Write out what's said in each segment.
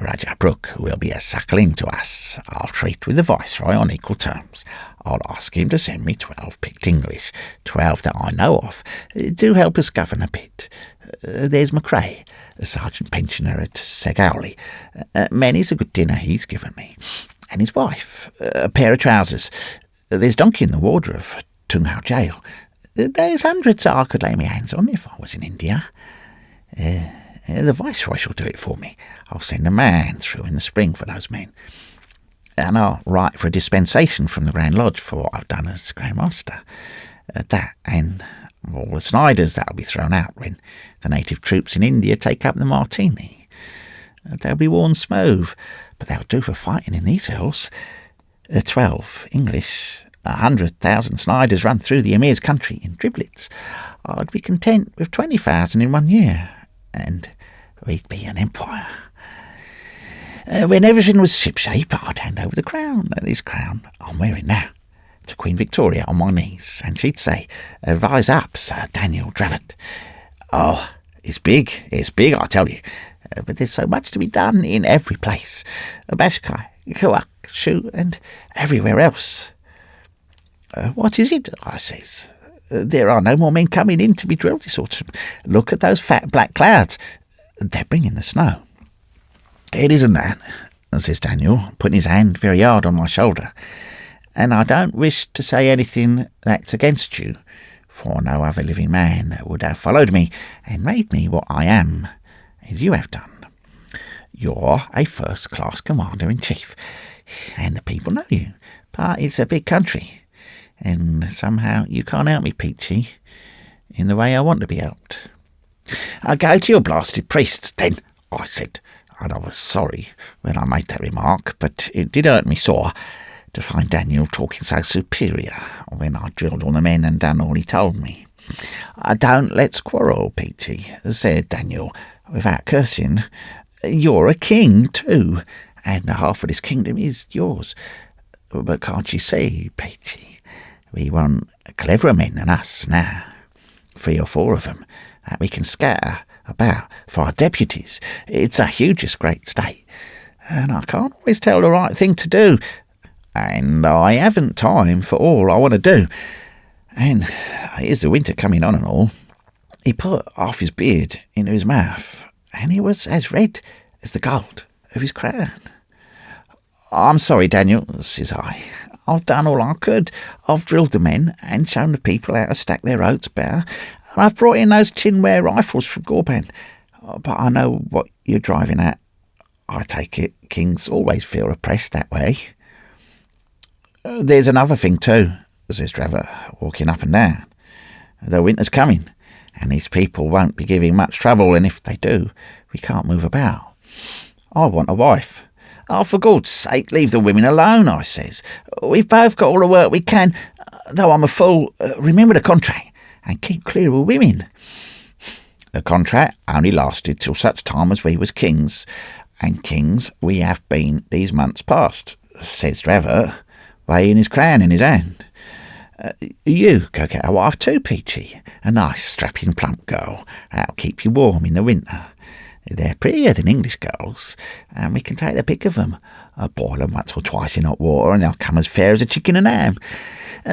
Raja Brooke will be a suckling to us. I'll treat with the Viceroy on equal terms. I'll ask him to send me 12 picked English, 12 that I know of, to help us govern a bit. There's Macrae, the Sergeant Pensioner at Segowly. Many's a good dinner he's given me. And his wife, a pair of trousers. There's Donkey in the warder of Tunghao Jail. There's hundreds I could lay my hands on if I was in India. The Viceroy shall do it for me. I'll send a man through in the spring for those men. And I'll write for a dispensation from the Grand Lodge for what I've done as Grand Master. That and all the Sniders that'll be thrown out when the native troops in India take up the Martini. They'll be worn smooth, but they'll do for fighting in these hills. 12 English, 100,000 Sniders run through the Emir's country in driblets. I'd be content with 20,000 in 1 year, and we'd be an empire. When everything was shipshape, I'd hand over the crown, this crown I'm wearing now, to Queen Victoria on my knees, and she'd say, "Rise up, Sir Daniel Dravot." Oh, it's big, I tell you. But there's so much to be done in every place. Bashkai, Kuak, Shu, and everywhere else. What is it? I says. There are no more men coming in to be drilled this autumn. Look at those fat black clouds. They're bringing the snow. It isn't that, says Daniel, putting his hand very hard on my shoulder. And I don't wish to say anything that's against you, for no other living man would have followed me and made me what I am, as you have done. You're a first-class commander-in-chief, and the people know you, but it's a big country, and somehow you can't help me, Peachy, in the way I want to be helped. "I'll go to your blasted priests, then," I said, and I was sorry when I made that remark, but it did hurt me sore to find Daniel talking so superior when I drilled all the men and done all he told me. "Don't let's quarrel, Peachy," said Daniel, without cursing. "You're a king, too, and half of this kingdom is yours. But can't you see, Peachy, we want cleverer men than us now, 3 or 4 of them, that we can scatter about for our deputies. It's a hugest great state, and I can't always tell the right thing to do, and I haven't time for all I want to do. And here's the winter coming on and all." He put half his beard into his mouth, and he was as red as the gold of his crown. "I'm sorry, Daniel," says I. "I've done all I could. I've drilled the men and shown the people how to stack their oats better, and I've brought in those tinware rifles from Gorban. But I know what you're driving at. I take it kings always feel oppressed that way." "There's another thing too," says Dravot, walking up and down. "The winter's coming, and these people won't be giving much trouble, and if they do, we can't move about. I want a wife." "Oh, for God's sake, leave the women alone," I says. "We've both got all the work we can, though I'm a fool. Remember the contract, and keep clear of women." "The contract only lasted till such time as we was kings, and kings we have been these months past," says Dravot, weighing his crown in his hand. "You go get a wife too, Peachy, a nice strapping plump girl that'll keep you warm in the winter. They're prettier than English girls, and we can take the pick of them. Boil them once or twice in hot water, and they'll come as fair as a chicken and ham.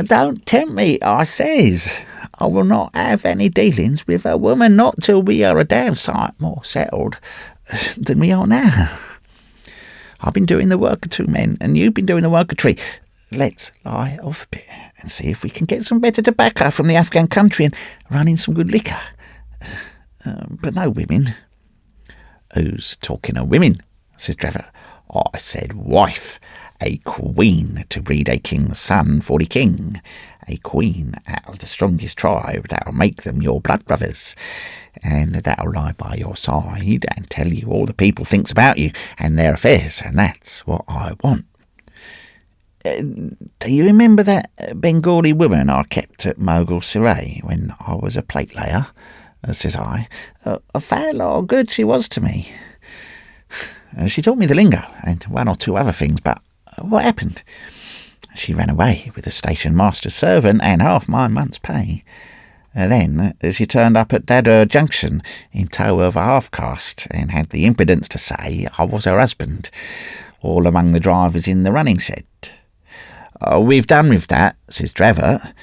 Don't tempt me," I says. "I will not have any dealings with a woman, not till we are a damn sight more settled than we are now. I've been doing the work of 2 men, and you've been doing the work of 3. Let's lie off a bit and see if we can get some better tobacco from the Afghan country and run in some good liquor. But no women." "Who's talking of women?" says Dravot. "I said wife, a queen to breed a king's son for the king, a queen out of the strongest tribe that'll make them your blood brothers, and that'll lie by your side and tell you all the people thinks about you and their affairs, and that's what I want." "Do you remember that Bengali woman I kept at Mogul Sarai when I was a plate layer?" says I. "A fair lot of good she was to me. She taught me the lingo and 1 or 2 other things, but what happened? She ran away with the station master's servant and half my month's pay. Then she turned up at Dadder Junction in tow of a half-caste and had the impudence to say I was her husband, all among the drivers in the running shed. We've done with that, says Dravot.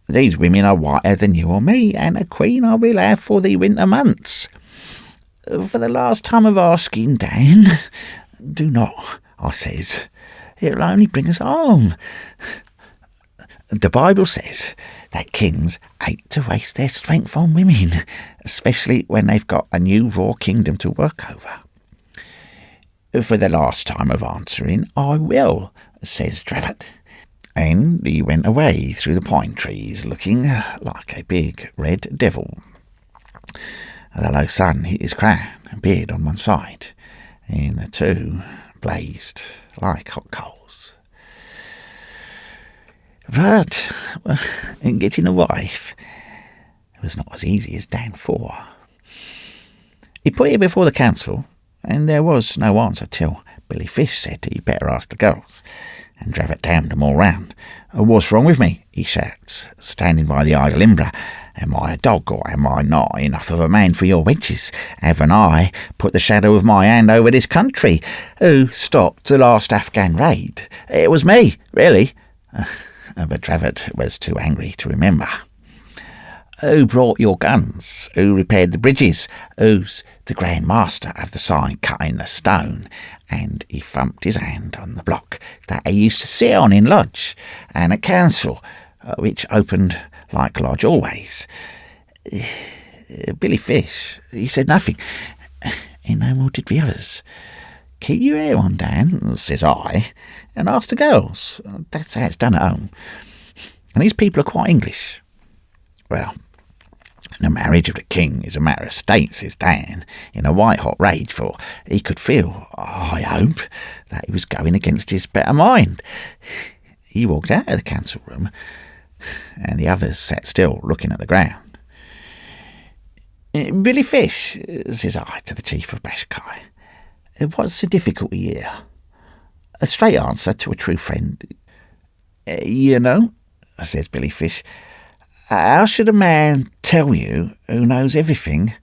These women are whiter than you or me, and a queen I will have for the winter months. For the last time of asking, Dan, do not, I says. It'll only bring us harm. The Bible says that kings hate to waste their strength on women, especially when they've got a new raw kingdom to work over. For the last time of answering, I will, says Dravot. And he went away through the pine trees, looking like a big red devil. The low sun hit his crown and beard on one side, and the two blazed like hot coals. But getting a wife was not as easy as Dan thought. He put it before the council, and there was no answer till Billy Fish said he'd better ask the girls, and Dravot damned them all round. What's wrong with me? He shouts, standing by the idle Imbra. Am I a dog, or am I not enough of a man for your wenches? Haven't I put the shadow of my hand over this country? Who stopped the last Afghan raid? It was me, really. But Dravot was too angry to remember. Who brought your guns? Who repaired the bridges? Who's the Grand Master of the sign cutting the stone? And he thumped his hand on the block that he used to sit on in lodge and at council, which opened like lodge always. Billy Fish, he said nothing, and no more did the others. Keep your hair on, Dan, says I, and ask the girls. That's how it's done at home. And these people are quite English. Well, the marriage of the king is a matter of state, says Dan, in a white-hot rage, for he could feel, I hope, that he was going against his better mind. He walked out of the council room, and the others sat still, looking at the ground. Billy Fish, says I to the chief of Bashkai, what's the difficulty here? A straight answer to a true friend. You know, says Billy Fish, how should a man tell you who knows everything?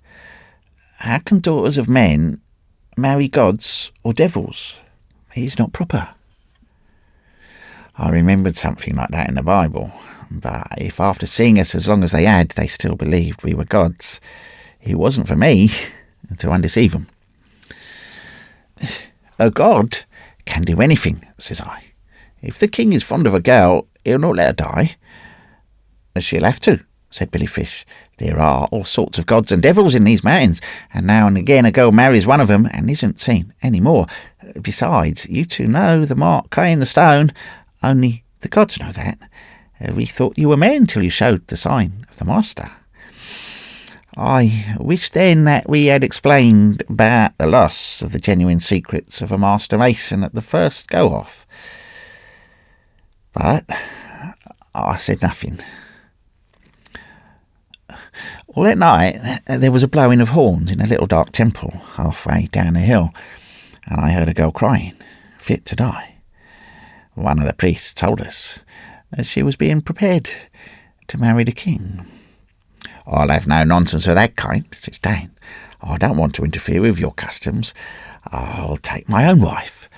How can daughters of men marry gods or devils? It's not proper. I remembered something like that in the Bible, but if after seeing us as long as they had, they still believed we were gods, it wasn't for me to undeceive them. A god can do anything, says I. If the king is fond of a girl, he'll not let her die. She'll have to, said Billy Fish. There are all sorts of gods and devils in these mountains, and now and again a girl marries one of them and isn't seen any more. Besides, you two know the mark carrying the stone. Only the gods know that. We thought you were men till you showed the sign of the master. I wish then that we had explained about the loss of the genuine secrets of a master mason at the first go-off. But I said nothing. All that night there was a blowing of horns in a little dark temple halfway down the hill, and I heard a girl crying, fit to die. One of the priests told us that she was being prepared to marry the king. I'll have no nonsense of that kind, says Dan. I don't want to interfere with your customs. I'll take my own wife.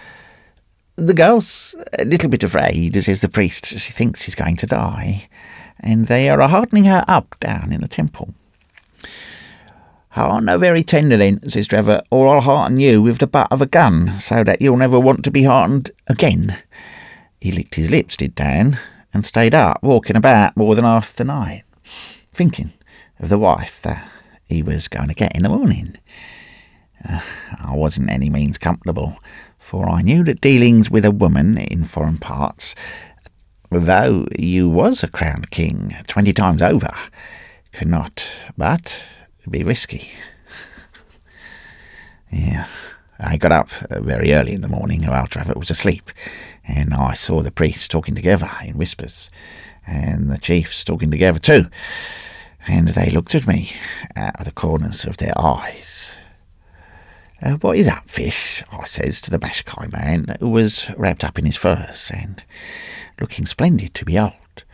The girl's a little bit afraid, says the priest. She thinks she's going to die, and they are hardening her up down in the temple. Hearten her very tender then, says Dravot, or I'll hearten you with the butt of a gun, so that you'll never want to be heartened again. He licked his lips, did Dan, and stayed up, walking about more than half the night, thinking of the wife that he was going to get in the morning. I wasn't any means comfortable, for I knew that dealings with a woman in foreign parts, though you was a crowned king 20 times over, could not but be risky. Yeah, I got up very early in the morning while Dravot was asleep, and I saw the priests talking together in whispers, and the chiefs talking together too, and they looked at me out of the corners of their eyes. What is up, Fish? I says to the Bashkai man, who was wrapped up in his furs and looking splendid to behold.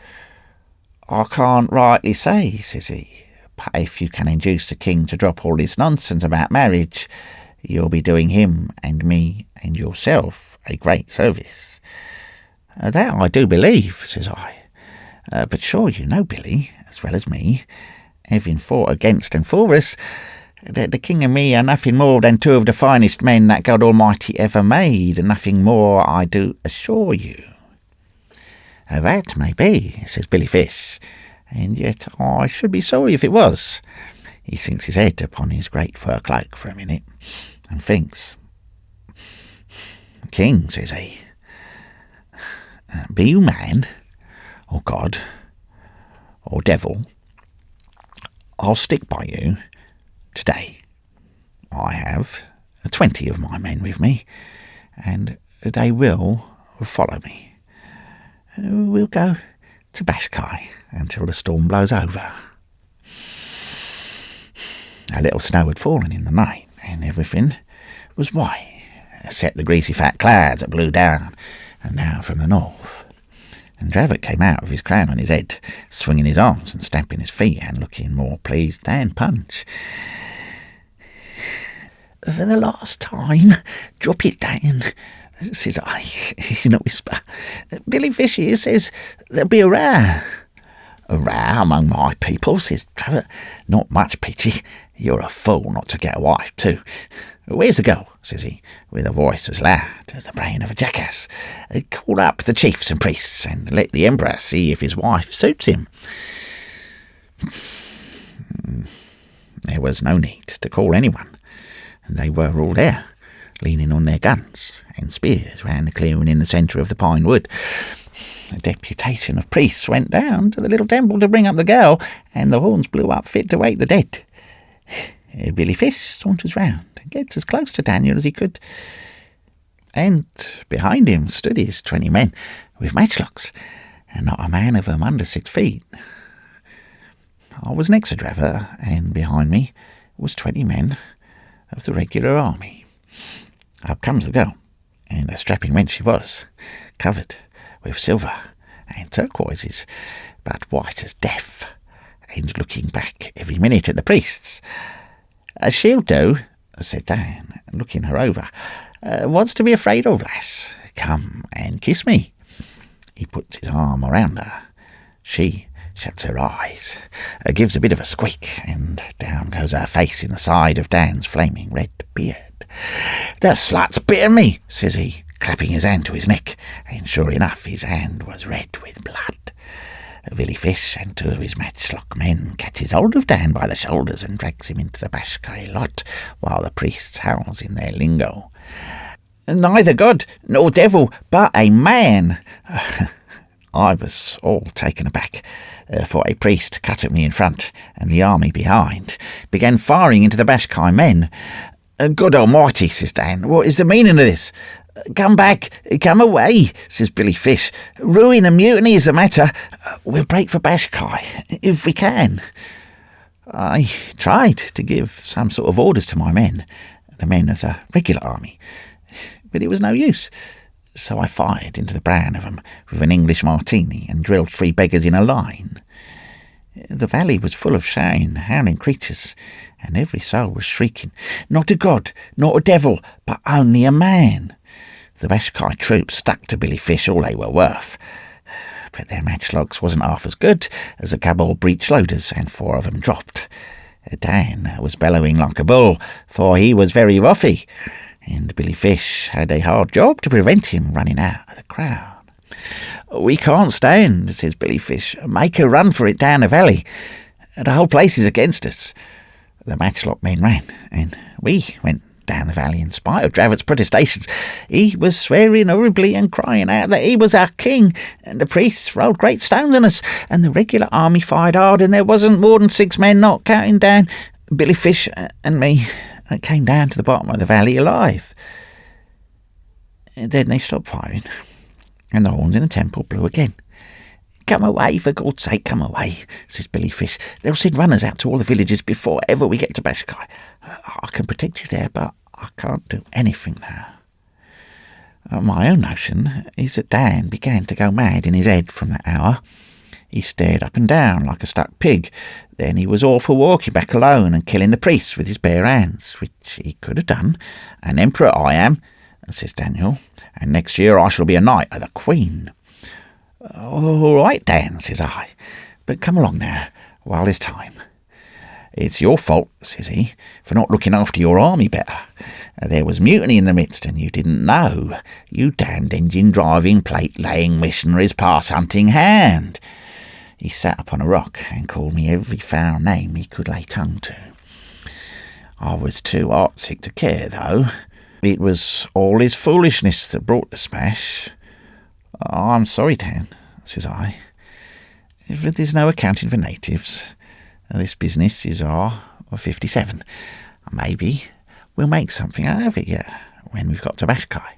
I can't rightly say, says he, but if you can induce the king to drop all this nonsense about marriage, you'll be doing him and me and yourself a great service. That I do believe, says I. But sure you know, Billy, as well as me, having fought against and for us, that the king and me are nothing more than two of the finest men that God Almighty ever made, and nothing more, I do assure you. That may be, says Billy Fish, and yet I should be sorry if it was. He sinks his head upon his great fur cloak for a minute, and thinks. King, says he, be you man, or God, or devil, I'll stick by you today. I have 20 of my men with me, and they will follow me. We'll go to Bashkai until the storm blows over. A little snow had fallen in the night, and everything was white, except the greasy fat clouds that blew down and down from the north. And Dravot came out with his crown on his head, swinging his arms and stamping his feet, and looking more pleased than Punch. For the last time, drop it down, says I, in a whisper. Billy Fish here says there'll be a row. A row among my people, says Dravot. Not much, Peachy. You're a fool not to get a wife, too. Where's the girl, says he, with a voice as loud as the brain of a jackass. Call up the chiefs and priests, and let the emperor see if his wife suits him. There was no need to call anyone. They were all there, leaning on their guns and spears round the clearing in the centre of the pine wood. A deputation of priests went down to the little temple to bring up the girl, and the horns blew up fit to wake the dead. Billy Fish saunters round and gets as close to Daniel as he could, and behind him stood his 20 men with matchlocks, and not a man of them under 6 feet. I was next to Dravot, and behind me was 20 men of the regular army. Up comes the girl, and a strapping wench she was, covered with silver and turquoises, but white as death, and looking back every minute at the priests. She'll do, said Dan, looking her over. What's to be afraid of, lass? Come and kiss me. He puts his arm around her. She shuts her eyes, gives a bit of a squeak, and down goes her face in the side of Dan's flaming red beard. The slut's bitten me, says he, clapping his hand to his neck, and sure enough his hand was red with blood. Billy Fish and 2 of his matchlock men catches hold of Dan by the shoulders and drags him into the Bashkai lot, while the priests howls in their lingo. Neither God nor devil, but a man. I was all taken aback, for a priest cut at me in front, and the army behind began firing into the Bashkai men. God Almighty, says Dan, what is the meaning of this? Come back, come away, says Billy Fish. Ruin and mutiny is the matter. We'll break for Bashkai, if we can. I tried to give some sort of orders to my men, the men of the regular army, but it was no use. So I fired into the brown of them with an English martini and drilled 3 beggars in a line. The valley was full of shouting, howling creatures, and every soul was shrieking, not a god, not a devil, but only a man. The Bashkai troops stuck to Billy Fish all they were worth, but their matchlocks wasn't half as good as the Cabal breech loaders, and 4 of them dropped. Dan was bellowing like a bull, for he was very roughy, and Billy Fish had a hard job to prevent him running out of the crowd. We can't stand, says Billy Fish. Make a run for it down the valley. The whole place is against us. The matchlock men ran, and we went down the valley in spite of Dravot's protestations. He was swearing horribly and crying out that he was our king, and the priests rolled great stones on us, and the regular army fired hard, and there wasn't more than 6 men, not counting down Billy Fish and me, that came down to the bottom of the valley alive. Then they stopped firing, and the horns in the temple blew again. Come away, for God's sake, come away, says Billy Fish. They'll send runners out to all the villages before ever we get to Bashkai. I can protect you there, but I can't do anything now. My own notion is that Dan began to go mad in his head from that hour. He stared up and down like a stuck pig. Then he was all for walking back alone and killing the priests with his bare hands, which he could have done. An emperor I am, says Daniel, and next year I shall be a knight of the Queen. All right, Dan, says I, but come along now, while there's time. It's your fault, says he, for not looking after your army better. There was mutiny in the midst, and you didn't know. You damned engine-driving, plate-laying missionaries, pass-hunting hand. He sat upon a rock and called me every foul name he could lay tongue to. I was too heartsick to care, though. It was all his foolishness that brought the smash. I'm sorry, Dan, says I. If there's no accounting for natives, this business is our 57. Maybe we'll make something out of it yet when we've got to Bashkai.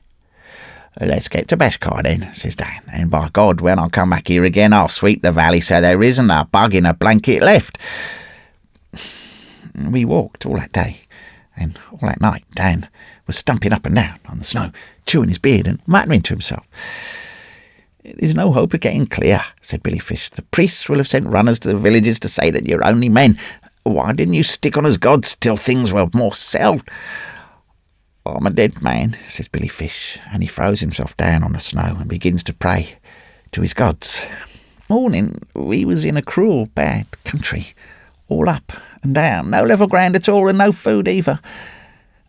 Let's get to Bashkai then, says Dan, and by God, when I come back here again, I'll sweep the valley so there isn't a bug in a blanket left. We walked all that day, and all that night Dan was stumping up and down on the snow, chewing his beard and muttering to himself. There's no hope of getting clear, said Billy Fish. The priests will have sent runners to the villages to say that you're only men. Why didn't you stick on as gods till things were more settled? I'm a dead man, says Billy Fish, and he throws himself down on the snow and begins to pray to his gods. Morning, we was in a cruel, bad country, all up and down, no level ground at all, and no food either.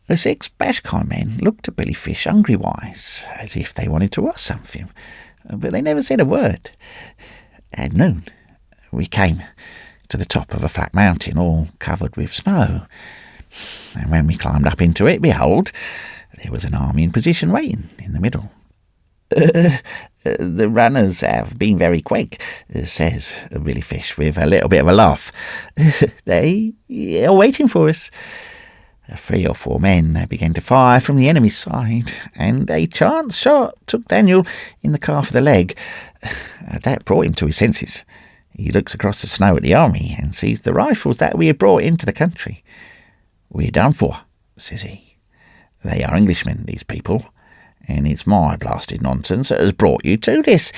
The 6 Bashkai men looked at Billy Fish hungry-wise, as if they wanted to ask something, but they never said a word. At noon, we came to the top of a flat mountain, all covered with snow. And when we climbed up into it, behold, there was an army in position waiting in the middle. The runners have been very quick, says Billy Fish with a little bit of a laugh. They are waiting for us. 3 or 4 men began to fire from the enemy's side, and a chance shot took Daniel in the calf of the leg. That brought him to his senses. He looks across the snow at the army and sees the rifles that we had brought into the country. We're done for, says he. They are Englishmen, these people, and it's my blasted nonsense that has brought you to this.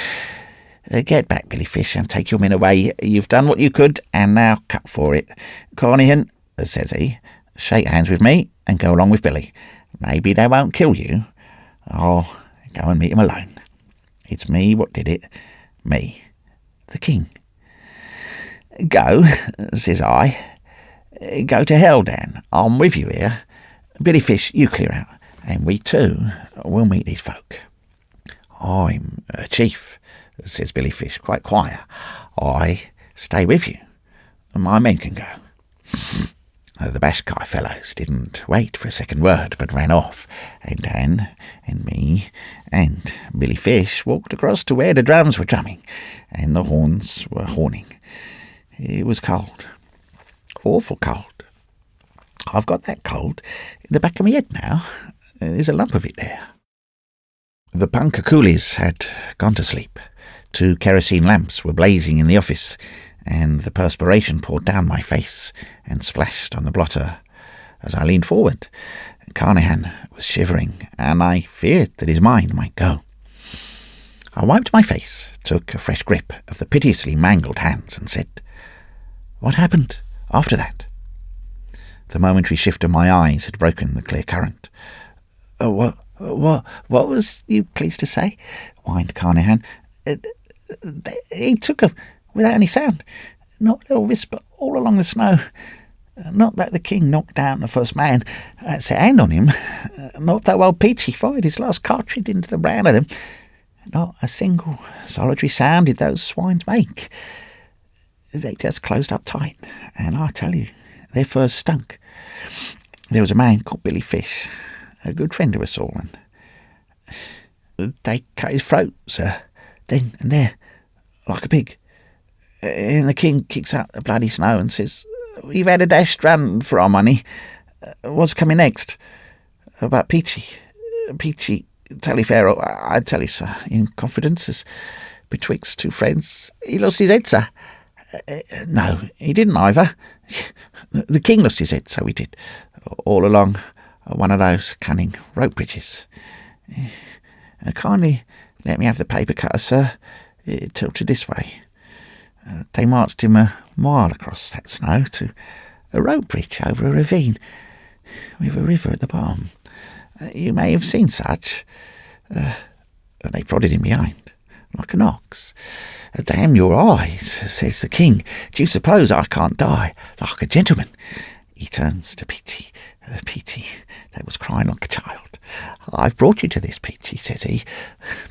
Get back, Billy Fish, and take your men away. You've done what you could, and now cut for it. Carnahan, says he, shake hands with me and go along with Billy. Maybe they won't kill you. I'll go and meet him alone. It's me what did it. Me, the king. Go, says I. Go to hell, Dan. I'm with you here. Billy Fish, you clear out, and we too will meet these folk. I'm a chief, says Billy Fish, quite quiet. I stay with you. My men can go. The Bashkai fellows didn't wait for a second word, but ran off, and Dan and me and Billy Fish walked across to where the drums were drumming, and the horns were horning. It was cold. Awful cold. I've got that cold in the back of my head now. There's a lump of it there. The punka coolies had gone to sleep. 2 kerosene lamps were blazing in the office, and the perspiration poured down my face and splashed on the blotter as I leaned forward. Carnahan was shivering, and I feared that his mind might go. I wiped my face, took a fresh grip of the piteously mangled hands, and said, "What happened after that?" The momentary shift of my eyes had broken the clear current. What was you pleased to say?" whined Carnahan. He took her without any sound, not a little whisper all along the snow. Not that the king knocked down the first man that set hand on him. Not that old Peachy fired his last cartridge into the brown of them. Not a single solitary sound did those swines make. They just closed up tight, and I tell you, their furs stunk. There was a man called Billy Fish, a good friend of us all, and they cut his throat, sir, then and there, like a pig. And the king kicks out the bloody snow and says, "We've had a dashed run for our money. What's coming next?" About Peachy, Taliaferro, I tell you, sir, in confidence, as betwixt 2 friends, he lost his head, sir. No, he didn't either. The king lost his head, so he did, all along one of those cunning rope bridges. Kindly let me have the paper cutter, sir. It tilted this way. They marched him a mile across that snow to a rope bridge over a ravine with a river at the bottom. You may have seen such. They prodded him behind, like an ox. "Damn your eyes," says the king. "Do you suppose I can't die like a gentleman?" He turns to Peachy. Peachy, that was crying like a child. "I've brought you to this, Peachy," says he.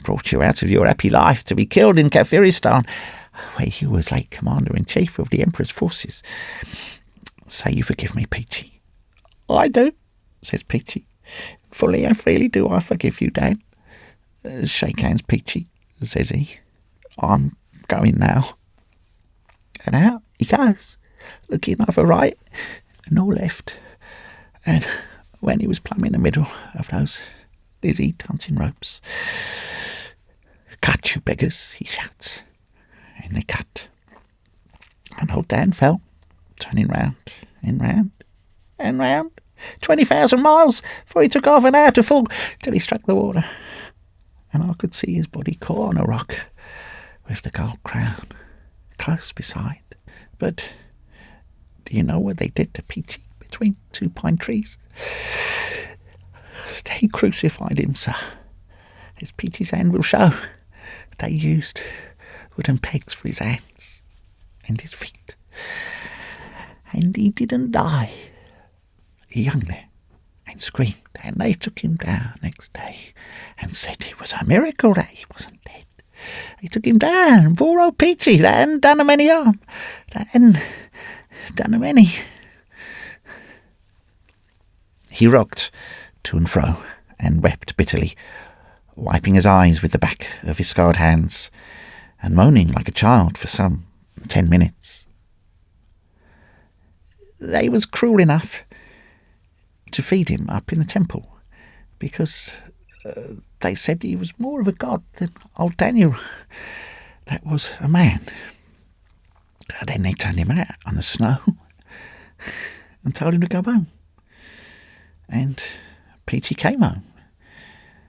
"Brought you out of your happy life to be killed in Kafiristan, where you was late commander-in-chief of the Emperor's forces. Say you forgive me, Peachy." "I do," says Peachy. "Fully and freely do I forgive you, Dan." "Shake hands, Peachy," says he. "I'm going now." And out he goes, looking neither right nor left. And when he was plumb in the middle of those dizzy dancing ropes, "Cut, you beggars," he shouts. And they cut. And old Dan fell, turning round and round and round, 20,000 miles, for he took half an hour to fall till he struck the water. And I could see his body caught on a rock with the gold crown close beside. But do you know what they did to Peachy between two pine trees? They crucified him, sir, as Peachy's hand will show. They used wooden pegs for his hands and his feet. And he didn't die. He hung there and screamed, and they took him down next day and said it was a miracle that he wasn't dead. They took him down, poor old Peachy, that hadn't done him any harm. That hadn't done him any. He rocked to and fro and wept bitterly, wiping his eyes with the back of his scarred hands and moaning like a child for some 10 minutes. They was cruel enough to feed him up in the temple because they said he was more of a god than old Daniel, that was a man. And then they turned him out on the snow and told him to go home. And Peachy came home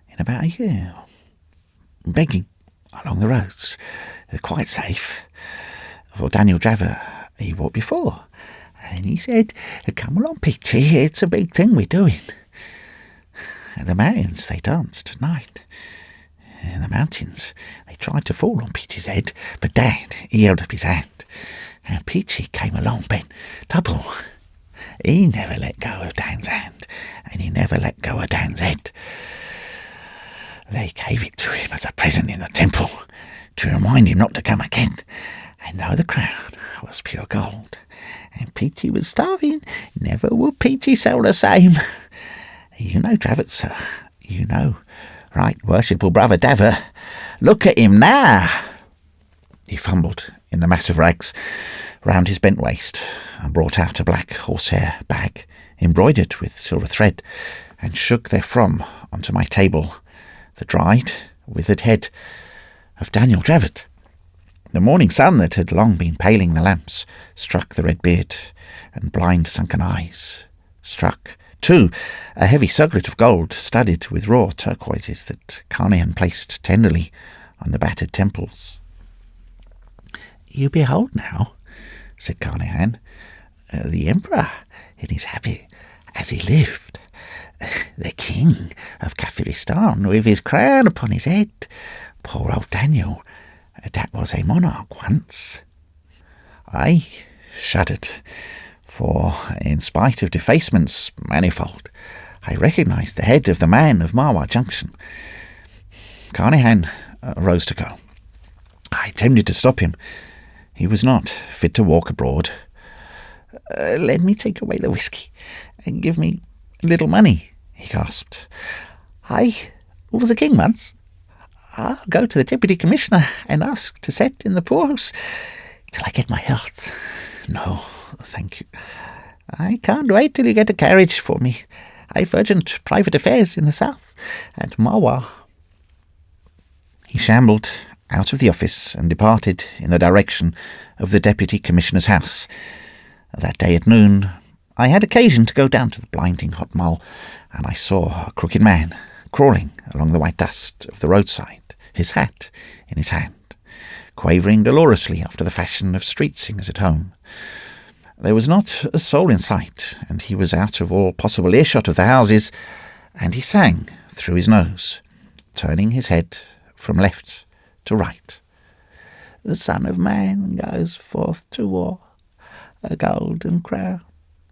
in about a year, begging along the roads. They're quite safe. For Daniel Dravot, he walked before, and he said, "Come along, Peachy, it's a big thing we're doing." At the mountains they danced at night. In the mountains they tried to fall on Peachy's head, but Dad, he held up his hand, and Peachy came along bent double. He never let go of Dan's hand, and he never let go of Dan's head. They gave it to him as a present in the temple to remind him not to come again. And though the crown was pure gold, and Peachy was starving, never would Peachy sell the same. You know Dravot, sir. You know, right worshipful brother Dravot. Look at him now. He fumbled in the mass of rags round his bent waist and brought out a black horsehair bag embroidered with silver thread and shook therefrom onto my table the dried, withered head of Daniel Dravot. The morning sun that had long been paling the lamps struck the red beard and blind sunken eyes. Struck, too, a heavy circlet of gold studded with raw turquoises that Carnehan placed tenderly on the battered temples. "You behold now," said Carnehan, "the Emperor in his habit as he lived, the King of Kafiristan with his crown upon his head. Poor old Daniel, that was a monarch once." I shuddered, for in spite of defacements manifold, I recognised the head of the man of Marwar Junction. Carnehan rose to go. I attempted to stop him. He was not fit to walk abroad. "Let me take away the whisky and give me a little money," he gasped. "I was a king once. I'll go to the Deputy Commissioner and ask to set in the poorhouse till I get my health. No, thank you. I can't wait till you get a carriage for me. I've urgent private affairs in the south, at Marwar." He shambled out of the office and departed in the direction of the Deputy Commissioner's house. That day at noon, I had occasion to go down to the blinding hot mole, and I saw a crooked man crawling along the white dust of the roadside, his hat in his hand. quavering dolorously after the fashion of street singers at home. There was not a soul in sight, and he was out of all possible earshot of the houses, and he sang through his nose, turning his head from left to right. The Son of Man goes forth to war, a golden crown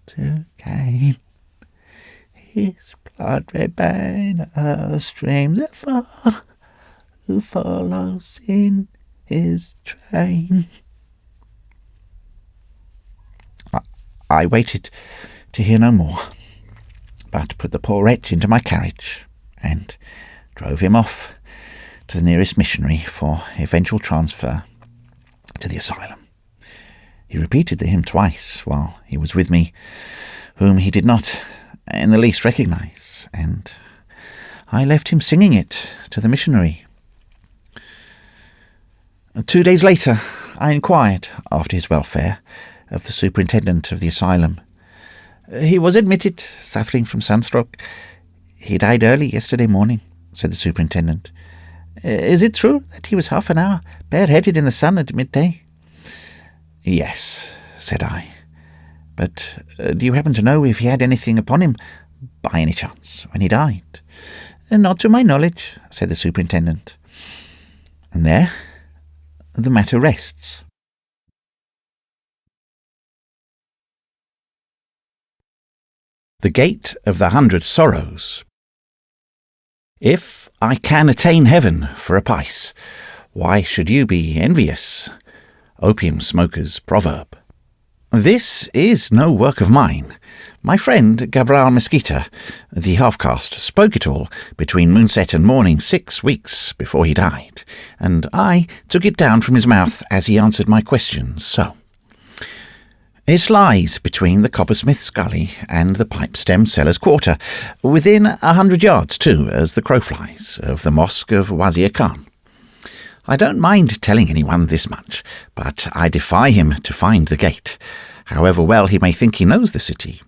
to gain. His blood-red banner streams afar, who follows in his train. I waited to hear no more, but put the poor wretch into my carriage and drove him off to the nearest missionary for eventual transfer to the asylum. He repeated the hymn twice while he was with me, whom he did not in the least recognize, and I left him singing it to the missionary. 2 days later, I inquired after his welfare of the superintendent of the asylum. He was admitted, suffering from sunstroke. He died early yesterday morning, said the superintendent. Is it true that he was half an hour bareheaded in the sun at midday? Yes, said I. But do you happen to know if he had anything upon him, by any chance, when he died? Not to my knowledge, said the superintendent. And there the matter rests. The Gate of the 100 Sorrows. If I can attain heaven for a pice, why should you be envious? Opium smoker's proverb. This is no work of mine. My friend Gabriel Mesquita, the half-caste, spoke it all between moonset and morning 6 weeks before he died, and I took it down from his mouth as he answered my questions, so. It lies between the coppersmith's gully and the pipe-stem seller's quarter, within 100 yards, too, as the crow flies, of the mosque of Wazir Khan. I don't mind telling anyone this much, but I defy him to find the gate, however well he may think he knows the city.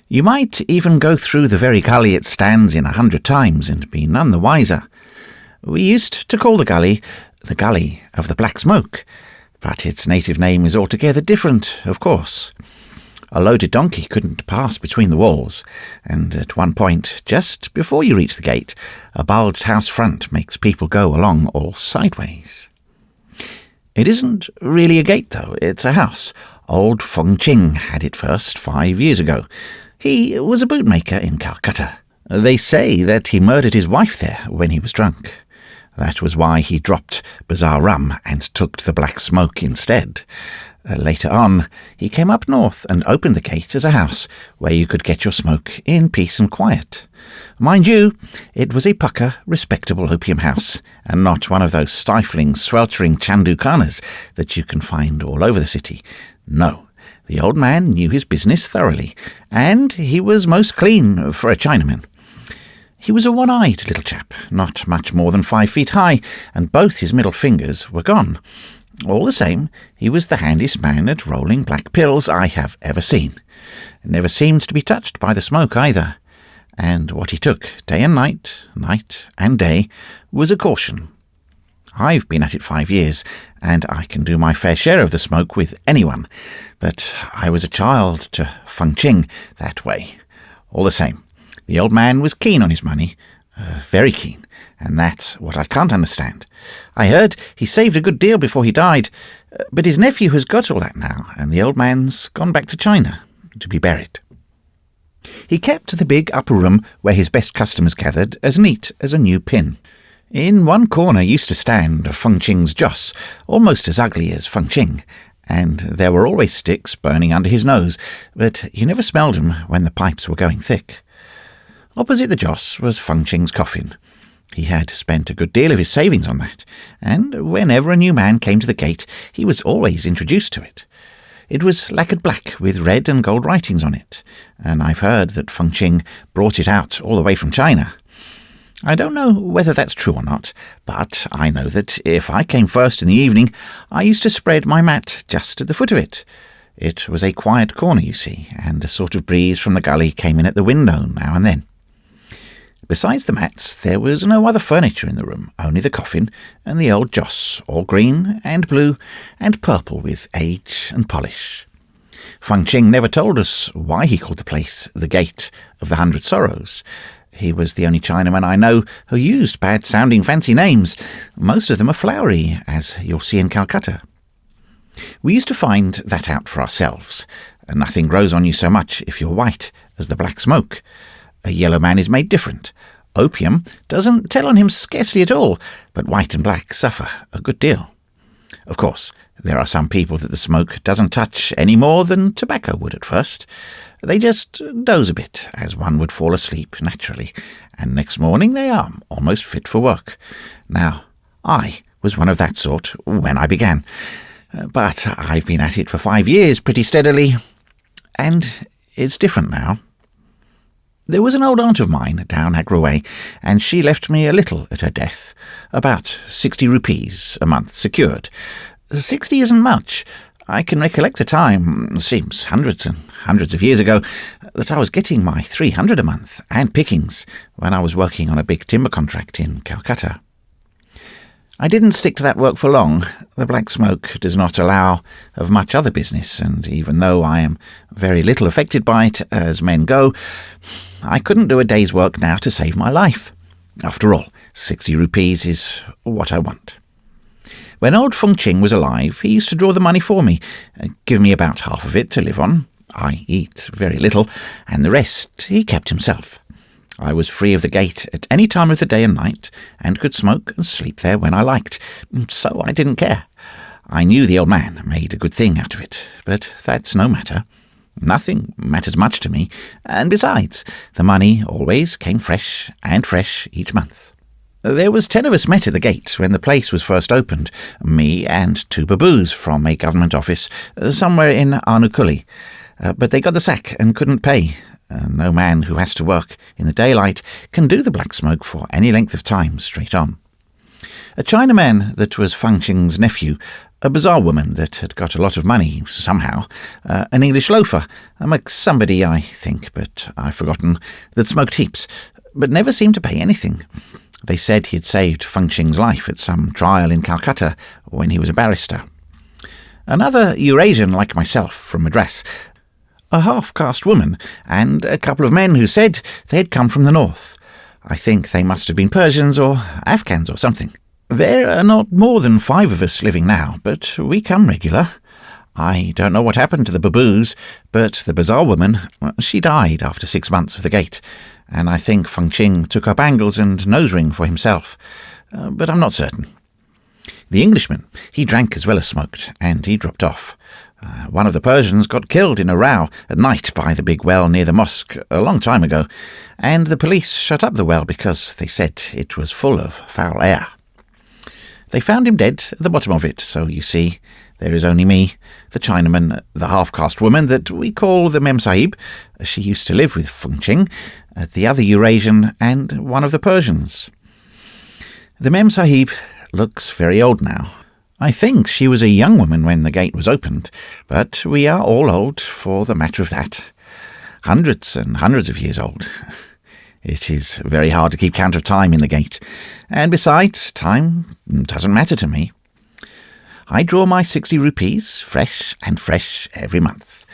You might even go through the very gully it stands in 100 times and be none the wiser. We used to call the Gully of the Black Smoke, but its native name is altogether different, of course. A loaded donkey couldn't pass between the walls, and at one point, just before you reach the gate, a bulged house front makes people go along all sideways. It isn't really a gate, though. It's a house. Old Feng Ching had it first 5 years ago. He was a bootmaker in Calcutta. They say that he murdered his wife there when he was drunk. That was why he dropped bazaar rum and took to the Black Smoke instead. Later on, he came up north and opened the gate as a house where you could get your smoke in peace and quiet. Mind you, it was a pucker, respectable opium house, and not one of those stifling, sweltering chandukhanas that you can find all over the city. No, the old man knew his business thoroughly, and he was most clean for a Chinaman. He was a one-eyed little chap, not much more than 5 feet high, and both his middle fingers were gone. All the same, he was the handiest man at rolling black pills I have ever seen. Never seemed to be touched by the smoke either, and what he took day and night and day, was a caution. I've been at it 5 years, and I can do my fair share of the smoke with anyone, but I was a child to Feng Ching that way. All the same, the old man was keen on his money, very keen, and that's what I can't understand. I heard he saved a good deal before he died, but his nephew has got all that now, and the old man's gone back to China to be buried. He kept the big upper room where his best customers gathered as neat as a new pin. In one corner used to stand Feng Ching's Joss, almost as ugly as Feng Ching, and there were always sticks burning under his nose, but you never smelled 'em when the pipes were going thick. Opposite the Joss was Feng Ching's coffin. He had spent a good deal of his savings on that, and whenever a new man came to the gate, he was always introduced to it. It was lacquered black with red and gold writings on it, and I've heard that Feng Ching brought it out all the way from China. I don't know whether that's true or not, but I know that if I came first in the evening, I used to spread my mat just at the foot of it. It was a quiet corner, you see, and a sort of breeze from the gully came in at the window now and then. Besides the mats, there was no other furniture in the room, only the coffin and the old joss, all green and blue and purple with age and polish. Feng Ching never told us why he called the place the Gate of the 100 Sorrows. He was the only Chinaman I know who used bad-sounding fancy names. Most of them are flowery, as you'll see in Calcutta. We used to find that out for ourselves. Nothing grows on you so much if you're white as the black smoke. A yellow man is made different. Opium doesn't tell on him scarcely at all, but white and black suffer a good deal. Of course, there are some people that the smoke doesn't touch any more than tobacco would at first. They just doze a bit, as one would fall asleep naturally, and next morning they are almost fit for work. Now, I was one of that sort when I began, but I've been at it for 5 years pretty steadily, and it's different now. There was an old aunt of mine down Agra way, and she left me a little at her death, about 60 rupees a month secured. 60 isn't much. I can recollect a time, seems hundreds and hundreds of years ago, that I was getting my 300 a month and pickings when I was working on a big timber contract in Calcutta. I didn't stick to that work for long. The black smoke does not allow of much other business, and even though I am very little affected by it, as men go, I couldn't do a day's work now to save my life. After all, 60 rupees is what I want. When old Feng Ching was alive, he used to draw the money for me, give me about half of it to live on. I eat very little, and the rest he kept himself. I was free of the gate at any time of the day and night, and could smoke and sleep there when I liked, so I didn't care. I knew the old man made a good thing out of it, but that's no matter. Nothing matters much to me, and besides, the money always came fresh and fresh each month. There was 10 of us met at the gate when the place was first opened, me and 2 baboos from a government office somewhere in Gully, but they got the sack and couldn't pay. No man who has to work in the daylight can do the black smoke for any length of time straight on. A Chinaman that was Feng Ching's nephew, a bazaar woman that had got a lot of money somehow, an English loafer, somebody I think, but I've forgotten, that smoked heaps, but never seemed to pay anything. They said he had saved Feng Ching's life at some trial in Calcutta when he was a barrister. Another Eurasian like myself from Madras, a half-caste woman, and a couple of men who said they had come from the north. I think they must have been Persians or Afghans or something. There are not more than 5 of us living now, but we come regular. I don't know what happened to the baboos, but the bazaar woman, she died after 6 months of the gate, and I think Feng Ching took up bangles and nose ring for himself, but I'm not certain. The Englishman, he drank as well as smoked, and he dropped off. One of the Persians got killed in a row at night by the big well near the mosque a long time ago, and the police shut up the well because they said it was full of foul air. They found him dead at the bottom of it, so you see, there is only me, the Chinaman, the half-caste woman that we call the Mem Sahib. She used to live with Feng Ching, the other Eurasian, and one of the Persians. The Mem Sahib looks very old now. I think she was a young woman when the gate was opened, but we are all old for the matter of that. Hundreds and hundreds of years old. It is very hard to keep count of time in the gate, and besides, time doesn't matter to me. I draw my 60 rupees, fresh and fresh, every month.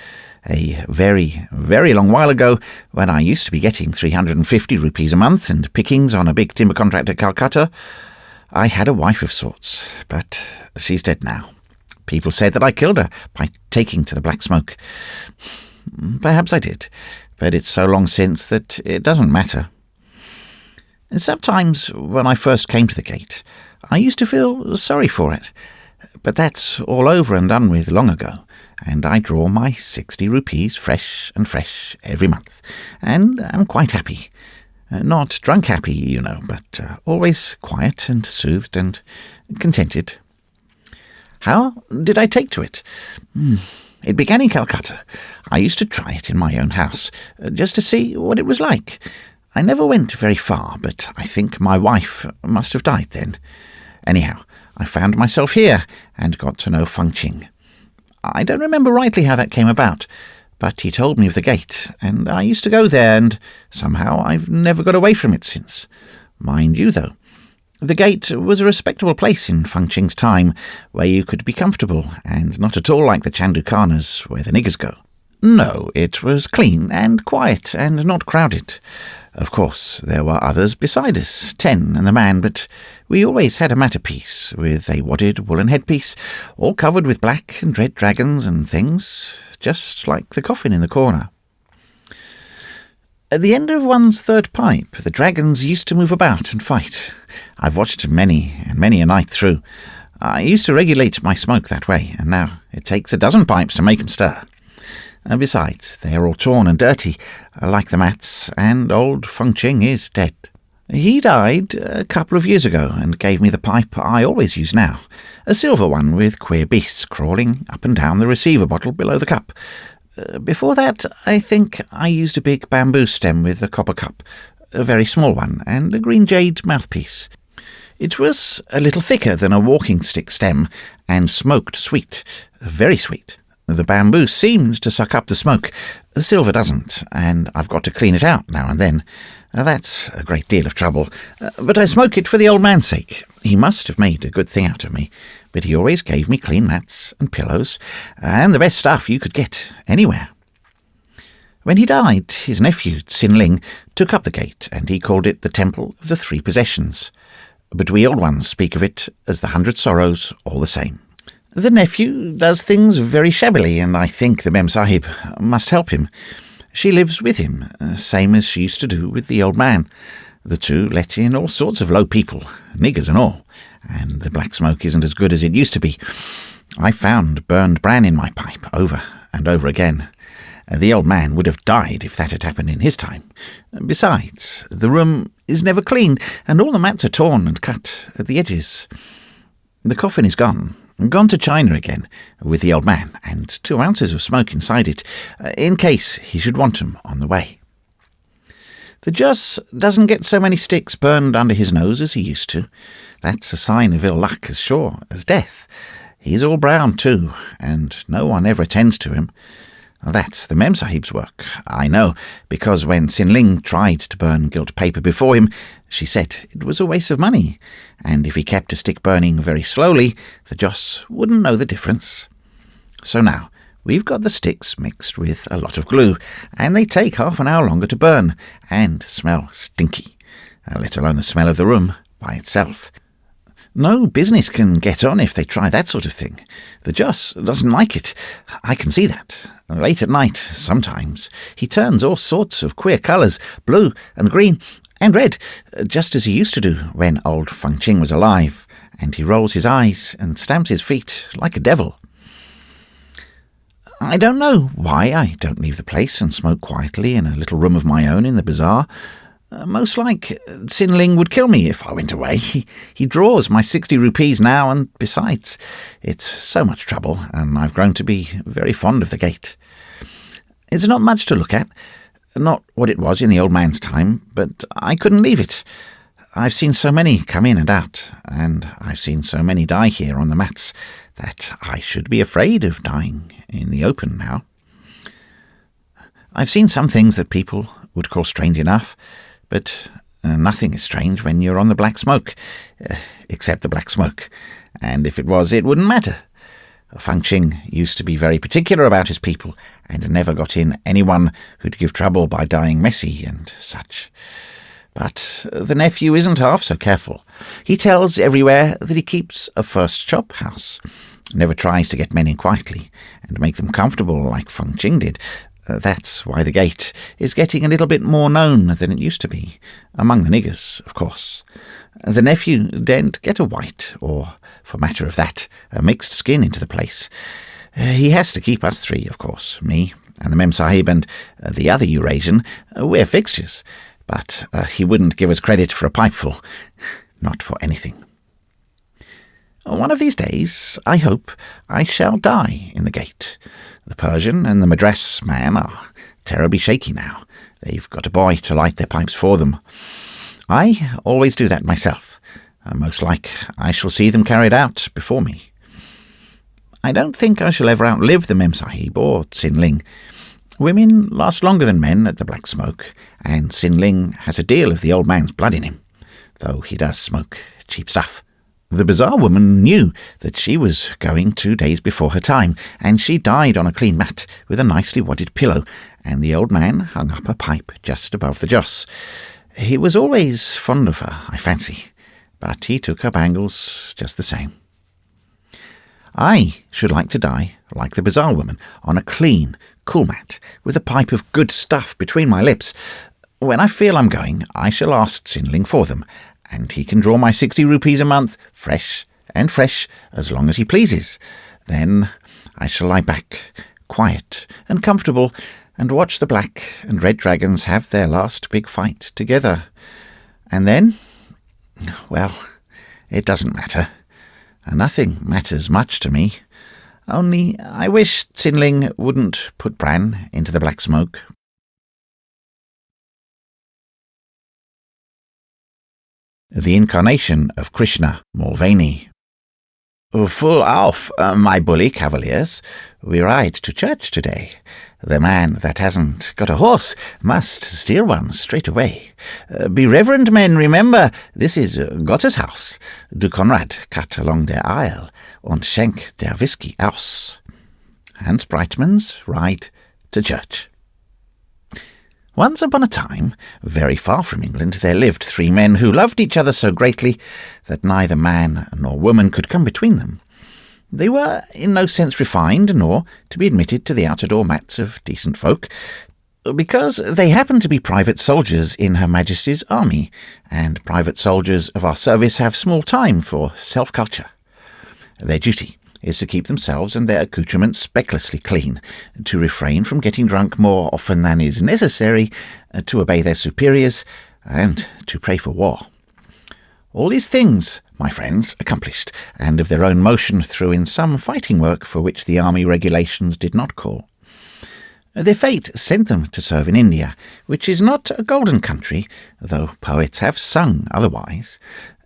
A very, very long while ago, when I used to be getting 350 rupees a month and pickings on a big timber contract at Calcutta, I had a wife of sorts, but she's dead now. People said that I killed her by taking to the black smoke. Perhaps I did, but it's so long since that it doesn't matter. Sometimes, when I first came to the gate, I used to feel sorry for it, but that's all over and done with long ago, and I draw my 60 rupees fresh and fresh every month, and I'm quite happy. Not drunk happy, you know, but always quiet and soothed and contented. How did I take to it? It began in Calcutta. I used to try it in my own house, just to see what it was like. I never went very far, but I think my wife must have died then. Anyhow, I found myself here and got to know Feng Ching. I don't remember rightly how that came about, But he told me of the gate, and I used to go there, and somehow I've never got away from it since. Mind you, though, the gate was a respectable place in Fung Ching's time, where you could be comfortable, and not at all like the Chandukhanas, where the niggers go. No, it was clean and quiet and not crowded. Of course, there were others beside us, 10 and the man, but we always had a matterpiece, with a wadded woolen headpiece, all covered with black and red dragons and things, just like the coffin in the corner. At the end of one's third pipe, the dragons used to move about and fight. I've watched many and many a night through. I used to regulate my smoke that way, and now it takes a dozen pipes to make 'em stir. And besides, they are all torn and dirty, like the mats, and old Fung Ching is dead. He died a couple of years ago and gave me the pipe I always use now, a silver one with queer beasts crawling up and down the receiver bottle below the cup. Before that, I think I used a big bamboo stem with a copper cup, a very small one, and a green jade mouthpiece. It was a little thicker than a walking stick stem, and smoked sweet, very sweet. The bamboo seems to suck up the smoke. The silver doesn't, and I've got to clean it out now and then. That's a great deal of trouble, but I smoke it for the old man's sake. He must have made a good thing out of me, but he always gave me clean mats and pillows, and the best stuff you could get anywhere. When he died, his nephew, Sin Ling, took up the gate, and he called it the Temple of the Three Possessions. But we old ones speak of it as the 100 Sorrows all the same. The nephew does things very shabbily, and I think the Mem Sahib must help him. She lives with him, same as she used to do with the old man. The two let in all sorts of low people, niggers and all, and the black smoke isn't as good as it used to be. I found burned bran in my pipe over and over again. The old man would have died if that had happened in his time. Besides, the room is never clean, and all the mats are torn and cut at the edges. The coffin is gone to China again, with the old man, and 2 ounces of smoke inside it, in case he should want 'em on the way. The Juss doesn't get so many sticks burned under his nose as he used to. That's a sign of ill luck as sure as death. He's all brown too, and no one ever attends to him. That's the Mem Sahib's work, I know, because when Sin Ling tried to burn gilt paper before him, she said it was a waste of money, and if he kept a stick burning very slowly, the Joss wouldn't know the difference. So now, we've got the sticks mixed with a lot of glue, and they take half an hour longer to burn, and smell stinky, let alone the smell of the room by itself. No business can get on if they try that sort of thing. The Joss doesn't like it. I can see that. Late at night, sometimes, he turns all sorts of queer colours, blue and green and red, just as he used to do when old Fung Ching was alive, and he rolls his eyes and stamps his feet like a devil. I don't know why I don't leave the place and smoke quietly in a little room of my own in the bazaar. Most like Sin Ling would kill me if I went away. He draws my 60 rupees now, and besides, it's so much trouble, and I've grown to be very fond of the gate. It's not much to look at, not what it was in the old man's time, but I couldn't leave it. I've seen so many come in and out, and I've seen so many die here on the mats, that I should be afraid of dying in the open now. I've seen some things that people would call strange enough, but nothing is strange when you're on the black smoke, except the black smoke, and if it was, it wouldn't matter. Fung Ching used to be very particular about his people, and never got in anyone who'd give trouble by dying messy and such. But the nephew isn't half so careful. He tells everywhere that he keeps a first chop house, never tries to get men in quietly, and make them comfortable like Fung Ching did. That's why the gate is getting a little bit more known than it used to be, among the niggers, of course. The nephew daren't get a white, or, for matter of that, a mixed skin into the place. He has to keep us three, of course, me and the Mem Sahib and the other Eurasian. We're fixtures, but he wouldn't give us credit for a pipeful, not for anything. One of these days, I hope, I shall die in the gate. The Persian and the Madras man are terribly shaky now. They've got a boy to light their pipes for them. I always do that myself. Most like I shall see them carried out before me. I don't think I shall ever outlive the Mem Sahib or Sin Ling. Women last longer than men at the Black Smoke, and Sin Ling has a deal of the old man's blood in him, though he does smoke cheap stuff. The bizarre woman knew that she was going 2 days before her time, and she died on a clean mat with a nicely wadded pillow, and the old man hung up a pipe just above the joss. He was always fond of her, I fancy, but he took her bangles just the same. I should like to die, like the bizarre woman, on a clean, cool mat, with a pipe of good stuff between my lips. When I feel I'm going, I shall ask Sin Ling for them, and he can draw my 60 rupees a month, fresh, as long as he pleases. Then I shall lie back, quiet and comfortable, and watch the black and red dragons have their last big fight together. And then, well, it doesn't matter. Nothing matters much to me. Only I wish Sin Ling wouldn't put Bran into the Black Smoke. The Incarnation of Krishna, Mulvaney. Full off, my bully cavaliers. We ride to church today. The man that hasn't got a horse must steal one straight away. Be reverend men, remember, this is Gottes Haus. Du Konrad cut along der Aisle und schenk der Whisky aus. Hans Breitmans ride to church. Once upon a time, very far from England, there lived 3 men who loved each other so greatly that neither man nor woman could come between them. They were in no sense refined, nor to be admitted to the out-of-door mats of decent folk, because they happened to be private soldiers in Her Majesty's army, and private soldiers of our service have small time for self-culture. Their duty is to keep themselves and their accoutrements specklessly clean, to refrain from getting drunk more often than is necessary, to obey their superiors, and to pray for war. All these things, my friends, accomplished, and of their own motion threw in some fighting work for which the army regulations did not call. Their fate sent them to serve in India, which is not a golden country, though poets have sung otherwise.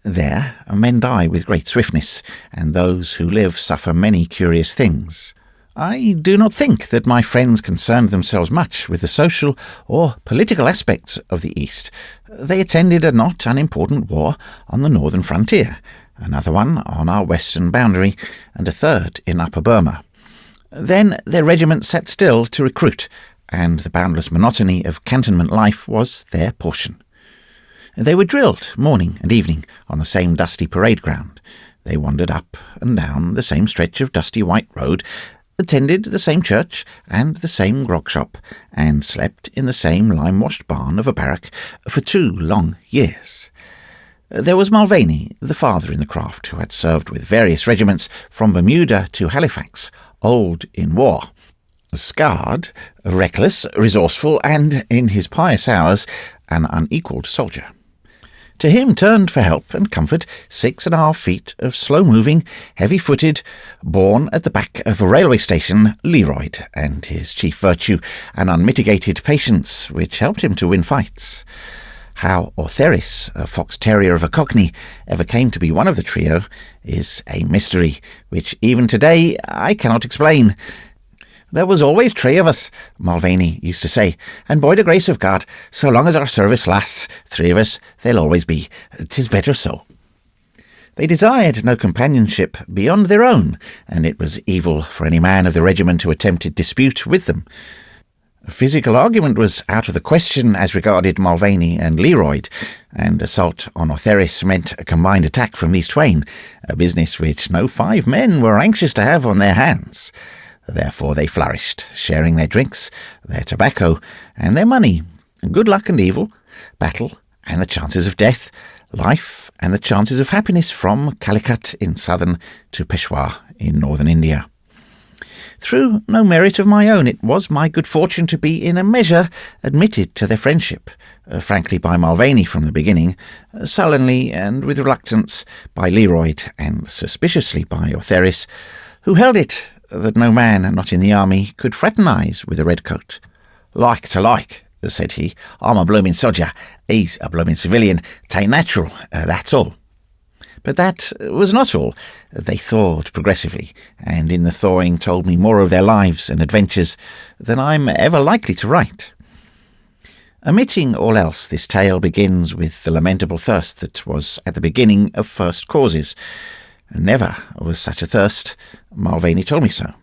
There men die with great swiftness, and those who live suffer many curious things. I do not think that my friends concerned themselves much with the social or political aspects of the East. They attended a not unimportant war on the northern frontier, another one on our western boundary, and a third in Upper Burma. Then their regiment sat still to recruit, and the boundless monotony of cantonment life was their portion. They were drilled morning and evening on the same dusty parade ground. They wandered up and down the same stretch of dusty white road, attended the same church and the same grog shop, and slept in the same lime-washed barn of a barrack for 2 long years. There was Mulvaney, the father in the craft, who had served with various regiments from Bermuda to Halifax, old in war, scarred, reckless, resourceful, and, in his pious hours, an unequalled soldier. To him turned for help and comfort 6.5 feet of slow-moving, heavy-footed, born at the back of a railway station, Leroyd, and his chief virtue, an unmitigated patience, which helped him to win fights. How Ortheris, a fox terrier of a cockney, ever came to be one of the trio is a mystery, which even today I cannot explain. There was always 3 of us, Mulvaney used to say, and by the grace of God, so long as our service lasts, 3 of us there'll always be. 'Tis better so. They desired no companionship beyond their own, and it was evil for any man of the regiment who attempted dispute with them. Physical argument was out of the question as regarded Mulvaney and Leroyd, and assault on Ortheris meant a combined attack from these twain, a business which no 5 men were anxious to have on their hands. Therefore they flourished, sharing their drinks, their tobacco, and their money, good luck and evil, battle and the chances of death, life and the chances of happiness, from Calicut in southern to Peshawar in northern India. Through no merit of my own, it was my good fortune to be in a measure admitted to their friendship, frankly by Mulvaney from the beginning, sullenly and with reluctance by Leroyd, and suspiciously by Ortheris, who held it that no man not in the army could fraternise with a redcoat. "Like to like," said he. "I'm a bloomin' sodger, he's a bloomin' civilian. 'Tain't natural, that's all." But that was not all. They thawed progressively, and in the thawing told me more of their lives and adventures than I'm ever likely to write. Omitting all else, this tale begins with the lamentable thirst that was at the beginning of first causes. Never was such a thirst. Mulvaney told me so.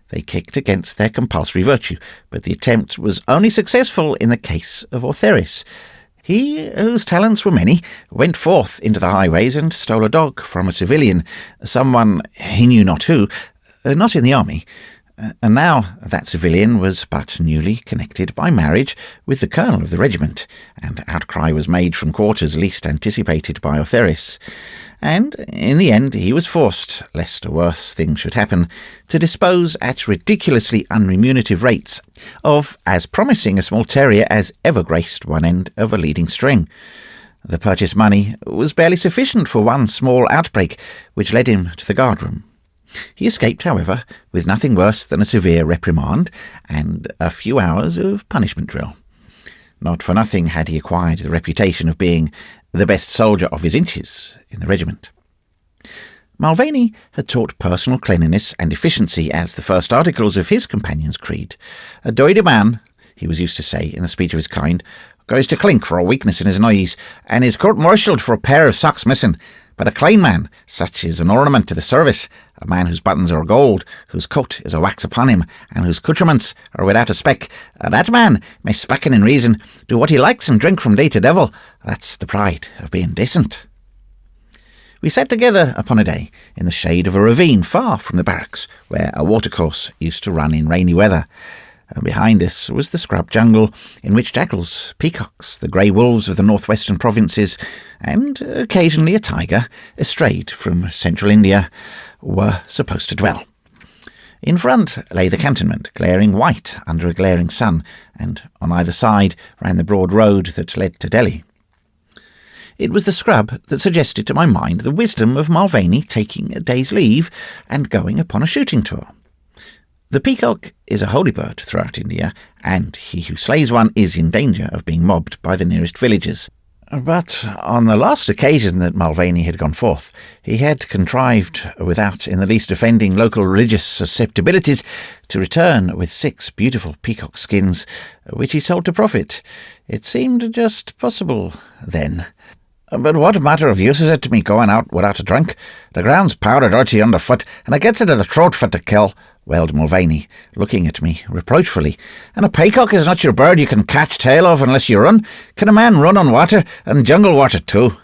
They kicked against their compulsory virtue, but the attempt was only successful in the case of Ortheris. He, whose talents were many, went forth into the highways and stole a dog from a civilian, someone he knew not who, not in the army. And now that civilian was but newly connected by marriage with the colonel of the regiment, and outcry was made from quarters least anticipated by Ortheris. And in the end he was forced, lest a worse thing should happen, to dispose at ridiculously unremunerative rates of as promising a small terrier as ever graced one end of a leading string. The purchase money was barely sufficient for one small outbreak, which led him to the guardroom. He escaped, however, with nothing worse than a severe reprimand and a few hours of punishment drill. Not for nothing had he acquired the reputation of being the best soldier of his inches in the regiment. Mulvaney had taught personal cleanliness and efficiency as the first articles of his companion's creed. "A doidy man," he was used to say in the speech of his kind, "goes to clink for a weakness in his knees, and is court-martialled for a pair of socks missing. But a clean man, such is an ornament to the service, a man whose buttons are gold, whose coat is a wax upon him, and whose accoutrements are without a speck, that man may specken in reason, do what he likes and drink from day to devil. That's the pride of being decent." We sat together upon a day in the shade of a ravine far from the barracks, where a watercourse used to run in rainy weather. And behind us was the scrub jungle, in which jackals, peacocks, the grey wolves of the northwestern provinces, and occasionally a tiger, estrayed from central India, were supposed to dwell. In front lay the cantonment, glaring white under a glaring sun, and on either side ran the broad road that led to Delhi. It was the scrub that suggested to my mind the wisdom of Mulvaney taking a day's leave and going upon a shooting tour. The peacock is a holy bird throughout India, and he who slays one is in danger of being mobbed by the nearest villagers. But on the last occasion that Mulvaney had gone forth, he had contrived, without in the least offending local religious susceptibilities, to return with 6 beautiful peacock skins, which he sold to profit. It seemed just possible then. "But what matter of use is it to me going out without a drink? The ground's powder dirty underfoot, and it gets into the throat fit to kill," wailed Mulvaney, looking at me reproachfully. "And a peacock is not your bird you can catch tail of unless you run. Can a man run on water, and jungle water too?"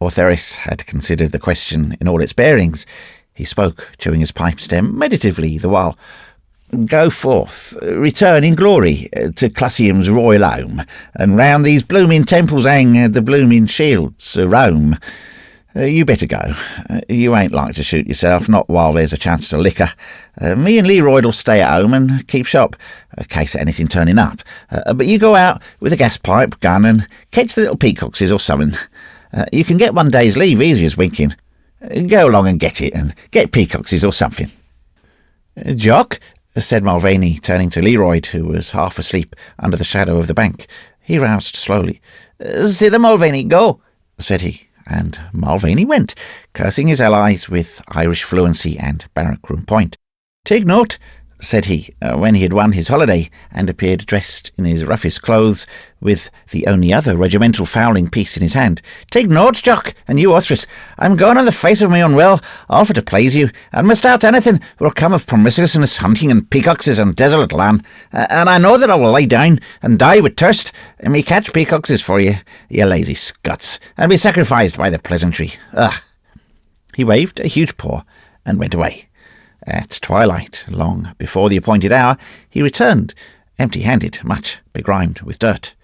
Ortheris had considered the question in all its bearings. He spoke, chewing his pipe stem meditatively the while. "Go forth, return in glory to Clusium's royal home, and round these blooming temples hang the blooming shields of Rome. You better go. You ain't like to shoot yourself, not while there's a chance to liquor. Me and Leroyd'll stay at home and keep shop, in case of anything turning up. But you go out with a gas pipe, gun, and catch the little peacockses or something. You can get one day's leave easy as winking. Go along and get it, and get peacockses or something." "Jock," said Mulvaney, turning to Leroyd, who was half asleep under the shadow of the bank. He roused slowly. "See the Mulvaney go," said he. And Mulvaney went, cursing his allies with Irish fluency and barrack-room point. "Take note," said he, when he had won his holiday and appeared dressed in his roughest clothes, with the only other regimental fowling piece in his hand. "Take note, Jock, and you, Ortheris. I'm going on the face of me unwell, all for to please you, and misdoubt anything will come of promiscuousness, hunting, and peacockses and desolate land. And I know that I will lie down and die with thirst, and me catch peacockses for you, you lazy Scots, and be sacrificed by the pleasantry. Ugh." He waved a huge paw and went away. At twilight, long before the appointed hour, he returned, empty-handed, much begrimed with dirt.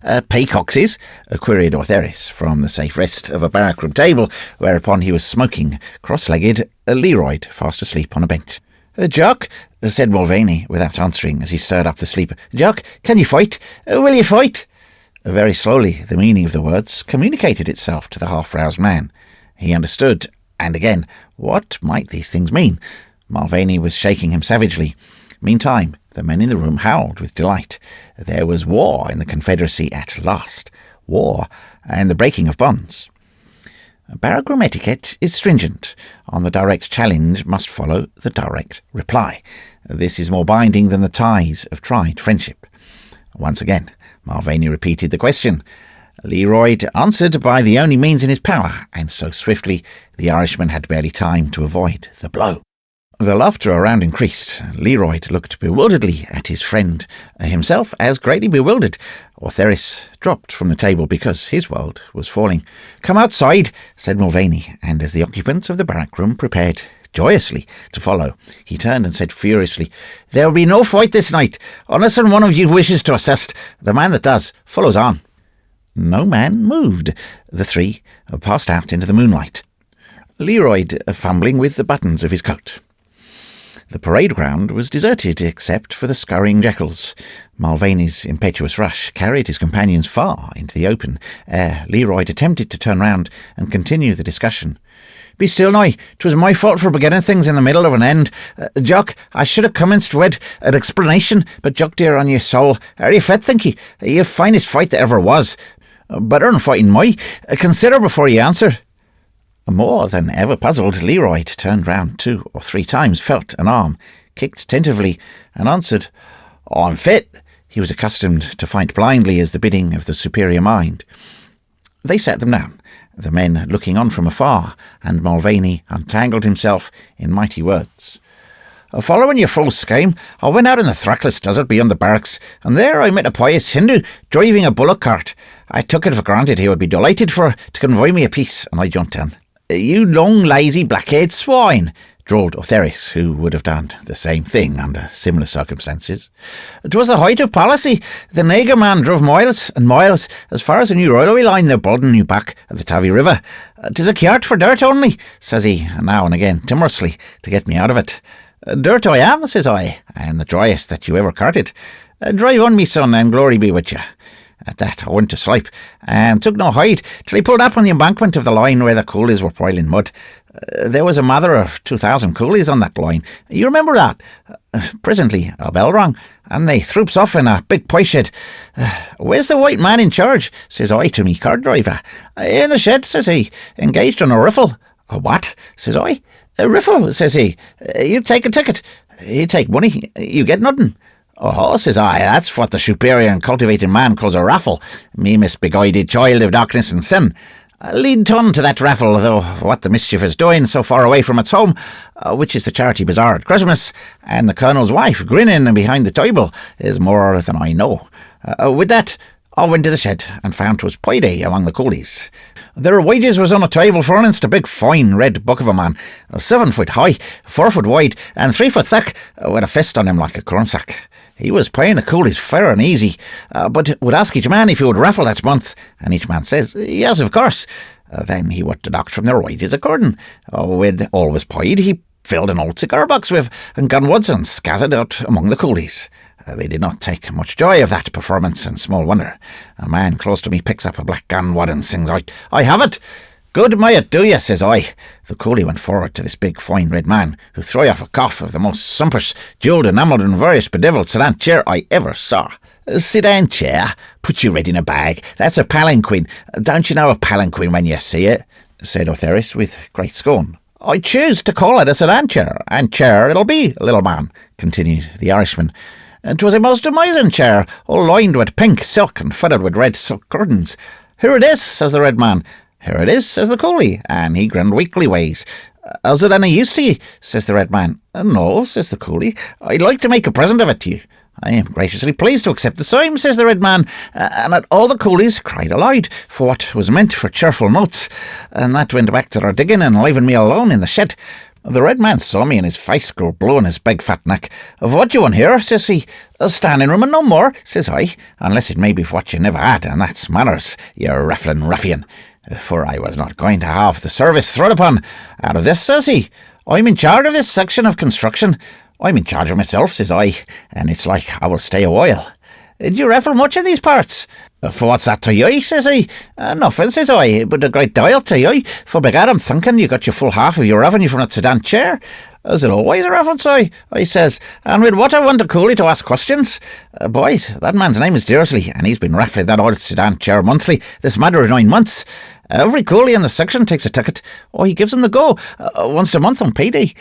"Peacockses?" queried Ortheris from the safe rest of a barrack-room table, whereupon he was smoking, cross-legged, Leroyd fast asleep on a bench. "Jock," said Mulvaney, without answering, as he stirred up the sleeper. "Jock, can you fight? Will you fight?" Very slowly the meaning of the words communicated itself to the half-roused man. He understood, and again, what might these things mean? Mulvaney was shaking him savagely. Meantime, the men in the room howled with delight. There was war in the Confederacy at last. War, and the breaking of bonds. Barrack room etiquette is stringent. On the direct challenge must follow the direct reply. This is more binding than the ties of tried friendship. Once again, Mulvaney repeated the question. Leroyd answered by the only means in his power, and so swiftly the Irishman had barely time to avoid the blow. The laughter around increased. Leroyd looked bewilderedly at his friend, himself as greatly bewildered. Ortheris dropped from the table because his world was falling. "Come outside," said Mulvaney, and as the occupants of the barrack room prepared joyously to follow, he turned and said furiously, "There will be no fight this night, unless one of you wishes to assist. The man that does follows on." No man moved. The three passed out into the moonlight, Leroyd fumbling with the buttons of his coat. The parade ground was deserted except for the scurrying jackals. Mulvaney's impetuous rush carried his companions far into the open, ere Leroyd attempted to turn round and continue the discussion. "Be still now. 'Twas my fault for beginning things in the middle of an end. Jock, I should have commenced with an explanation, but Jock dear on your soul, are you fit, think ye? Ye finest fight that ever was. Better than fighting my. Consider before you answer." More than ever puzzled, Leroyd turned round 2 or 3 times, felt an arm, kicked tentatively, and answered, "I'm fit." He was accustomed to fight blindly as the bidding of the superior mind. They sat them down, the men looking on from afar, and Mulvaney untangled himself in mighty words. "Following your full scheme, I went out in the trackless desert beyond the barracks, and there I met a pious Hindu driving a bullock cart. I took it for granted he would be delighted to convoy me a piece, and I jumped in. 'You long, lazy, black-haired swine,' drawled Ortheris, who would have done the same thing under similar circumstances. 'Twas the height of policy. The nigger man drove miles and miles as far as the new railway line there boarding you back at the Tavy River. "''Tis a cart for dirt only,' says he, now and again timorously, to get me out of it. "'Dirt I am,' says I, "'and the driest that you ever carted. Drive on, me son, and glory be with you.' At that I went to sleep, and took no heed till he pulled up on the embankment of the line where the coolies were piling mud. There was a matter of 2,000 coolies on that line. You remember that? Presently a bell rang, and they throops off in a big pie shed. "'Where's the white man in charge?' says I to me cart driver. "'In the shed,' says he, "'engaged on a riffle.' "'A what?' says I. "'A riffle,' says he. "'You take a ticket. You take money. You get nothing.' "'Oh,' says I, "'that's what the superior and cultivated man calls a raffle. Me misbeguided child of darkness and sin. Lead on to that raffle, though what the mischief is doing so far away from its home, which is the charity bazaar at Christmas, and the Colonel's wife grinning behind the table, is more than I know. With that, I went to the shed and found 'twas pie day among the coolies. Their wages was on a table furnished, a big fine red buck of a man, 7 foot high, 4 foot wide, and 3 foot thick, with a fist on him like a cornsack. He was paying the coolies fair and easy, but would ask each man if he would raffle that month, and each man says, yes, of course. Then he would deduct from their wages according. When all was paid, he filled an old cigar box with and gunwoods and scattered out among the coolies. They did not take much joy of that performance, and small wonder. A man close to me picks up a black gunwood and sings out, "I have it! Good may it do you," says I. The coolie went forward to this big fine red man, who threw off a cough of the most sumptuous, jewelled, enamelled and various bedevilled sedan chair I ever saw. "Sedan chair? Put you right in a bag. That's a palanquin. Don't you know a palanquin when you see it?" said Ortheris with great scorn. "I choose to call it a sedan chair, and chair it'll be, little man," continued the Irishman. "'Twas a most amazing chair, all lined with pink silk and fitted with red silk curtains. 'Here it is,' says the red man. 'Here it is,' says the coolie, and he grinned weakly ways. 'Is it any use to ye?' says the red man. 'No,' says the coolie. 'I'd like to make a present of it to you.' 'I am graciously pleased to accept the same,' says the red man, and at all the coolies cried aloud for what was meant for cheerful notes, and that went back to their digging and leaving me alone in the shed. The red man saw me, and his face grew blue in his big fat neck. 'What you want here?' says he. 'A standing room and no more,' says I, 'unless it may be for what you never had, and that's manners, you raffling ruffian.' For I was not going to have the service thrown upon. 'Out of this,' says he. 'I'm in charge of this section of construction.' 'I'm in charge of myself,' says I, 'and it's like I will stay a while.' 'Do you raffle much in these parts?' 'For what's that to you?' says he. 'Nothing,' says I, 'but a great deal to you. For begad, I'm thinking you got your full half of your revenue from that sedan chair.' 'Is it always a raffle, I says, 'and with what I want a coolie to ask questions? Boys, that man's name is Dearsley, and he's been raffling that old sedan chair monthly this matter of 9 months. Every coolie in the section takes a ticket, or he gives them the go, once a month on payday.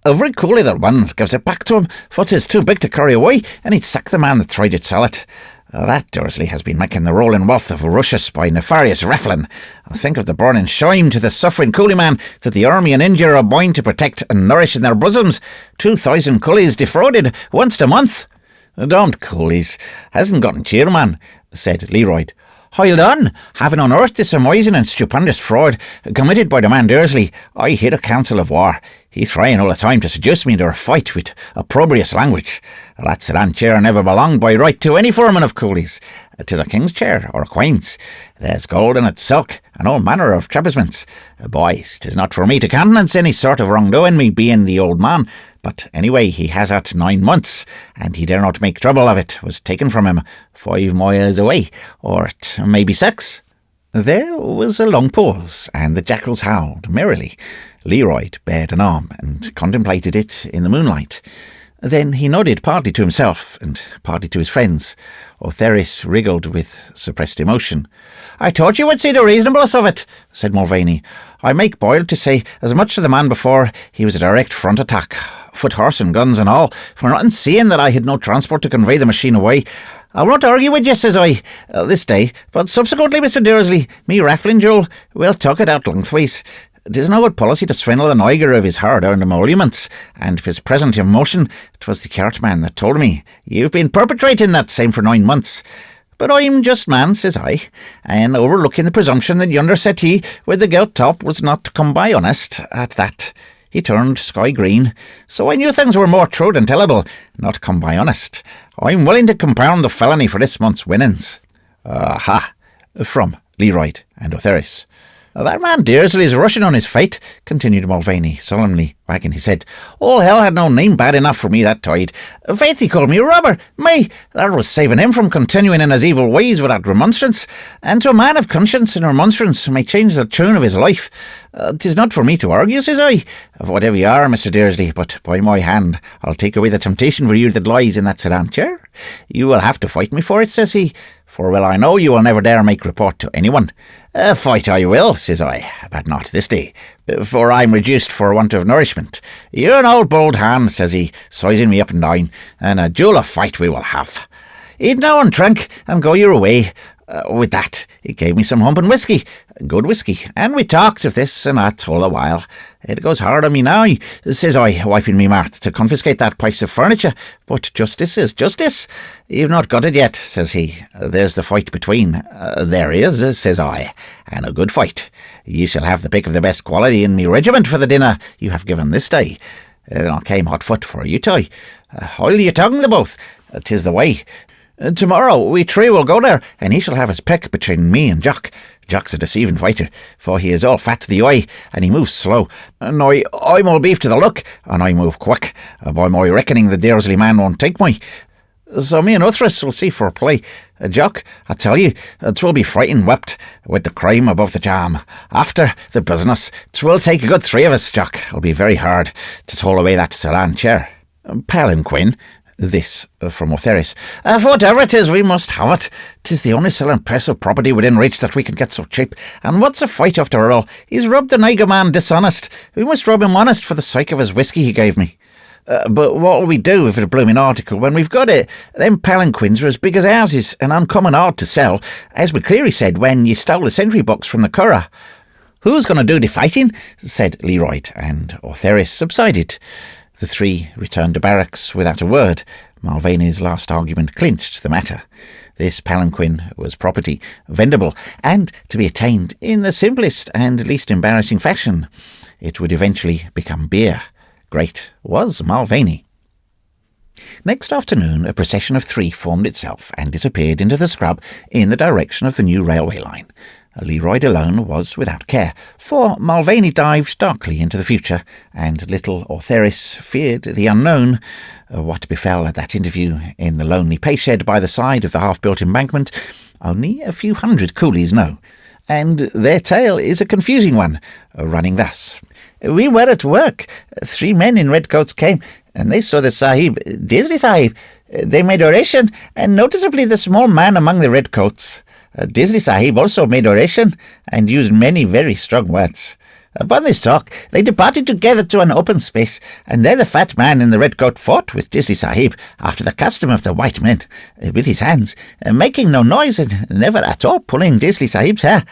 Every coolie that wins gives it back to him, for 'tis too big to carry away, and he'd sack the man that tried to sell it. That Dursley has been making the rolling wealth of Russia by nefarious raffling. Think of the burning shame to the suffering coolie man that the army in India are bound to protect and nourish in their bosoms. 2,000 coolies defrauded once a month. Don't coolies. Hasn't gotten cheer, man, said Leroy. Hold on, having unearthed this amazing and stupendous fraud committed by the man Dursley, I hit a council of war. He's trying all the time to seduce me into a fight with opprobrious language. That sedan chair never belonged by right to any foreman of coolies. 'Tis a king's chair or a queen's. There's gold in its silk and all manner of trapezzments. Boys, 'tis not for me to countenance any sort of wrongdoing, me being the old man. But anyway, he has it 9 months, and he dare not make trouble of it. Was taken from him 5 miles away, or it may be 6. There was a long pause, and the jackals howled merrily. Leroy bared an arm and contemplated it in the moonlight. Then he nodded partly to himself and partly to his friends. Ortheris wriggled with suppressed emotion. I thought you would see the reasonableness of it, said Mulvaney. I make boil to say as much to the man before he was a direct front attack, foot horse and guns and all, for not seeing that I had no transport to convey the machine away. I'll not argue with you, says I, this day, but subsequently, Mr. Dursley, me raffling Joel, we'll talk it out lengthways. 'Tis no good policy to swindle the Niger of his hard-earned emoluments, and his present emotion, 'twas the cartman that told me. You've been perpetrating that same for 9 months. But I'm just man, says I, and overlooking the presumption that yonder settee with the gilt top was not come by honest, at that he turned sky green. So I knew things were more true than tellable, not come by honest. I'm willing to compound the felony for this month's winnings. Aha, from Leroy and Ortheris. That man Dursley's rushing on his fate, continued Mulvaney, solemnly wagging his head. All hell had no name bad enough for me that tide. Faith, he called me a robber. Me, that was saving him from continuing in his evil ways without remonstrance. And to a man of conscience, and remonstrance may change the tune of his life. 'Tis not for me to argue, says I, of whatever you are, Mr. Dursley, but by my hand, I'll take away the temptation for you that lies in that sedan chair. You will have to fight me for it, says he, for well I know you will never dare make report to anyone. Fight I will, says I, but not this day, for I'm reduced for want of nourishment. You're an old bold hand, says he, sizing me up and down, and a duel of fight we will have. Eat now and drink, and go your way. With that, he gave me some humping whisky, good whisky, and we talked of this and that all the while. It goes hard on me now, says I, wiping me mouth, to confiscate that piece of furniture, but justice is justice. You've not got it yet, says he. There's the fight between. There is, says I, and a good fight. You shall have the pick of the best quality in me regiment for the dinner you have given this day. I came hot foot for you two. Hold your tongue, the both. 'Tis the way. Tomorrow we three will go there, and he shall have his pick between me and Jock. Jock's a deceiving fighter, for he is all fat to the eye, and he moves slow. And I'm all beef to the look, and I move quick. By my reckoning the Dursley man won't take me. So me and Ortheris will see for play. Jock, I tell you, 'twill be frightened wept, with the crime above the jam. After the business, 'twill take a good 3 of us, Jock. It'll be very hard to toll away that sedan chair. Palanquin. This from Ortheris. Whatever it is, we must have it. 'Tis the only selling press of property within reach that we can get so cheap. And what's a fight after all? He's rubbed the Niger man dishonest. We must rub him honest for the sake of his whisky he gave me. But what'll we do with a blooming article when we've got it? Them palanquins are as big as houses and uncommon hard to sell, as McCleary said when you stole the sentry box from the Curragh. Who's going to do the fighting? Said Leroy, and Ortheris subsided. The 3 returned to barracks without a word. Mulvaney's last argument clinched the matter. This palanquin was property, vendible, and to be attained in the simplest and least embarrassing fashion. It would eventually become beer. Great was Mulvaney. Next afternoon, a procession of 3 formed itself and disappeared into the scrub in the direction of the new railway line. Leroy alone was without care, for Mulvaney dived darkly into the future, and little Ortheris feared the unknown. What befell at that interview in the lonely payshed by the side of the half-built embankment, only a few hundred coolies know, and their tale is a confusing one, running thus. We were at work. 3 men in red coats came, and they saw the Sahib, Dursley Sahib. They made oration, and noticeably the small man among the red coats. Disli Sahib also made oration and used many very strong words. Upon this talk, they departed together to an open space, and there the fat man in the red coat fought with Disli Sahib after the custom of the white men, with his hands, making no noise and never at all pulling Disli Sahib's hair.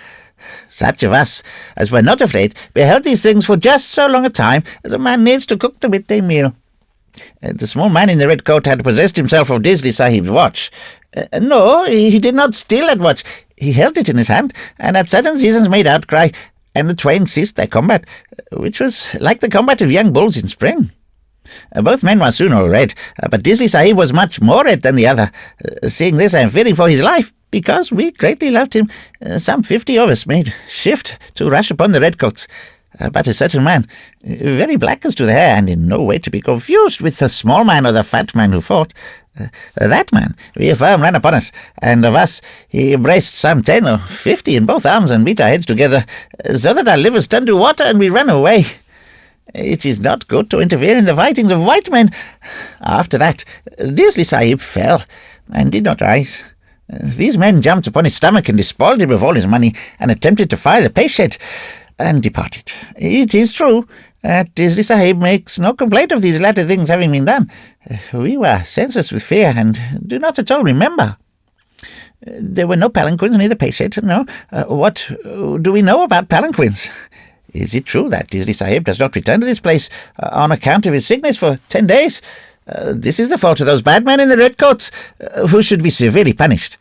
Such of us as were not afraid beheld these things for just so long a time as a man needs to cook the midday meal. The small man in the red coat had possessed himself of Disli Sahib's watch. No, he did not steal that watch. He held it in his hand, and at certain seasons made outcry, and the twain ceased their combat, which was like the combat of young bulls in spring. Both men were soon all red, but Disli Sahib was much more red than the other. Seeing this, I am fearing for his life, because we greatly loved him. Some 50 of us made shift to rush upon the redcoats. But a certain man, very black as to the hair, and in no way to be confused with the small man or the fat man who fought, that man, we affirm, ran upon us, and of us he embraced some 10 or 50 in both arms and beat our heads together, so that our livers turned to water and we ran away. It is not good to interfere in the fightings of white men. After that, Disli Sahib fell and did not rise. These men jumped upon his stomach and despoiled him of all his money, and attempted to fire the pay shed, and departed. It is true that Disli Sahib makes no complaint of these latter things having been done. We were senseless with fear, and do not at all remember. There were no palanquins near the pay shed, no. What do we know about palanquins? Is it true that Disli Sahib does not return to this place on account of his sickness for 10 days? This is the fault of those bad men in the red coats, who should be severely punished.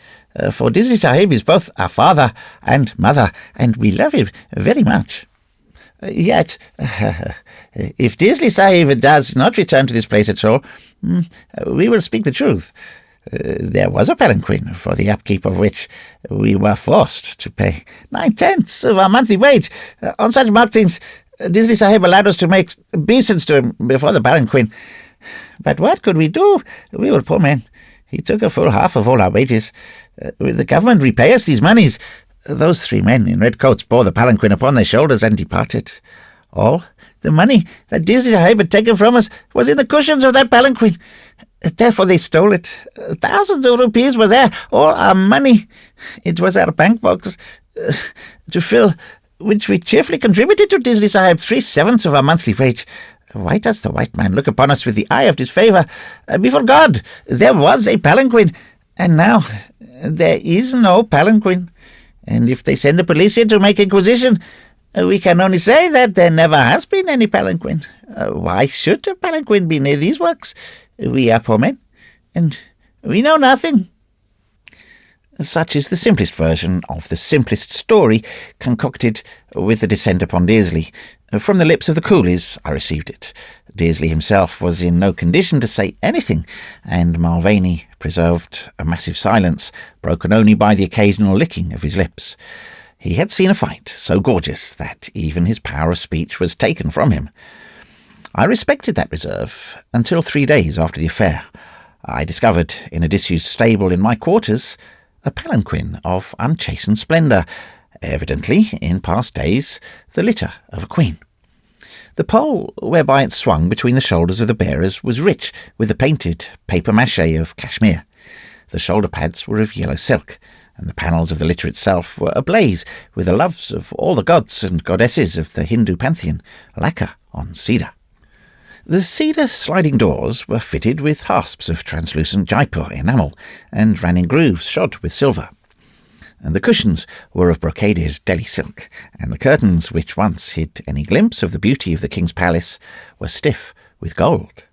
For Disli Sahib is both our father and mother, and we love him very much. Yet, if Disli Sahib does not return to this place at all, we will speak the truth. There was a palanquin, for the upkeep of which we were forced to pay 9/10 of our monthly wage. On such markings, Disli Sahib allowed us to make obeisance to him before the palanquin. But what could we do? We were poor men. He took a full half of all our wages. Will the government repay us these monies? Those 3 men in red coats bore the palanquin upon their shoulders and departed. All the money that Disli Sahib had taken from us was in the cushions of that palanquin. Therefore they stole it. Thousands of rupees were there, all our money. It was our bank box to fill, which we cheerfully contributed to Disli Sahib, 3/7 of our monthly wage. Why does the white man look upon us with the eye of disfavour? Before God, there was a palanquin, and now there is no palanquin. And if they send the police here to make inquisition, we can only say that there never has been any palanquin. Why should a palanquin be near these works? We are poor men, and we know nothing. Such is the simplest version of the simplest story concocted with the descent upon Disli. From the lips of the coolies I received it. Disli himself was in no condition to say anything, and Mulvaney preserved a massive silence, broken only by the occasional licking of his lips. He had seen a fight so gorgeous that even his power of speech was taken from him. I respected that reserve until 3 days after the affair. I discovered in a disused stable in my quarters a palanquin of unchastened splendour, evidently, in past days, the litter of a queen. The pole whereby it swung between the shoulders of the bearers was rich with the painted papier-mâché of Kashmir. The shoulder pads were of yellow silk, and the panels of the litter itself were ablaze with the loves of all the gods and goddesses of the Hindu pantheon, lacquer on cedar. The cedar sliding doors were fitted with hasps of translucent Jaipur enamel, and ran in grooves shod with silver. And the cushions were of brocaded Delhi silk, and the curtains, which once hid any glimpse of the beauty of the king's palace, were stiff with gold.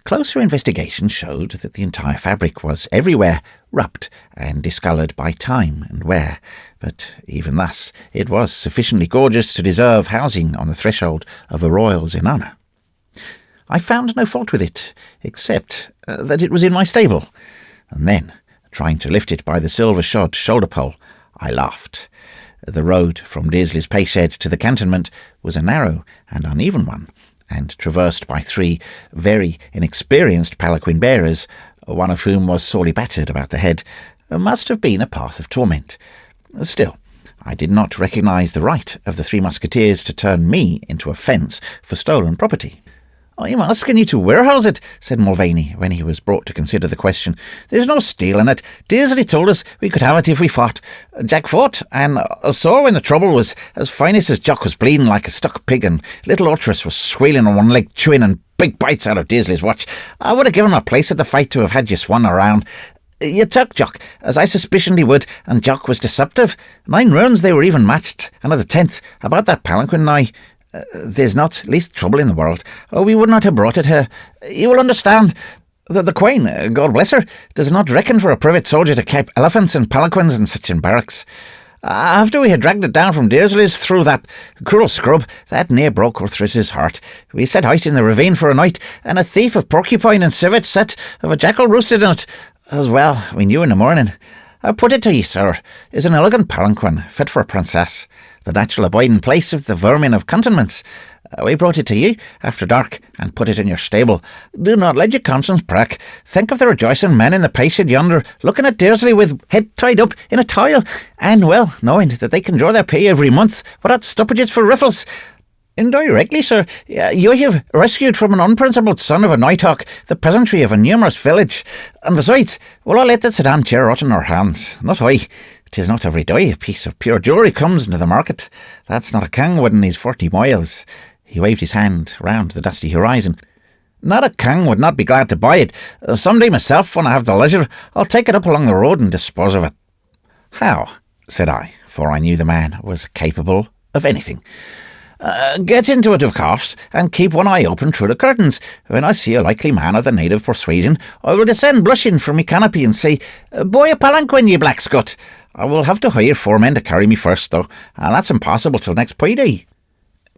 Closer investigation showed that the entire fabric was everywhere rubbed and discoloured by time and wear, but even thus it was sufficiently gorgeous to deserve housing on the threshold of a royal zenana. I found no fault with it, except that it was in my stable, and then, trying to lift it by the silver-shod shoulder-pole, I laughed. The road from Disli's pay shed to the cantonment was a narrow and uneven one, and traversed by 3 very inexperienced palanquin bearers, one of whom was sorely battered about the head, must have been a path of torment. Still, I did not recognise the right of the 3 musketeers to turn me into a fence for stolen property. "I'm asking you to warehouse it," said Mulvaney, when he was brought to consider the question. "There's no stealing it. Daisley told us we could have it if we fought. Jack fought, and so when the trouble was, as Phineas as Jock was bleeding like a stuck pig, and little Ortress was squealing on one leg, chewing and big bites out of Daisley's watch, I would have given him a place at the fight to have had you swung around. You took Jock, as I suspicioned he would, and Jock was deceptive. 9 rounds they were even matched, and at the 10th, about that palanquin now, there's not least trouble in the world. We would not have brought it here. You will understand that the Queen, God bless her, does not reckon for a private soldier to keep elephants and palanquins and such in barracks. After we had dragged it down from Daisley's through that cruel scrub, that near broke Orthrish's heart. We set out in the ravine for a night, and a thief of Porcupine and civet set of a jackal roosted in it. As well, we knew in the morning. I put it to ye, sir, is an elegant palanquin, fit for a princess, the natural abiding place of the vermin of cantonments. We brought it to you after dark, and put it in your stable. Do not let your conscience prack. Think of the rejoicing men in the patient yonder, looking at Daisley with head tied up in a tile, and well, knowing that they can draw their pay every month without stoppages for riffles. Indirectly, sir, you have rescued from an unprincipled son of a nighthawk the peasantry of a numerous village. And besides, will I let the sedan chair rot in our hands? Not I. 'Tis not every day a piece of pure jewellery comes into the market. That's not a king within these 40 miles. He waved his hand round the dusty horizon. Not a king would not be glad to buy it. Some day myself, when I have the leisure, I'll take it up along the road and dispose of it. How? Said I, for I knew the man was capable of anything. Get into it, of course, and keep one eye open through the curtains. When I see a likely man of the native persuasion, I will descend blushing from my canopy and say, "Buy a palanquin, ye black scut." I will have to hire 4 men to carry me first, though, and that's impossible till next payday.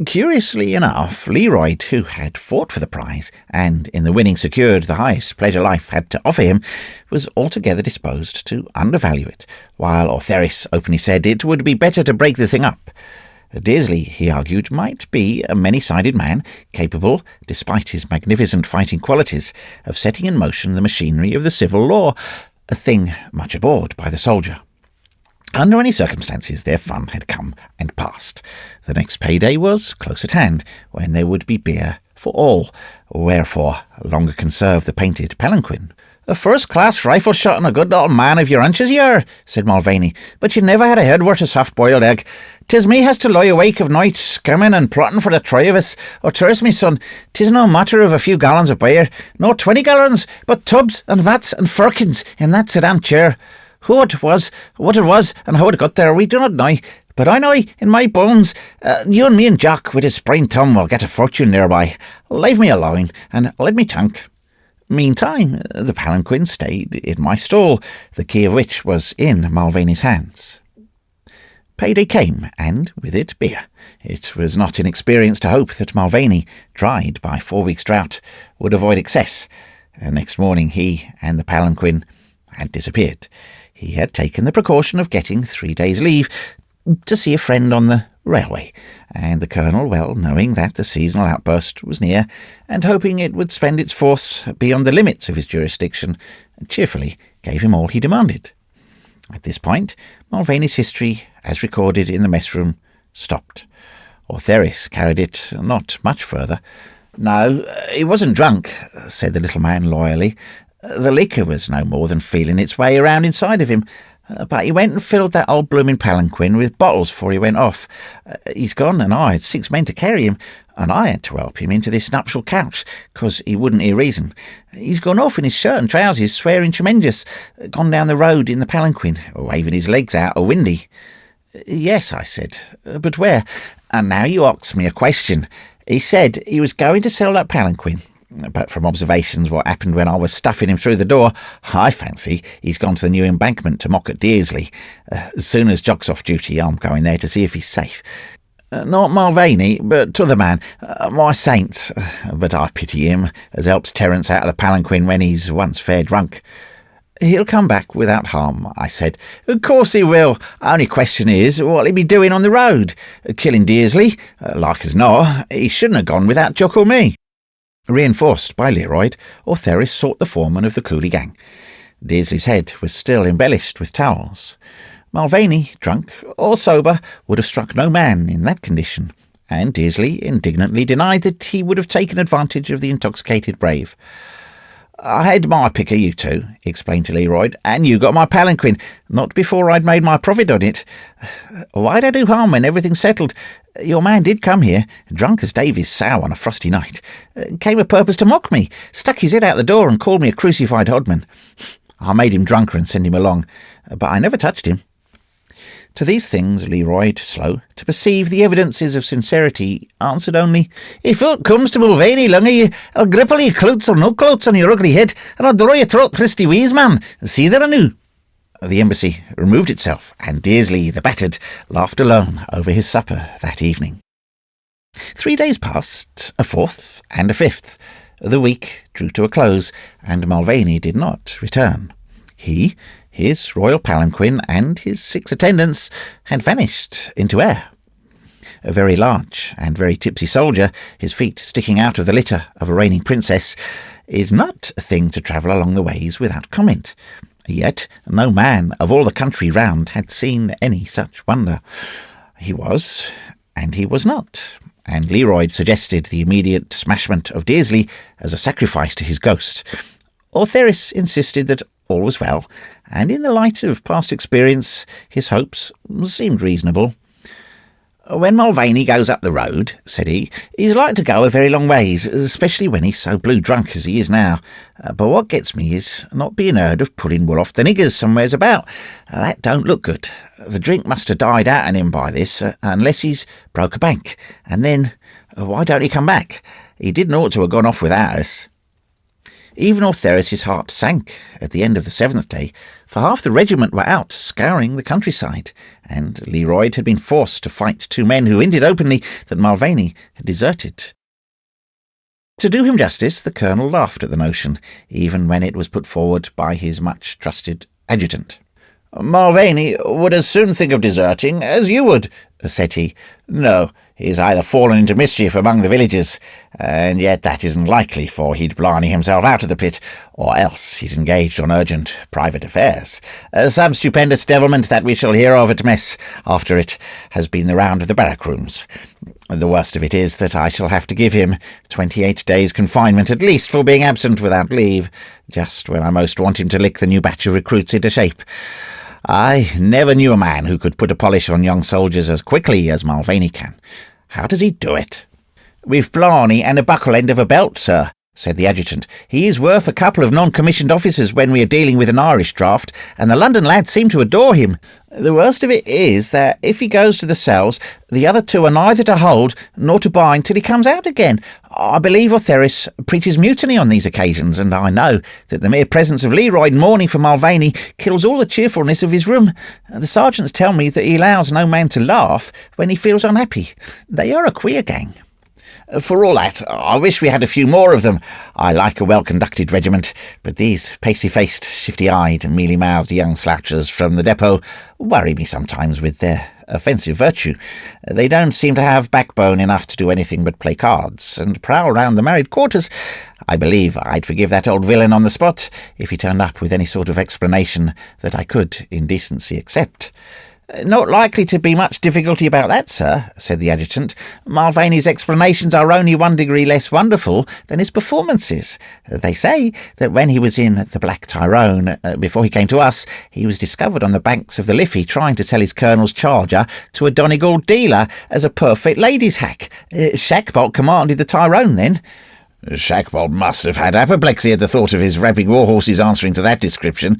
Curiously enough, Leroy, who had fought for the prize, and in the winning secured the highest pleasure life had to offer him, was altogether disposed to undervalue it, while Ortheris openly said it would be better to break the thing up. Daisley, he argued, might be a many-sided man, capable, despite his magnificent fighting qualities, of setting in motion the machinery of the civil law, a thing much abhorred by the soldier. Under any circumstances, their fun had come and passed. The next payday was close at hand, when there would be beer for all, wherefore longer conserve the painted palanquin. "A first-class rifle shot and a good old man of your inches you are," said Mulvaney, "but you never had a head worth a soft-boiled egg. 'Tis me has to lie awake of nights skimming and plotting for the try of us. Or trust me, son, 'tis no matter of a few gallons of beer, nor 20 gallons, but tubs and vats and firkins in that sedan chair. Who it was, what it was, and how it got there, we do not know. But I know, in my bones, you and me and Jock, with his sprained thumb, will get a fortune thereby. Leave me alone, and let me think." Meantime, the palanquin stayed in my stall, the key of which was in Mulvaney's hands. Payday came, and with it beer. It was not inexperience to hope that Mulvaney, dried by 4 weeks' drought, would avoid excess. Next morning he and the palanquin had disappeared. He had taken the precaution of getting 3 days' leave to see a friend on the railway, and the colonel, well knowing that the seasonal outburst was near, and hoping it would spend its force beyond the limits of his jurisdiction, cheerfully gave him all he demanded. At this point, Mulvaney's history, as recorded in the mess-room, stopped. Ortheris carried it not much further. "No, he wasn't drunk," said the little man loyally. "The liquor was no more than feeling its way around inside of him. But he went and filled that old blooming palanquin with bottles before he went off. He's gone, and I had 6 men to carry him, and I had to help him into this nuptial couch, 'cause he wouldn't hear reason. He's gone off in his shirt and trousers, swearing tremendous, gone down the road in the palanquin, waving his legs out a windy." "Yes," I said, "but where?" "And now you ask me a question. He said he was going to sell that palanquin. But from observations what happened when I was stuffing him through the door, I fancy he's gone to the new embankment to mock at Daisley. As soon as Jock's off duty, I'm going there to see if he's safe. Not Mulvaney, but t'other man, my saints. But I pity him, as helps Terence out of the palanquin when he's once fair drunk." "He'll come back without harm," I said. "Of course he will. Only question is, what'll he be doing on the road? Killing Daisley? Like as not, he shouldn't have gone without Jock or me." Reinforced by Leroy, Ortheris sought the foreman of the coolie gang. Daisley's head was still embellished with towels. Mulvaney, drunk or sober, would have struck no man in that condition, and Dearsley indignantly denied that he would have taken advantage of the intoxicated brave. "I had my pick of you two," he explained to Leroyd, "and you got my palanquin, not before I'd made my profit on it. Why'd I do harm when everything's settled? Your man did come here, drunk as Davy's sow on a frosty night. Came a purpose to mock me, stuck his head out the door and called me a crucified hodman. I made him drunker and sent him along, but I never touched him." To these things Leroyd, slow to perceive the evidences of sincerity, answered only, "If it comes to Mulvaney, Lungy, I'll gripple your cloats or no cloats on your ugly head, and I'll draw your throat twisty wheeze, man. See there anew." The embassy removed itself, and Dearsley, the battered, laughed alone over his supper that evening. 3 days passed, a fourth and a fifth. The week drew to a close, and Mulvaney did not return. He, his royal palanquin, and his 6 attendants had vanished into air. A very large and very tipsy soldier, his feet sticking out of the litter of a reigning princess, is not a thing to travel along the ways without comment. Yet no man of all the country round had seen any such wonder. He was, and he was not, and Leroyd suggested the immediate smashment of Dearsley as a sacrifice to his ghost. Ortheris insisted that all was well, and in the light of past experience his hopes seemed reasonable. "When Mulvaney goes up the road," said he, "he's like to go a very long ways, especially when he's so blue drunk as he is now. But what gets me is not being heard of pulling wool off the niggers somewheres about. That don't look good. The drink must have died out on him by this, unless he's broke a bank. And then, why don't he come back? He didn't ought to have gone off without us." Even Ortheris's heart sank at the end of the 7th day, for half the regiment were out scouring the countryside, and Leroyd had been forced to fight 2 men who hinted openly that Mulvaney had deserted. To do him justice, the colonel laughed at the notion, even when it was put forward by his much-trusted adjutant. "Mulvaney would as soon think of deserting as you would," said he. "No, he's either fallen into mischief among the villagers, and yet that isn't likely, for he'd blarney himself out of the pit, or else he's engaged on urgent private affairs. Some stupendous devilment that we shall hear of at mess after it has been the round of the barrack rooms. The worst of it is that I shall have to give him 28 days' confinement at least for being absent without leave, just when I most want him to lick the new batch of recruits into shape. I never knew a man who could put a polish on young soldiers as quickly as Mulvaney can. How does he do it?" "With blarney and a buckle end of a belt, sir," said the adjutant. "He is worth a couple of non-commissioned officers when we are dealing with an Irish draft, and the London lads seem to adore him. The worst of it is that if he goes to the cells, the other 2 are neither to hold nor to bind till he comes out again. I believe Ortheris preaches mutiny on these occasions, and I know that the mere presence of Leroyd mourning for Mulvaney kills all the cheerfulness of his room. The sergeants tell me that he allows no man to laugh when he feels unhappy. They are a queer gang." "For all that, I wish we had a few more of them. I like a well-conducted regiment, but these pacey-faced, shifty-eyed, mealy-mouthed young slouchers from the depot worry me sometimes with their offensive virtue. They don't seem to have backbone enough to do anything but play cards and prowl round the married quarters. I believe I'd forgive that old villain on the spot if he turned up with any sort of explanation that I could, in decency, accept." "Not likely to be much difficulty about that, sir," said the adjutant. "Mulvaney's explanations are only 1 degree less wonderful than his performances. They say that when he was in the Black Tyrone, before he came to us, he was discovered on the banks of the Liffey trying to sell his colonel's charger to a Donegal dealer as a perfect ladies' hack. Shackbolt commanded the Tyrone then." "Shackbolt must have had apoplexy at the thought of his rapid war horses answering to that description.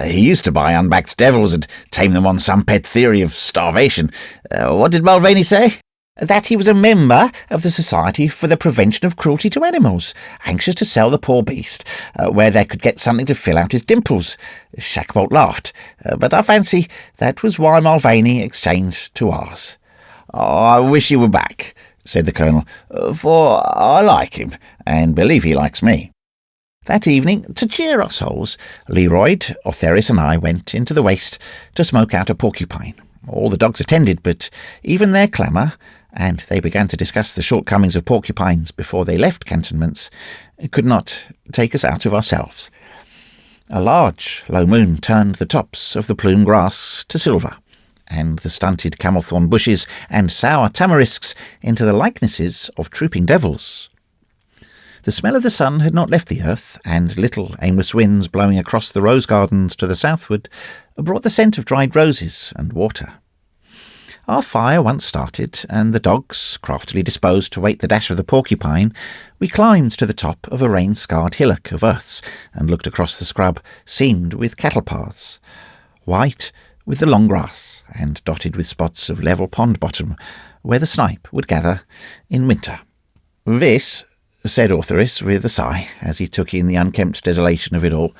He used to buy unbacked devils and tame them on some pet theory of starvation. What did Mulvaney say?" "That he was a member of the Society for the Prevention of Cruelty to Animals, anxious to sell the poor beast where they could get something to fill out his dimples." Shackbolt laughed, but I fancy that was why Mulvaney exchanged to ours. "I wish he were back," said the colonel, "for I like him, and believe he likes me." That evening, to cheer our souls, Leroyd, Ortheris and I went into the waste to smoke out a porcupine. All the dogs attended, but even their clamour, and they began to discuss the shortcomings of porcupines before they left cantonments, could not take us out of ourselves. A large, low moon turned the tops of the plume grass to silver, and the stunted camelthorn bushes and sour tamarisks into the likenesses of trooping devils. The smell of the sun had not left the earth, and little aimless winds blowing across the rose gardens to the southward brought the scent of dried roses and water. Our fire once started, and the dogs, craftily disposed to wait the dash of the Porcupine, we climbed to the top of a rain-scarred hillock of earths and looked across the scrub, seamed with cattle paths, white with the long grass and dotted with spots of level pond bottom, where the snipe would gather in winter. "This," said Ortheris with a sigh, as he took in the unkempt desolation of it all,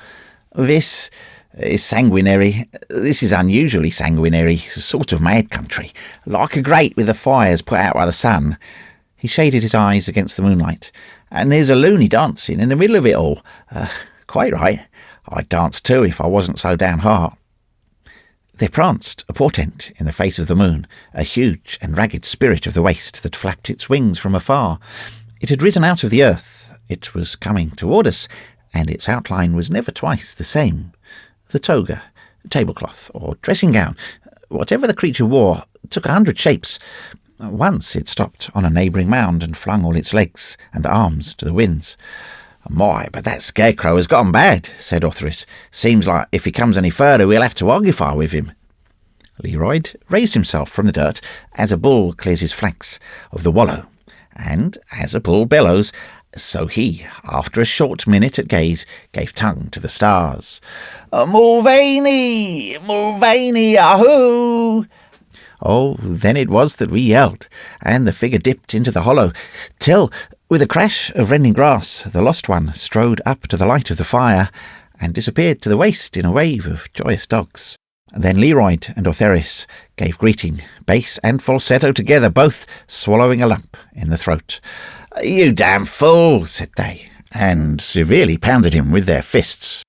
"this is sanguinary. This is unusually sanguinary, sort of mad country, like a grate with the fires put out by the sun." He shaded his eyes against the moonlight. "And there's a loony dancing in the middle of it all. Quite right. I'd dance too if I wasn't so downheart." There pranced a portent in the face of the moon, a huge and ragged spirit of the waste that flapped its wings from afar. It had risen out of the earth. It was coming toward us, and its outline was never twice the same. The toga, tablecloth, or dressing gown, whatever the creature wore, took 100 shapes. Once it stopped on a neighbouring mound and flung all its legs and arms to the winds. "My, but that scarecrow has gone bad," said Ortheris. "Seems like if he comes any further we'll have to argufy with him." Leroyd raised himself from the dirt as a bull clears his flanks of the wallow, and as a bull bellows, so he, after a short minute at gaze, gave tongue to the stars. "Mulvaney! Mulvaney, ahoo!" Oh, then it was that we yelled, and the figure dipped into the hollow, till, with a crash of rending grass, the lost one strode up to the light of the fire, and disappeared to the waist in a wave of joyous dogs. Then Leroyd and Ortheris gave greeting, bass and falsetto together, both swallowing a lump in the throat. "You damn fool," said they, and severely pounded him with their fists.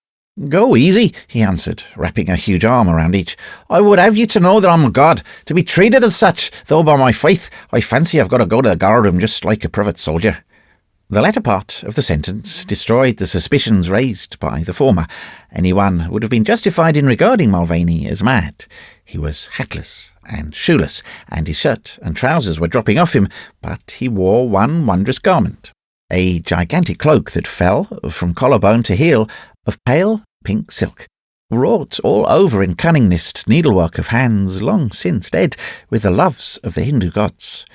"Go easy," he answered, wrapping a huge arm around each. "I would have you to know that I'm a god, to be treated as such, though by my faith I fancy I've got to go to the guardroom just like a private soldier." The latter part of the sentence destroyed the suspicions raised by the former. Anyone would have been justified in regarding Mulvaney as mad. He was hatless and shoeless, and his shirt and trousers were dropping off him, but he wore one wondrous garment, a gigantic cloak that fell, from collarbone to heel, of pale pink silk, wrought all over in cunningest needlework of hands long since dead with the loves of the Hindu gods.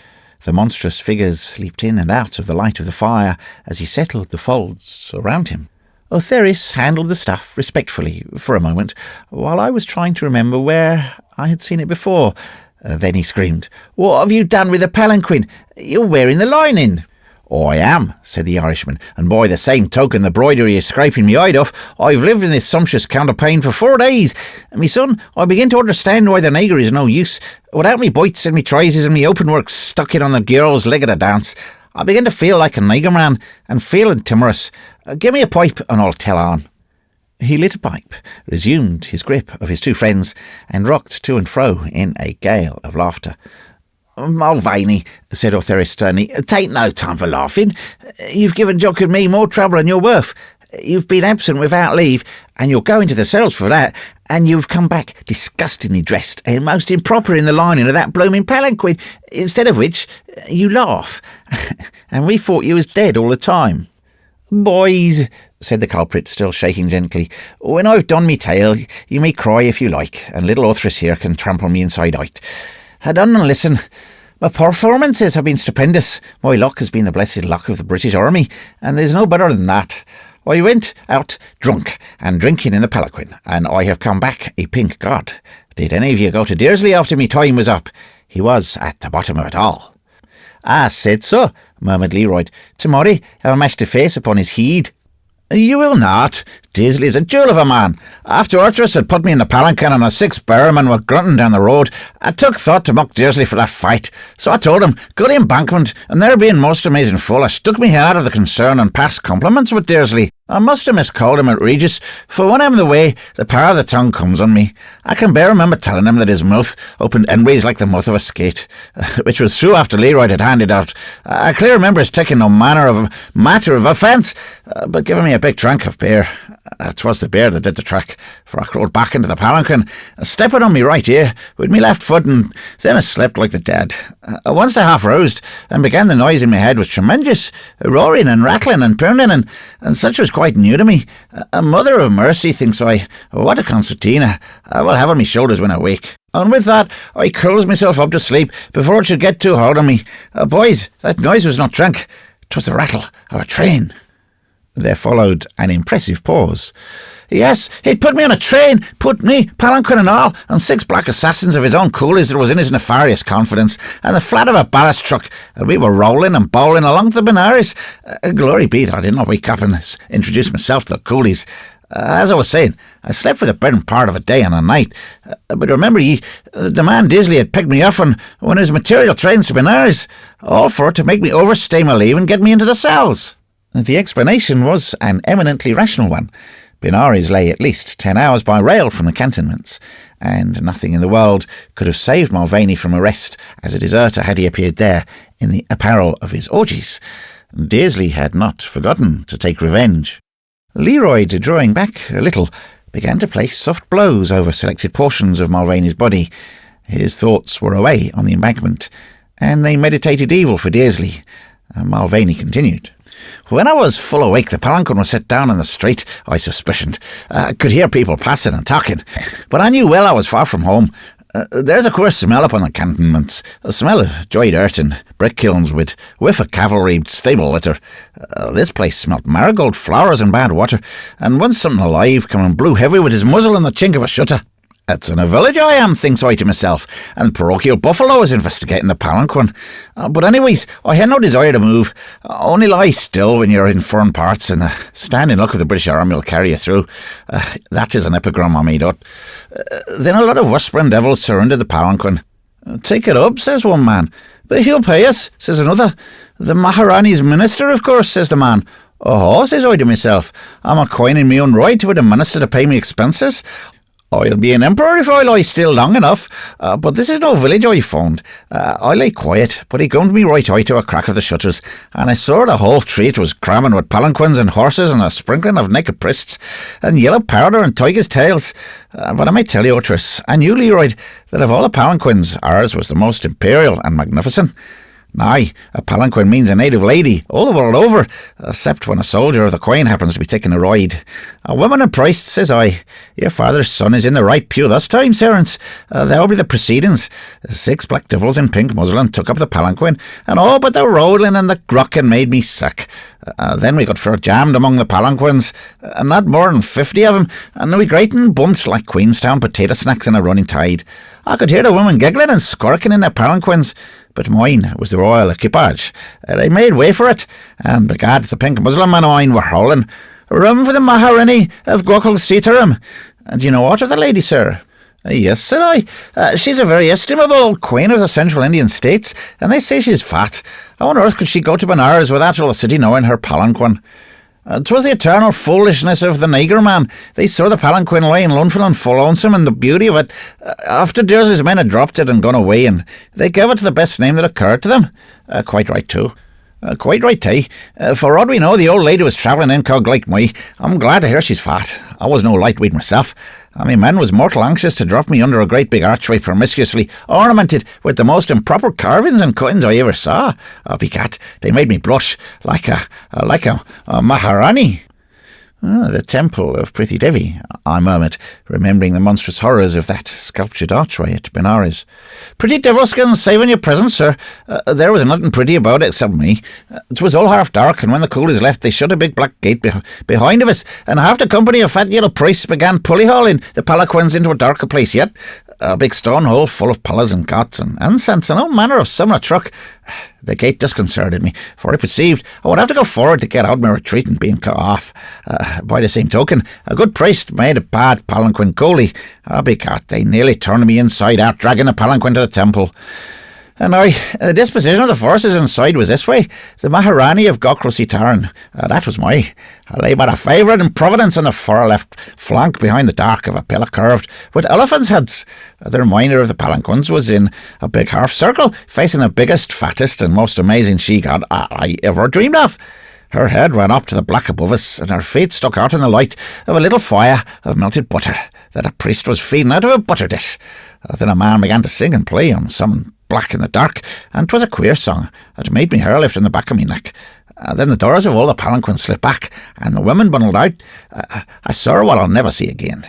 The monstrous figures leaped in and out of the light of the fire as he settled the folds around him. Ortheris handled the stuff respectfully for a moment, while I was trying to remember where I had seen it before. Then he screamed, "What have you done with the palanquin? You're wearing the lining." "I am," said the Irishman, "and by the same token the broidery is scraping me hide off. I've lived in this sumptuous counterpane for 4 days, and me son, I begin to understand why the nigger is no use. Without me bites and me trizes and me open work stuck in on the girl's leg of the dance, I begin to feel like a nigger man, and feeling timorous. Give me a pipe, and I'll tell on." He lit a pipe, resumed his grip of his two friends, and rocked to and fro in a gale of laughter. "Mulvaney," said Ortheris sternly, "'tain't no time for laughing. You've given Jock and me more trouble than you're worth. You've been absent without leave, and you'll go into the cells for that, and you've come back disgustingly dressed and most improper in the lining of that blooming palanquin, instead of which you laugh, and we thought you was dead all the time." "Boys," said the culprit, still shaking gently, "when I've done me tale, you may cry if you like, and little Ortheris here can trample me inside out. Done and listen. My performances have been stupendous. My luck has been the blessed luck of the British Army, and there's no better than that. I went out drunk and drinking in the palanquin, and I have come back a pink god. Did any of you go to Dearsley after me time was up? He was at the bottom of it all." "I said so," murmured Leroyd. "Tomorrow I'll mash the face upon his heed." "You will not. Dearsley's a jewel of a man. After Ortheris had put me in the palanquin and a 6 barrowmen were grunting down the road, I took thought to mock Dearsley for that fight. So I told him, go to the embankment, and there being most amazing full, I stuck me head out of the concern and passed compliments with Dearsley. I must have miscalled him outrageous, for when I'm in the way, the power of the tongue comes on me. I can bear remember telling him that his mouth opened endways like the mouth of a skate, which was true after Leroyd had handed out. I clearly remember his taking no matter of offence, but giving me a big drink of beer. 'Twas the bear that did the trick, for I crawled back into the palanquin, stepping on me right ear with me left foot, and then I slept like the dead. Once I half roused, and began the noise in my head was tremendous, roaring and rattling and pounding, and such was quite new to me. Mother of mercy, thinks I, what a concertina I will have on me shoulders when I wake. And with that, I curls myself up to sleep before it should get too hard on me. Boys, that noise was not drunk, 'twas the rattle of a train. There followed an impressive pause. Yes, he'd put me on a train, put me, palanquin and all, and 6 black assassins of his own coolies that was in his nefarious confidence, and the flat of a ballast truck, and we were rolling and bowling along the Benares. Glory be that I did not wake up and introduce myself to the coolies. As I was saying, I slept for the better part of a day and a night. But remember ye, the man Disley had picked me up on one of his material trains to Benares, all for to make me overstay my leave and get me into the cells. The explanation was an eminently rational one. Benares lay at least 10 hours by rail from the cantonments, and nothing in the world could have saved Mulvaney from arrest as a deserter had he appeared there in the apparel of his orgies. Disley had not forgotten to take revenge. Leroyd, drawing back a little, began to place soft blows over selected portions of Mulvaney's body. His thoughts were away on the embankment, and they meditated evil for Disley. Mulvaney continued. When I was full awake, the palanquin was set down in the street, I suspicioned. I could hear people passing and talking, but I knew well I was far from home. There's a queer smell up on the cantonments, a smell of dried earth and brick kilns with whiff of cavalry stable litter. This place smelt marigold flowers and bad water, and once something alive come and blew heavy with his muzzle in the chink of a shutter. It's in a village I am, thinks I to myself, and parochial buffalo is investigating the palanquin. But anyways, I had no desire to move. Only lie still when you're in foreign parts, and the standing look of the British Army will carry you through. That is an epigram I made up. Then a lot of whispering devils surrounded the palanquin. Take it up, says one man. But he'll pay us, says another. The Maharani's minister, of course, says the man. Oh, says I to myself, I'm a coin in me own right with a minister to pay me expenses. I'll be an emperor if I lie still long enough, but this is no village I found. I lay quiet, but he gummed me right eye to a crack of the shutters, and I saw the whole street was cramming with palanquins and horses and a sprinkling of naked priests, and yellow powder and tigers' tails. But I may tell you, Tris, and you, Leroyd, that of all the palanquins, ours was the most imperial and magnificent. Aye, a palanquin means a native lady, all the world over, except when a soldier of the Queen happens to be taking a ride. A woman and priest, says I. Your father's son is in the right pew this time, Serence. There'll be the proceedings. 6 black devils in pink muslin took up the palanquin, and all but the rolling and the grucking made me sick. Then we got fur jammed among the palanquins, not more than 50 of them, and we grating bumped like Queenstown potato snacks in a running tide. I could hear the women giggling and squirking in their palanquins, but mine was the royal equipage. They made way for it, and begad the pink muslin men of mine were howling, "Rum for the Maharani of Gwakul Sitaram." And you know aught of the lady, sir? Yes, said I. She's a very estimable old queen of the Central Indian States, and they say she's fat. How on earth could she go to Benares without all the city knowing her palanquin? 'Twas the eternal foolishness of the nigger man. They saw the palanquin lying luneful and full lonesome, and the beauty of it. After Dursley's men had dropped it and gone away, and they gave it the best name that occurred to them. Quite right, too. Quite right, too. For all we know, the old lady was travelling incog like me. I'm glad to hear she's fat. I was no lightweight myself. I mean, men was mortal anxious to drop me under a great big archway promiscuously ornamented with the most improper carvings and cuttings I ever saw. Begad, they made me blush like a Maharani. The temple of Prithi Devi, I murmured, remembering the monstrous horrors of that sculptured archway at Benares. Pretty devilskin saving your presence, sir. There was nothing pretty about it except me. 'Twas all half dark, and when the coolies left, they shut a big black gate behind of us, and half the company of fat yellow priests began pulley-hauling the palanquins into a darker place yet. A big stone hole full of pillars and gots and incense and all manner of similar truck. The gate disconcerted me, for I perceived I would have to go forward to get out my retreat and being cut off. By the same token, a good priest made a bad palanquin coolie. Begad, they nearly turned me inside out, dragging the palanquin to the temple. And the disposition of the forces inside was this way. The Maharani of Gokral that was I lay by a favourite in Providence on the far left flank behind the dark of a pillar curved with elephants' heads. The remainder of the palanquins was in a big half circle, facing the biggest, fattest and most amazing she-god I ever dreamed of. Her head ran up to the black above us, and her feet stuck out in the light of a little fire of melted butter that a priest was feeding out of a butter dish. Then a man began to sing and play on some black in the dark, and 'twas a queer song. It made me hair lift in the back of me neck. Then the doors of all the palanquins slipped back, and the women bundled out. I saw her what I'll never see again.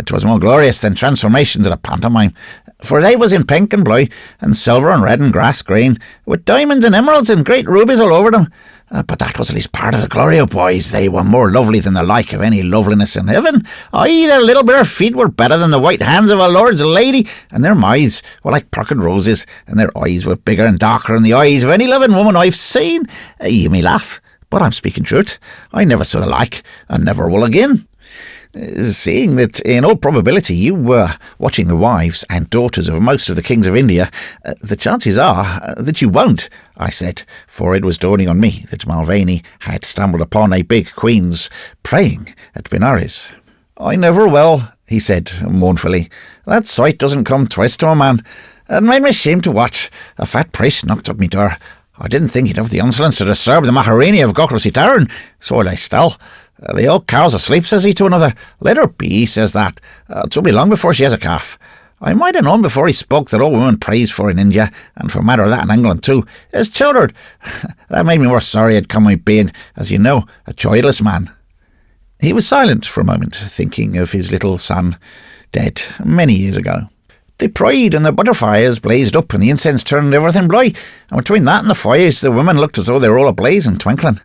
'Twas more glorious than transformations at a pantomime, for they was in pink and blue, and silver and red and grass green, with diamonds and emeralds and great rubies all over them. But that was at least part of the glory, oh boys. They were more lovely than the like of any loveliness in heaven. Aye, their little bare feet were better than the white hands of a lord's lady, and their mouths were like purpled roses, and their eyes were bigger and darker than the eyes of any living woman I've seen. You may laugh, but I'm speaking truth. I never saw the like, and never will again. Seeing that in all probability you were watching the wives and daughters of most of the kings of India, the chances are that you won't, I said, for it was dawning on me that Mulvaney had stumbled upon a big queen's praying at Benares. I never will, he said mournfully. That sight doesn't come twice to a man. It made me ashamed to watch. A fat priest knocked at me door. I didn't think he'd have the insolence to disturb the Maharani of Gokhrasi Town, so I lay still. The old cow's asleep, says he to another. Let her be, says that. It'll be long before she has a calf. I might have known before he spoke that all women prays for in India, and for matter of that in England too, is children. That made me more sorry I'd come my being, as you know, a childless man. He was silent for a moment, thinking of his little son, dead many years ago. They prayed, and the butter fires blazed up, and the incense turned everything bright, and between that and the fires the women looked as though they were all ablaze and twinkling.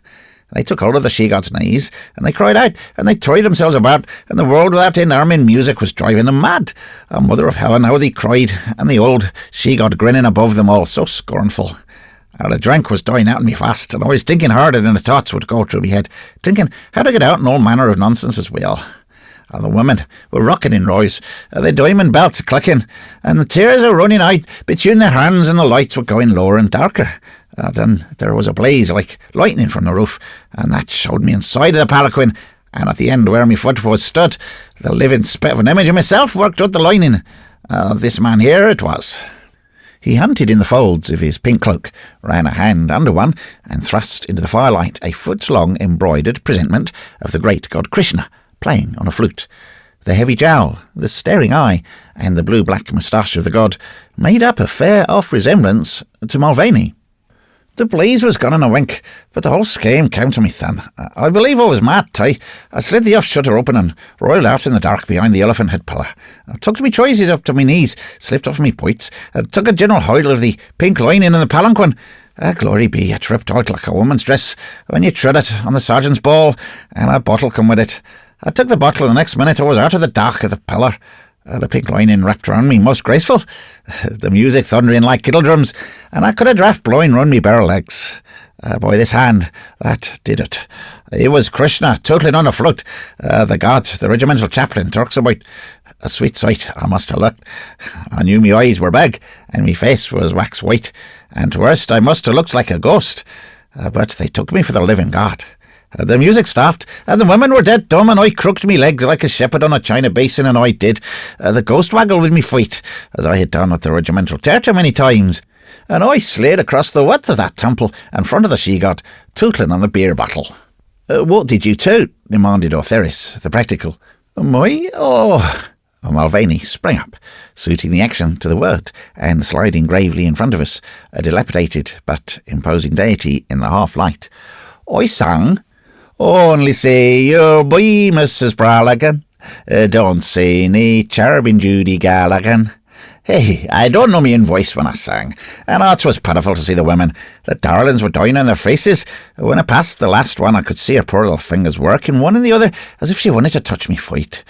They took hold of the she-god's knees, and they cried out, and they threw themselves about, and the world without end army and music was driving them mad. Mother of heaven, how they cried, and the old she-god grinning above them all, so scornful. The drink was dying out in me fast, and I was thinking harder than the thoughts would go through me head, thinking how to get out in all manner of nonsense as well. The women were rocking in rows, the diamond belts clicking, and the tears were running out between their hands, and the lights were going lower and darker. Then there was a blaze like lightning from the roof, and that showed me inside of the palanquin, and at the end where my foot was stood, the living spit of an image of myself worked out the lining. This man here it was. He hunted in the folds of his pink cloak, ran a hand under one, and thrust into the firelight a foot-long embroidered presentment of the great god Krishna, playing on a flute. The heavy jowl, the staring eye, and the blue-black moustache of the god made up a fair-off resemblance to Mulvaney. The blaze was gone in a wink, but the whole scheme came to me then. I believe I was mad, I slid the off shutter open and rolled out in the dark behind the elephant head pillar. I tucked me trousers up to my knees, slipped off me poits, and took a general hoidle of the pink lining in the palanquin. Glory be, it ripped out like a woman's dress when you trod it on the sergeant's ball, and a bottle come with it. I took the bottle, and the next minute I was out of the dark of the pillar. The pink lining wrapped round me most graceful, the music thundering like kettle drums, and I could have draught blowing round me bare legs. Boy, this hand, that did it. It was Krishna, tootling on a flute, the god, the regimental chaplain, talks about. A sweet sight I must have looked. I knew me eyes were big, and me face was wax white, and worst I must have looked like a ghost. But they took me for the living god. The music stopped, and the women were dead dumb, and I crooked me legs like a shepherd on a china basin, and I did the ghost waggle with me feet, as I had done at the regimental theatre many times, and I slid across the width of that temple in front of the she-god, tootling on the beer bottle. What did you toot? Demanded Ortheris, the practical. My? Oh! Mulvaney sprang up, suiting the action to the word, and sliding gravely in front of us, a dilapidated but imposing deity in the half-light. I sang, "Only say your boy, Mrs. Bralligan, don't say nae cherubin Judy Galligan." Hey, I don't know me own voice when I sang, and it was pitiful to see the women. The darlings were down on their faces. When I passed the last one, I could see her poor little fingers working one and the other, as if she wanted to touch me feet.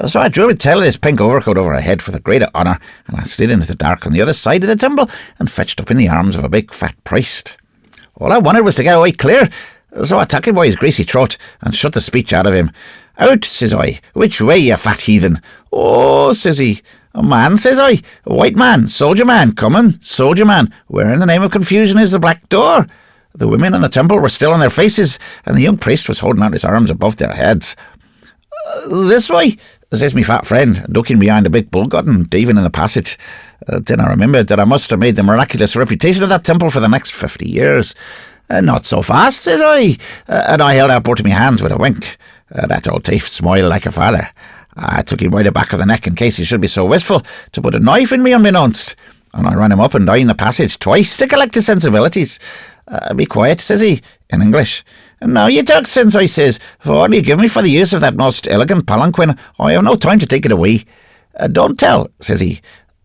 So I drew a tail of this pink overcoat over her head for the greater honour, and I slid into the dark on the other side of the temple, and fetched up in the arms of a big fat priest. All I wanted was to get away clear, so I took him by his greasy throat, and shut the speech out of him. "Out," says I, "which way, you fat heathen?" "Oh," says he, "a man," says I, "a white man, soldier man, coming, soldier man, where in the name of confusion is the black door?" The women in the temple were still on their faces, and the young priest was holding out his arms above their heads. "This way," says me fat friend, ducking behind a big bull god and diving in the passage. Then I remembered that I must have made the miraculous reputation of that temple for the next 50 years. Not so fast, says I, and I held out both of my hands with a wink. That old thief smiled like a father. I took him by the back of the neck in case he should be so wistful to put a knife in me unbeknownst, and I ran him up and down the passage twice to collect his sensibilities. Be quiet, says he, in English. Now you talk sense, I says, for all you give me for the use of that most elegant palanquin, I have no time to take it away. Don't tell, says he.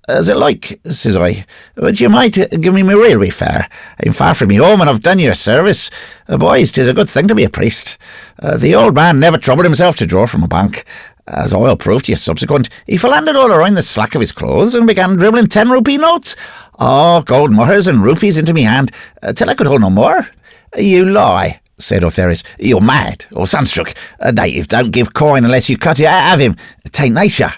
As it like, says I, but you might give me my railway fare. I'm far from me home and I've done your service. Boys, 'tis a good thing to be a priest. The old man never troubled himself to draw from a bank. As I'll prove to you subsequent, he philandered all around the slack of his clothes and began dribbling 10-rupee notes. Gold mutters and rupees into me hand, till I could hold no more. You lie, said Ortheris. You're mad, or sunstruck. A native don't give coin unless you cut it out of him. Tain't nature.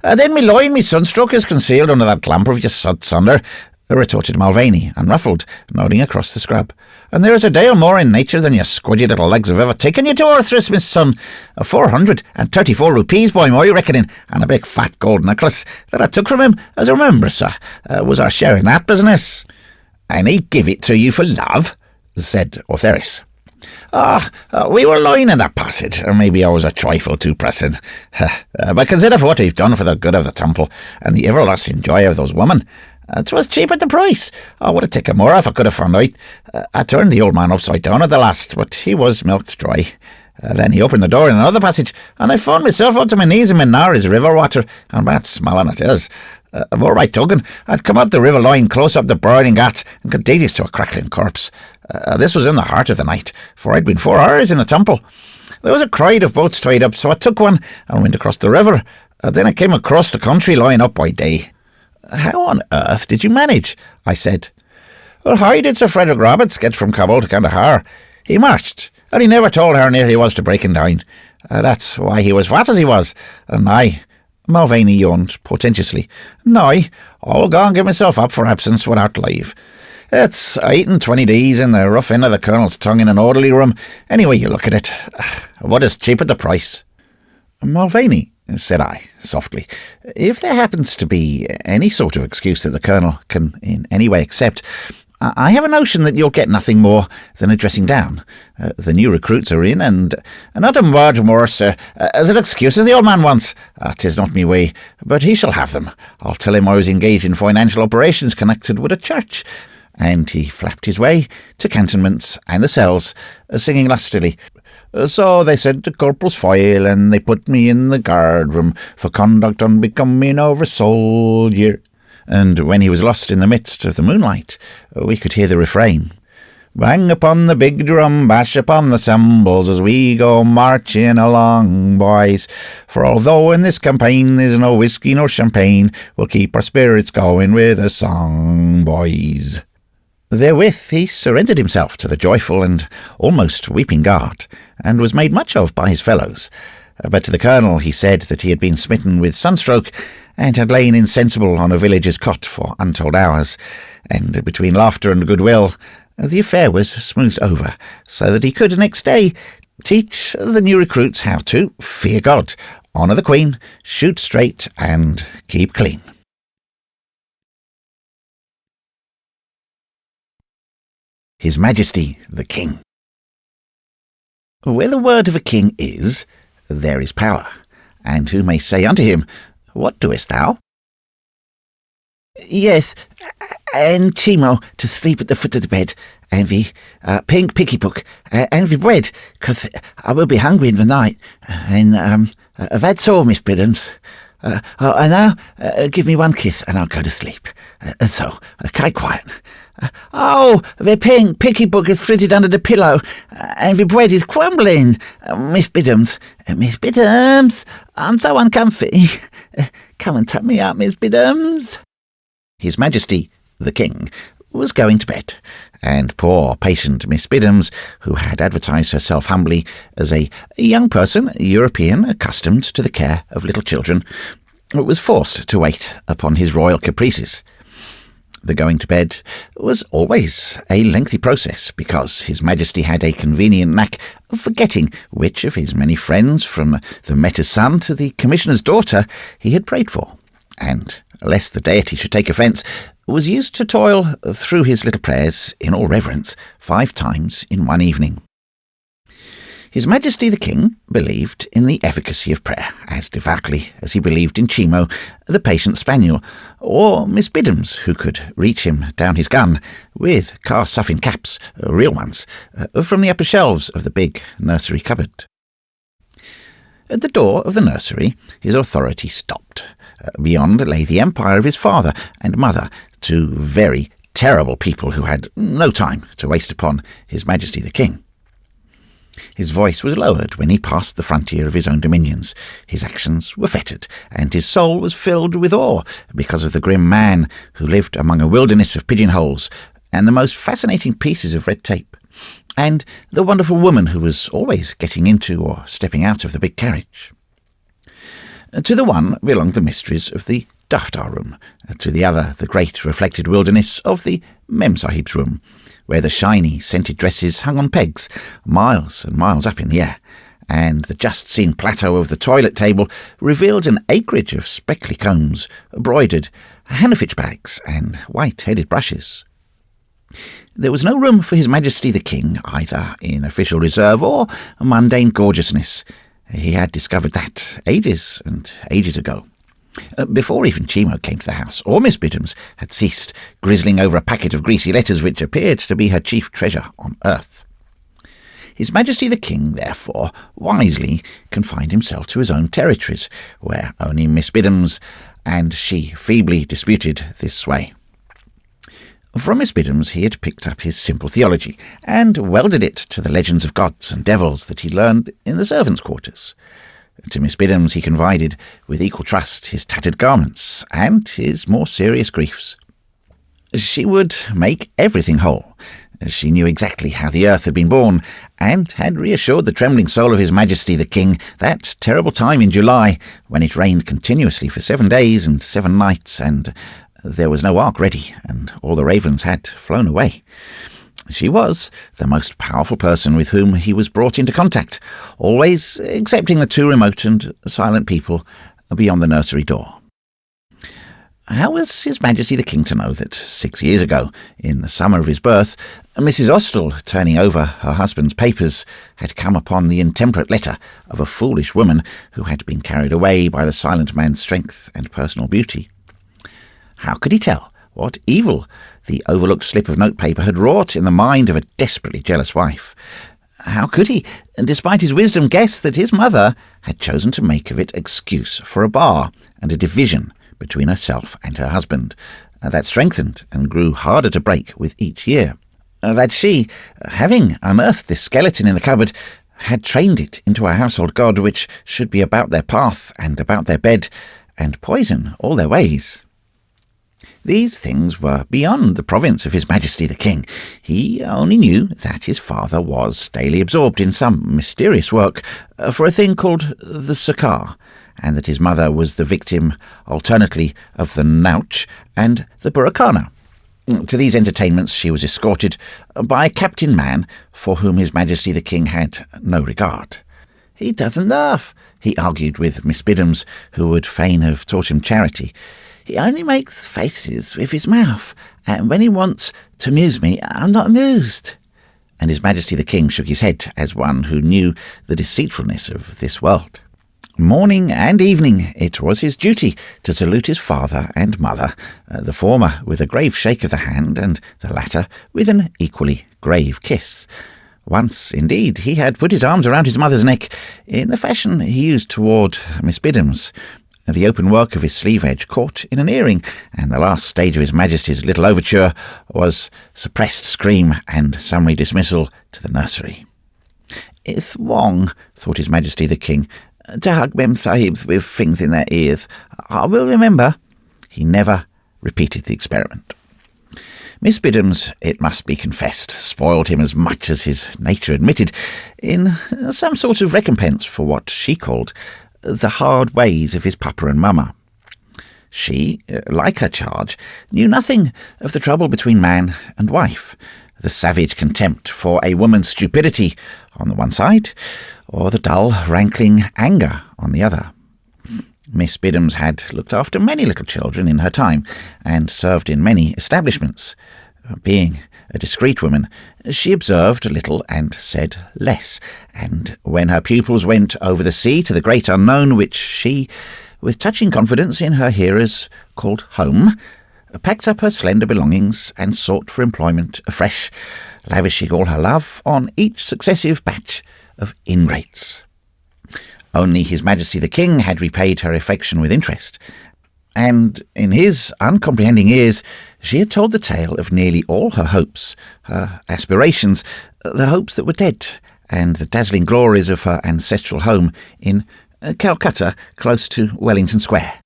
Then me lying me sunstruck is concealed under that clamp of your sud sunder, retorted Mulvaney, unruffled, nodding across the scrub. And there is a deal more in nature than your squidgy little legs have ever taken you to, Ortheris, Miss son. 434 rupees by my reckoning, and a big fat gold necklace that I took from him as a remembrance, sir, was our share in that business. And he give it to you for love, said Ortheris. We were lying in that passage, or maybe I was a trifle too pressing. But consider what I've done for the good of the temple, and the everlasting joy of those women. 'Twas cheap at the price. I would have taken more if I could have found out. I turned the old man upside down at the last, but he was milked dry. Then he opened the door in another passage, and I found myself up to my knees in Minara's river water, and bad smelling it is. More right token, I'd come up the river line close up the burning gat, and contagious to a crackling corpse. This was in the heart of the night, for I'd been 4 hours in the temple. There was a crowd of boats tied up, so I took one and went across the river. Then I came across the country line up by day. How on earth did you manage? I said. Well, how did Sir Frederick Roberts get from Kabul to Kandahar? He marched, and he never told how near he was to breaking down. That's why he was fat as he was. And I, Mulvaney yawned portentously. Now, I'll go and give myself up for absence without leave. It's 8 days in the rough end of the colonel's tongue in an orderly room. Anyway you look at it. What is cheap at the price? Mulvaney, said I, softly, if there happens to be any sort of excuse that the colonel can in any way accept, I have a notion that you'll get nothing more than a dressing down. The new recruits are in, and not a word more, sir, as an excuse as the old man wants. 'Tis not me way, but he shall have them. I'll tell him I was engaged in financial operations connected with a church. And he flapped his way to cantonments and the cells, singing lustily. So they sent the corporal's file, and they put me in the guard-room for conduct unbecoming of a soldier. And when he was lost in the midst of the moonlight, we could hear the refrain. Bang upon the big drum, bash upon the cymbals, as we go marching along, boys. For although in this campaign there's no whiskey nor champagne, we'll keep our spirits going with a song, boys. Therewith he surrendered himself to the joyful and almost weeping guard, and was made much of by his fellows. But to the colonel he said that he had been smitten with sunstroke, and had lain insensible on a villager's cot for untold hours, and between laughter and goodwill the affair was smoothed over, so that he could next day teach the new recruits how to fear God, honour the Queen, shoot straight, and keep clean. His Majesty the King. Where the word of a king is, there is power, and who may say unto him, What doest thou? Yes, and Chimo to sleep at the foot of the bed, and the pink Peacock, and the bread, 'cause I will be hungry in the night, and that's all, Miss Biddims. And now give me one kiss, and I'll go to sleep. So, quite quiet. The pink Peacock is fritted under the pillow, and the bread is crumbling. Miss Biddims, Miss Biddims, I'm so uncomfy. Come and tuck me up, Miss Biddims. His Majesty the King was going to bed, and poor patient Miss Biddims, who had advertised herself humbly as a young person, European, accustomed to the care of little children, was forced to wait upon his royal caprices. The going to bed was always a lengthy process, because His Majesty had a convenient knack of forgetting which of his many friends, from the Meta's son to the Commissioner's daughter, he had prayed for, and, lest the deity should take offence, was used to toil through his little prayers in all reverence 5 times in one evening. His Majesty the King believed in the efficacy of prayer as devoutly as he believed in Chimo, the patient spaniel, or Miss Biddims, who could reach him down his gun with car-suffing caps, real ones, from the upper shelves of the big nursery cupboard. At the door of the nursery, his authority stopped. Beyond lay the empire of his father and mother, 2 very terrible people who had no time to waste upon His Majesty the King. His voice was lowered when he passed the frontier of his own dominions. His actions were fettered, and his soul was filled with awe because of the grim man who lived among a wilderness of pigeonholes and the most fascinating pieces of red tape, and the wonderful woman who was always getting into or stepping out of the big carriage. To the one belonged the mysteries of the Daftar room, to the other the great reflected wilderness of the Memsahib's room, where the shiny, scented dresses hung on pegs, miles and miles up in the air, and the just-seen plateau of the toilet table revealed an acreage of speckly combs, broidered, Hannafitch bags, and white-headed brushes. There was no room for His Majesty the King, either in official reserve or mundane gorgeousness. He had discovered that ages and ages ago. Before even Chimo came to the house, or Miss Biddims had ceased grizzling over a packet of greasy letters which appeared to be her chief treasure on earth. His Majesty the King, therefore, wisely confined himself to his own territories, where only Miss Biddims and she feebly disputed this sway. From Miss Biddims he had picked up his simple theology, and welded it to the legends of gods and devils that he learned in the servants' quarters. To Miss Biddims he confided with equal trust his tattered garments and his more serious griefs. She would make everything whole. She knew exactly how the earth had been born, and had reassured the trembling soul of His Majesty the King that terrible time in July, when it rained continuously for 7 days and 7 nights, and there was no ark ready, and all the ravens had flown away. She was the most powerful person with whom he was brought into contact, always excepting the 2 remote and silent people beyond the nursery door. How was His Majesty the King to know that 6 years ago, in the summer of his birth, Mrs. Austell, turning over her husband's papers, had come upon the intemperate letter of a foolish woman who had been carried away by the silent man's strength and personal beauty? How could he tell what evil the overlooked slip of notepaper had wrought in the mind of a desperately jealous wife? How could he, despite his wisdom, guess that his mother had chosen to make of it excuse for a bar and a division between herself and her husband, that strengthened and grew harder to break with each year? That she, having unearthed this skeleton in the cupboard, had trained it into a household god which should be about their path and about their bed, and poison all their ways? These things were beyond the province of His Majesty the King. He only knew that his father was daily absorbed in some mysterious work for a thing called the Sakar, and that his mother was the victim alternately of the Nauch and the Burakana. To these entertainments she was escorted by a captain man for whom His Majesty the King had no regard. "He doesn't laugh," he argued with Miss Biddims, who would fain have taught him charity. "He only makes faces with his mouth, and when he wants to amuse me, I'm not amused." And His Majesty the King shook his head as one who knew the deceitfulness of this world. Morning and evening it was his duty to salute his father and mother, the former with a grave shake of the hand, and the latter with an equally grave kiss. Once, indeed, he had put his arms around his mother's neck in the fashion he used toward Miss Biddims. The open work of his sleeve edge caught in an earring, and the last stage of His Majesty's little overture was suppressed scream and summary dismissal to the nursery. "It's wrong," thought His Majesty the King, "to hug Mem Sahibs with things in their ears. I will remember." He never repeated the experiment. Miss Biddims, it must be confessed, spoiled him as much as his nature admitted, in some sort of recompense for what she called the hard ways of his papa and mamma. She, like her charge, knew nothing of the trouble between man and wife, the savage contempt for a woman's stupidity on the one side, or the dull, rankling anger on the other. Miss Biddims had looked after many little children in her time, and served in many establishments. Being a discreet woman, she observed little and said less, and when her pupils went over the sea to the great unknown, which she, with touching confidence in her hearers, called home, packed up her slender belongings and sought for employment afresh, lavishing all her love on each successive batch of ingrates. Only His Majesty the King had repaid her affection with interest, and in his uncomprehending ears she had told the tale of nearly all her hopes, her aspirations, the hopes that were dead, and the dazzling glories of her ancestral home in Calcutta, close to Wellington Square.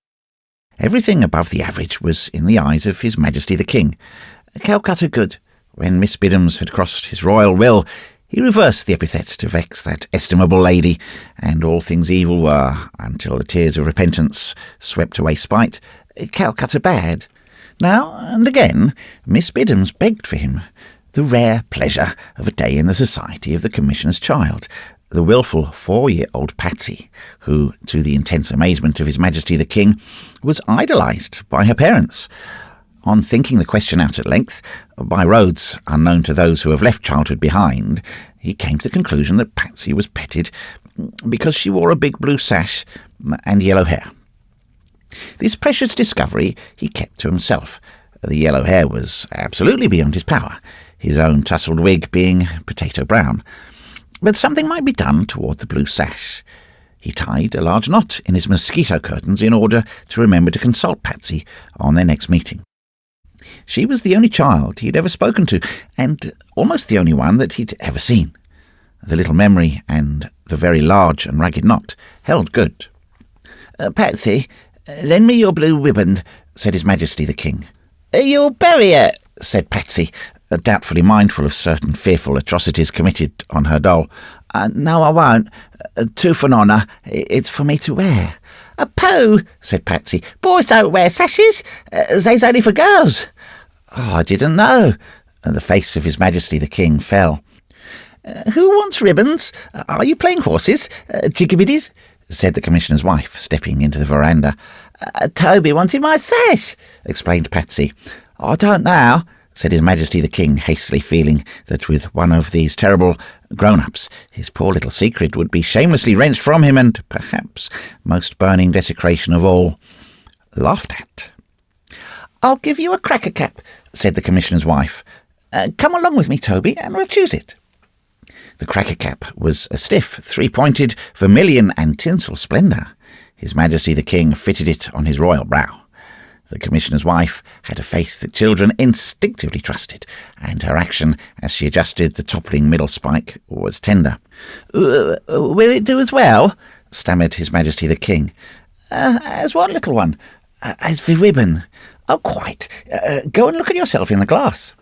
Everything above the average was in the eyes of His Majesty the King. Calcutta good. When Miss Biddims had crossed his royal will, he reversed the epithet to vex that estimable lady, and all things evil were, until the tears of repentance swept away spite, Calcutta bad. Now and again, Miss Biddims begged for him the rare pleasure of a day in the society of the Commissioner's child, the wilful 4-year-old Patsy, who, to the intense amazement of His Majesty the King, was idolised by her parents. On thinking the question out at length, by roads unknown to those who have left childhood behind, he came to the conclusion that Patsy was petted because she wore a big blue sash and yellow hair. This precious discovery he kept to himself. The yellow hair was absolutely beyond his power, his own tousled wig being potato brown. But something might be done toward the blue sash. He tied a large knot in his mosquito curtains in order to remember to consult Patsy on their next meeting. She was the only child he had ever spoken to, and almost the only one that he'd ever seen. The little memory and the very large and ragged knot held good. "Patsy, lend me your blue ribbon," said His Majesty the King. "You'll bury it," said Patsy, doubtfully mindful of certain fearful atrocities committed on her doll. "No, I won't. Tooth and honour, it's for me to wear." "Pooh," said Patsy. "Boys don't wear sashes. They's only for girls." "Oh, I didn't know." And the face of His Majesty the King fell. "Who wants ribbons? Are you playing horses? Jiggabiddies?" said the Commissioner's wife, stepping into the veranda. "Toby wanted my sash," explained Patsy. "I don't now," said His Majesty the King, hastily feeling that with one of these terrible grown-ups his poor little secret would be shamelessly wrenched from him, and perhaps most burning desecration of all, laughed at. "I'll give you a cracker cap," said the Commissioner's wife. "Come along with me, Toby, and we'll choose it." The cracker cap was a stiff, 3-pointed, vermilion and tinsel splendour. His Majesty the King fitted it on his royal brow. The Commissioner's wife had a face that children instinctively trusted, and her action, as she adjusted the toppling middle spike, was tender. "Will it do as well?" stammered His Majesty the King. "As what, little one?" "As the ribbon." "Oh, quite. Go and look at yourself in the glass."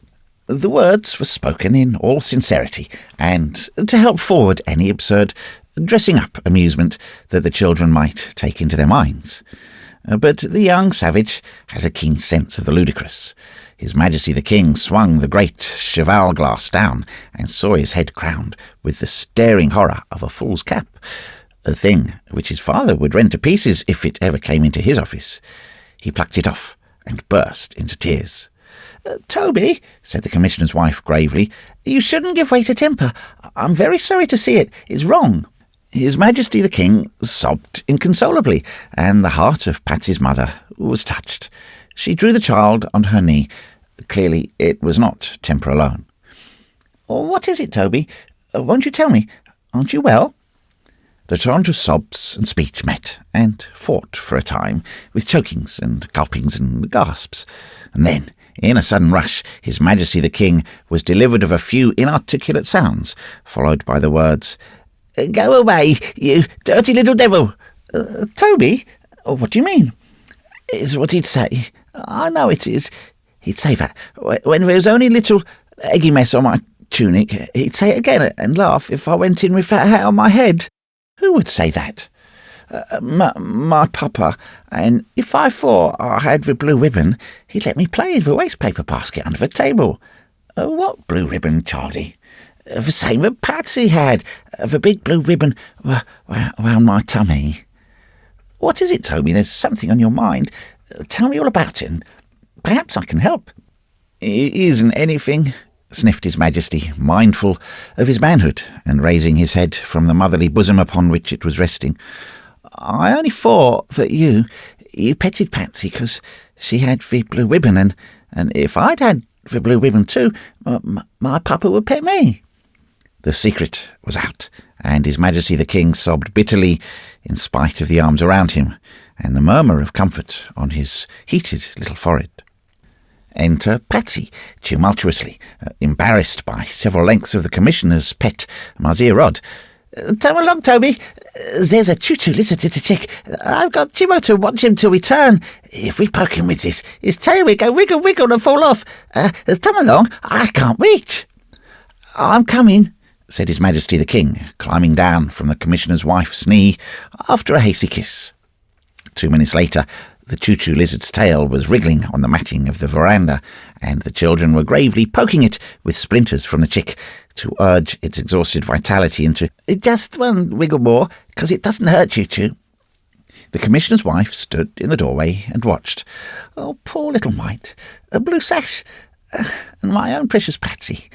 The words were spoken in all sincerity, and to help forward any absurd dressing-up amusement that the children might take into their minds. But the young savage has a keen sense of the ludicrous. His Majesty the King swung the great cheval glass down and saw his head crowned with the staring horror of a fool's cap, a thing which his father would rend to pieces if it ever came into his office. He plucked it off and burst into tears. "Toby," said the Commissioner's wife gravely, "you shouldn't give way to temper. I'm very sorry to see it. It's wrong." His Majesty the King sobbed inconsolably, and the heart of Patsy's mother was touched. She drew the child on her knee. Clearly it was not temper alone. "What is it, Toby? Won't you tell me? Aren't you well?" The torrent of sobs and speech met, and fought for a time, with chokings and gulpings and gasps. And then, in a sudden rush, His Majesty the King was delivered of a few inarticulate sounds, followed by the words, "Go away, you dirty little devil." "Toby, what do you mean?" "It's what he'd say. I know it is. He'd say that. When there was only a little eggy mess on my tunic, he'd say it again and laugh if I went in with that hat on my head." "Who would say that?" My papa, and if I thought I had the blue ribbon, he'd let me play with the waste paper basket under the table." "What blue ribbon, Charlie?" "The same that Patsy had, the big blue ribbon round my tummy." What is it, Toby? There's something on your mind. Tell me all about it, and perhaps I can help." "It isn't anything," sniffed His Majesty, mindful of his manhood, and raising his head from the motherly bosom upon which it was resting. "I only thought that you petted Patsy because she had the blue ribbon, and if I'd had the blue ribbon too, my papa would pet me." The secret was out, and His Majesty the King sobbed bitterly in spite of the arms around him, and the murmur of comfort on his heated little forehead. Enter Patsy, tumultuously, embarrassed by several lengths of the Commissioner's pet Marzier rod. "Come along, Toby. There's a choo-choo lizard to check. I've got Jimmo to watch him till we turn. If we poke him with his tail, we go wiggle, wiggle and fall off. Come along. I can't reach." "I'm coming," said His Majesty the King, climbing down from the Commissioner's wife's knee after a hasty kiss. 2 minutes later, the choo-choo lizard's tail was wriggling on the matting of the veranda, and the children were gravely poking it with splinters from the chick to urge its exhausted vitality into "Just one wiggle more, 'cause it doesn't hurt, choo-choo." The Commissioner's wife stood in the doorway and watched. "Oh, poor little mite. A blue sash. And my own precious Patsy.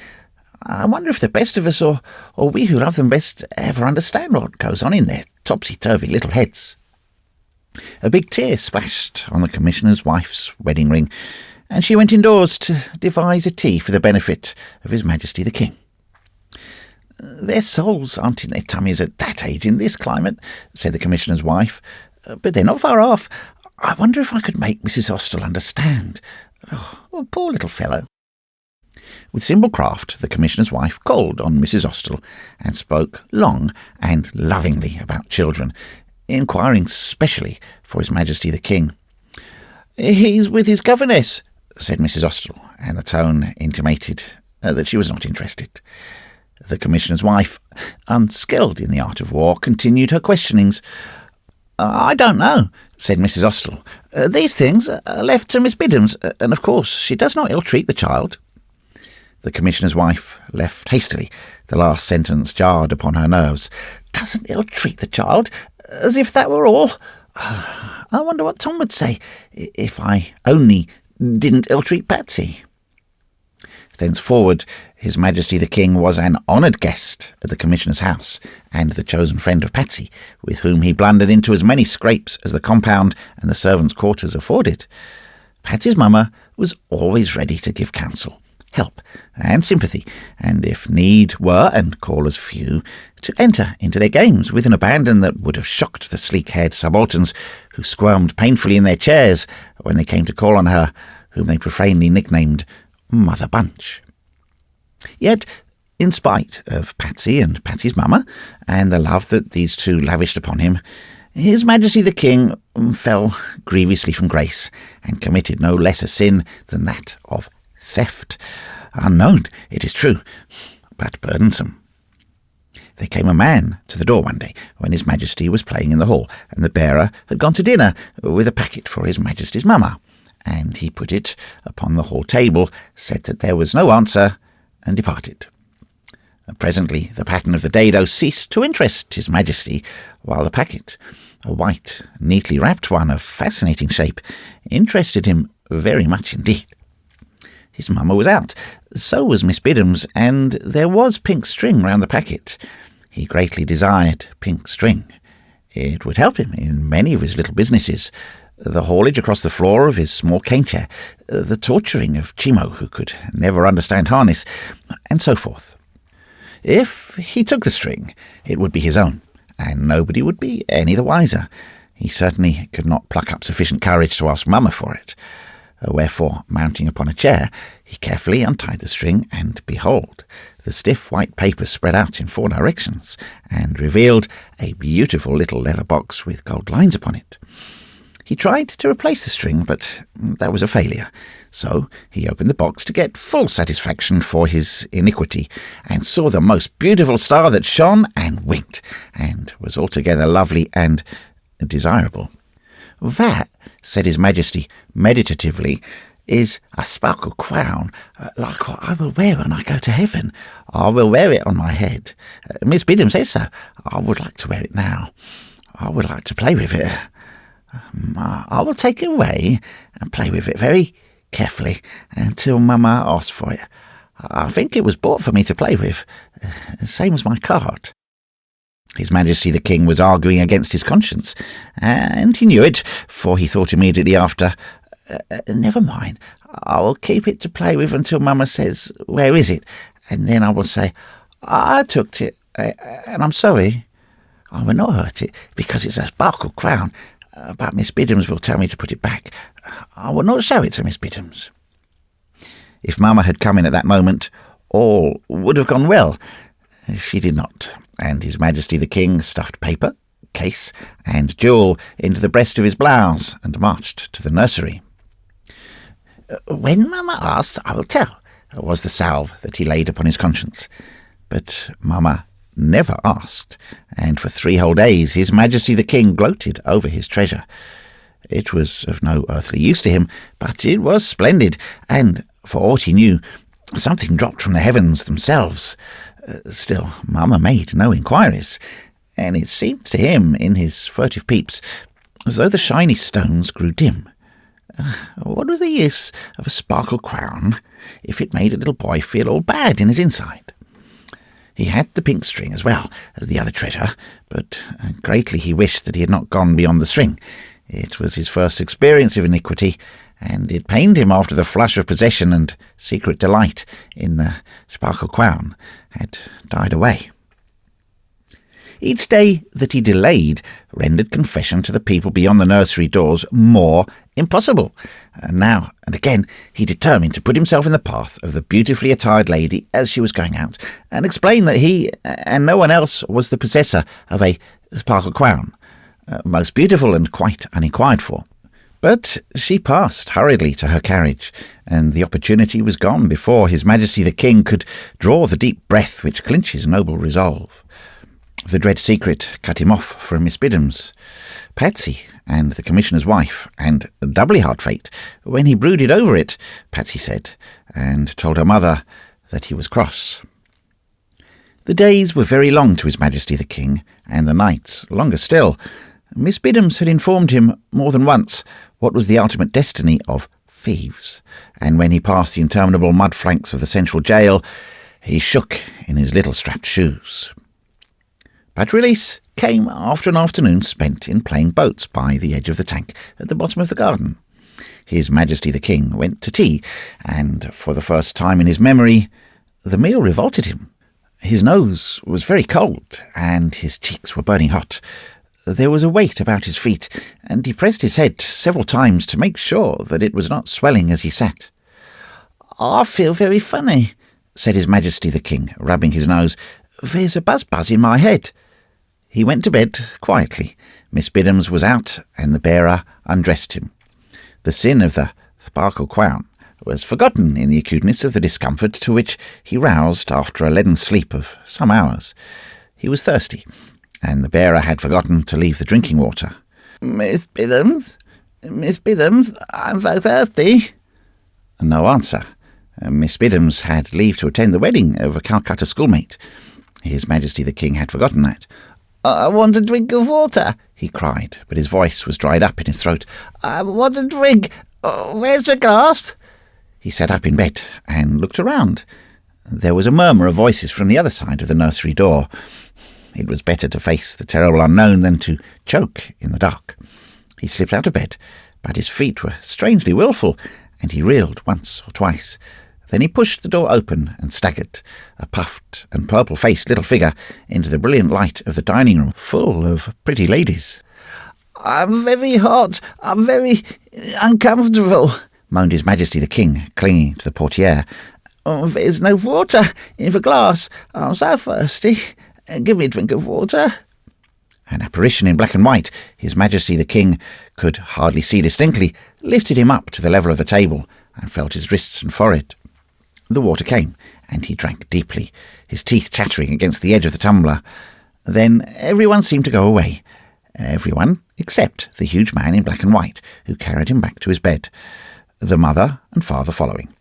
I wonder if the best of us, or we who love them best, ever understand what goes on in their topsy-turvy little heads." A big tear splashed on the Commissioner's wife's wedding ring, and she went indoors to devise a tea for the benefit of His Majesty the King. "Their souls aren't in their tummies at that age in this climate," said the Commissioner's wife, "but they're not far off. I wonder if I could make Mrs. Austell understand. Oh, poor little fellow." With simple craft, the Commissioner's wife called on Mrs. Austell and spoke long and lovingly about children, inquiring specially for His Majesty the King. "He's with his governess," said Mrs. Austell, and the tone intimated that she was not interested. The Commissioner's wife, unskilled in the art of war, continued her questionings. "I don't know," said Mrs. Austell. "These things are left to Miss Biddims, and of course she does not ill-treat the child." The Commissioner's wife left hastily. The last sentence jarred upon her nerves. "Doesn't ill-treat the child? As if that were all. I wonder what Tom would say if I only didn't ill-treat Patsy." Thenceforward, His Majesty the King was an honoured guest at the Commissioner's house, and the chosen friend of Patsy, with whom he blundered into as many scrapes as the compound and the servants' quarters afforded. Patsy's mamma was always ready to give counsel, help, and sympathy, and if need were, and callers few, to enter into their games with an abandon that would have shocked the sleek-haired subalterns who squirmed painfully in their chairs when they came to call on her, whom they profanely nicknamed Mother Bunch. Yet, in spite of Patsy and Patsy's mamma, and the love that these two lavished upon him, His Majesty the King fell grievously from grace, and committed no less a sin than that of theft. Unknown, it is true, but burdensome. There came a man to the door one day when His Majesty was playing in the hall, and the bearer had gone to dinner with a packet for His Majesty's mamma, and he put it upon the hall table, said that there was no answer, and departed. Presently the pattern of the dado ceased to interest His Majesty, while the packet, a white, neatly wrapped one of fascinating shape, interested him very much indeed. His mamma was out, so was Miss Biddims, and there was pink string round the packet. He greatly desired pink string. It would help him in many of his little businesses, the haulage across the floor of his small cane chair, the torturing of Chimo, who could never understand harness, and so forth. If he took the string, it would be his own, and nobody would be any the wiser. He certainly could not pluck up sufficient courage to ask mamma for it. Wherefore, mounting upon a chair, he carefully untied the string, and behold, the stiff white paper spread out in 4 directions, and revealed a beautiful little leather box with gold lines upon it. He tried to replace the string, but that was a failure. So he opened the box to get full satisfaction for his iniquity, and saw the most beautiful star that shone and winked, and was altogether lovely and desirable. "That," said His Majesty meditatively, "is a sparkle crown, like what I will wear when I go to heaven. I will wear it on my head. Miss Biddims says so. I would like to wear it now. I would like to play with it." I will take it away and play with it very carefully until Mamma asks for it. I think it was bought for me to play with, same as my cart." His Majesty the King was arguing against his conscience, and he knew it, for he thought immediately after, "Never mind, I will keep it to play with until Mamma says, 'Where is it?' And then I will say, 'I took it, and I'm sorry. I will not hurt it, because it's a sparkle crown, but Miss Biddims will tell me to put it back. I will not show it to Miss Biddims.'" If Mamma had come in at that moment, all would have gone well. She did not, and His Majesty the King stuffed paper, case, and jewel into the breast of his blouse and marched to the nursery. "When Mamma asks, I will tell," was the salve that he laid upon his conscience. But Mamma never asked, and for 3 whole days His Majesty the King gloated over his treasure. It was of no earthly use to him, but it was splendid, and, for aught he knew, something dropped from the heavens themselves. Still, Mamma made no inquiries, and it seemed to him, in his furtive peeps, as though the shiny stones grew dim. What was the use of a sparkle crown if it made a little boy feel all bad in his inside? He had the pink string as well as the other treasure, but greatly he wished that he had not gone beyond the string. It was his first experience of iniquity, and it pained him after the flush of possession and secret delight in the sparkle crown had died away. Each day that he delayed rendered confession to the people beyond the nursery doors more impossible. And now and again he determined to put himself in the path of the beautifully attired lady as she was going out, and explain that he and no one else was the possessor of a sparkle crown, most beautiful and quite uninquired for. But she passed hurriedly to her carriage, and the opportunity was gone before His Majesty the King could draw the deep breath which clinches noble resolve. The dread secret cut him off from Miss Biddims, Patsy, and the Commissioner's wife, and doubly hard fate when he brooded over it, Patsy said, and told her mother that he was cross. The days were very long to His Majesty the King, and the nights longer still. Miss Biddims had informed him more than once what was the ultimate destiny of thieves, and when he passed the interminable mud flanks of the central jail, he shook in his little strapped shoes. But release came after an afternoon spent in playing boats by the edge of the tank at the bottom of the garden. His Majesty the King went to tea, and for the first time in his memory, the meal revolted him. His nose was very cold, and his cheeks were burning hot. There was a weight about his feet, and he pressed his head several times to make sure that it was not swelling as he sat. "I feel very funny," said His Majesty the King, rubbing his nose. "There's a buzz-buzz in my head." He went to bed quietly. Miss Biddims was out, and the bearer undressed him. The sin of the sparkle crown was forgotten in the acuteness of the discomfort to which he roused after a leaden sleep of some hours. He was thirsty, and the bearer had forgotten to leave the drinking water. Miss Biddims, I'm so thirsty." No answer. Miss Biddims had leave to attend the wedding of a Calcutta schoolmate. His Majesty the King had forgotten that. "I want a drink of water," he cried, but his voice was dried up in his throat. "I want a drink. Where's the glass?" He sat up in bed and looked around. There was a murmur of voices from the other side of the nursery door. It was better to face the terrible unknown than to choke in the dark. He slipped out of bed, but his feet were strangely wilful, and he reeled once or twice. Then he pushed the door open and staggered, a puffed and purple-faced little figure, into the brilliant light of the dining room, full of pretty ladies. "I'm very hot. I'm very uncomfortable," moaned His Majesty the King, clinging to the portiere. "There's no water in the glass. I'm so thirsty. Give me a drink of water." An apparition in black and white, His Majesty the King could hardly see distinctly, lifted him up to the level of the table and felt his wrists and forehead. The water came, and he drank deeply, his teeth chattering against the edge of the tumbler. Then everyone seemed to go away. Everyone except the huge man in black and white, who carried him back to his bed, the mother and father following.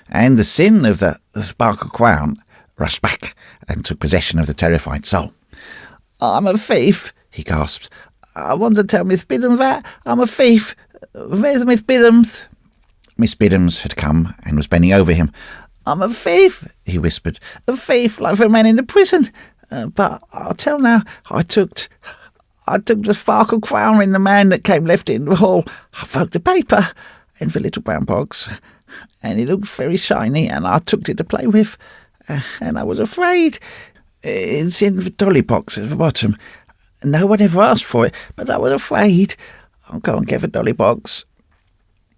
And the sin of the sparkle crown rushed back and took possession of the terrified soul. "I'm a thief," he gasped. I want to tell Miss Biddims that I'm a thief. Where's Miss Biddims?" Miss Biddims had come and was bending over him. "I'm a thief," he whispered. "A thief like the man in the prison. But I'll tell now, I took the sparkle crown in the man that came left it in the hall. I broke the paper and the little brown box, and it looked very shiny, and I took it to play with, and I was afraid. It's in the dolly box at the bottom. No one ever asked for it, but I was afraid. I'll go and get the dolly box."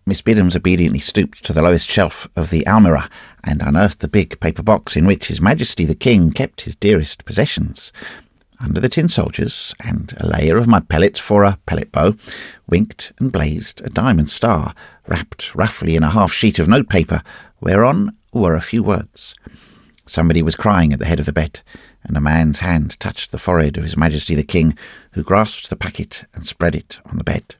Miss Biddims obediently stooped to the lowest shelf of the almirah and unearthed the big paper box in which His Majesty the King kept his dearest possessions. Under the tin soldiers, and a layer of mud pellets for a pellet bow, winked and blazed a diamond star, wrapped roughly in a half-sheet of notepaper, whereon were a few words. Somebody was crying at the head of the bed, and a man's hand touched the forehead of His Majesty the King, who grasped the packet and spread it on the bed.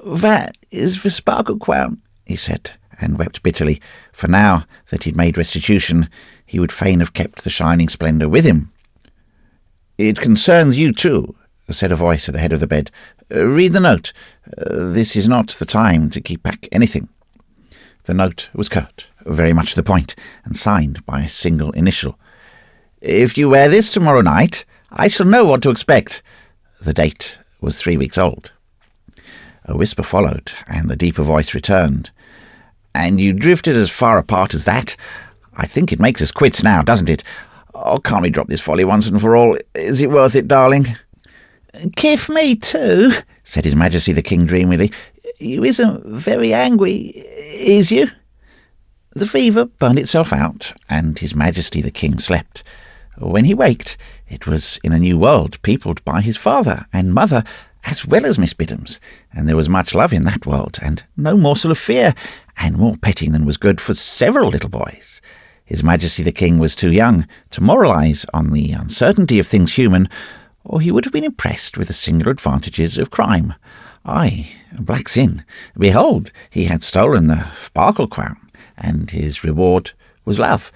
"That is the sparkle crown," he said, and wept bitterly, for now that he'd made restitution, he would fain have kept the shining splendour with him. "It concerns you too," said a voice at the head of the bed. "Read the note. This is not the time to keep back anything." The note was curt, very much to the point, and signed by a single initial. "If you wear this tomorrow night, I shall know what to expect." The date was 3 weeks old. A whisper followed, and the deeper voice returned. "And you drifted as far apart as that? I think it makes us quits now, doesn't it? Oh, can't we drop this folly once and for all? Is it worth it, darling?" "Kiff me too," said His Majesty the King dreamily. "You isn't very angry, is you?" The fever burned itself out, and His Majesty the King slept. When he waked, it was in a new world peopled by his father and mother, as well as Miss Biddims, and there was much love in that world, and no morsel of fear, and more petting than was good for several little boys. His Majesty the King was too young to moralise on the uncertainty of things human, or he would have been impressed with the singular advantages of crime. Aye, black sin. Behold, he had stolen the sparkle crown, and his reward was love,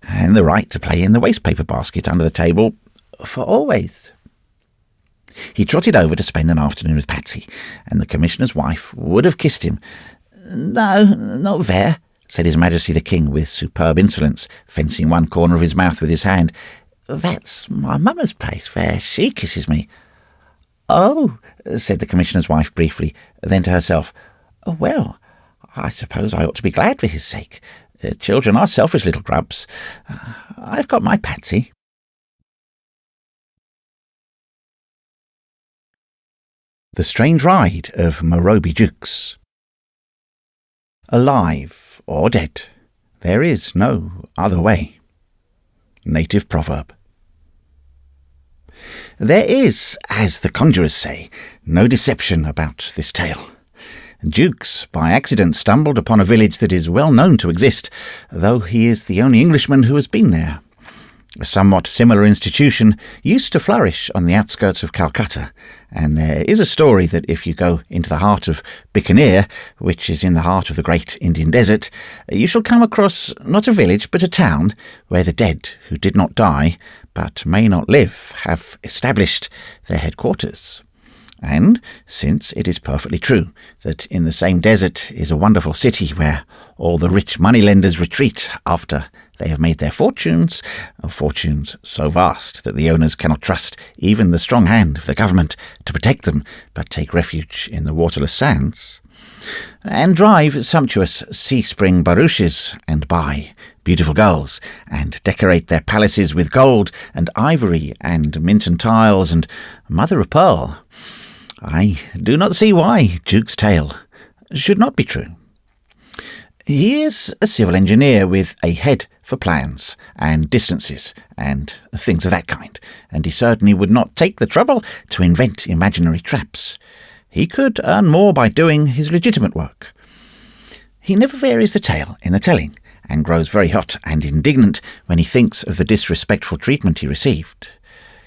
and the right to play in the waste-paper basket under the table for always. He trotted over to spend an afternoon with Patsy, and the Commissioner's wife would have kissed him. "No, not there," said His Majesty the King with superb insolence, fencing one corner of his mouth with his hand. "That's my mamma's place, where she kisses me." "Oh," said the Commissioner's wife briefly, then to herself, "Well, I suppose I ought to be glad for his sake. Children are selfish little grubs. I've got my Patsy." The Strange Ride of Moby Jukes. Alive or dead, there is no other way. Native Proverb. There is, as the conjurers say, no deception about this tale. Jukes, by accident, stumbled upon a village that is well known to exist, though he is the only Englishman who has been there. A somewhat similar institution used to flourish on the outskirts of Calcutta, and there is a story that if you go into the heart of Bikaner, which is in the heart of the great Indian desert, you shall come across not a village but a town where the dead who did not die but may not live have established their headquarters. And since it is perfectly true that in the same desert is a wonderful city where all the rich moneylenders retreat after they have made their fortunes so vast that the owners cannot trust even the strong hand of the government to protect them, but take refuge in the waterless sands, and drive sumptuous sea-spring barouches, and buy beautiful girls, and decorate their palaces with gold and ivory and Minton tiles and mother-of-pearl, I do not see why Duke's tale should not be true. He is a civil engineer with a head for plans and distances and things of that kind, and he certainly would not take the trouble to invent imaginary traps. He could earn more by doing his legitimate work. He never varies the tale in the telling, and grows very hot and indignant when he thinks of the disrespectful treatment he received.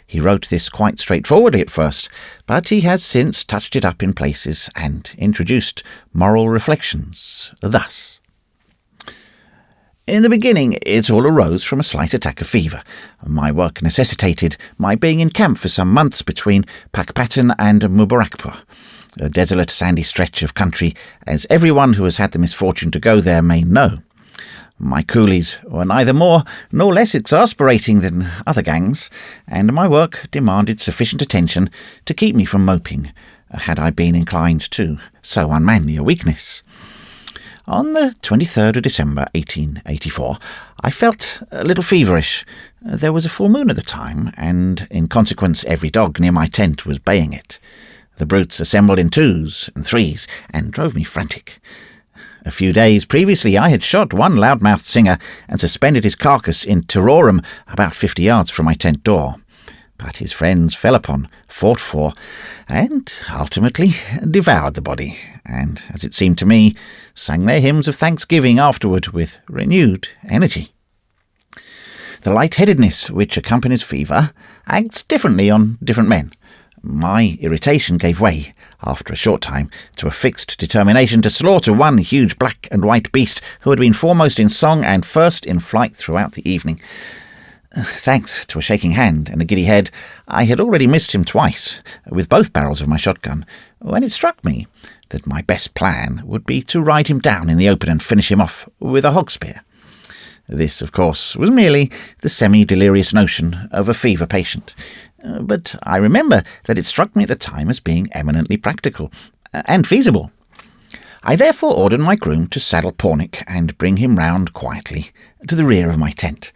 He wrote this quite straightforwardly at first, but he has since touched it up in places and introduced moral reflections thus. In the beginning, it all arose from a slight attack of fever. My work necessitated my being in camp for some months between Pakpatan and Mubarakpur, a desolate sandy stretch of country, as everyone who has had the misfortune to go there may know. My coolies were neither more nor less exasperating than other gangs, and my work demanded sufficient attention to keep me from moping, had I been inclined to so unmanly a weakness. On the 23rd of December 1884, I felt a little feverish. There was a full moon at the time, and in consequence every dog near my tent was baying it. The brutes assembled in 2s and 3s, and drove me frantic. A few days previously I had shot one loudmouthed singer and suspended his carcass in terrorem about 50 yards from my tent door. But his friends fell upon, fought for, and ultimately devoured the body, and, as it seemed to me, sang their hymns of thanksgiving afterward with renewed energy. The lightheadedness which accompanies fever acts differently on different men. My irritation gave way, after a short time, to a fixed determination to slaughter one huge black and white beast who had been foremost in song and first in flight throughout the evening. Thanks to a shaking hand and a giddy head, I had already missed him twice, with both barrels of my shotgun, when it struck me that my best plan would be to ride him down in the open and finish him off with a hog spear. This, of course, was merely the semi-delirious notion of a fever patient, but I remember that it struck me at the time as being eminently practical and feasible. I therefore ordered my groom to saddle Pornic and bring him round quietly to the rear of my tent.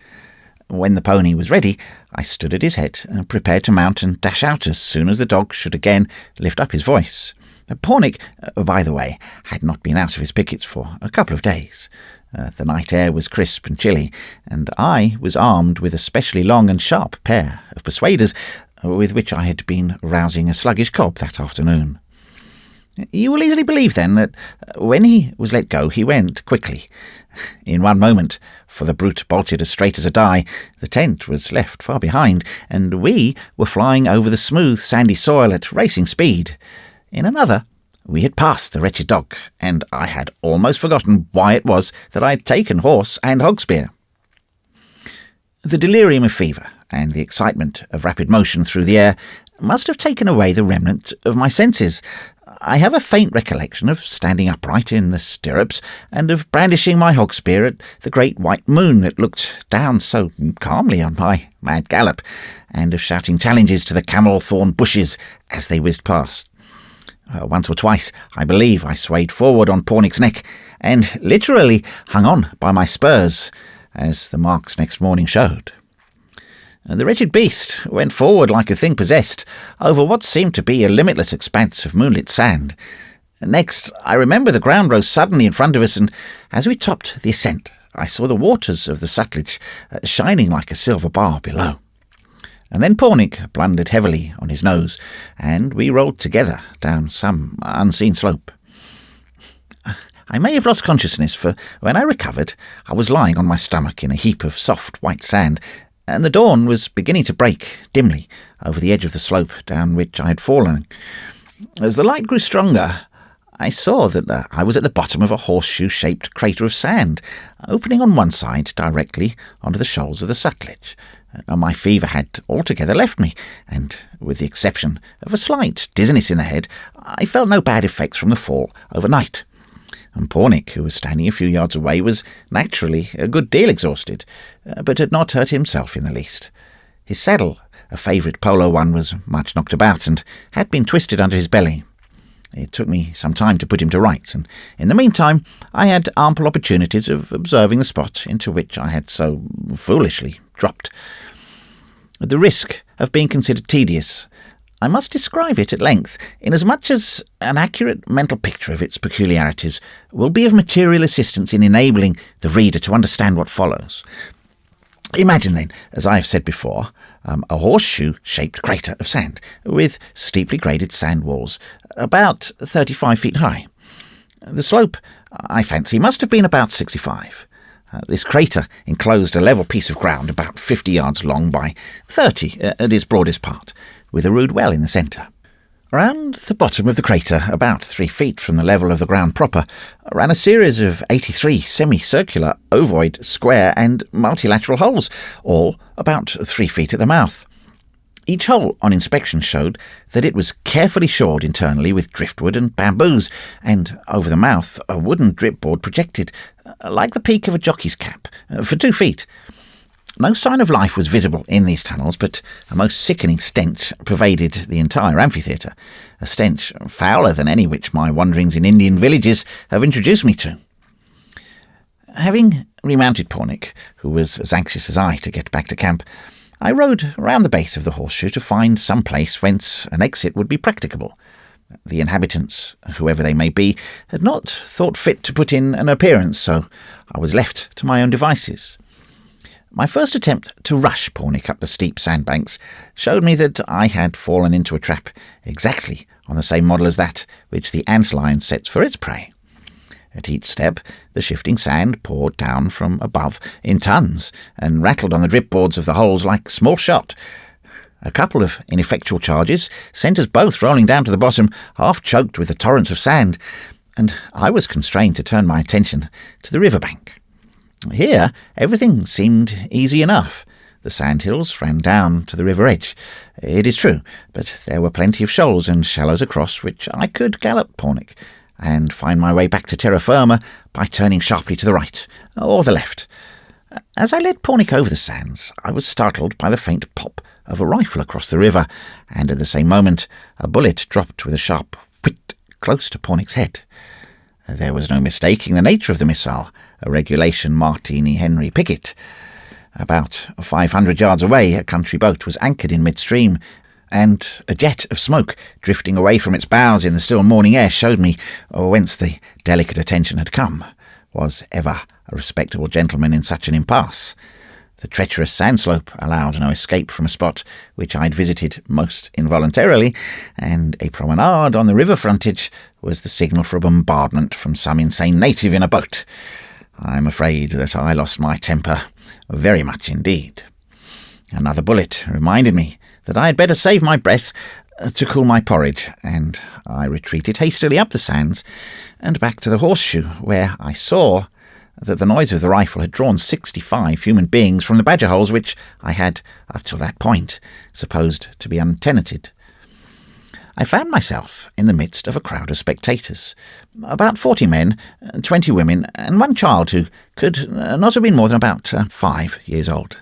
When the pony was ready, I stood at his head and prepared to mount and dash out as soon as the dog should again lift up his voice. Pornic, by the way, had not been out of his pickets for a couple of days. The night air was crisp and chilly, and I was armed with a specially long and sharp pair of persuaders with which I had been rousing a sluggish cob that afternoon. You will easily believe, then, that when he was let go, he went quickly. In one moment, for the brute bolted as straight as a die, the tent was left far behind, and we were flying over the smooth, sandy soil at racing speed. In another, we had passed the wretched dog, and I had almost forgotten why it was that I had taken horse and hog spear. The delirium of fever and the excitement of rapid motion through the air must have taken away the remnant of my senses. I have a faint recollection of standing upright in the stirrups and of brandishing my hog spear at the great white moon that looked down so calmly on my mad gallop, and of shouting challenges to the camel-thorn bushes as they whizzed past. Once or twice, I believe, I swayed forward on Pornic's neck and literally hung on by my spurs, as the marks next morning showed. The wretched beast went forward like a thing possessed, over what seemed to be a limitless expanse of moonlit sand. Next, I remember the ground rose suddenly in front of us, and as we topped the ascent, I saw the waters of the Sutlej shining like a silver bar below. And then Pornic blundered heavily on his nose, and we rolled together down some unseen slope. I may have lost consciousness, for when I recovered, I was lying on my stomach in a heap of soft white sand, and the dawn was beginning to break dimly over the edge of the slope down which I had fallen. As the light grew stronger, I saw that I was at the bottom of a horseshoe-shaped crater of sand, opening on one side directly onto the shoals of the Sutlej. My fever had altogether left me, and, with the exception of a slight dizziness in the head, I felt no bad effects from the fall overnight. And Pornic, who was standing a few yards away, was naturally a good deal exhausted, but had not hurt himself in the least. His saddle, a favourite polo one, was much knocked about and had been twisted under his belly. It took me some time to put him to rights, and in the meantime I had ample opportunities of observing the spot into which I had so foolishly dropped. At the risk of being considered tedious, I must describe it at length, inasmuch as an accurate mental picture of its peculiarities will be of material assistance in enabling the reader to understand what follows. Imagine, then, as I have said before, a horseshoe-shaped crater of sand, with steeply graded sand walls, about 35 feet high. The slope, I fancy, must have been about 65. This crater enclosed a level piece of ground about 50 yards long by 30 at its broadest part, with a rude well in the centre. Around the bottom of the crater, about 3 feet from the level of the ground proper, ran a series of 83 semicircular, ovoid, square and multilateral holes, all about 3 feet at the mouth. Each hole on inspection showed that it was carefully shored internally with driftwood and bamboos, and over the mouth a wooden dripboard projected, like the peak of a jockey's cap, for 2 feet. No sign of life was visible in these tunnels, but a most sickening stench pervaded the entire amphitheatre, a stench fouler than any which my wanderings in Indian villages have introduced me to. Having remounted Pornick, who was as anxious as I to get back to camp, I rode round the base of the horseshoe to find some place whence an exit would be practicable. The inhabitants, whoever they may be, had not thought fit to put in an appearance, so I was left to my own devices. My first attempt to rush Pornick up the steep sandbanks showed me that I had fallen into a trap exactly on the same model as that which the antlion sets for its prey. At each step, the shifting sand poured down from above in tons and rattled on the dripboards of the holes like small shot. A couple of ineffectual charges sent us both rolling down to the bottom, half choked with the torrents of sand, and I was constrained to turn my attention to the riverbank. Here, everything seemed easy enough. The sandhills ran down to the river edge, it is true, but there were plenty of shoals and shallows across which I could gallop Pornick, and find my way back to terra firma by turning sharply to the right or the left. As I led Pornick over the sands, I was startled by the faint pop of a rifle across the river, and at the same moment a bullet dropped with a sharp whit close to Pornick's head. There was no mistaking the nature of the missile, a regulation Martini Henry Pickett. About 500 yards away, a country boat was anchored in midstream, and a jet of smoke drifting away from its bows in the still morning air showed me whence the delicate attention had come. Was ever a respectable gentleman in such an impasse? The treacherous sandslope allowed no escape from a spot which I'd visited most involuntarily, and a promenade on the river frontage was the signal for a bombardment from some insane native in a boat. I'm afraid that I lost my temper very much indeed. Another bullet reminded me that I had better save my breath to cool my porridge, and I retreated hastily up the sands and back to the horseshoe, where I saw that the noise of the rifle had drawn 65 human beings from the badger holes which I had, up till that point, supposed to be untenanted. I found myself in the midst of a crowd of spectators, about 40 men, 20 women, and one child who could not have been more than about 5 years old.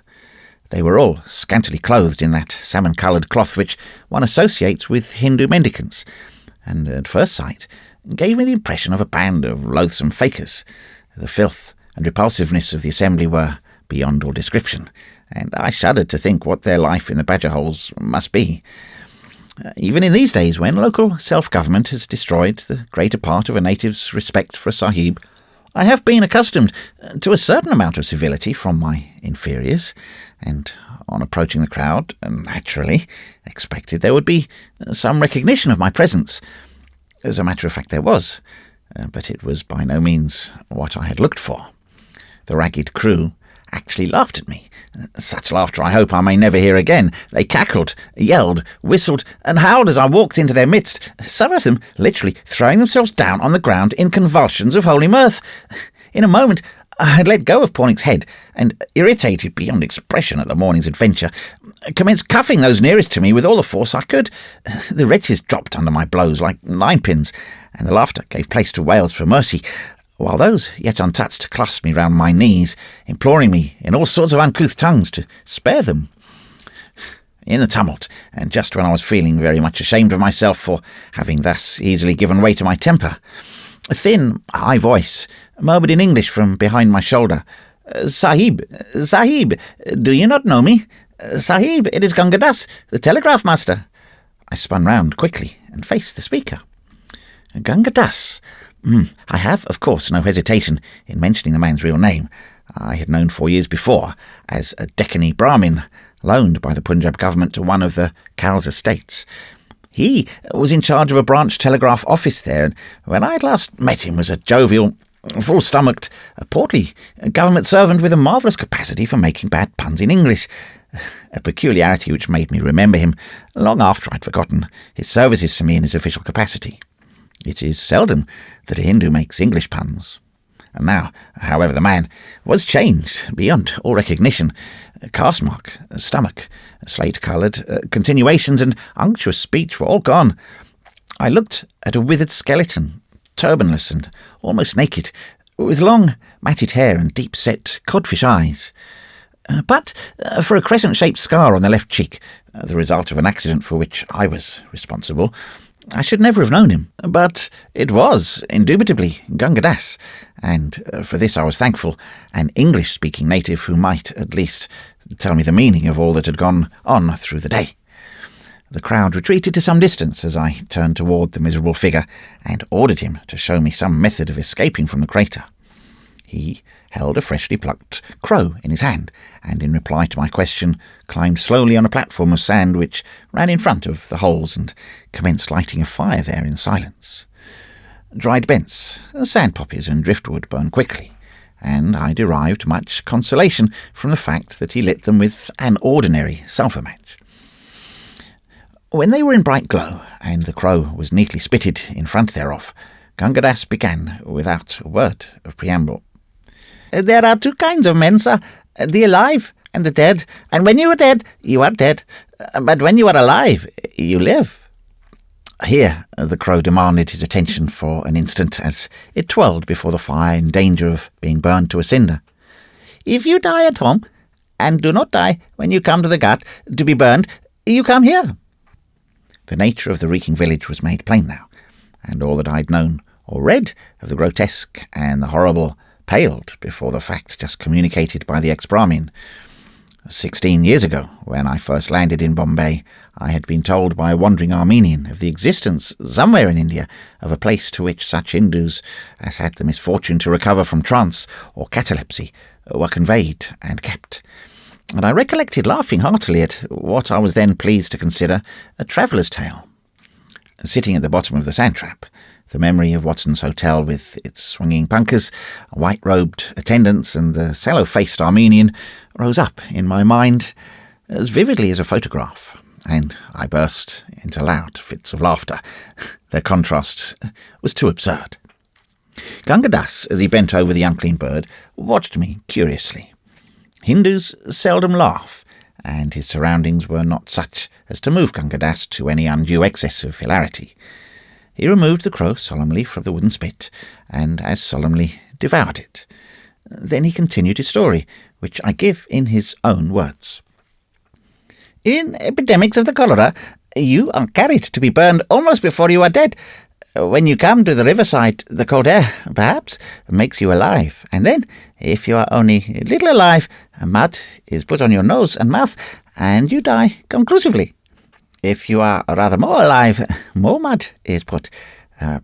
They were all scantily clothed in that salmon-coloured cloth which one associates with Hindu mendicants, and at first sight gave me the impression of a band of loathsome fakirs. The filth and repulsiveness of the assembly were beyond all description, and I shuddered to think what their life in the badger holes must be. Even in these days, when local self-government has destroyed the greater part of a native's respect for a sahib, I have been accustomed to a certain amount of civility from my inferiors, and on approaching the crowd, naturally expected there would be some recognition of my presence. As a matter of fact, there was, but it was by no means what I had looked for. The ragged crew actually laughed at me. Such laughter I hope I may never hear again. They cackled, yelled, whistled, and howled as I walked into their midst, some of them literally throwing themselves down on the ground in convulsions of holy mirth. In a moment I had let go of Pornick's head, and, irritated beyond expression at the morning's adventure, commenced cuffing those nearest to me with all the force I could. The wretches dropped under my blows like ninepins, and the laughter gave place to wails for mercy, while those yet untouched clasped me round my knees, imploring me in all sorts of uncouth tongues to spare them. In the tumult, and just when I was feeling very much ashamed of myself for having thus easily given way to my temper, a thin, high voice murmured in English from behind my shoulder, "Sahib, Sahib, do you not know me? Sahib, it is Gunga Das, the telegraph master." I spun round quickly and faced the speaker. Gunga Das. I have, of course, no hesitation in mentioning the man's real name. I had known 4 years before as a Deccani Brahmin, loaned by the Punjab government to one of the Cal's estates. He was in charge of a branch telegraph office there, and when I had last met him was a jovial, full-stomached, portly government servant with a marvellous capacity for making bad puns in English. a peculiarity which made me remember him long after I'd forgotten his services to me in his official capacity. It is seldom that a Hindu makes English puns. And now, however, the man was changed beyond all recognition. Caste mark, stomach, slate-coloured, continuations and unctuous speech were all gone. I looked at a withered skeleton, turbanless and almost naked, with long, matted hair and deep-set codfish eyes. But for a crescent-shaped scar on the left cheek, the result of an accident for which I was responsible, I should never have known him. But it was, indubitably, Gunga Das, and for this I was thankful, an English-speaking native who might, at least, tell me the meaning of all that had gone on through the day. The crowd retreated to some distance as I turned toward the miserable figure and ordered him to show me some method of escaping from the crater. He held a freshly plucked crow in his hand, and in reply to my question, climbed slowly on a platform of sand which ran in front of the holes and commenced lighting a fire there in silence. Dried bents, sand poppies and driftwood burn quickly, and I derived much consolation from the fact that he lit them with an ordinary sulphur match. When they were in bright glow, and the crow was neatly spitted in front thereof, Gunga Das began without a word of preamble. "There are two kinds of men, sir, the alive and the dead, and when you are dead, you are dead, but when you are alive, you live." Here the crow demanded his attention for an instant as it twirled before the fire in danger of being burned to a cinder. "If you die at home, and do not die when you come to the ghat to be burned, you come here." The nature of the reeking village was made plain now, and all that I'd known or read of the grotesque and the horrible paled before the fact just communicated by the ex-Brahmin. 16 years ago, when I first landed in Bombay, I had been told by a wandering Armenian of the existence, somewhere in India, of a place to which such Hindus as had the misfortune to recover from trance or catalepsy were conveyed and kept. And I recollected laughing heartily at what I was then pleased to consider a traveller's tale. Sitting at the bottom of the sand trap, the memory of Watson's Hotel with its swinging punkahs, white-robed attendants and the sallow-faced Armenian rose up in my mind as vividly as a photograph, and I burst into loud fits of laughter. Their contrast was too absurd. Gunga Das, as he bent over the unclean bird, watched me curiously. Hindus seldom laugh, and his surroundings were not such as to move Gunga Das to any undue excess of hilarity. He removed the crow solemnly from the wooden spit, and as solemnly devoured it. Then he continued his story, which I give in his own words. "In epidemics of the cholera, you are carried to be burned almost before you are dead. When you come to the riverside, the cold air, perhaps, makes you alive, and then, if you are only a little alive, mud is put on your nose and mouth, and you die conclusively. If you are rather more alive, more mud is put,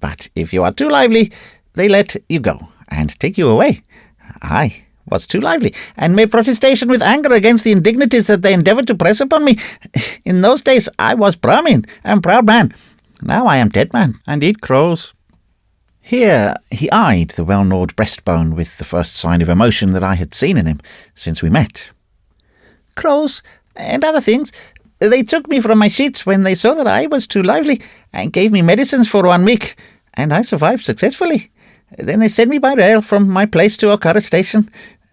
but if you are too lively, they let you go and take you away. I was too lively, and made protestation with anger against the indignities that they endeavoured to press upon me. In those days I was Brahmin and proud man. Now I am dead man, and eat crows." Here he eyed the well-gnawed breastbone with the first sign of emotion that I had seen in him since we met. "Crows and other things. They took me from my sheets when they saw that I was too lively, and gave me medicines for 1 week, and I survived successfully. Then they sent me by rail from my place to Okara Station,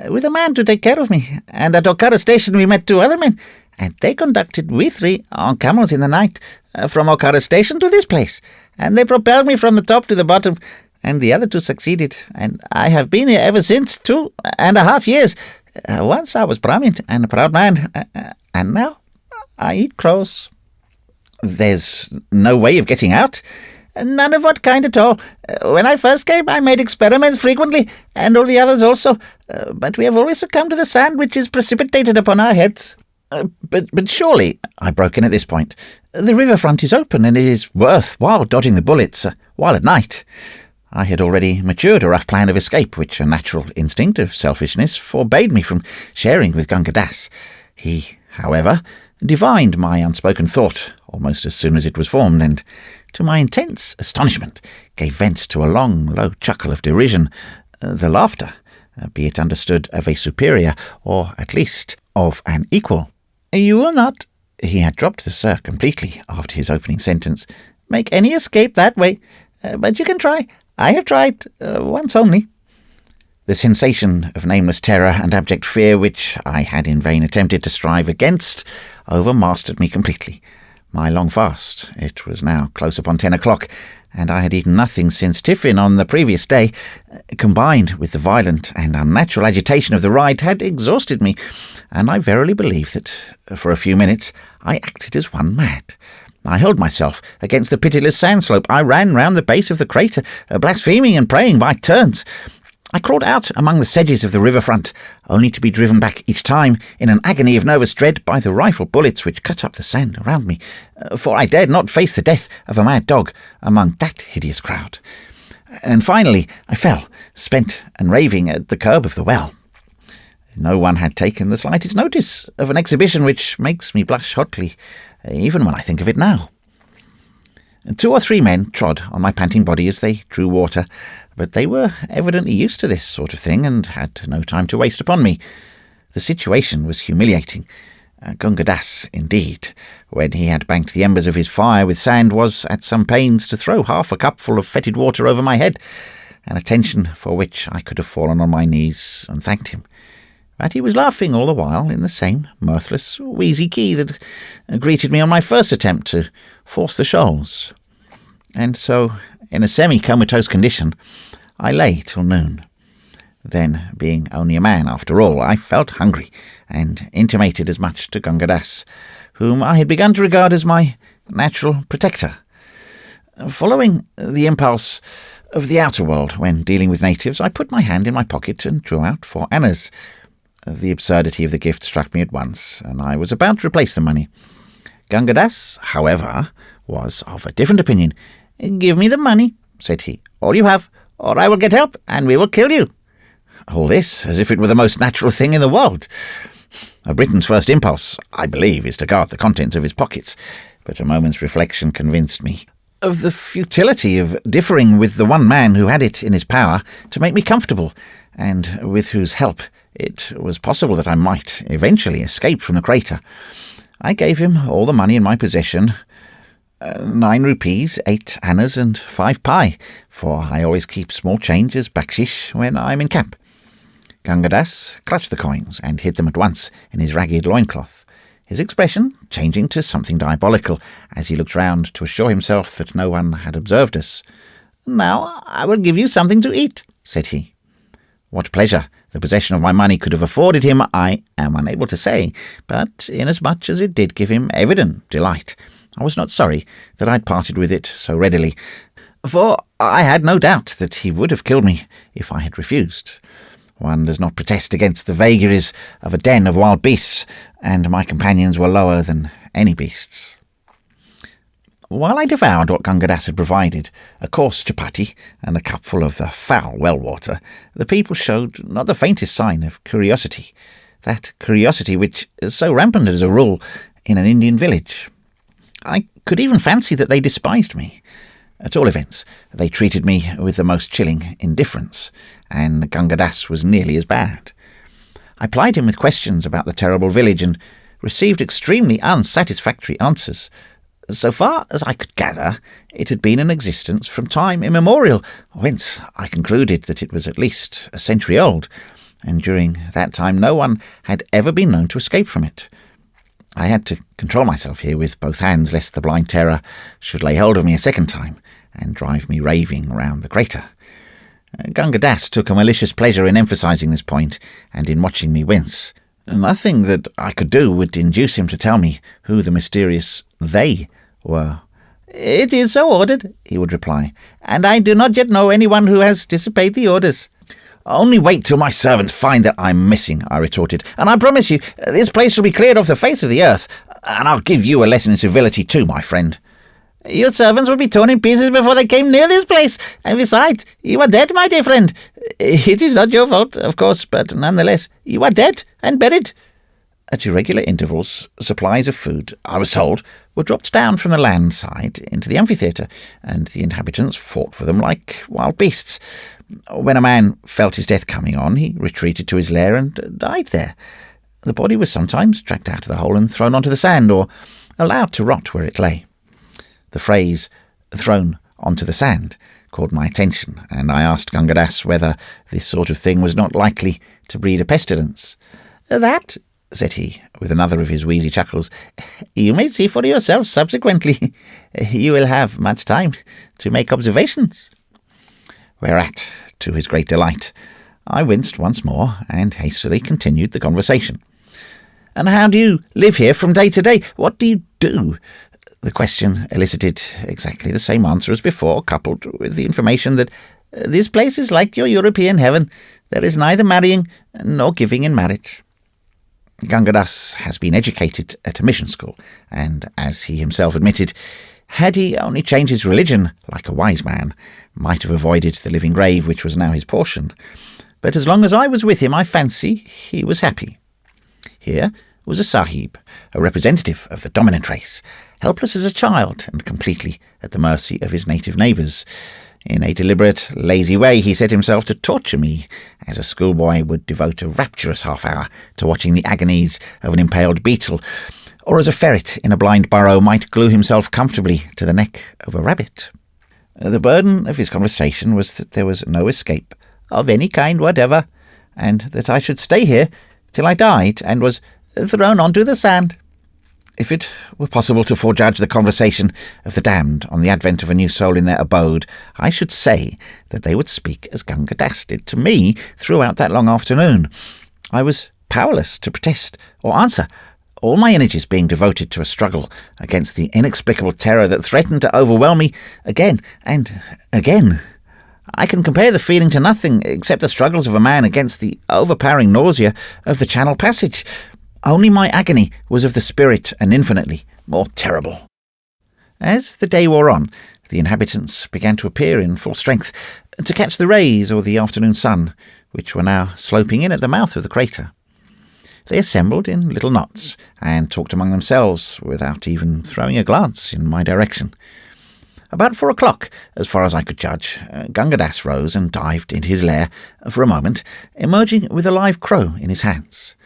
with a man to take care of me, and at Okara Station we met 2 other men, and they conducted we 3 on camels in the night, from Okara Station to this place, and they propelled me from the top to the bottom, and the other 2 succeeded, and I have been here ever since 2.5 years. Once I was Brahmin and a proud man, and now I eat crows." "There's no way of getting out?" "None of what kind at all. When I first came, I made experiments frequently, and all the others also, but we have always succumbed to the sand which is precipitated upon our heads." But surely," I broke in at this point, "the riverfront is open, and it is worthwhile dodging the bullets while at night." I had already matured a rough plan of escape, which a natural instinct of selfishness forbade me from sharing with Gunga Das. He, however, divined my unspoken thought almost as soon as it was formed, and, to my intense astonishment, gave vent to a long, low chuckle of derision, the laughter, be it understood, of a superior, or at least of an equal, You will not," he had dropped the "sir" completely after his opening sentence, "make any escape that way. But you can try. I have tried, once only." The sensation of nameless terror and abject fear, which I had in vain attempted to strive against, overmastered me completely. My long fast, it was now close upon 10 o'clock, and I had eaten nothing since tiffin on the previous day, combined with the violent and unnatural agitation of the ride, had exhausted me, and I verily believe that, for a few minutes, I acted as one mad. I hurled myself against the pitiless sand slope. I ran round the base of the crater, blaspheming and praying by turns. I crawled out among the sedges of the river front, only to be driven back each time in an agony of nervous dread by the rifle bullets which cut up the sand around me, for I dared not face the death of a mad dog among that hideous crowd. And finally I fell, spent and raving, at the curb of the well. No one had taken the slightest notice of an exhibition which makes me blush hotly, even when I think of it now. 2 or 3 men trod on my panting body as they drew water, but they were evidently used to this sort of thing and had no time to waste upon me. The situation was humiliating. Gunga Das, indeed, when he had banked the embers of his fire with sand, was at some pains to throw half a cupful of fetid water over my head, an attention for which I could have fallen on my knees and thanked him. But he was laughing all the while in the same mirthless, wheezy key that greeted me on my first attempt to force the shoals. And so, in a semi-comatose condition, I lay till noon. Then, being only a man after all, I felt hungry, and intimated as much to Gunga Das, whom I had begun to regard as my natural protector. Following the impulse of the outer world when dealing with natives, I put my hand in my pocket and drew out 4 annas. The absurdity of the gift struck me at once, and I was about to replace the money. Gunga Das, however, was of a different opinion. "Give me the money," said he, "all you have, or I will get help, and we will kill you." All this as if it were the most natural thing in the world. A Briton's first impulse, I believe, is to guard the contents of his pockets, but a moment's reflection convinced me of the futility of differing with the one man who had it in his power to make me comfortable, and with whose help it was possible that I might eventually escape from the crater. I gave him all the money in my possession, 9 rupees, 8 annas, and 5 pi, for I always keep small change as bakshish when I am in camp. Gunga Das clutched the coins and hid them at once in his ragged loincloth, his expression changing to something diabolical as he looked round to assure himself that no one had observed us. "Now I will give you something to eat," said he. What pleasure the possession of my money could have afforded him, I am unable to say, but inasmuch as it did give him evident delight, I was not sorry that I had parted with it so readily, for I had no doubt that he would have killed me if I had refused. One does not protest against the vagaries of a den of wild beasts, and my companions were lower than any beasts. While I devoured what Gunga Das had provided, a coarse chapati and a cupful of the foul well water, the people showed not the faintest sign of curiosity, that curiosity which is so rampant as a rule in an Indian village. I could even fancy that they despised me. At all events, they treated me with the most chilling indifference, and Gunga Das was nearly as bad. I plied him with questions about the terrible village, and received extremely unsatisfactory answers. So far as I could gather, it had been in existence from time immemorial, whence I concluded that it was at least a century old, and during that time no one had ever been known to escape from it. I had to control myself here with both hands, lest the blind terror should lay hold of me a second time, and drive me raving round the crater. Gunga Das took a malicious pleasure in emphasizing this point, and in watching me wince. Nothing that I could do would induce him to tell me who the mysterious "they" were. "It is so ordered," he would reply, "and I do not yet know anyone who has disobeyed the orders." "Only wait till my servants find that I'm missing," I retorted, "and I promise you this place shall be cleared off the face of the earth, and I'll give you a lesson in civility too, my friend." "Your servants would be torn in pieces before they came near this place, and besides, you are dead, my dear friend. It is not your fault, of course, but nonetheless, you are dead and buried." At irregular intervals, supplies of food, I was told, were dropped down from the land side into the amphitheatre, and the inhabitants fought for them like wild beasts. When a man felt his death coming on, he retreated to his lair and died there. The body was sometimes dragged out of the hole and thrown onto the sand, or allowed to rot where it lay. The phrase, "thrown onto the sand," caught my attention, and I asked Gunga Das whether this sort of thing was not likely to breed a pestilence. "That," said he, with another of his wheezy chuckles, "you may see for yourself subsequently. You will have much time to make observations." Whereat, to his great delight, I winced once more and hastily continued the conversation. "And how do you live here from day to day? What do you do?" The question elicited exactly the same answer as before, coupled with the information that "this place is like your European heaven. There is neither marrying nor giving in marriage." Gunga Das has been educated at a mission school, and, as he himself admitted, had he only changed his religion like a wise man, might have avoided the living grave which was now his portion. But as long as I was with him, I fancy he was happy. Here was a sahib, a representative of the dominant race, helpless as a child and completely at the mercy of his native neighbours. In a deliberate, lazy way, he set himself to torture me, as a schoolboy would devote a rapturous half-hour to watching the agonies of an impaled beetle, or as a ferret in a blind burrow might glue himself comfortably to the neck of a rabbit. The burden of his conversation was that there was no escape of any kind whatever, and that I should stay here till I died and was thrown onto the sand. If it were possible to forejudge the conversation of the damned on the advent of a new soul in their abode, I should say that they would speak as Gunga Das did to me throughout that long afternoon. I was powerless to protest or answer, all my energies being devoted to a struggle against the inexplicable terror that threatened to overwhelm me again and again. I can compare the feeling to nothing except the struggles of a man against the overpowering nausea of the Channel Passage. Only my agony was of the spirit and infinitely more terrible. As the day wore on, the inhabitants began to appear in full strength to catch the rays of the afternoon sun, which were now sloping in at the mouth of the crater. They assembled in little knots and talked among themselves without even throwing a glance in my direction. About 4 o'clock, as far as I could judge, Gunga Das rose and dived into his lair for a moment, emerging with a live crow in his hands.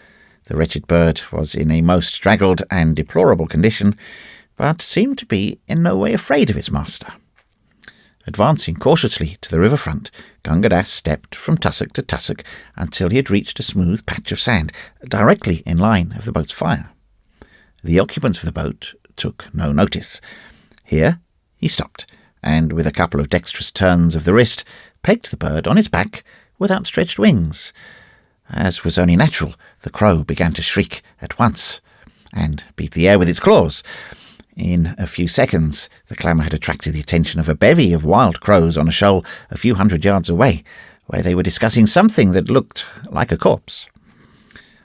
The wretched bird was in a most straggled and deplorable condition, but seemed to be in no way afraid of its master. Advancing cautiously to the riverfront, Gunga Das stepped from tussock to tussock until he had reached a smooth patch of sand, directly in line of the boat's fire. The occupants of the boat took no notice. Here he stopped, and with a couple of dexterous turns of the wrist, pegged the bird on its back with outstretched wings. As was only natural, the crow began to shriek at once, and beat the air with its claws. In a few seconds, the clamour had attracted the attention of a bevy of wild crows on a shoal a few hundred yards away, where they were discussing something that looked like a corpse.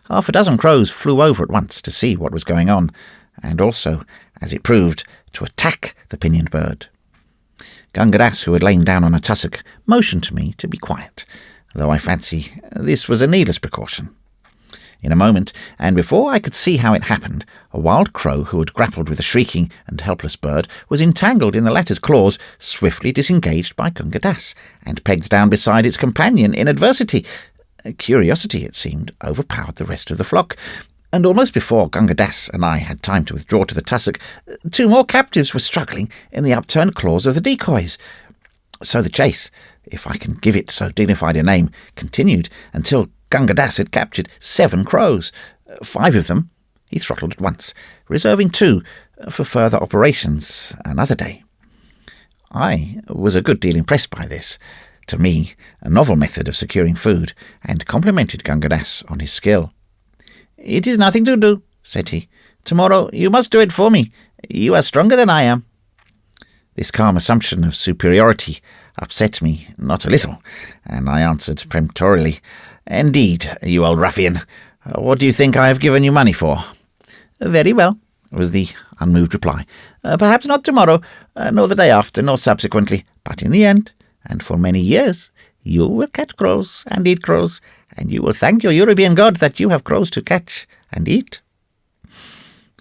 Half a dozen crows flew over at once to see what was going on, and also, as it proved, to attack the pinioned bird. Gunga Das, who had lain down on a tussock, motioned to me to be quiet, though I fancy this was a needless precaution. In a moment, and before I could see how it happened, a wild crow who had grappled with the shrieking and helpless bird was entangled in the latter's claws, swiftly disengaged by Gunga Das, and pegged down beside its companion in adversity. Curiosity, it seemed, overpowered the rest of the flock, and almost before Gunga Das and I had time to withdraw to the tussock, 2 more captives were struggling in the upturned claws of the decoys. So the chase, if I can give it so dignified a name, continued until Gunga Das had captured 7 crows. 5 of them he throttled at once, reserving 2 for further operations another day. I was a good deal impressed by this, to me, a novel method of securing food, and complimented Gunga Das on his skill. "It is nothing to do," said he. "Tomorrow you must do it for me. You are stronger than I am." This calm assumption of superiority upset me not a little, and I answered peremptorily, "Indeed, you old ruffian. What do you think I have given you money for?" "Very well," was the unmoved reply. "Perhaps not tomorrow, nor the day after, nor subsequently, but in the end, and for many years, you will catch crows and eat crows, and you will thank your European God that you have crows to catch and eat."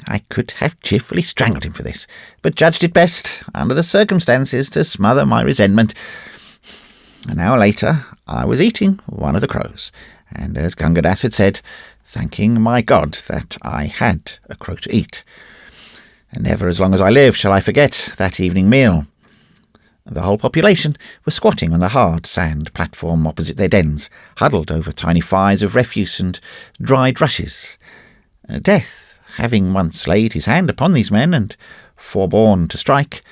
I could have cheerfully strangled him for this, but judged it best, under the circumstances, to smother my resentment. An hour later, I was eating one of the crows, and as Gunga Das had said, thanking my God that I had a crow to eat. And never as long as I live shall I forget that evening meal. The whole population was squatting on the hard sand platform opposite their dens, huddled over tiny fires of refuse and dried rushes. Death, having once laid his hand upon these men and forborne to strike,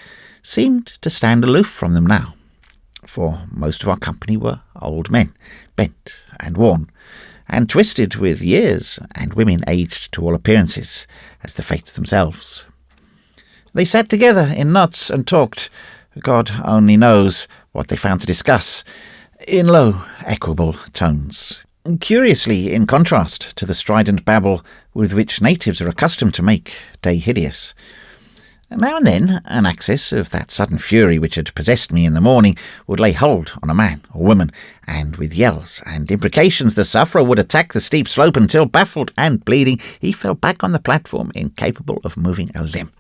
seemed to stand aloof from them now, for most of our company were old men, bent and worn, and twisted with years, and women aged to all appearances, as the fates themselves. They sat together in knots and talked, God only knows what they found to discuss, in low, equable tones, curiously in contrast to the strident babble with which natives are accustomed to make day hideous. Now and then, an access of that sudden fury which had possessed me in the morning would lay hold on a man or woman, and with yells and imprecations the sufferer would attack the steep slope until, baffled and bleeding, he fell back on the platform, incapable of moving a limb.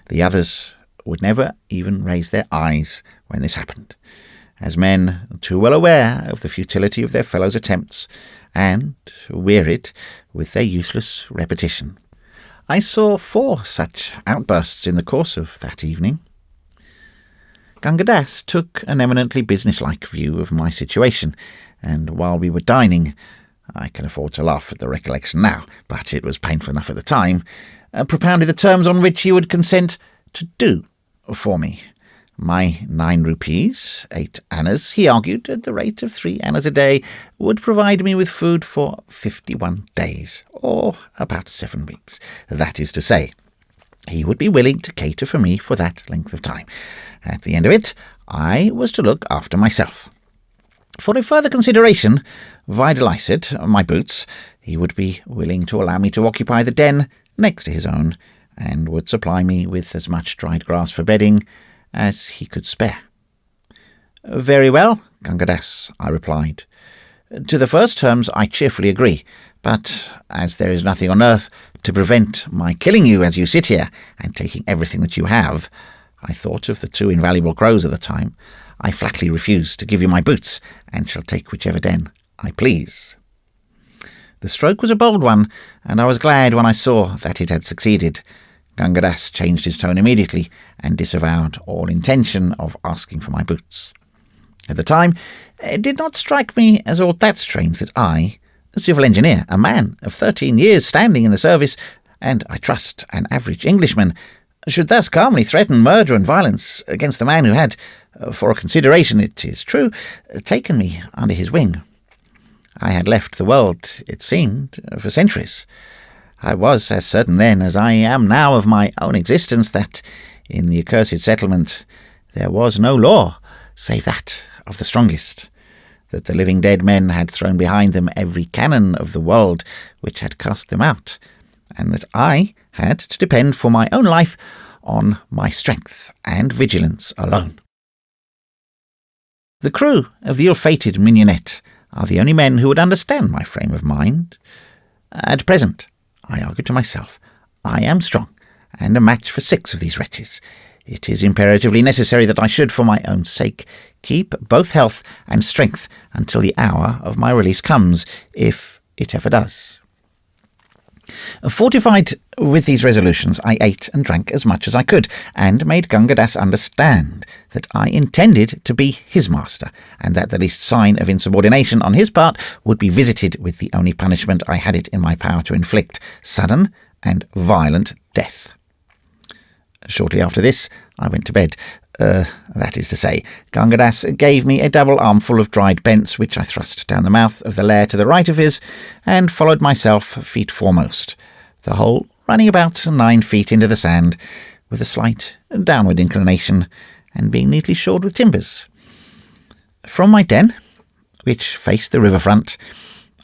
The others would never even raise their eyes when this happened, as men too well aware of the futility of their fellows' attempts, and wearied with their useless repetition. I saw 4 such outbursts in the course of that evening. Gunga Das took an eminently businesslike view of my situation, and while we were dining, I can afford to laugh at the recollection now, but it was painful enough at the time, propounded the terms on which he would consent to do for me. My 9 rupees, 8 annas, he argued, at the rate of 3 annas a day, would provide me with food for 51 days, or about 7 weeks. That is to say, he would be willing to cater for me for that length of time. At the end of it, I was to look after myself. For a further consideration, viz. My boots, he would be willing to allow me to occupy the den next to his own, and would supply me with as much dried grass for bedding as he could spare. Very well, Gunga Das, I replied. To the first terms I cheerfully agree, but as there is nothing on earth to prevent my killing you as you sit here and taking everything that you have, I thought of the 2 invaluable crows at the time. I flatly refuse to give you my boots, and shall take whichever den I please. The stroke was a bold one, and I was glad when I saw that it had succeeded. Gunga Das changed his tone immediately and disavowed all intention of asking for my boots. At the time, it did not strike me as all that strange that I, a civil engineer, a man of 13 years standing in the service, and, I trust, an average Englishman, should thus calmly threaten murder and violence against the man who had, for a consideration, it is true, taken me under his wing. I had left the world, it seemed, for centuries. I was as certain then as I am now of my own existence that in the accursed settlement there was no law save that of the strongest, that the living dead men had thrown behind them every canon of the world which had cast them out, and that I had to depend for my own life on my strength and vigilance alone. The crew of the ill-fated mignonette are the only men who would understand my frame of mind. At present, I argued to myself, I am strong, and a match for 6 of these wretches. It is imperatively necessary that I should, for my own sake, keep both health and strength until the hour of my release comes, if it ever does. Fortified with these resolutions, I ate and drank as much as I could, and made Gunga Das understand that I intended to be his master, and that the least sign of insubordination on his part would be visited with the only punishment I had it in my power to inflict, sudden and violent death. Shortly after this, I went to bed. That is to say, Gunga Das gave me a double armful of dried bents, which I thrust down the mouth of the lair to the right of his, and followed myself feet foremost, the whole running about 9 feet into the sand, with a slight downward inclination, and being neatly shored with timbers. From my den, which faced the riverfront,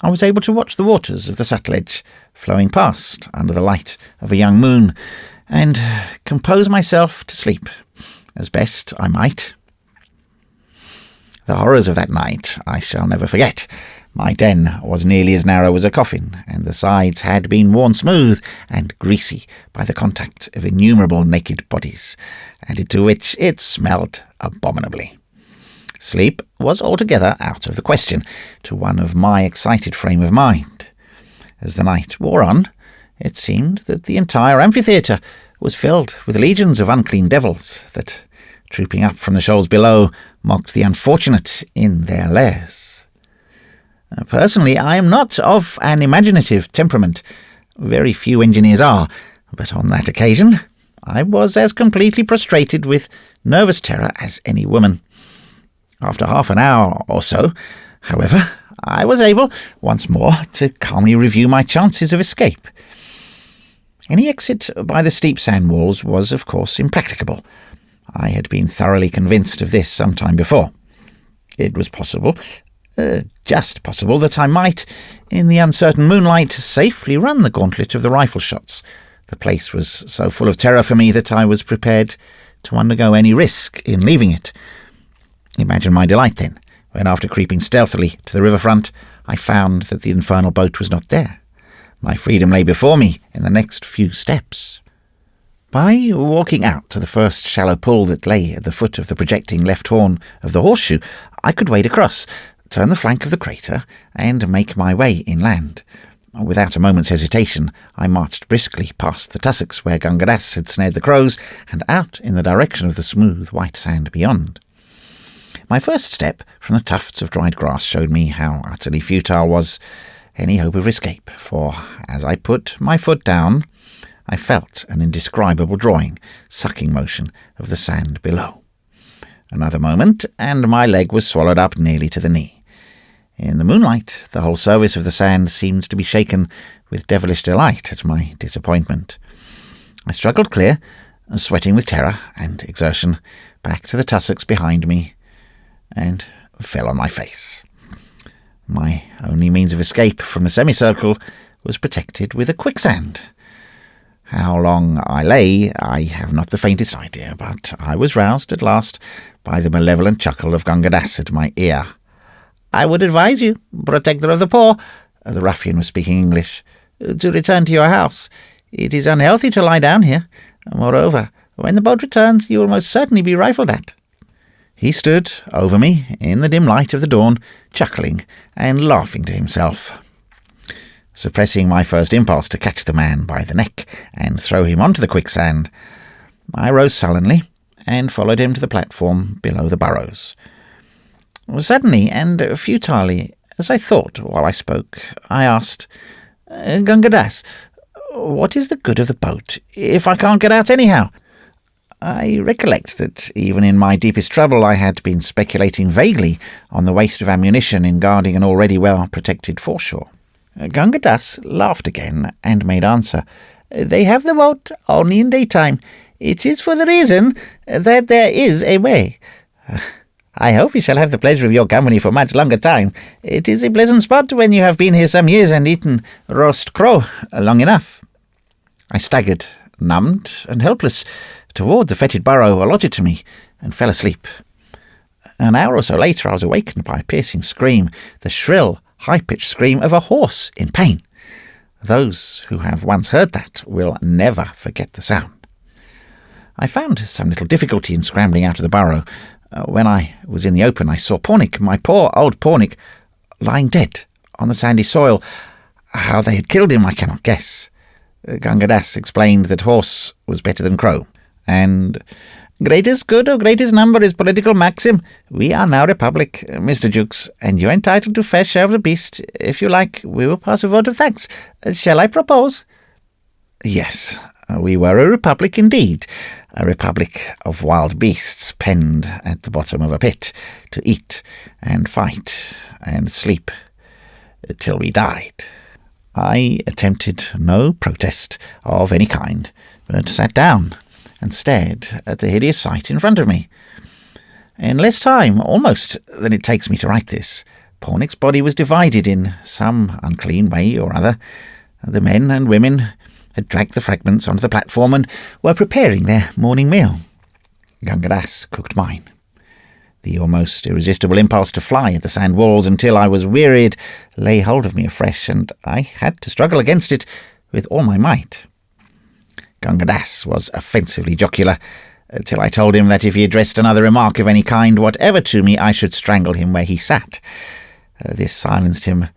I was able to watch the waters of the Sutlej flowing past under the light of a young moon, and compose myself to sleep as best I might. The horrors of that night I shall never forget. My den was nearly as narrow as a coffin, and the sides had been worn smooth and greasy by the contact of innumerable naked bodies, added to which it smelled abominably. Sleep was altogether out of the question to one of my excited frame of mind. As the night wore on, it seemed that the entire amphitheatre was filled with legions of unclean devils that, trooping up from the shoals below, mocked the unfortunate in their lairs. Personally, I am not of an imaginative temperament. Very few engineers are, but on that occasion I was as completely prostrated with nervous terror as any woman. After half an hour or so, however, I was able, once more, to calmly review my chances of escape. Any exit by the steep sand walls was, of course, impracticable. I had been thoroughly convinced of this some time before. It was possible, just possible, that I might, in the uncertain moonlight, safely run the gauntlet of the rifle shots. The place was so full of terror for me that I was prepared to undergo any risk in leaving it. Imagine my delight, then, when after creeping stealthily to the riverfront, I found that the infernal boat was not there. My freedom lay before me in the next few steps. By walking out to the first shallow pool that lay at the foot of the projecting left horn of the horseshoe, I could wade across, turn the flank of the crater, and make my way inland. Without a moment's hesitation, I marched briskly past the tussocks where Gunga Dass had snared the crows, and out in the direction of the smooth white sand beyond. My first step from the tufts of dried grass showed me how utterly futile was any hope of escape, for as I put my foot down, I felt an indescribable drawing, sucking motion of the sand below. Another moment, and my leg was swallowed up nearly to the knee. In the moonlight, the whole surface of the sand seemed to be shaken with devilish delight at my disappointment. I struggled clear, sweating with terror and exertion, back to the tussocks behind me, and fell on my face. My only means of escape from the semicircle was protected with a quicksand. How long I lay, I have not the faintest idea, but I was roused at last by the malevolent chuckle of Gunga Dass at my ear. "I would advise you, protector of the poor," the ruffian was speaking English, "to return to your house. It is unhealthy to lie down here. Moreover, when the boat returns, you will most certainly be rifled at." He stood over me in the dim light of the dawn, chuckling and laughing to himself. Suppressing my first impulse to catch the man by the neck and throw him onto the quicksand, I rose sullenly and followed him to the platform below the burrows. Suddenly and futilely, as I thought while I spoke, I asked, "Gunga Dass, what is the good of the boat if I can't get out anyhow?" I recollect that even in my deepest trouble I had been speculating vaguely on the waste of ammunition in guarding an already well-protected foreshore. Gunga Dass laughed again and made answer, "They have the boat only in daytime. It is for the reason that there is a way. I hope we shall have the pleasure of your company for much longer time. It is a pleasant spot when you have been here some years and eaten roast crow long enough." I staggered, numbed and helpless, toward the fetid burrow allotted to me, and fell asleep. An hour or so later I was awakened by a piercing scream, the shrill, high-pitched scream of a horse in pain. Those who have once heard that will never forget the sound. I found some little difficulty in scrambling out of the burrow. When I was in the open, I saw Pornick, my poor old Pornick, lying dead on the sandy soil. How they had killed him I cannot guess. Gunga Dass explained that horse was better than crow, and "Greatest good or greatest number is political maxim. We are now republic, Mr. Jukes, and you are entitled to fair share of the beast. If you like, we will pass a vote of thanks. Shall I propose?" Yes, we were a republic indeed, a republic of wild beasts penned at the bottom of a pit to eat and fight and sleep till we died. I attempted no protest of any kind, but sat down and stared at the hideous sight in front of me. In less time, almost, than it takes me to write this, Pornick's body was divided in some unclean way or other. The men and women had dragged the fragments onto the platform and were preparing their morning meal. Gunga Dass cooked mine. The almost irresistible impulse to fly at the sand walls until I was wearied lay hold of me afresh, and I had to struggle against it with all my might. Gunga Dass was offensively jocular, till I told him that if he addressed another remark of any kind whatever to me, I should strangle him where he sat. This silenced him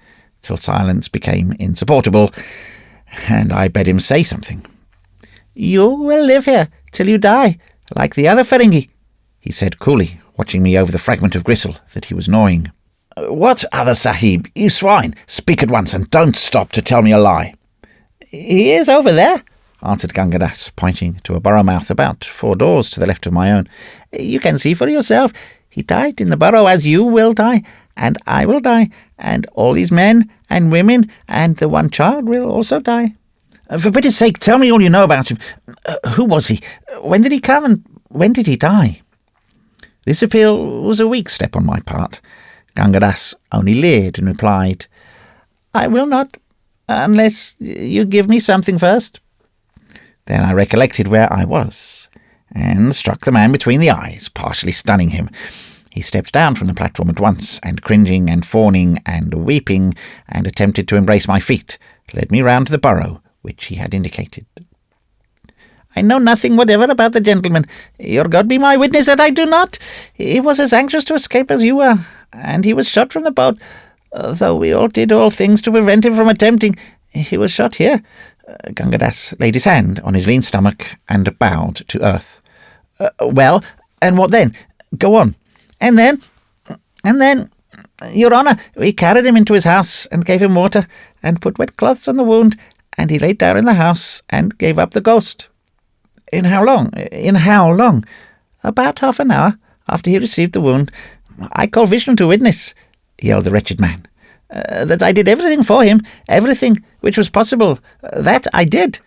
till silence became insupportable, and I bade him say something. "You will live here till you die, like the other Ferengi," he said coolly, watching me over the fragment of gristle that he was gnawing. "What other Sahib? You swine! Speak at once, and don't stop to tell me a lie." "He is over there," answered Gunga Das, pointing to a burrow mouth about 4 doors to the left of my own. "You can see for yourself. He died in the burrow as you will die, and I will die, and all these men and women and the one child will also die." "For pity's sake, tell me all you know about him. Who was he? When did he come, and when did he die?" This appeal was a weak step on my part. Gunga Das only leered and replied, "I will not, unless you give me something first." Then I recollected where I was, and struck the man between the eyes, partially stunning him. He stepped down from the platform at once, and cringing and fawning and weeping, and attempted to embrace my feet, led me round to the burrow which he had indicated. "I know nothing whatever about the gentleman. Your God be my witness that I do not. He was as anxious to escape as you were, and he was shot from the boat. Though we all did all things to prevent him from attempting, he was shot here." Gunga Das laid his hand on his lean stomach and bowed to earth. "Well, and what then? Go on." And then, Your Honour, we carried him into his house and gave him water and put wet cloths on the wound, and he laid down in the house and gave up the ghost." In how long?" "About half an hour after he received the wound. I call Vishnu to witness," yelled the wretched man, "that I did everything for him, everything which was possible. That I did."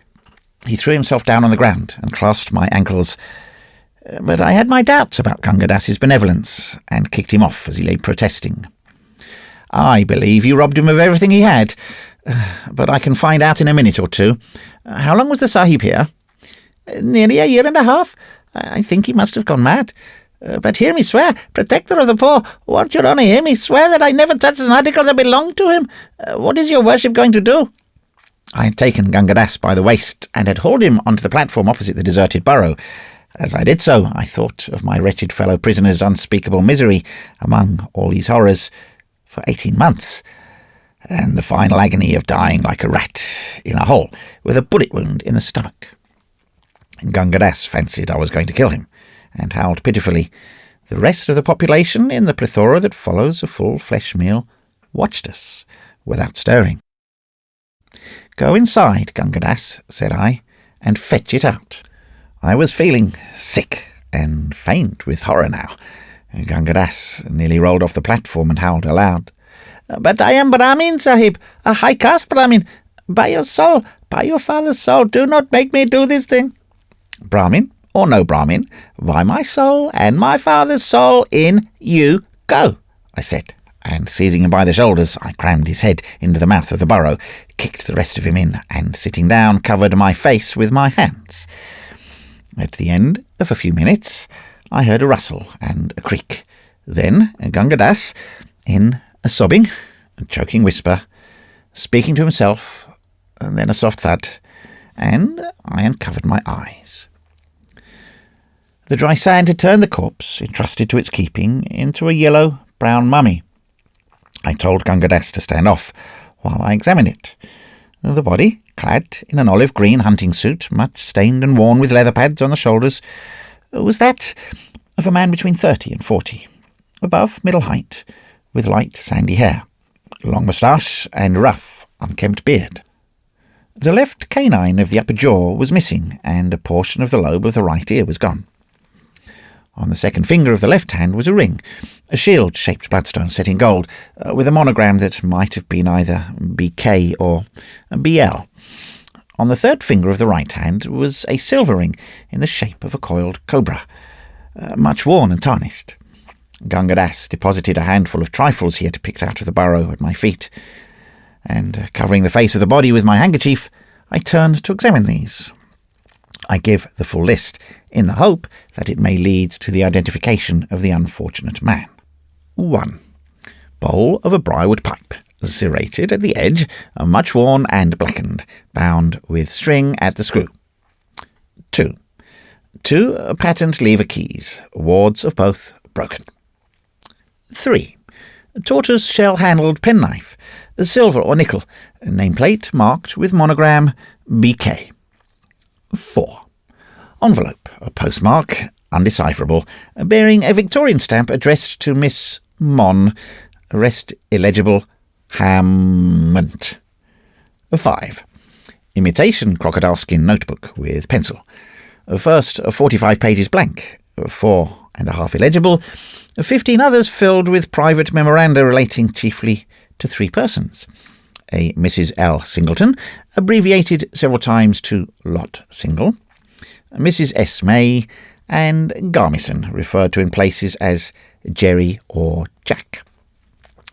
He threw himself down on the ground and clasped my ankles. But I had my doubts about Gunga Das's benevolence, and kicked him off as he lay protesting. "I believe you robbed him of everything he had, but I can find out in a minute or two. How long was the Sahib here?" "Nearly a year and a half. I think he must have gone mad. But hear me swear, protector of the poor, won't your honour hear me swear that I never touched an article that belonged to him? What is your worship going to do?" I had taken Gunga Das by the waist, and had hauled him onto the platform opposite the deserted burrow. As I did so, I thought of my wretched fellow prisoner's unspeakable misery among all these horrors for 18 months, and the final agony of dying like a rat in a hole with a bullet wound in the stomach. And Gunga Das fancied I was going to kill him, and howled pitifully. The rest of the population, in the plethora that follows a full flesh meal, watched us without stirring. "Go inside, Gunga Das," said I, "and fetch it out." I was feeling sick and faint with horror now. Gunga Das nearly rolled off the platform and howled aloud. "But I am Brahmin, Sahib, a high-caste Brahmin. By your soul, by your father's soul, do not make me do this thing." "Brahmin or no Brahmin, by my soul and my father's soul, in you go," I said, and seizing him by the shoulders, I crammed his head into the mouth of the burrow, kicked the rest of him in, and sitting down, covered my face with my hands. At the end of a few minutes, I heard a rustle and a creak. Then Gunga Das, in a sobbing, choking whisper, speaking to himself, and then a soft thud, and I uncovered my eyes. The dry sand had turned the corpse, entrusted to its keeping, into a yellow-brown mummy. I told Gunga Das to stand off while I examined it. The body, clad in an olive-green hunting suit, much stained and worn with leather pads on the shoulders, was that of a man between 30 and 40, above middle height, with light sandy hair, long moustache, and rough, unkempt beard. The left canine of the upper jaw was missing, and a portion of the lobe of the right ear was gone. On the second finger of the left hand was a ring, a shield-shaped bloodstone set in gold, with a monogram that might have been either BK or BL. On the third finger of the right hand was a silver ring in the shape of a coiled cobra, much worn and tarnished. Gunga Das deposited a handful of trifles he had picked out of the burrow at my feet, and covering the face of the body with my handkerchief, I turned to examine these. I give the full list, in the hope that it may lead to the identification of the unfortunate man. 1. Bowl of a briarwood pipe, serrated at the edge, much worn and blackened, bound with string at the screw. 2. 2 patent lever keys, wards of both broken. 3. Tortoise-shell-handled penknife, silver or nickel, nameplate marked with monogram BK. 4. Envelope, a postmark, undecipherable, bearing a Victorian stamp addressed to Miss Mon, rest illegible, Hammond. 5. Imitation crocodile skin notebook with pencil. First 45 pages blank, 4.5 illegible, 15 others filled with private memoranda relating chiefly to 3 persons. A Mrs. L. Singleton, abbreviated several times to Lot Single, Mrs. S. May, and Garmison, referred to in places as Jerry or Jack.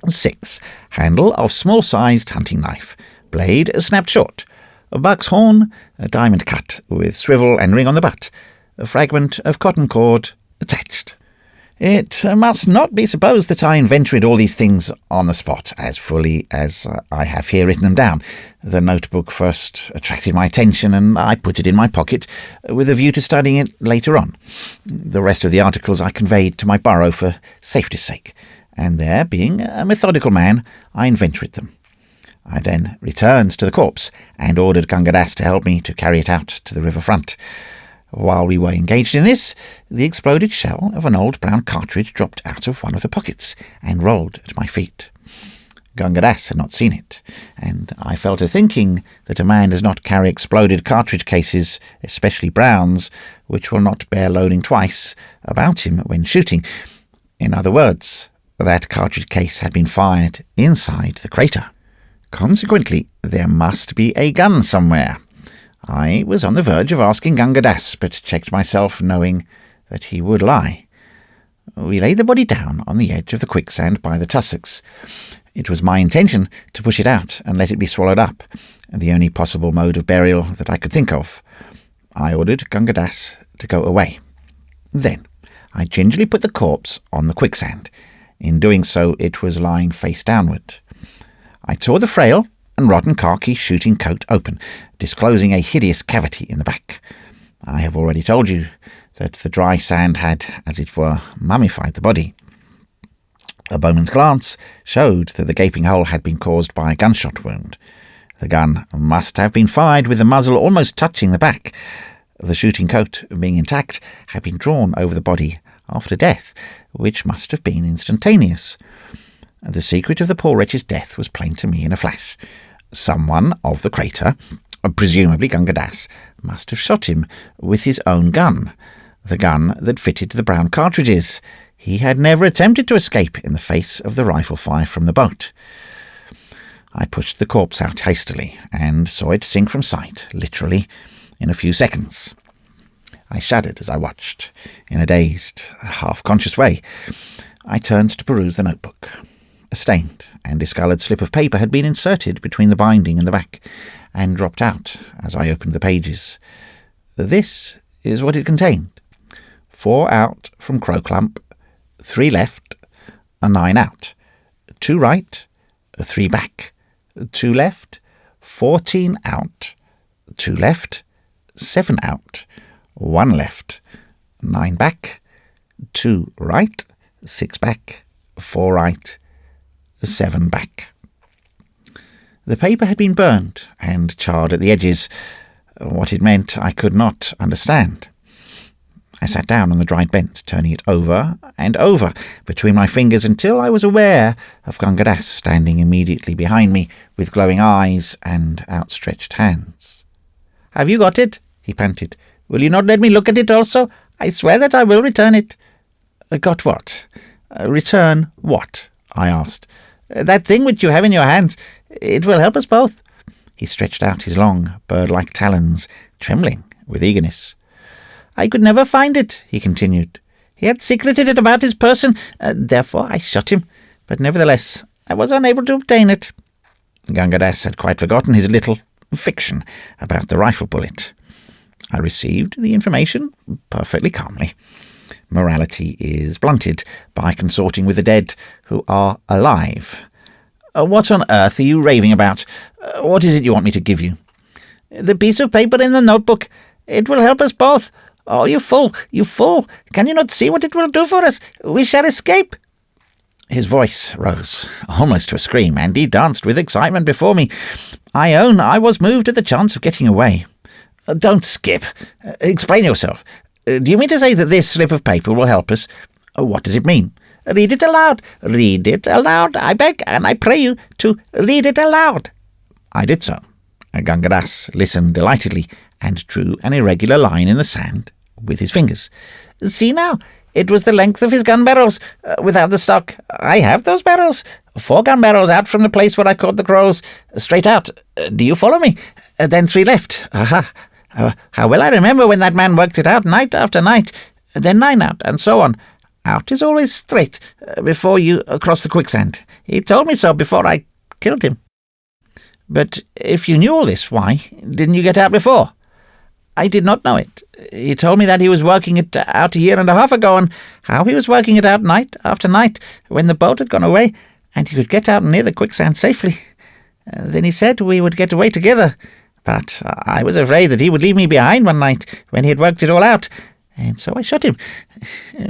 6. Handle of small-sized hunting knife, blade snapped short, a buck's horn, a diamond cut with swivel and ring on the butt, a fragment of cotton cord attached. It must not be supposed that I inventoried all these things on the spot, as fully as I have here written them down. The notebook first attracted my attention, and I put it in my pocket, with a view to studying it later on. The rest of the articles I conveyed to my burrow for safety's sake, and there, being a methodical man, I inventoried them. I then returned to the corpse, and ordered Gunga Das to help me to carry it out to the river front. While we were engaged in this, the exploded shell of an old brown cartridge dropped out of one of the pockets and rolled at my feet. Gunga Das had not seen it, and I fell to thinking that a man does not carry exploded cartridge cases, especially browns, which will not bear loading twice, about him when shooting. In other words, that cartridge case had been fired inside the crater. Consequently, there must be a gun somewhere. I was on the verge of asking Gunga Das, but checked myself, knowing that he would lie. We laid the body down on the edge of the quicksand by the tussocks. It was my intention to push it out and let it be swallowed up, the only possible mode of burial that I could think of. I ordered Gunga Das to go away. Then I gingerly put the corpse on the quicksand. In doing so, it was lying face downward. I tore the frail and rotten khaki shooting coat open, disclosing a hideous cavity in the back. I have already told you that the dry sand had, as it were, mummified the body. A bowman's glance showed that the gaping hole had been caused by a gunshot wound. The gun must have been fired with the muzzle almost touching the back. The shooting coat, being intact, had been drawn over the body after death, which must have been instantaneous. The secret of the poor wretch's death was plain to me in a flash. Someone of the crater, presumably Gunga Das, must have shot him with his own gun, the gun that fitted the brown cartridges. He had never attempted to escape in the face of the rifle fire from the boat. I pushed the corpse out hastily, and saw it sink from sight, literally, in a few seconds. I shuddered as I watched, in a dazed, half-conscious way. I turned to peruse the notebook. A stained and discoloured slip of paper had been inserted between the binding and the back, and dropped out as I opened the pages. This is what it contained. 4 out from Crow Clump, 3 left, a 9 out, 2 right, 3 back, 2 left, 14 out, 2 left, 7 out, 1 left, 9 back, 2 right, 6 back, 4 right, 7 back. The paper had been burnt and charred at the edges. What it meant I could not understand. I sat down on the dried bent, turning it over and over between my fingers until I was aware of Gunga Das standing immediately behind me with glowing eyes and outstretched hands. "Have you got it?" he panted. "Will you not let me look at it also? I swear that I will return it." "Got what?" "Return what?" I asked. "That thing which you have in your hands. It will help us both." He stretched out his long, bird-like talons, trembling with eagerness. "I could never find it," he continued. "He had secreted it about his person, therefore I shot him, but nevertheless I was unable to obtain it." Gunga Das had quite forgotten his little fiction about the rifle bullet. I received the information perfectly calmly. Morality is blunted by consorting with the dead who are alive. "What on earth are you raving about? What is it you want me to give you?" "The piece of paper in the notebook. It will help us both. Oh, you fool, you fool! Can you not see what it will do for us? We shall escape." His voice rose, almost to a scream, and he danced with excitement before me. I own I was moved at the chance of getting away. Don't skip. Explain yourself. Do you mean to say that this slip of paper will help us? What does it mean? Read it aloud. Read it aloud. I beg and I pray you to read it aloud. I did so. Gunga Das listened delightedly and drew an irregular line in the sand with his fingers. See now, it was the length of his gun barrels, without the stock. I have those barrels. 4 gun barrels out from the place where I caught the crows. Straight out. Do you follow me? Then 3 left. Aha. How well I remember when that man worked it out night after night. Then 9 out, and so on. Out is always straight, before you cross the quicksand. He told me so before I killed him. But if you knew all this, why didn't you get out before? I did not know it. He told me that he was working it out 1.5 years ago, and how he was working it out night after night when the boat had gone away, and he could get out near the quicksand safely. Then he said we would get away together, but I was afraid that he would leave me behind one night when he had worked it all out, and so I shot him.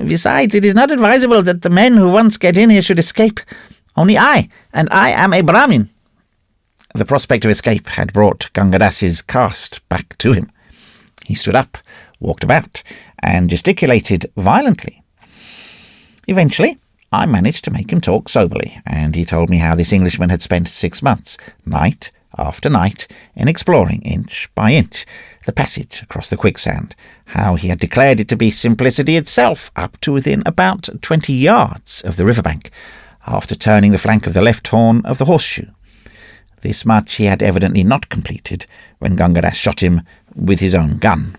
Besides, it is not advisable that the men who once get in here should escape. Only I, and I am a Brahmin. The prospect of escape had brought Gunga Das's caste back to him. He stood up, walked about, and gesticulated violently. Eventually, I managed to make him talk soberly, and he told me how this Englishman had spent 6 months, night after night, in exploring, inch by inch, the passage across the quicksand, how he had declared it to be simplicity itself, up to within about 20 yards of the riverbank, after turning the flank of the left horn of the horseshoe. This much he had evidently not completed when Gunga Das shot him with his own gun.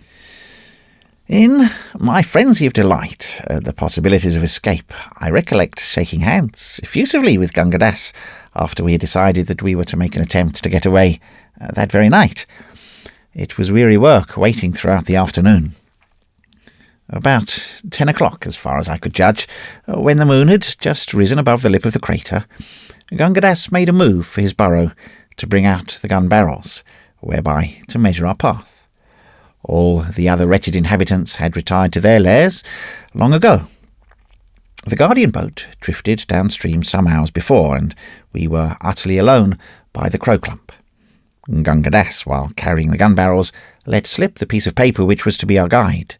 In my frenzy of delight at the possibilities of escape, I recollect shaking hands effusively with Gunga Das after we had decided that we were to make an attempt to get away that very night. It was weary work waiting throughout the afternoon. About 10 o'clock, as far as I could judge, when the moon had just risen above the lip of the crater, Gunga Das made a move for his burrow to bring out the gun barrels, whereby to measure our path. All the other wretched inhabitants had retired to their lairs long ago. The Guardian boat drifted downstream some hours before, and we were utterly alone by the crow clump. Gunga Das, while carrying the gun barrels, let slip the piece of paper which was to be our guide.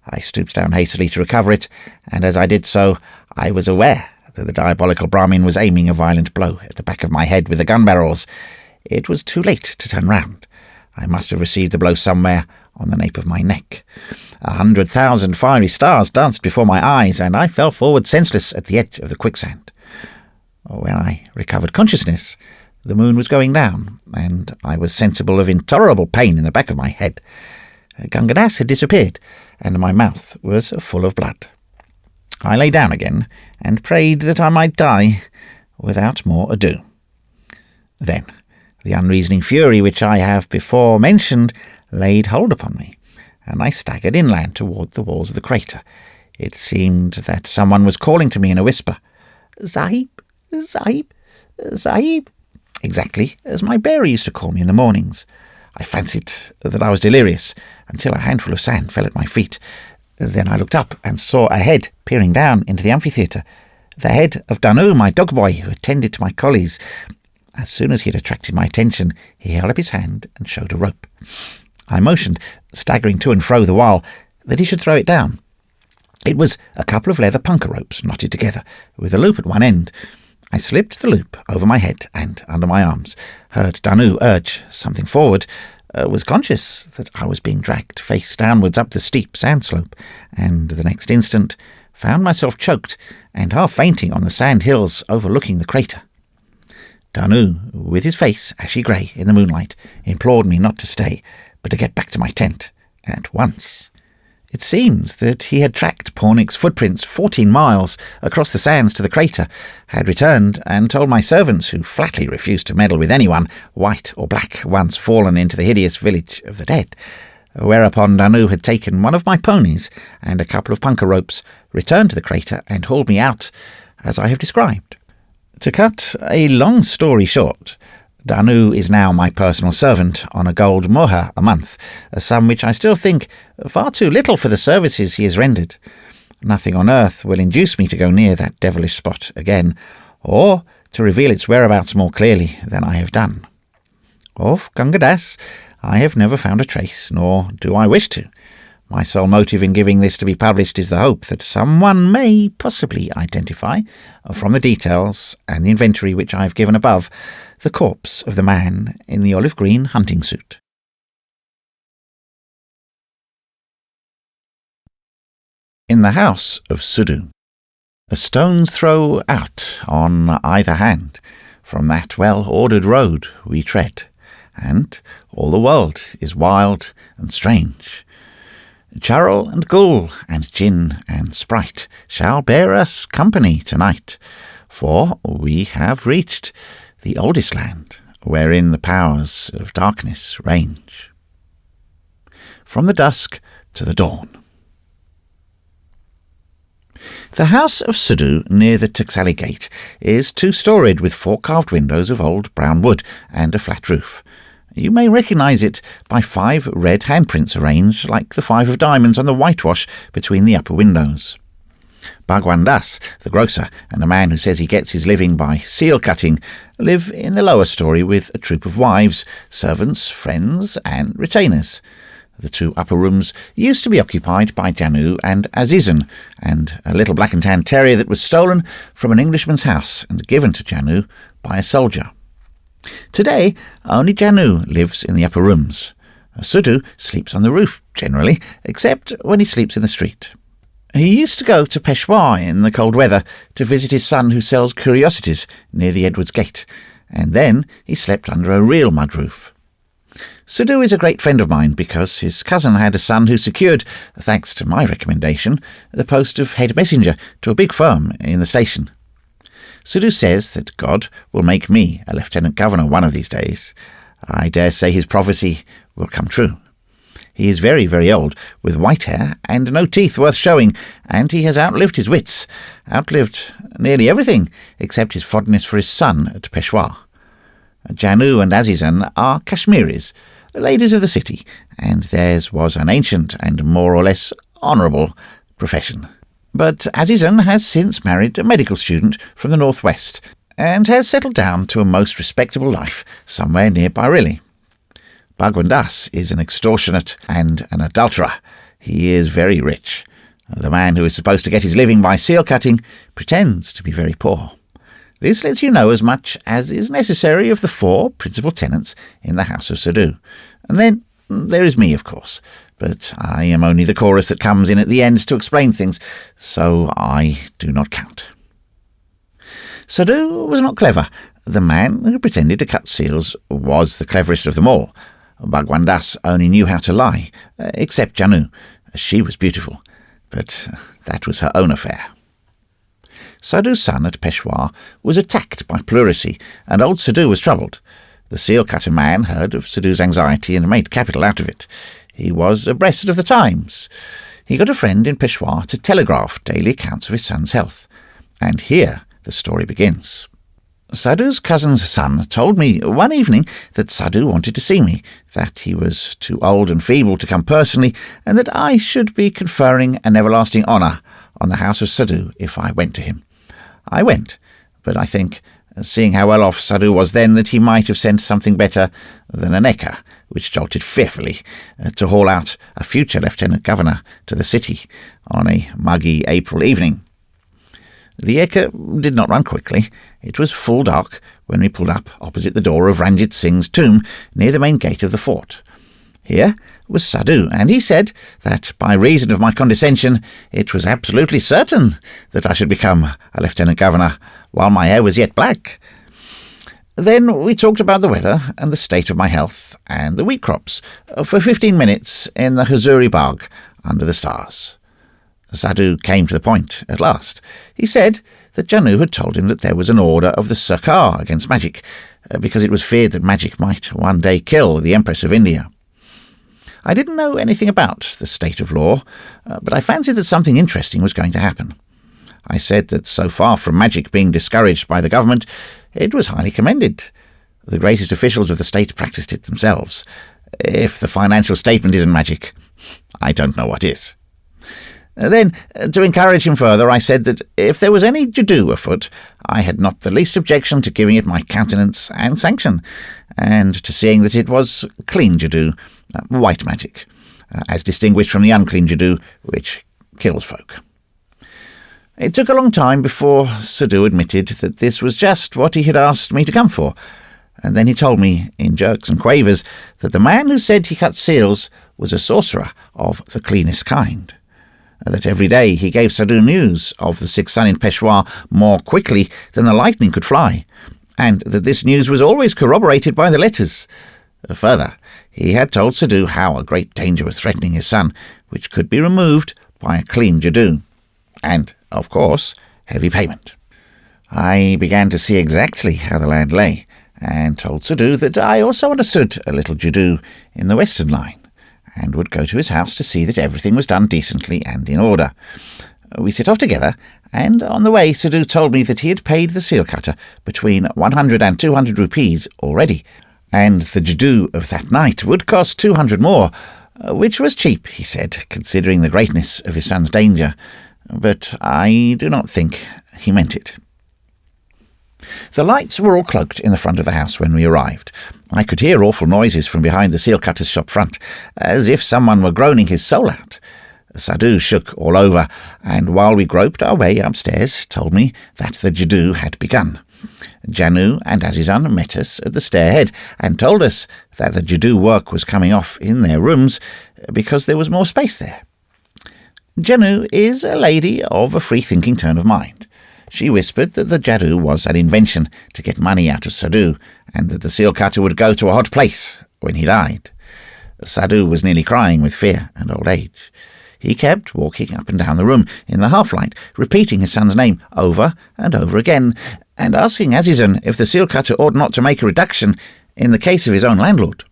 I stooped down hastily to recover it, and as I did so, I was aware that the diabolical Brahmin was aiming a violent blow at the back of my head with the gun barrels. It was too late to turn round. I must have received the blow somewhere on the nape of my neck. 100,000 fiery stars danced before my eyes, and I fell forward senseless at the edge of the quicksand. When I recovered consciousness, the moon was going down, and I was sensible of intolerable pain in the back of my head. Gunga Das had disappeared, and my mouth was full of blood. I lay down again, and prayed that I might die without more ado. Then the unreasoning fury which I have before mentioned laid hold upon me, and I staggered inland toward the walls of the crater. It seemed that someone was calling to me in a whisper, "Sahib, Sahib, Sahib," exactly as my bearer used to call me in the mornings. I fancied that I was delirious until a handful of sand fell at my feet. Then I looked up and saw a head peering down into the amphitheatre, the head of Danu, my dog boy, who attended to my collies. As soon as he had attracted my attention, he held up his hand and showed a rope. I motioned, staggering to and fro the while, that he should throw it down. It was a couple of leather punka ropes knotted together, with a loop at one end. I slipped the loop over my head and under my arms, heard Danu urge something forward, was conscious that I was being dragged face downwards up the steep sand slope, and the next instant found myself choked and half fainting on the sand hills overlooking the crater. Danu, with his face ashy grey in the moonlight, implored me not to stay, but to get back to my tent at once. It seems that he had tracked Pornick's footprints 14 miles across the sands to the crater, had returned and told my servants, who flatly refused to meddle with anyone, white or black, once fallen into the hideous village of the dead. Whereupon Danu had taken one of my ponies and a couple of punka ropes, returned to the crater and hauled me out, as I have described. To cut a long story short, Danu is now my personal servant on a gold moha a month, a sum which I still think far too little for the services he has rendered. Nothing on earth will induce me to go near that devilish spot again, or to reveal its whereabouts more clearly than I have done. Of Gunga Das I have never found a trace, nor do I wish to. My sole motive in giving this to be published is the hope that someone may possibly identify, from the details and the inventory which I have given above, the corpse of the man in the olive green hunting suit. In the house of Suddhu. A stone's throw out on either hand, from that well-ordered road we tread, and all the world is wild and strange. Charol and Gul and Jinn and Sprite shall bear us company tonight, for we have reached the oldest land, wherein the powers of darkness range. From the dusk to the dawn. The house of Suddhu near the Taksali Gate is two-storied with 4 carved windows of old brown wood and a flat roof. You may recognise it by 5 red handprints arranged like the 5 of diamonds on the whitewash between the upper windows. Bhagwan Das, the grocer, and a man who says he gets his living by seal cutting, live in the lower story with a troop of wives, servants, friends, and retainers. The 2 upper rooms used to be occupied by Janu and Azizan, and a little black and tan terrier that was stolen from an Englishman's house and given to Janu by a soldier. Today, only Janu lives in the upper rooms. Suddhu sleeps on the roof, generally, except when he sleeps in the street. He used to go to Peshawar in the cold weather to visit his son who sells curiosities near the Edwards Gate, and then he slept under a real mud roof. Suddhu is a great friend of mine because his cousin had a son who secured, thanks to my recommendation, the post of head messenger to a big firm in the station. Suddhu says that God will make me a lieutenant governor one of these days. I dare say his prophecy will come true. He is very, very old, with white hair and no teeth worth showing, and he has outlived his wits, outlived nearly everything except his fondness for his son at Peshawar. Janu and Azizan are Kashmiris, ladies of the city, and theirs was an ancient and more or less honourable profession. But Azizan has since married a medical student from the northwest, and has settled down to a most respectable life somewhere near Bareilly. Bhagwan Das is an extortionate and an adulterer. He is very rich. The man who is supposed to get his living by seal cutting pretends to be very poor. This lets you know as much as is necessary of the 4 principal tenants in the house of Suddhu. And then there is me, of course, but I am only the chorus that comes in at the end to explain things, so I do not count. Suddhu was not clever. The man who pretended to cut seals was the cleverest of them all. Bhagwan Das only knew how to lie, except Janu. She was beautiful, but that was her own affair. Suddhu's son at Peshawar was attacked by pleurisy, and old Suddhu was troubled. The seal-cutter man heard of Suddhu's anxiety and made capital out of it. He was abreast of the times. He got a friend in Peshawar to telegraph daily accounts of his son's health. And here the story begins. Suddhu's cousin's son told me one evening that Suddhu wanted to see me, that he was too old and feeble to come personally, and that I should be conferring an everlasting honour on the house of Suddhu if I went to him. I went, but I think, seeing how well off Suddhu was then, that he might have sent something better than an ekka, which jolted fearfully, to haul out a future lieutenant governor to the city on a muggy April evening. The ekka did not run quickly. It was full dark when we pulled up opposite the door of Ranjit Singh's tomb near the main gate of the fort. Here was Suddhu, and he said that by reason of my condescension it was absolutely certain that I should become a lieutenant governor while my hair was yet black. Then we talked about the weather and the state of my health and the wheat crops for 15 minutes in the Hazuri Bagh under the stars. Suddhu came to the point at last. He said that Janu had told him that there was an order of the Sarkar against magic, because it was feared that magic might one day kill the Empress of India. I didn't know anything about the state of law, but I fancied that something interesting was going to happen. I said that so far from magic being discouraged by the government, it was highly commended. The greatest officials of the state practiced it themselves. If the financial statement isn't magic, I don't know what is. Then, to encourage him further, I said that if there was any jadoo afoot, I had not the least objection to giving it my countenance and sanction, and to seeing that it was clean jadoo, white magic, as distinguished from the unclean jadoo, which kills folk. It took a long time before Sadhu admitted that this was just what he had asked me to come for, and then he told me, in jerks and quavers, that the man who said he cut seals was a sorcerer of the cleanest kind, that every day he gave Sadhu news of the sick son in Peshawar more quickly than the lightning could fly, and that this news was always corroborated by the letters. Further, he had told Sadhu how a great danger was threatening his son, which could be removed by a clean jadoo, and, of course, heavy payment. I began to see exactly how the land lay, and told Sadhu that I also understood a little jadoo in the western line, and would go to his house to see that everything was done decently and in order. We set off together, and on the way Sadhu told me that he had paid the seal cutter between 100 and 200 rupees already, and the jadoo of that night would cost 200 more, which was cheap, he said, considering the greatness of his son's danger, but I do not think he meant it. The lights were all cloaked in the front of the house when we arrived. I could hear awful noises from behind the seal cutter's shop front, as if someone were groaning his soul out. Sadhu shook all over, and while we groped our way upstairs, told me that the jadoo had begun. Janu and Azizan met us at the stairhead, and told us that the jadoo work was coming off in their rooms because there was more space there. Janu is a lady of a free-thinking turn of mind. She whispered that the jadoo was an invention to get money out of Sadhu, and that the seal cutter would go to a hot place when he died. Sadhu was nearly crying with fear and old age. He kept walking up and down the room in the half-light, repeating his son's name over and over again, and asking Azizan if the seal cutter ought not to make a reduction in the case of his own landlord.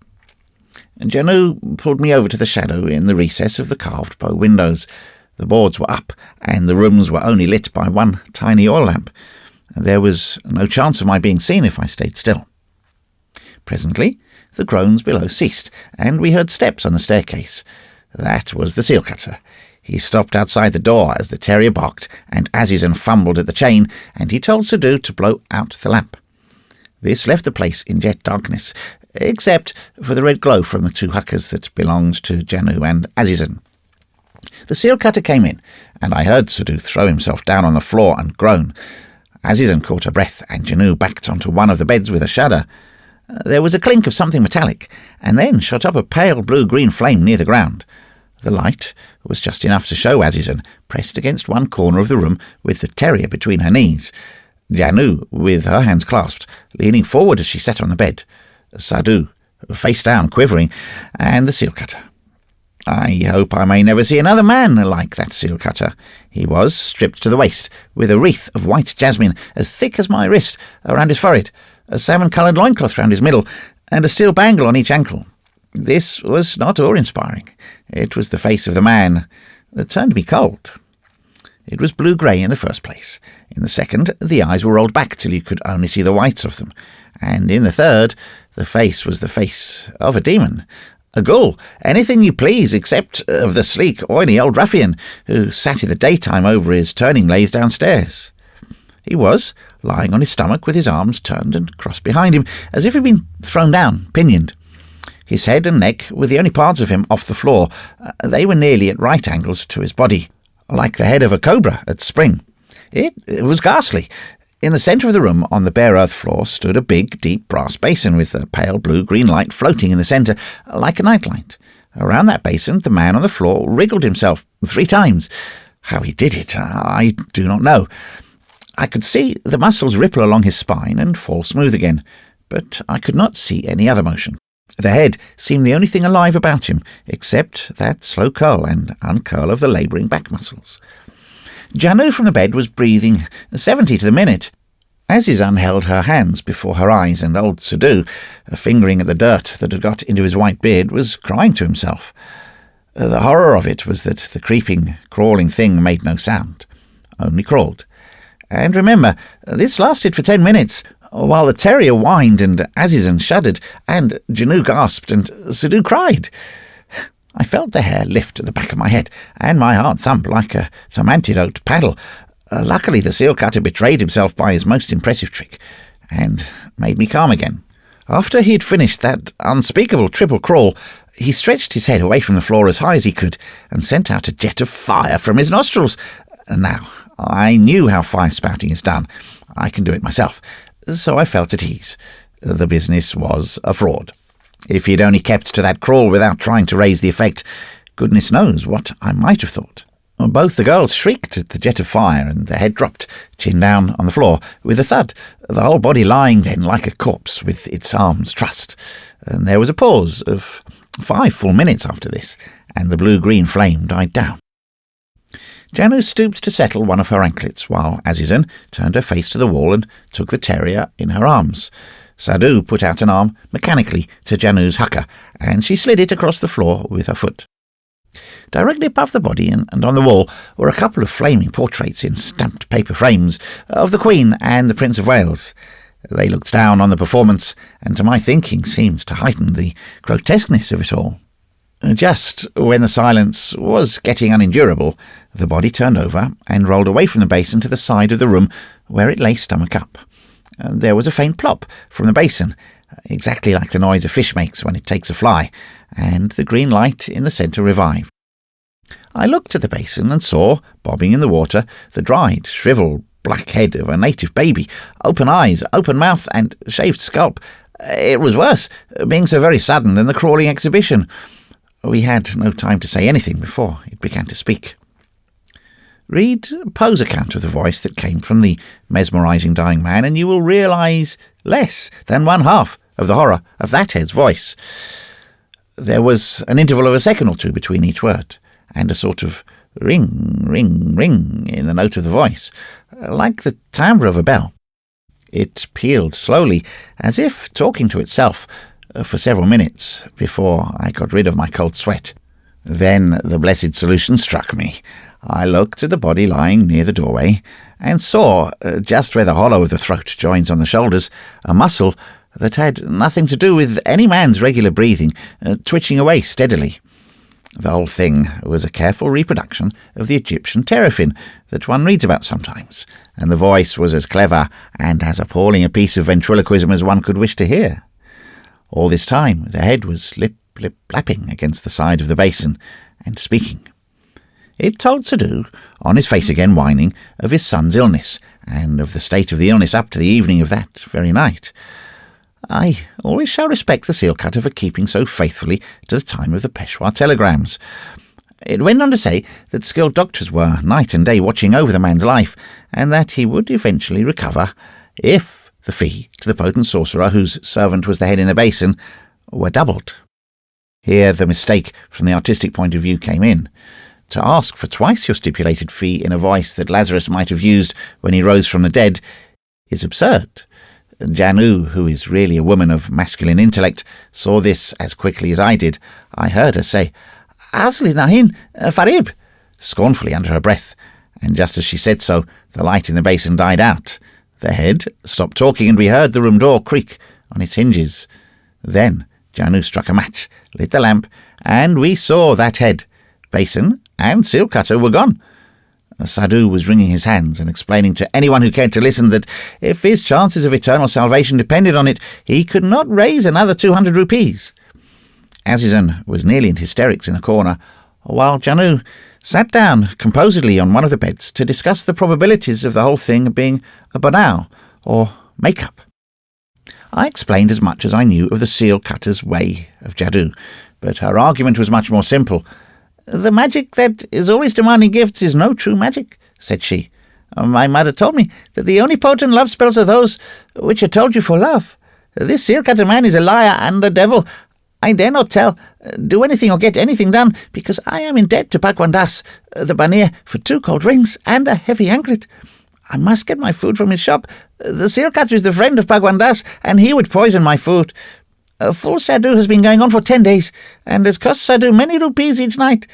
Janu pulled me over to the shadow in the recess of the carved bow windows. The boards were up, and the rooms were only lit by one tiny oil lamp. There was no chance of my being seen if I stayed still. Presently, the groans below ceased, and we heard steps on the staircase. That was the seal cutter. He stopped outside the door as the terrier barked, and Azizan fumbled at the chain, and he told Sadhu to blow out the lamp. This left the place in jet darkness, except for the red glow from the two huckers that belonged to Janu and Azizan. The seal cutter came in, and I heard Sadhu throw himself down on the floor and groan. Azizan caught her breath, and Janu backed onto one of the beds with a shudder. There was a clink of something metallic, and then shot up a pale blue-green flame near the ground. The light was just enough to show Azizan pressed against one corner of the room with the terrier between her knees. Janu, with her hands clasped, leaning forward as she sat on the bed. Sadhu, face down, quivering, and the seal cutter. I hope I may never see another man like that seal cutter. He was stripped to the waist, with a wreath of white jasmine as thick as my wrist around his forehead, a salmon-coloured loincloth round his middle, and a steel bangle on each ankle. This was not awe-inspiring. It was the face of the man that turned me cold. It was blue-grey in the first place. In the second, the eyes were rolled back till you could only see the whites of them. And in the third, the face was the face of a demon. A ghoul, anything you please, except of the sleek, oily old ruffian who sat in the daytime over his turning lathe downstairs. He was lying on his stomach with his arms turned and crossed behind him, as if he'd been thrown down, pinioned. His head and neck were the only parts of him off the floor. They were nearly at right angles to his body, like the head of a cobra at spring. It was ghastly. In the centre of the room, on the bare earth floor, stood a big, deep brass basin with a pale blue-green light floating in the centre, like a nightlight. Around that basin, the man on the floor wriggled himself 3 times. How he did it, I do not know. I could see the muscles ripple along his spine and fall smooth again, but I could not see any other motion. The head seemed the only thing alive about him, except that slow curl and uncurl of the labouring back muscles. Janu from the bed was breathing 70 to the minute. Azizan held her hands before her eyes, and old Sadhu, fingering at the dirt that had got into his white beard, was crying to himself. The horror of it was that the creeping, crawling thing made no sound, only crawled. And remember, this lasted for 10 minutes, while the terrier whined and Azizan shuddered, and Janu gasped and Sadhu cried. I felt the hair lift at the back of my head, and my heart thump like a antidote paddle. Luckily, the seal cutter betrayed himself by his most impressive trick, and made me calm again. After he had finished that unspeakable triple crawl, he stretched his head away from the floor as high as he could, and sent out a jet of fire from his nostrils. Now, I knew how fire spouting is done. I can do it myself, so I felt at ease. The business was a fraud. If he had only kept to that crawl without trying to raise the effect, goodness knows what I might have thought. Both the girls shrieked at the jet of fire, and the head dropped, chin down, on the floor, with a thud, the whole body lying then like a corpse with its arms trussed. And there was a pause of 5 full minutes after this, and the blue-green flame died down. Janu stooped to settle one of her anklets, while Azizan turned her face to the wall and took the terrier in her arms. Sadhu put out an arm mechanically to Janu's hukka, and she slid it across the floor with her foot. Directly above the body and on the wall were a couple of flaming portraits in stamped paper frames of the Queen and the Prince of Wales. They looked down on the performance, and to my thinking seemed to heighten the grotesqueness of it all. Just when the silence was getting unendurable, the body turned over and rolled away from the basin to the side of the room where it lay stomach up. There was a faint plop from the basin, exactly like the noise a fish makes when it takes a fly, and the green light in the centre revived. I looked at the basin and saw, bobbing in the water, the dried, shrivelled black head of a native baby, open eyes, open mouth, and shaved scalp. It was worse, being so very sudden than the crawling exhibition. We had no time to say anything before it began to speak. Read Poe's account of the voice that came from the mesmerising dying man, and you will realise less than one half of the horror of that head's voice. There was an interval of a second or two between each word, and a sort of ring, ring, ring in the note of the voice, like the timbre of a bell. It pealed slowly, as if talking to itself, for several minutes before I got rid of my cold sweat. Then the blessed solution struck me. I looked at the body lying near the doorway, and saw, just where the hollow of the throat joins on the shoulders, a muscle that had nothing to do with any man's regular breathing, twitching away steadily. The whole thing was a careful reproduction of the Egyptian terrafin that one reads about sometimes, and the voice was as clever and as appalling a piece of ventriloquism as one could wish to hear. All this time the head was lip-lapping against the side of the basin, and speaking. It told Sadhu, on his face again whining, of his son's illness, and of the state of the illness up to the evening of that very night. I always shall respect the seal cutter for keeping so faithfully to the time of the Peshawar telegrams. It went on to say that skilled doctors were night and day watching over the man's life, and that he would eventually recover if the fee to the potent sorcerer whose servant was the head in the basin were doubled. Here the mistake from the artistic point of view came in. To ask for twice your stipulated fee in a voice that Lazarus might have used when he rose from the dead is absurd. Janu, who is really a woman of masculine intellect, saw this as quickly as I did. I heard her say, "Asli nahin, Farib," scornfully under her breath, and just as she said so, the light in the basin died out. The head stopped talking, and we heard the room door creak on its hinges. Then Janu struck a match, lit the lamp, and we saw that head, basin, and seal cutter were gone. Sadhu was wringing his hands and explaining to anyone who cared to listen that if his chances of eternal salvation depended on it, he could not raise another 200 rupees. Azizan was nearly in hysterics in the corner, while Janu sat down composedly on one of the beds to discuss the probabilities of the whole thing being a banal, or make-up. I explained as much as I knew of the seal cutter's way of jadoo, but her argument was much more simple. "The magic that is always demanding gifts is no true magic," said she. "My mother told me that the only potent love spells are those which are told you for love. This seal-cutter man is a liar and a devil. I dare not do anything or get anything done, because I am in debt to Bhagwan Das, the Banir, for 2 gold rings and a heavy anklet. I must get my food from his shop. The seal-cutter is the friend of Bhagwan Das, and he would poison my food. A full Sadhu has been going on for 10 days, and has cost Sadhu many rupees each night.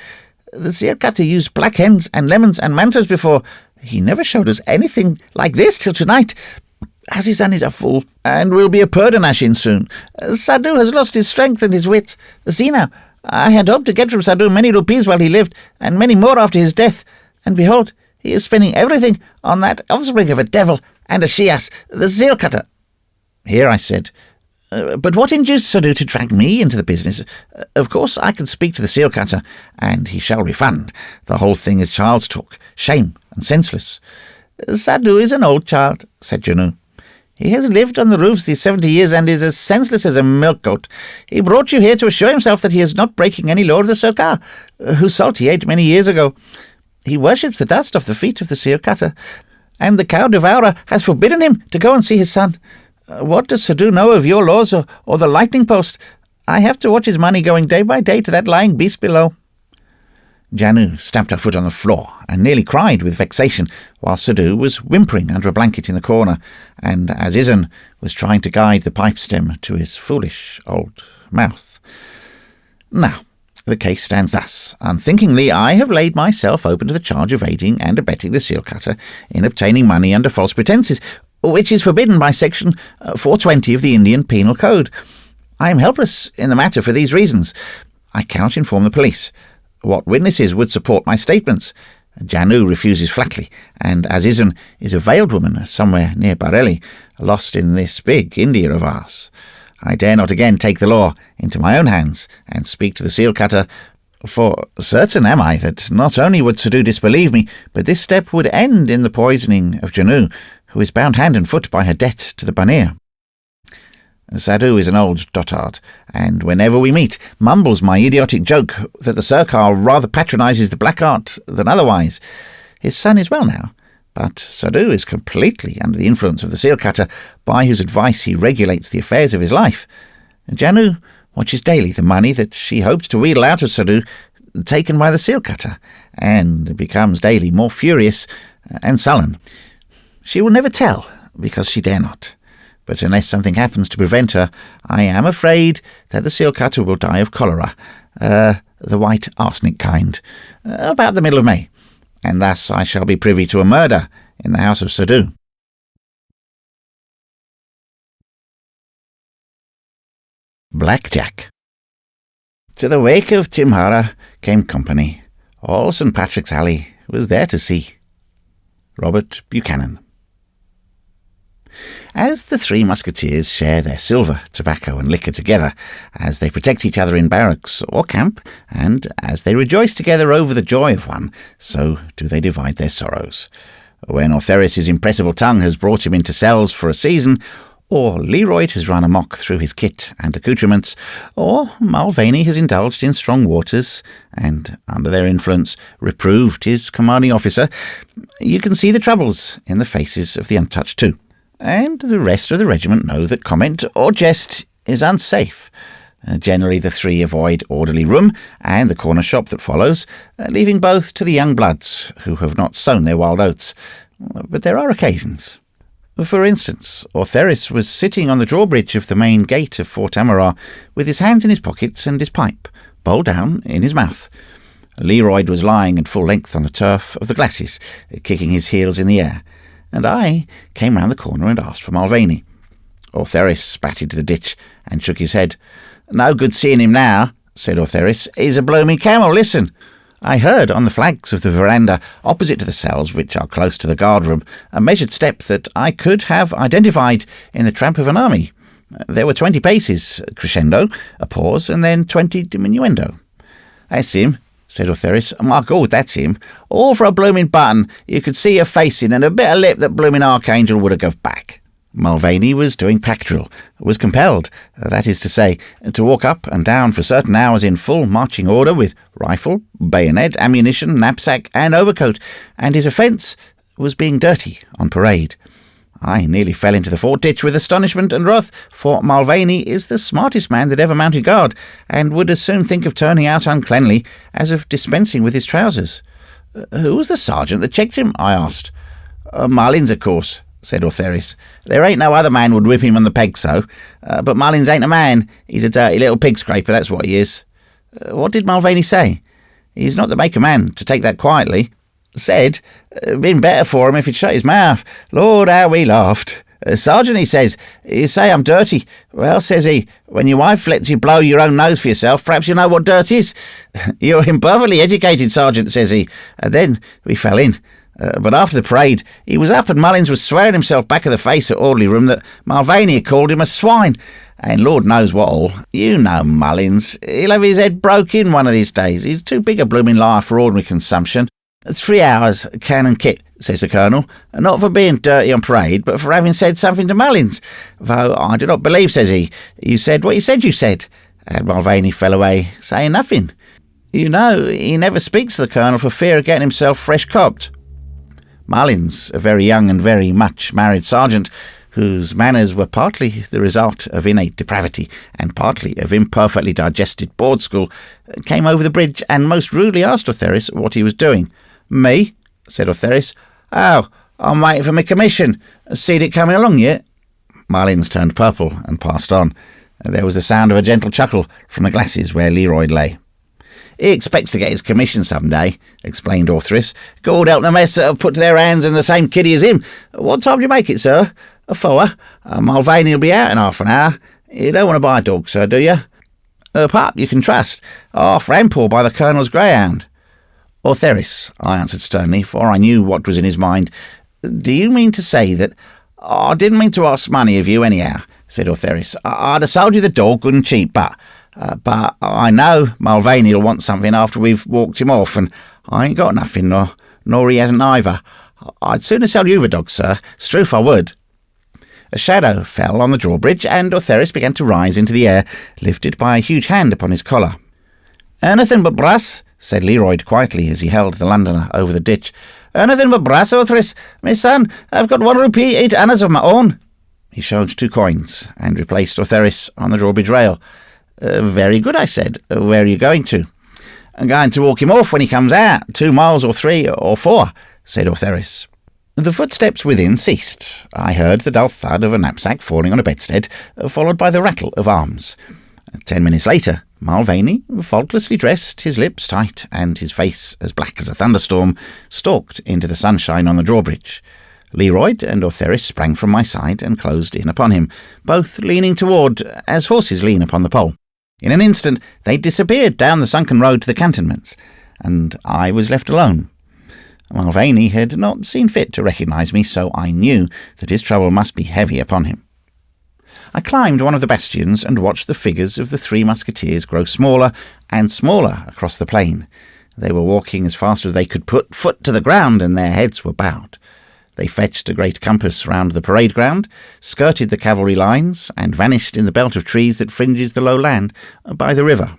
The seal-cutter used black hens and lemons and mantras before. He never showed us anything like this till tonight. Azizan is a fool, and will be a Purdanashin soon. Sadhu has lost his strength and his wit. See now, I had hoped to get from Sadhu many rupees while he lived, and many more after his death, and behold, he is spending everything on that offspring of a devil and a she-ass, the seal-cutter." Here I said, "But what induced Sadhu to drag me into the business? Of course I can speak to the seal-cutter, and he shall refund. The whole thing is child's talk, shame and senseless." "Sadhu is an old child," said Janu. "He has lived on the roofs these 70 years and is as senseless as a milk goat. He brought you here to assure himself that he is not breaking any law of the Sarkar, whose salt he ate many years ago. He worships the dust off the feet of the seal-cutter, and the cow devourer has forbidden him to go and see his son. What does Sadhu know of your laws or the lightning post? I have to watch his money going day by day to that lying beast below." Janu stamped her foot on the floor and nearly cried with vexation, while Sadhu was whimpering under a blanket in the corner, and Azizan was trying to guide the pipe stem to his foolish old mouth. Now, the case stands thus. Unthinkingly, I have laid myself open to the charge of aiding and abetting the seal-cutter in obtaining money under false pretences, which is forbidden by Section 420 of the Indian Penal Code. I am helpless in the matter for these reasons. I cannot inform the police. What witnesses would support my statements? Janu refuses flatly, and Azizan is a veiled woman somewhere near Bareilly, lost in this big India of ours. I dare not again take the law into my own hands and speak to the seal-cutter, for certain am I that not only would Sadhu disbelieve me, but this step would end in the poisoning of Janu, who is bound hand and foot by her debt to the Banir. Sadhu is an old dotard, and whenever we meet, mumbles my idiotic joke that the Sarkar rather patronises the black art than otherwise. His son is well now, but Sadhu is completely under the influence of the seal-cutter, by whose advice he regulates the affairs of his life. Janu watches daily the money that she hoped to wheedle out of Sadhu taken by the seal-cutter, and becomes daily more furious and sullen. She will never tell, because she dare not. But unless something happens to prevent her, I am afraid that the seal-cutter will die of cholera, the white arsenic kind, about the middle of May, and thus I shall be privy to a murder in the house of Sadhu. Blackjack. To the wake of Timhara came company. All St. Patrick's Alley was there to see. Robert Buchanan. As the three musketeers share their silver, tobacco and liquor together, as they protect each other in barracks or camp, and as they rejoice together over the joy of one, so do they divide their sorrows. When Ortheris's impressible tongue has brought him into cells for a season, or Leroyd has run amok through his kit and accoutrements, or Mulvaney has indulged in strong waters, and, under their influence, reproved his commanding officer, you can see the troubles in the faces of the untouched too. And the rest of the regiment know that comment or jest is unsafe. Generally the three avoid orderly room and the corner shop that follows, leaving both to the young bloods who have not sown their wild oats. But there are occasions. For instance, Ortheris was sitting on the drawbridge of the main gate of Fort Amara with his hands in his pockets and his pipe, bowl down in his mouth. Leroyd was lying at full length on the turf of the glacis, kicking his heels in the air, and I came round the corner and asked for Mulvaney. Ortheris spat into the ditch and shook his head. "No good seeing him now," said Ortheris. "He's a blooming camel, listen." I heard on the flags of the veranda opposite to the cells, which are close to the guard-room, a measured step that I could have identified in the tramp of an army. There were 20 paces, crescendo, a pause, and then 20 diminuendo. "That's him," said Ortheris. "My God, that's him. All for a blooming button you could see a face in and a bit of lip that blooming archangel would have gave back." Mulvaney was doing pack drill, was compelled, that is to say, to walk up and down for certain hours in full marching order with rifle, bayonet, ammunition, knapsack and overcoat, and his offence was being dirty on parade. I nearly fell into the fort ditch with astonishment and wrath, for Mulvaney is the smartest man that ever mounted guard, and would as soon think of turning out uncleanly as of dispensing with his trousers. "Who was the sergeant that checked him?" I asked. "Mullins, of course," said Ortheris. "There ain't no other man would whip him on the peg so. But Mullins ain't a man. He's a dirty little pig-scraper, that's what he is." "What did Mulvaney say?" "He's not the make of man to take that quietly." "Said, been better for him if he'd shut his mouth. Lord, how we laughed. Sergeant, he says, you say I'm dirty. Well, says he, when your wife lets you blow your own nose for yourself, perhaps you know what dirt is. You're imperfectly educated, Sergeant, says he. And then we fell in. But after the parade, he was up and Mullins was swearing himself back of the face at Orderly Room that Mulvaney had called him a swine. And Lord knows what all. You know Mullins. He'll have his head broke in one of these days. He's too big a blooming liar for ordinary consumption. 3 hours, can and kit, says the Colonel, not for being dirty on parade, but for having said something to Mullins. Though I do not believe, says he, you said what you said. And Mulvaney fell away, saying nothing. You know, he never speaks to the Colonel for fear of getting himself fresh copped. Mullins, a very young and very much married sergeant, whose manners were partly the result of innate depravity and partly of imperfectly digested board school, came over the bridge and most rudely asked Ortheris what he was doing. Me? Said Ortheris. Oh, I'm waiting for my commission. Seed it coming along yet? Mullins turned purple and passed on. There was the sound of a gentle chuckle from the glasses where Leroyd lay. He expects to get his commission some day, explained Ortheris. God help the mess that have put their hands in the same kiddie as him. What time do you make it, sir? 4. Mulvaney will be out in half an hour. You don't want to buy a dog, sir, do you? A pup you can trust. Half rampor by the Colonel's greyhound. Ortheris, I answered sternly, for I knew what was in his mind. Do you mean to say that... I didn't mean to ask money of you anyhow, said Ortheris. I'd have sold you the dog good and cheap, but I know Mulvaney will want something after we've walked him off, and I ain't got nothing, nor he hasn't either. I'd sooner sell you the dog, sir. Struth I would. A shadow fell on the drawbridge, and Ortheris began to rise into the air, lifted by a huge hand upon his collar. Anything but brass, said Leroyd quietly as he held the Londoner over the ditch. Anything but brass, Ortheris. My son, I've got 1 rupee, 8 annas of my own. He showed 2 coins, and replaced Ortheris on the drawbridge rail. Very good, I said. Where are you going to? I'm going to walk him off when he comes out. 2 miles or 3 or 4, said Ortheris. The footsteps within ceased. I heard the dull thud of a knapsack falling on a bedstead, followed by the rattle of arms. 10 minutes later, Mulvaney, faultlessly dressed, his lips tight, and his face as black as a thunderstorm, stalked into the sunshine on the drawbridge. Leroyd and Ortheris sprang from my side and closed in upon him, both leaning toward, as horses lean upon the pole. In an instant they disappeared down the sunken road to the cantonments, and I was left alone. Mulvaney had not seen fit to recognise me, so I knew that his trouble must be heavy upon him. I climbed one of the bastions and watched the figures of the 3 musketeers grow smaller and smaller across the plain. They were walking as fast as they could put foot to the ground, and their heads were bowed. They fetched a great compass round the parade ground, skirted the cavalry lines, and vanished in the belt of trees that fringes the low land by the river.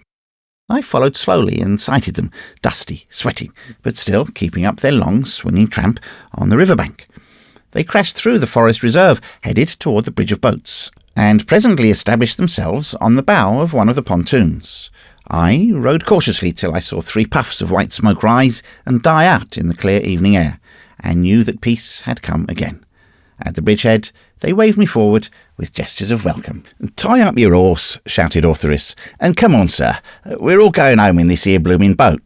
I followed slowly and sighted them, dusty, sweating, but still keeping up their long, swinging tramp on the river bank. They crashed through the forest reserve, headed toward the bridge of boats, and presently established themselves on the bow of one of the pontoons. I rode cautiously till I saw 3 puffs of white smoke rise and die out in the clear evening air, and knew that peace had come again. At the bridgehead they waved me forward with gestures of welcome. "Tie up your horse," shouted Ortheris, "and come on, sir. We're all going home in this here blooming boat."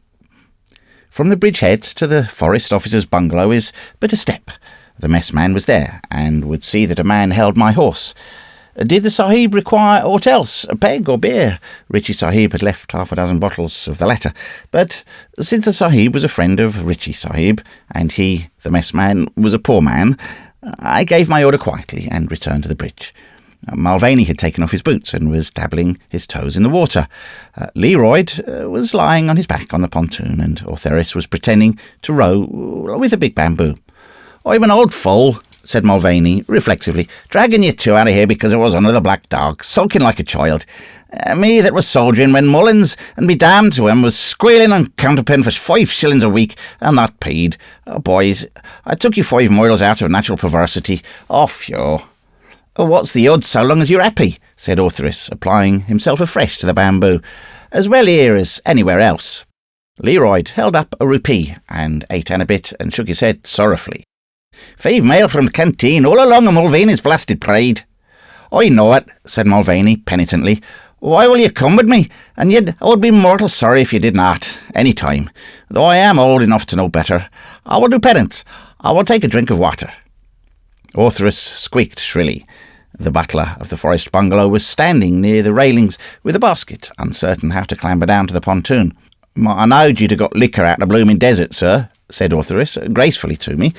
From the bridgehead to the forest officer's bungalow is but a step. The messman was there, and would see that a man held my horse. Did the Sahib require aught else, a peg or beer? Richie Sahib had left 6 bottles of the latter, but since the Sahib was a friend of Richie Sahib, and he, the messman, was a poor man, I gave my order quietly and returned to the bridge. Mulvaney had taken off his boots and was dabbling his toes in the water. Leroyd was lying on his back on the pontoon, and Ortheris was pretending to row with a big bamboo. "I'm an old fool," said Mulvaney, reflectively, "dragging you 2 out of here because I was under the black dog, sulking like a child. Me that was soldiering when Mullins, and be damned to him, was squealing on counterpin for 5 shillings a week, and that paid. Oh, boys, I took you 5 miles out of natural perversity. Off you." "What's the odds so long as you're happy?" said Ortheris, applying himself afresh to the bamboo. "As well here as anywhere else." Leroyd held up a rupee and ate an a bit and shook his head sorrowfully. 5 mile from the canteen, all along of Mulvaney's blasted parade." "I know it," said Mulvaney penitently. "Why will you come with me? And yet I would be mortal sorry if you did not, any time. Though I am old enough to know better. I will do penance. I will take a drink of water." Authoress squeaked shrilly. The butler of the forest bungalow was standing near the railings with a basket, uncertain how to clamber down to the pontoon. "I knowed you'd have got liquor out of the blooming desert, sir," said Authoress, gracefully to me.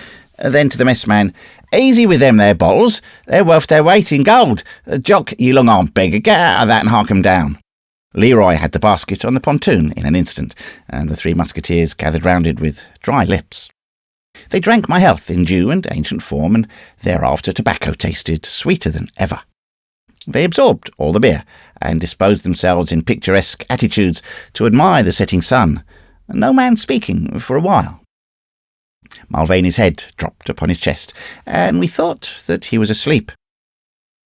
Then to the messman, "Easy with them there bottles. They're worth their weight in gold. Jock, you long-armed beggar, get out of that and hark 'em down." Leroy had the basket on the pontoon in an instant, and the three musketeers gathered round it with dry lips. They drank my health in due and ancient form, and thereafter tobacco tasted sweeter than ever. They absorbed all the beer, and disposed themselves in picturesque attitudes to admire the setting sun, no man speaking for a while. Mulvaney's head dropped upon his chest, and we thought that he was asleep.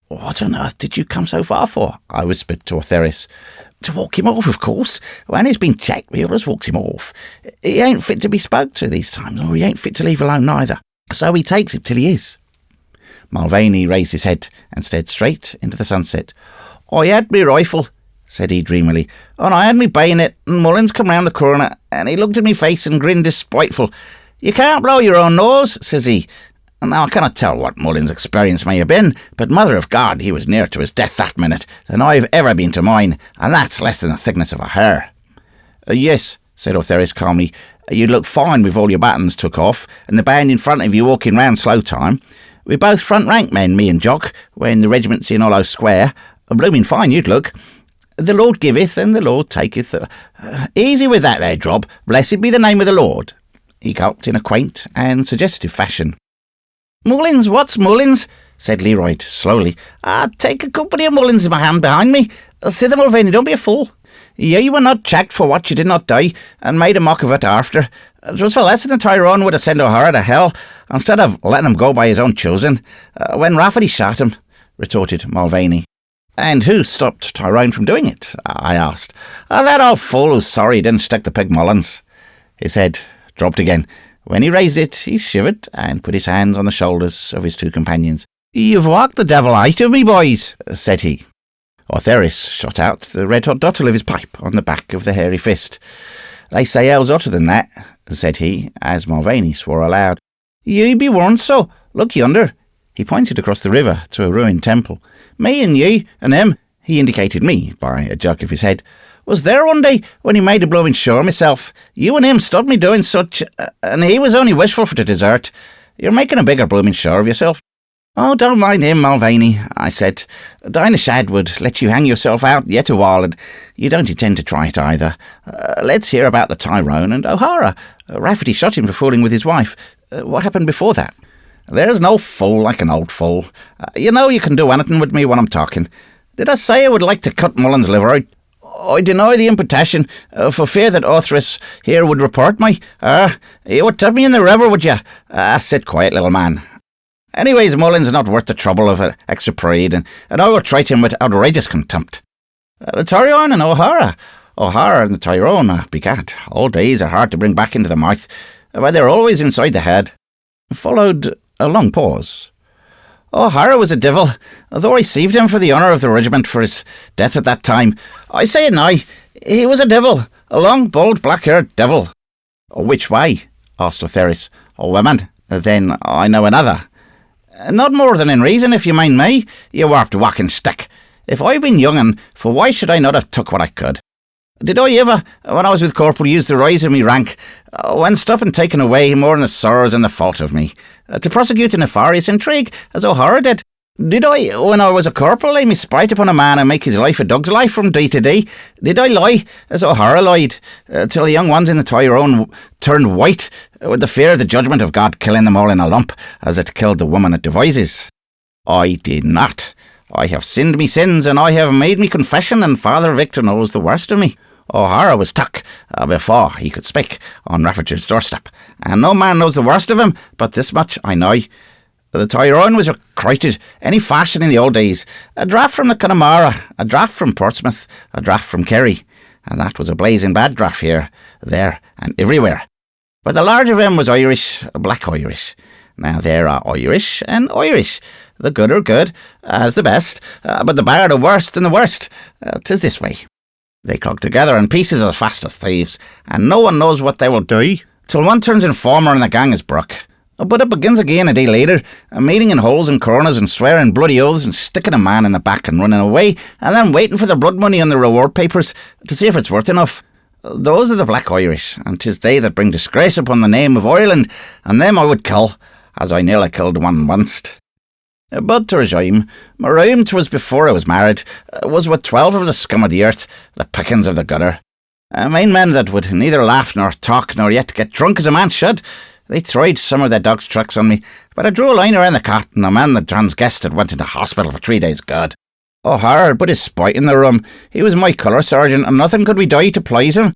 "What on earth did you come so far for?" I whispered to Authoress. "To walk him off, of course. When he's been checked, we always walks him off. He ain't fit to be spoke to these times, or he ain't fit to leave alone neither. So he takes him till he is." Mulvaney raised his head and stared straight into the sunset. "I had me rifle," said he dreamily, "and I had me bayonet, and Mullins come round the corner, and he looked at me face and grinned despiteful. 'You can't blow your own nose,' says he. Now, I cannot tell what Mullins' experience may have been, but mother of God, he was nearer to his death that minute than I've ever been to mine, and that's less than the thickness of a hair." "Yes," said Authoress calmly, "you look fine with all your buttons took off, and the band in front of you walking round slow time. We're both front-rank men, me and Jock, when the regiment's in Hollow Square. Blooming fine you'd look. The Lord giveth, and the Lord taketh. Easy with that there, Drob. Blessed be the name of the Lord." He gulped in a quaint and suggestive fashion. "Mullins, what's Mullins?" said Leroy slowly. "Take a company of Mullins in my hand behind me. Say them, Mulvaney, don't be a fool. Ye were not checked for what you did not die, and made a mock of it after. 'Twas for less than the Tyrone would have sent O'Hara to hell, instead of letting him go by his own choosing, when Rafferty shot him," retorted Mulvaney. "And who stopped Tyrone from doing it?" I asked. "That old fool who's sorry he didn't stick the pig Mullins." His head dropped again. When he raised it, he shivered and put his hands on the shoulders of his two companions. "You've walked the devil out of me, boys," said he. Authoress shot out the red-hot dottle of his pipe on the back of the hairy fist. "They say hell's hotter than that," said he, as Mulvaney swore aloud. "Ye be warned so. Look yonder." He pointed across the river to a ruined temple. "Me and ye and him," he indicated me by a jerk of his head, "was there one day when he made a blowing sure myself. You and him stopped me doing such, and he was only wishful for the dessert. You're making a bigger blooming sure of yourself." "Oh, don't mind him, Mulvaney," I said. "Dinah Shad would let you hang yourself out yet a while, and you don't intend to try it either. Let's hear about the Tyrone and O'Hara. Rafferty shot him for fooling with his wife. What happened before that?" "There's no fool like an old fool. You know you can do anything with me when I'm talking. Did I say I would like to cut Mullins' liver out? I deny the imputation, for fear that Authoress here would report me. You would tip me in the river, would you? Sit quiet, little man. Anyways, Mullins is not worth the trouble of extra pride, and I will treat him with outrageous contempt. The Tyrone and O'Hara and the Tyrone, begad, old days are hard to bring back into the mouth, but they're always inside the head." Followed a long pause. "O'Hara was a devil, though I received him for the honour of the regiment for his death at that time. I say it now, he was a devil, a long, bold, black-haired devil." "Which way?" asked Authoress. "Women, then I know another." "Not more than in reason, if you mind me, you warped walking stick. If I've been young'un, for why should I not have took what I could? Did I ever, when I was with Corporal, use the rise of me rank, when stopping taken away more than the sorrows and the fault of me, to prosecute a nefarious intrigue, as O'Hara did? Did I, when I was a corporal, lay me spite upon a man and make his life a dog's life from day to day? Did I lie, as O'Hara lied, till the young ones in the Tyrone turned white, with the fear of the judgment of God killing them all in a lump, as it killed the woman at Devizes? I did not. I have sinned me sins, and I have made me confession, and Father Victor knows the worst of me. O'Hara was tuck, before he could speak, on Rafferty's doorstep, and no man knows the worst of him, but this much I know. The Tyrone was recruited any fashion in the old days, a draft from the Connemara, a draft from Portsmouth, a draft from Kerry, and that was a blazing bad draft here, there, and everywhere. But the large of him was Irish, black Irish. Now there are Irish and Irish. The good are good, as the best, but the bad are worse than the worst. 'Tis this way. They clug together in pieces as fast as thieves, and no one knows what they will do, till one turns informer and the gang is broke. But it begins again a day later, meeting in holes and corners and swearing bloody oaths and sticking a man in the back and running away, and then waiting for the blood money on the reward papers to see if it's worth enough. Those are the Black Irish, and 'tis they that bring disgrace upon the name of Ireland, and them I would kill, as I nearly killed one once. But to resume, my room, 'twas before I was married, was with 12 of the scum of the earth, the pickings of the gutter. Mine men that would neither laugh nor talk nor yet get drunk as a man should. They tried some of their dog's tricks on me, but I drew a line around the cat, and the man that transgressed it went into hospital for 3 days good. O'Hara put his spite in the room. He was my colour sergeant, and nothing could be done to please him.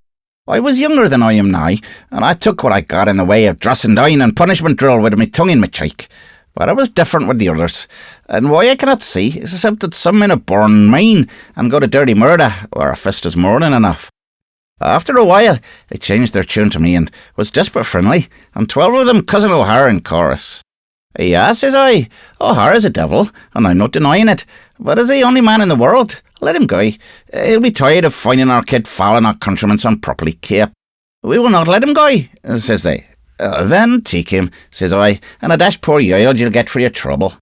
I was younger than I am now, and I took what I got in the way of dressing down and punishment drill with my tongue in my cheek. But I was different with the others, and why I cannot see is except that some men are born mean and go to dirty murder, where a fist is more than enough. After a while, they changed their tune to me and was desperate friendly, and 12 of them cousin O'Hara in chorus. "Yeah," says I, "O'Hara's a devil, and I'm not denying it, but as the only man in the world, let him go. He'll be tired of finding our kid fouling our countrymen unproperly kept. We will not let him go," says they. "Then take him," says I, "and a dash poor yield you'll get for your trouble."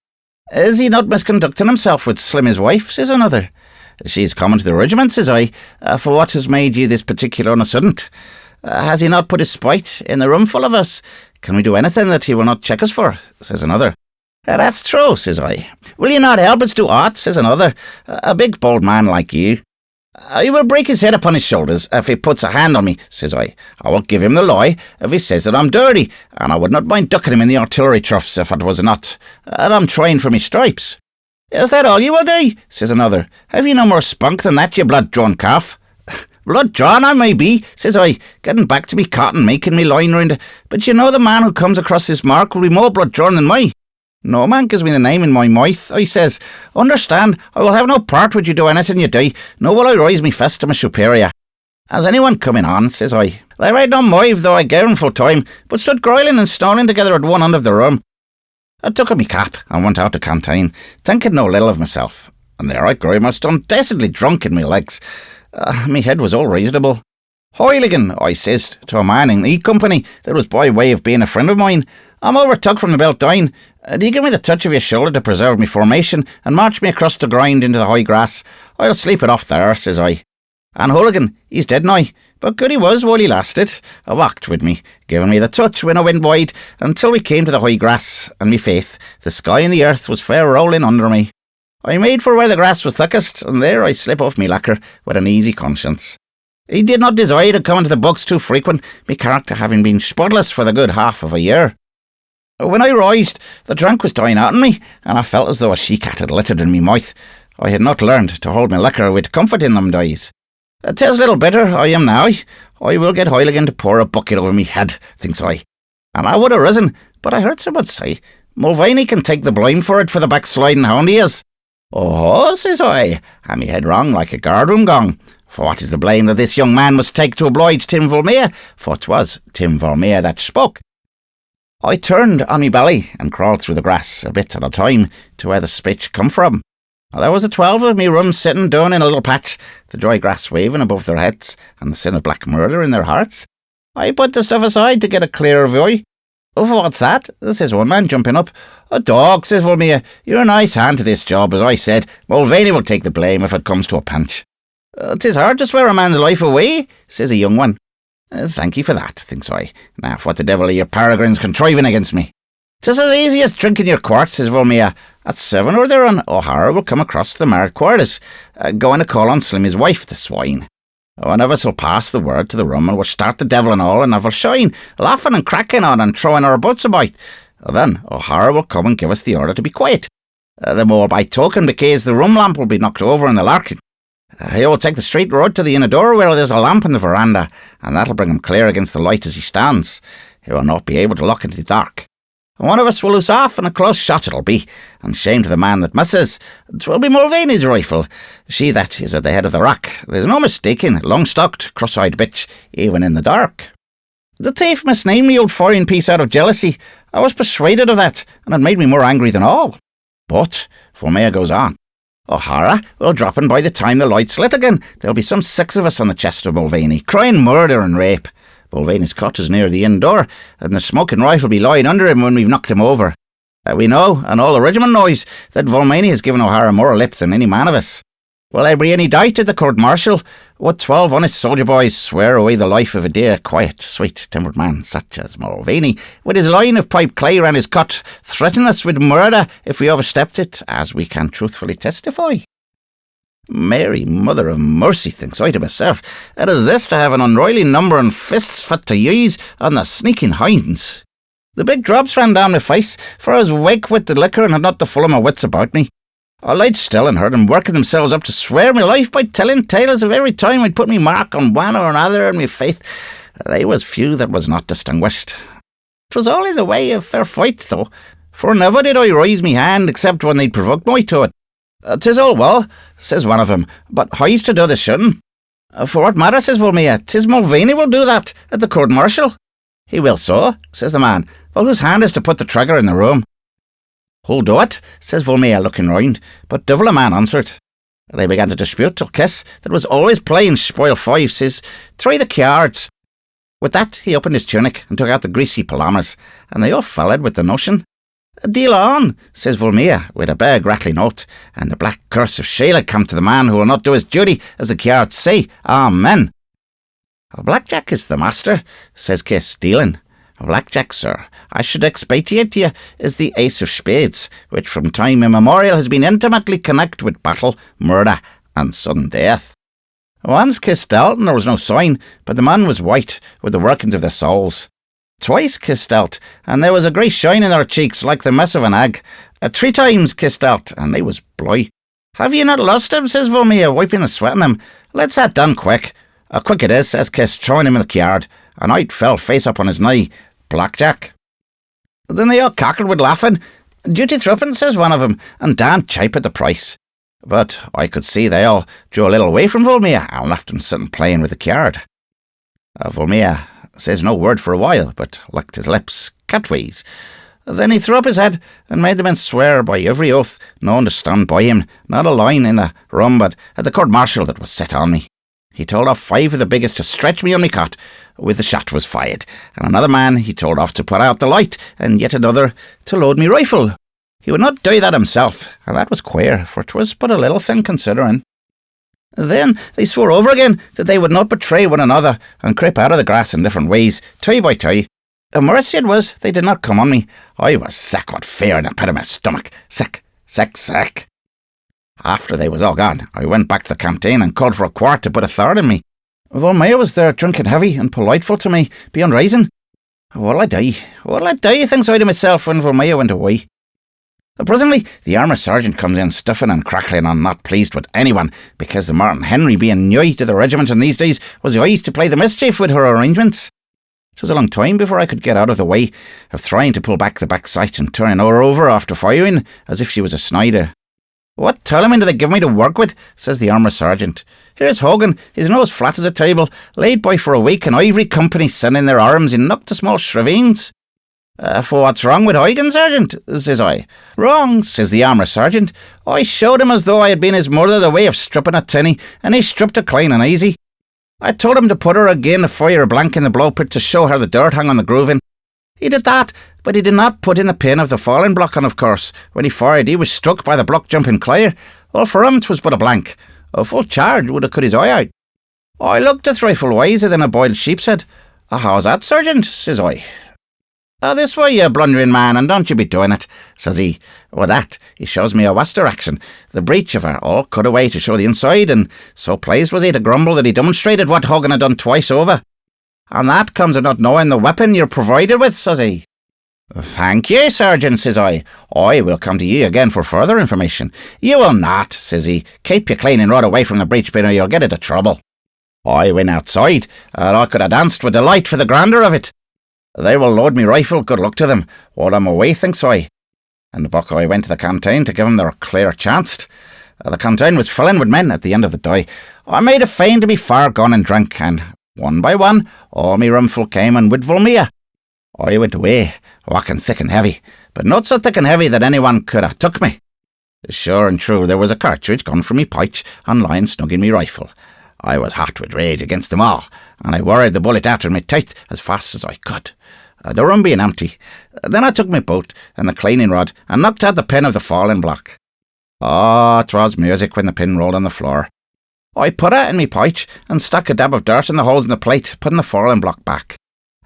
"Is he not misconducting himself with Slim his wife?" says another. "She's coming to the regiment," says I, "for what has made you this particular on a sudden? Has he not put his spite in the room full of us? Can we do anything that he will not check us for?" says another. "That's true," says I. "Will you not help us do aught?" says another. "A big bold man like you." "I will break his head upon his shoulders if he puts a hand on me," says I. "I will give him the lie if he says that I'm dirty, and I would not mind ducking him in the artillery troughs if it was not that I'm trying for me stripes." "Is that all you will do?" says another. "Have you no more spunk than that, you blood-drawn calf?" "Blood-drawn I may be," says I, getting back to me cotton, making me line round it, "but you know the man who comes across this mark will be more blood-drawn than me." "No man gives me the name in my mouth," I says. "Understand, I will have no part with you do anything you do, nor will I raise me fist to my superior." "Has anyone coming on?" says I. "They right on move, though I gave him full time, but stood groiling and snarling together at one end of the room." I took up my cap and went out to canteen, thinking no little of myself, and there I grew most undessedly drunk in my legs. Me head was all reasonable. "Hoyligan," I says to a man in E Company that was by way of being a friend of mine, "I'm overtook from the belt down. Do you give me the touch of your shoulder to preserve me formation and march me across the grind into the high grass? I'll sleep it off there," says I. And Hooligan, he's dead now, but good he was while he lasted. A walked with me, giving me the touch when I went wide, until we came to the high grass, and me faith, the sky and the earth was fair rolling under me. I made for where the grass was thickest, and there I slip off me lacquer with an easy conscience. He did not desire to come into the books too frequent, me character having been spotless for the good half of a year. When I rised, the drink was dying out on me, and I felt as though a she-cat had littered in me mouth. I had not learned to hold my liquor with comfort in them days. "'Tis little bitter I am now. I will get Hoyligan to pour a bucket over me head," thinks I. And I would have risen, but I heard someone say, "Mulvaney can take the blame for it for the backsliding hound he is." "Oh," says I, and me head rung like a guardroom gong. For what is the blame that this young man must take to oblige Tim Volmere? For 'twas Tim Volmere that spoke. I turned on me belly and crawled through the grass a bit at a time to where the speech come from. There was 12 of me rooms sitting down in a little patch, the dry grass waving above their heads and the sin of black murder in their hearts. I put the stuff aside to get a clearer view. "Oh, what's that?" says one man, jumping up. "A dog," says Volmere. "You're a nice hand to this job, as I said. Mulvaney will take the blame if it comes to a pinch." "'Tis hard to swear a man's life away," says a young one. "Thank you for that," thinks I. "Now, what the devil are your peregrines contriving against me?" "'Tis as easy as drinking your quart," says Volmere. "At 7 or thereon, O'Hara will come across to the market quarters, going to call on Slim his wife, the swine. One of us will pass the word to the room and we'll start the devil and all, and have a shine, laughing and cracking on and throwing our butts about. Then O'Hara will come and give us the order to be quiet. The more by token, because the rum lamp will be knocked over in the larkin. He will take the straight road to the inner door where there's a lamp in the veranda, and that'll bring him clear against the light as he stands. He will not be able to look into the dark. One of us will loose off, and a close shot it'll be, and shame to the man that misses. 'Twill be Mulvaney's rifle, she that is at the head of the rock. There's no mistaking, long-stocked, cross-eyed bitch, even in the dark. The thief misnamed me old foreign piece out of jealousy. I was persuaded of that, and it made me more angry than all. But, Volmere goes on, O'Hara will drop in by the time the light's lit again. There'll be some 6 of us on the chest of Mulvaney, crying murder and rape. Mulvaney's cot is near the inn door, and the smoking rifle be lying under him when we've knocked him over. We know, and all the regiment knows, that Mulvaney has given O'Hara more lip than any man of us. Will I bring any doubt at the court-martial? Would 12 honest soldier boys swear away the life of a dear, quiet, sweet-tempered man such as Mulvaney, with his line of pipe clay round his cot, threaten us with murder if we overstepped it, as we can truthfully testify? Mary, mother of mercy, thinks I to myself, it is this to have an unroiling number and fists fit to use on the sneaking hinds. The big drops ran down my face, for I was wake with the liquor and had not the full of my wits about me. I laid still and heard them working themselves up to swear my life by telling tales of every time I'd put me mark on one or another, and my faith, they was few that was not distinguished. 'Twas all in the way of fair fight, though, for never did I raise me hand except when they'd provoked me to it. "'Tis all well,' says one of them, "but how's to do the shooting?" "For what matter," says Vulmia, "'tis Mulvaney will do that at the court-martial." "He will so," says the man, "but whose hand is to put the trigger in the room?" "Who'll do it?" says Vulmia, looking round, but devil a man answered. They began to dispute till Kiss, that was always playing spoil five, says, "Try the cards." With that he opened his tunic and took out the greasy palamas, and they all followed with the notion. "Deal on," says Vulmia, with a big rattling oath, and the black curse of Sheila come to the man who will not do his duty, as the cards say, Amen. "Blackjack is the master," says Kiss, dealing. "Blackjack, sir, I should expatiate to you, is the ace of spades, which from time immemorial has been intimately connected with battle, murder, and sudden death." Once Kiss dealt, and there was no sign, but the man was white with the workings of the souls. Twice Kiss dealt, and there was a grey shine in their cheeks like the mess of an egg. 3 times Kiss dealt, and they was bly. "Have you not lost him?" says Vulmia, wiping the sweat on him. "Let's have done quick." "Quick it is," says Kiss, throwing him in the card, and out fell face up on his knee. "Blackjack." Then they all cackled with laughing. "Duty threepence," says one of them, and Dan chipe at the price. But I could see they all drew a little away from Vulmia and left him sitting playing with the card. Vulmia says no word for a while, but licked his lips, catways. Then he threw up his head and made the men swear by every oath known to stand by him, not a line in the room, but at the court-martial that was set on me. He told off 5 of the biggest to stretch me on my cot with the shot was fired, and another man he told off to put out the light, and yet another to load me rifle. He would not do that himself, and that was queer, for 'twas but a little thing considering. Then they swore over again that they would not betray one another, and creep out of the grass in different ways, tie by tie. A mercy it was they did not come on me. I was sick with fear in the pit of my stomach. Sick, sick, sick. After they was all gone, I went back to the canteen and called for a quart to put a third in me. Vulmia was there drinking heavy and politeful to me, beyond reason. What'll I die, thinks I to myself when Vulmia went away. Presently, the armour sergeant comes in stiffing and crackling and not pleased with anyone, because the Martin Henry being new to the regiment in these days was used to play the mischief with her arrangements. It was a long time before I could get out of the way of trying to pull back the back sight and turning her over after firing, as if she was a Snyder. "What tournament do they give me to work with?" says the armour sergeant. "Here's Hogan, his nose flat as a table, laid by for a week, and Ivory Company sending their arms in knocked to small shrivings." "For what's wrong with Hogan, sergeant?" says I. "Wrong," says the armour sergeant. "I showed him as though I had been his mother the way of stripping a tinny, and he stripped her clean and easy. I told him to put her again to fire a blank in the blow pit to show her the dirt hung on the grooving. He did that, but he did not put in the pin of the falling block, and of course, when he fired, he was struck by the block jumping clear. Well, for him 'twas but a blank. A full charge would have cut his eye out. I looked a trifle wiser than a boiled sheep's head. "How's that, sergeant?" says I. "This way, you blundering man, and don't you be doing it," says he. With that, he shows me a Wester action, the breech of her all cut away to show the inside, and so pleased was he to grumble that he demonstrated what Hogan had done twice over. "And that comes of not knowing the weapon you're provided with," says he. "Thank you, sergeant," says I. "I will come to you again for further information." "You will not," says he. "Keep your clean and rod away from the breech pin or you'll get into trouble." I went outside, and I could have danced with delight for the grandeur of it. They will load me rifle, good luck to them, while I'm away, thinks I. And the buck I went to the canteen to give them their clear chance. The canteen was filling with men at the end of the day. I made a feint to be far gone and drink, and one by one, all me roomful came and with Vulmia. I went away, walking thick and heavy, but not so thick and heavy that anyone could have took me. Sure and true, there was a cartridge gone from me pouch and lying snug in me rifle. I was hot with rage against them all, and I worried the bullet out of my teeth as fast as I could. The room being empty. Then I took my boot and the cleaning rod and knocked out the pin of the falling block. Oh, 'twas music when the pin rolled on the floor. I put it in me pouch and stuck a dab of dirt in the holes in the plate, putting the falling block back.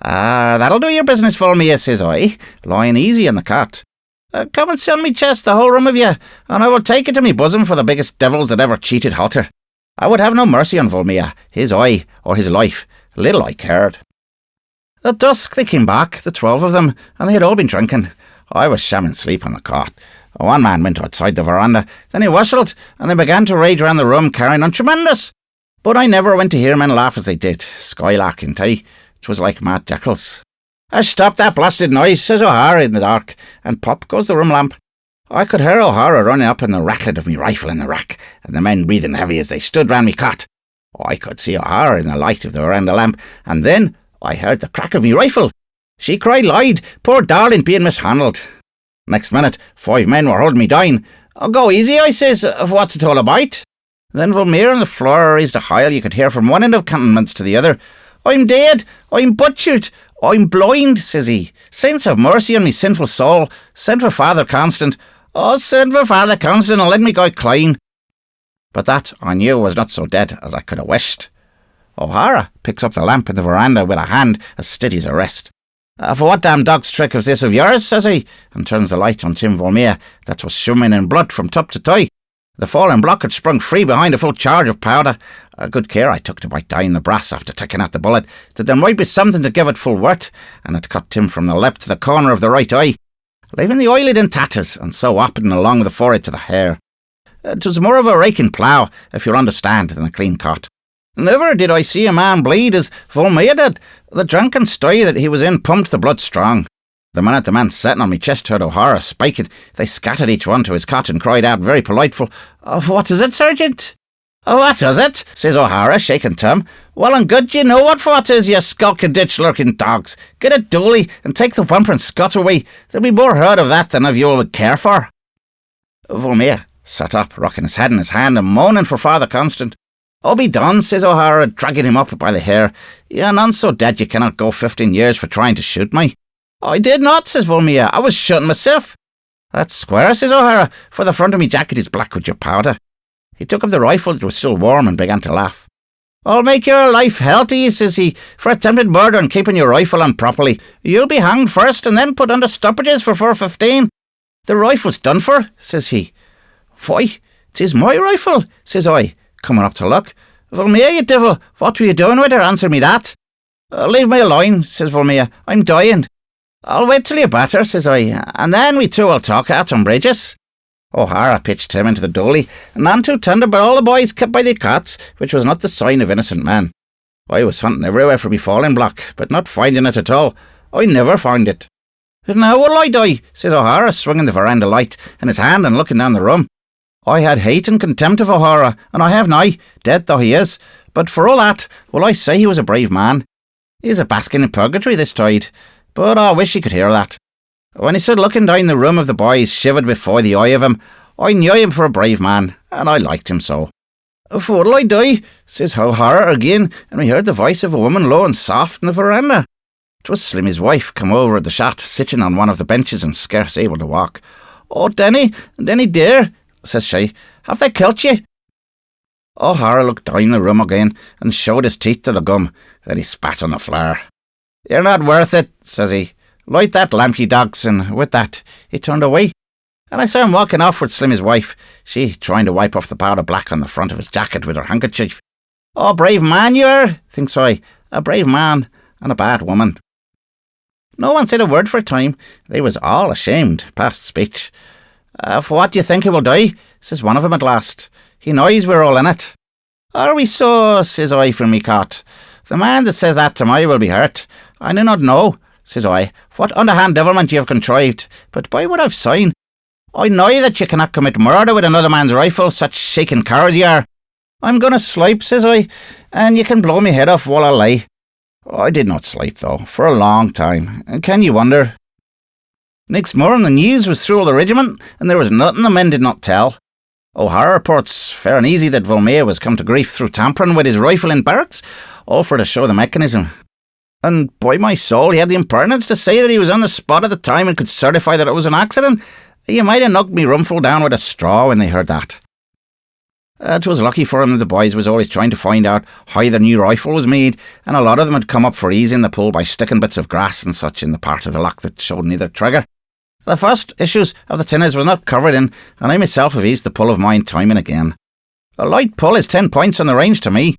That'll do your business for me, says I, lying easy on the cot. Come and sit on me chest, the whole room of you, and I will take it to me bosom for the biggest devils that ever cheated Halter. I would have no mercy on Volmia, his eye, or his life. Little I cared. At dusk they came back, the 12 of them, and they had all been drinking. I was shamming sleep on the cot. One man went outside the veranda, then he whistled, and they began to rage round the room carrying on tremendous. But I never went to hear men laugh as they did, skylarking too. 'Twas like mad jackals. Stop that blasted noise, says O'Hara in the dark, and pop goes the room lamp. I could hear O'Hara running up and the rattling of me rifle in the rack, and the men breathing heavy as they stood round me cot. I could see O'Hara in the light of the veranda lamp, and then I heard the crack of me rifle. She cried loud, poor darling being mishandled. Next minute, 5 men were holding me down. Go easy, I says, of what's it all about? Then Volmir on the floor raised a howl you could hear from one end of countenance to the other. I'm dead, I'm butchered, I'm blind, says he. Saints have mercy on me sinful soul. Send for Father Constant. Oh, send for Father Constant and let me go clean. But that, I knew, was not so dead as I could have wished. O'Hara picks up the lamp in the veranda with a hand as steady as a rest. For what damn dog's trick is this of yours, says he, and turns the light on Tim Volmia that was swimming in blood from top to toe. The fallen block had sprung free behind a full charge of powder. Good care I took to bite down the brass after taking out the bullet, that there might be something to give it full worth, and it cut Tim from the lip to the corner of the right eye, leaving the eyelid in tatters, and so hopping along the forehead to the hair. 'Twas more of a raking plough, if you'll understand, than a clean cut. Never did I see a man bleed as Volmia did. The drunken sty that he was in pumped the blood strong. The minute the man sitting on me chest heard O'Hara spiking, they scattered each one to his cot and cried out very politeful, What is it, Sergeant? What is it? Says O'Hara, shaking Tim. Well and good, you know what is, you skulking ditch-lurking dogs. Get a dolly and take the whimpering Scot away. There'll be more heard of that than of you'll care for. Volmia sat up, rocking his head in his hand and moaning for Father Constant. Be done, says O'Hara, dragging him up by the hair. You're none so dead you cannot go 15 years for trying to shoot me. I did not, says Volmia. I was shooting myself. That's square, says O'Hara, for the front of me jacket is black with your powder. He took up the rifle that was still warm and began to laugh. I'll make your life healthy, says he, for attempted murder and keeping your rifle on properly. You'll be hanged first and then put under stoppages for 4.15. The rifle's done for, says he. Why, 'tis my rifle, says I, coming up to look. Volmia, you devil, what were you doing with her? Answer me that. Leave me alone, says Volmia. I'm dying. I'll wait till you're better, says I, and then we two will talk out on bridges. O'Hara pitched him into the dolly, none too tender, but all the boys kept by their cats, which was not the sign of innocent men. I was hunting everywhere for me falling block, but not finding it at all. I never found it. Now will I die, says O'Hara, swinging the veranda light in his hand and looking down the room. I had hate and contempt of O'Hara, and I have now, dead though he is, but for all that, will I say he was a brave man. He is a basking in purgatory this tide, but I wish he could hear that. When he stood looking down the room of the boys shivered before the eye of him, I knew him for a brave man, and I liked him so. What'll I die? Says O'Hara again, and we heard the voice of a woman low and soft in the veranda. 'Twas Slimmy's wife come over at the shot, sitting on one of the benches and scarce able to walk. Denny dear, says she, have they killed you? O'Hara looked down the room again and showed his teeth to the gum, then he spat on the floor. You're not worth it, says he. Light that lamp, ye dogs, and with that he turned away, and I saw him walking off with Slimmy's wife, she trying to wipe off the powder black on the front of his jacket with her handkerchief. Brave man you are, thinks I, a brave man and a bad woman. No one said a word for a time. They was all ashamed, past speech. For what do you think he will die? Says one of them at last. He knows we're all in it. Are we so? Says I from me cot. The man that says that to me will be hurt. I do not know, says I, what underhand devilment you have contrived, but by what I've seen, I know that you cannot commit murder with another man's rifle, such shaking coward you are. I'm going to sleep, says I, and you can blow me head off while I lay. I did not sleep, though, for a long time, and can you wonder? Next morning the news was through all the regiment, and there was nothing the men did not tell. O'Hara reports fair and easy that Volmea was come to grief through tampering with his rifle in barracks, all for to show the mechanism. And by my soul, he had the impertinence to say that he was on the spot at the time and could certify that it was an accident. You might have knocked me rumful down with a straw when they heard that. 'Twas lucky for him that the boys was always trying to find out how the new rifle was made, and a lot of them had come up for easing the pull by sticking bits of grass and such in the part of the lock that showed neither trigger. The first issues of the tinners was not covered in, and I myself have eased the pull of mine time and again. A light pull is 10 points on the range to me.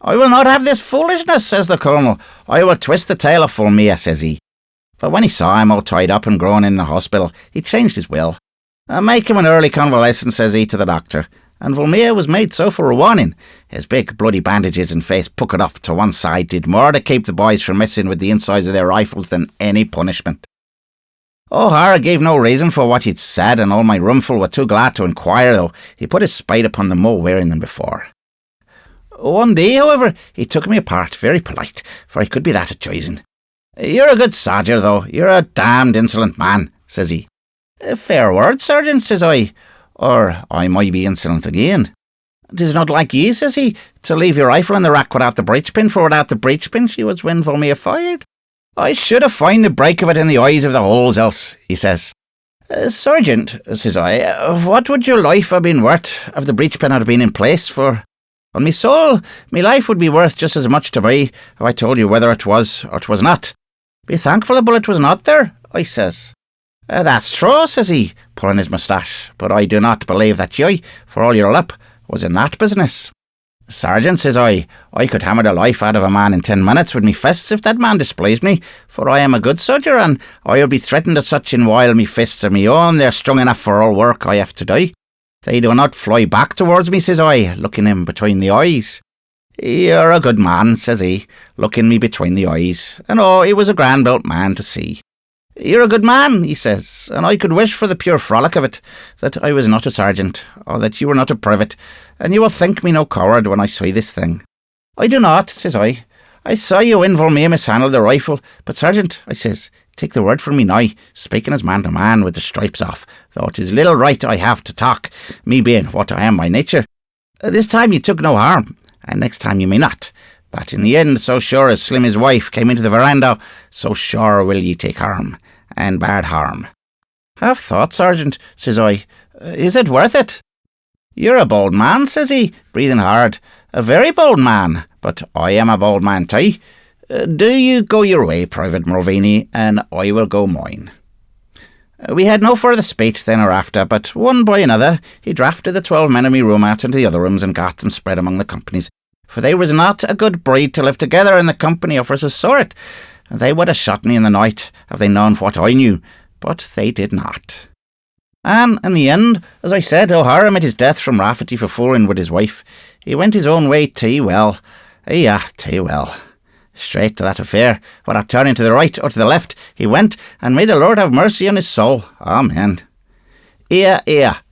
I will not have this foolishness, says the Colonel. I will twist the tail of Volmea, says he. But when he saw him all tied up and grown in the hospital, he changed his will. Make him an early convalescence, says he to the doctor. And Volmea was made so for a warning. His big bloody bandages and face puckered up to one side did more to keep the boys from messing with the insides of their rifles than any punishment. O'Hara gave no reason for what he'd said, and all my roomful were too glad to inquire, though he put his spite upon them more wearing than before. One day, however, he took me apart, very polite, for he could be that at choosing. You're a good sodger, though. You're a damned insolent man, says he. Fair word, Sergeant, says I. Or I might be insolent again. 'Tis not like ye, says he, to leave your rifle in the rack without the breechpin, for without the breechpin she was when Volmea fired. I should have found the break of it in the eyes of the holes else, he says. Sergeant, says I, what would your life have been worth if the breechpin had been in place? For, on me soul, me life would be worth just as much to me if I told you whether it was or 'twas not. Be thankful the bullet was not there, I says. That's true, says he, pulling his moustache, but I do not believe that you, for all your lip, was in that business. Sergeant, says I could hammer the life out of a man in 10 minutes with me fists if that man displeased me, for I am a good soldier, and I'll be threatened as such in while me fists are me own, they're strong enough for all work I have to do. They do not fly back towards me, says I, looking him between the eyes. You're a good man, says he, looking me between the eyes, and he was a grand-built man to see. You're a good man, he says, and I could wish for the pure frolic of it, that I was not a sergeant, or that you were not a privet, and you will think me no coward when I say this thing. I do not, says I. I saw you in Volmea mishandle the rifle, but Sergeant, I says, take the word from me now, speaking as man to man with the stripes off, though it is little right I have to talk, me being what I am by nature. This time you took no harm, and next time you may not. But in the end, so sure as Slim his wife came into the veranda, so sure will ye take harm, and bad harm. Have thought, Sergeant, says I. Is it worth it? You're a bold man, says he, breathing hard. A very bold man, but I am a bold man too. Do you go your way, Private Mulvaney, and I will go mine. We had no further speech then or after, but one by another he drafted the 12 men in me room out into the other rooms and got them spread among the companies, for they was not a good breed to live together in the company officers saw it. They would have shot me in the night if they known what I knew, but they did not. And in the end, as I said, O'Hara met his death from Rafferty for fooling with his wife. He went his own way too well. Too well. Straight to that affair, without turning to the right or to the left, he went, and may the Lord have mercy on his soul. Amen. Here,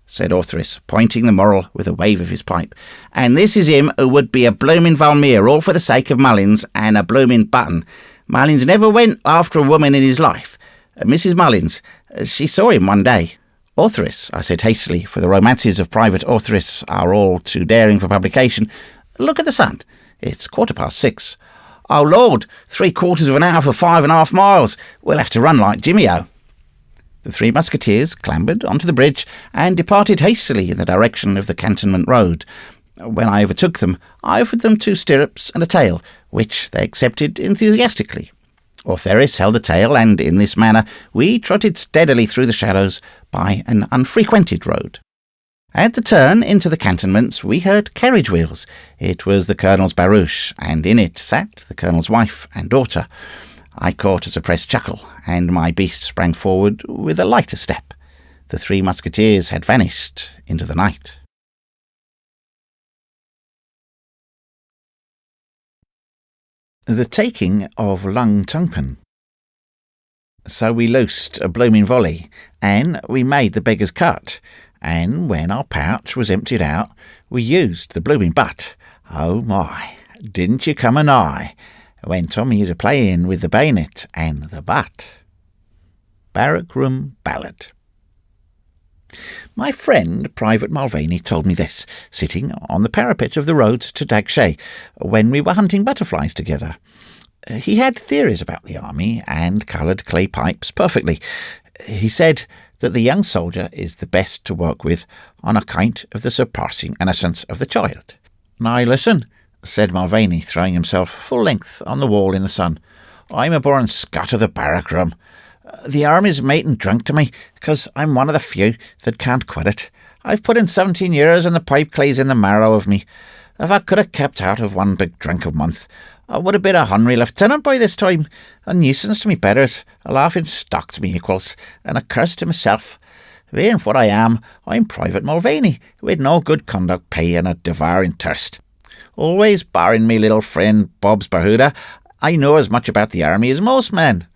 said Orthris, pointing the moral with a wave of his pipe. And this is him who would be a bloomin' Valmere all for the sake of Mullins and a bloomin' button. Mullins never went after a woman in his life. Mrs. Mullins, she saw him one day. Orthris, I said hastily, for the romances of Private Orthris are all too daring for publication. Look at the sun. It's 6:15. Oh, Lord, 3/4 of an hour for 5.5 miles. We'll have to run like Jimmy-O. The three musketeers clambered onto the bridge and departed hastily in the direction of the cantonment road. When I overtook them, I offered them 2 stirrups and a tail, which they accepted enthusiastically. Ortheris held the tail, and in this manner we trotted steadily through the shadows by an unfrequented road. At the turn into the cantonments we heard carriage wheels. It was the Colonel's barouche, and in it sat the Colonel's wife and daughter. I caught a suppressed chuckle, and my beast sprang forward with a lighter step. The 3 musketeers had vanished into the night. The taking of Lung Tungpen. So we loosed a blooming volley, and we made the beggar's cut, and when our pouch was emptied out, we used the blooming butt. Oh my, didn't you come anigh, when Tommy is a-playing with the bayonet and the butt. Barrack Room Ballad. My friend, Private Mulvaney, told me this, sitting on the parapet of the road to Dagshay, when we were hunting butterflies together. He had theories about the army and coloured clay pipes perfectly. He said that the young soldier is the best to work with on account of the surpassing innocence of the child. "Now listen," said Mulvaney, throwing himself full length on the wall in the sun. "I'm a born Scot of the barrack room. The army's mating drunk to me, because I'm one of the few that can't quit it. I've put in 17 years and the pipe clay's in the marrow of me. If I could have kept out of one big drink a month, I would have been a Henry lieutenant by this time, a nuisance to me betters, a laughing stock to me equals, and a curse to myself. Being what I am, I'm Private Mulvaney, with no good conduct pay and a devouring thirst. Always barring me little friend Bob's Bahuda, I know as much about the army as most men."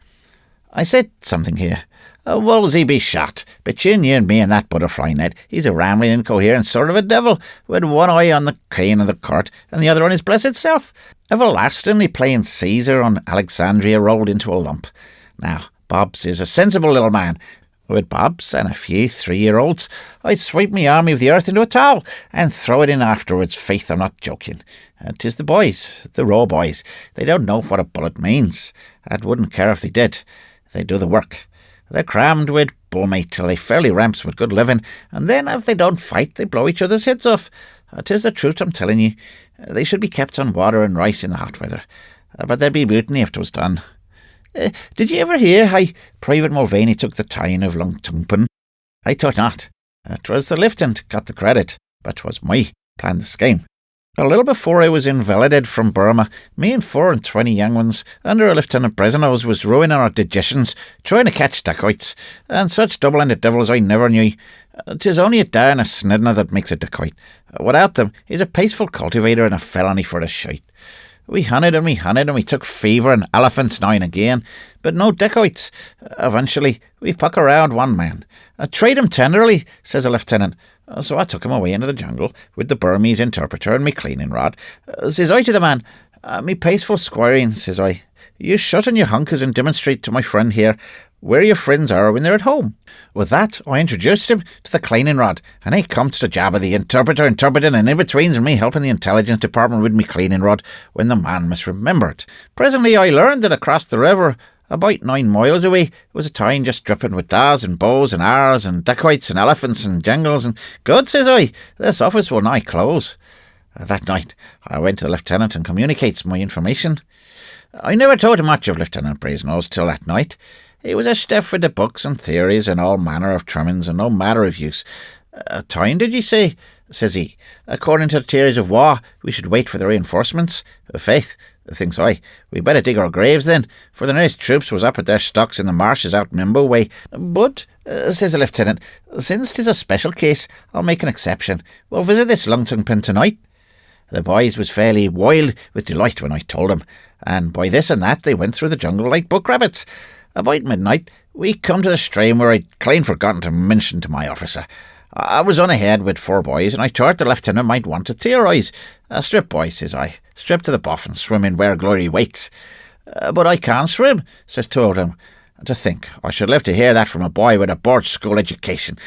I said something here. "Wolsey be shot. Between you and me and that butterfly net, he's a rambling, incoherent sort of a devil, with one eye on the cane of the court and the other on his blessed self, everlastingly playing Caesar on Alexandria rolled into a lump. Now, Bobs is a sensible little man. With Bobs and a few 3-year-olds, I'd sweep me army of the earth into a towel and throw it in afterwards. Faith, I'm not joking. 'Tis the boys, the raw boys. They don't know what a bullet means. I wouldn't care if they did. They do the work. They're crammed with bullmate till they fairly ramps with good living, and then if they don't fight, they blow each other's heads off. 'Tis the truth, I'm telling you. They should be kept on water and rice in the hot weather. But there'd be mutiny if 'twas done. Did you ever hear how Private Mulvaney took the town of Lungtungpen? I thought not. 'Twas the lieutenant got the credit, but 'twas me planned the scheme. A little before I was invalided from Burma, me and 24 young ones, under a Lieutenant Brezinos, was ruining our digestions, trying to catch dacoits, and such double-ended devils I never knew. 'Tis only a dar and a snidna that makes a dacoit. Without them, he's a peaceful cultivator and a felony for the shite. We hunted and we took fever and elephants now and again, but no dacoits. Eventually, we puck around one man. "Treat him tenderly," says a lieutenant. So I took him away into the jungle with the Burmese interpreter and me cleaning rod. Says I to the man, "Me peaceful squiring," says I. "You shut in your hunkers and demonstrate to my friend here where your friends are when they're at home." With that, I introduced him to the cleaning rod, and he come to the job of the interpreter interpreting, and in-betweens and me helping the intelligence department with me cleaning rod when the man misremembered. Presently I learned that across the river, about 9 miles away, was a town just dripping with daws and bows and arrows and dacoits and elephants and jungles, and "Good," says I, "this office will now close." That night I went to the lieutenant and communicates my information. I never thought much of Lieutenant Brasenose till that night. He was a stiff with the books and theories and all manner of trimmings and no matter of use. "A town, did ye say?" says he. "According to the theories of war, we should wait for the reinforcements. Faith, thinks I, we better dig our graves then, for the nearest troops was up at their stocks in the marshes out Mimbo way. But, says the lieutenant, since 'tis a special case, I'll make an exception. We'll visit this Lungtungpen tonight." The boys was fairly wild with delight when I told them, and by this and that they went through the jungle like buck rabbits. About midnight, we come to the stream where I'd clean forgotten to mention to my officer. I was on ahead with 4 boys, and I thought the lieutenant might want to theorise. "Strip, boys," says I. "Strip to the buff and swim in where glory waits." "But I can't swim," says 2 of them. To think, I should live to hear that from a boy with a board school education.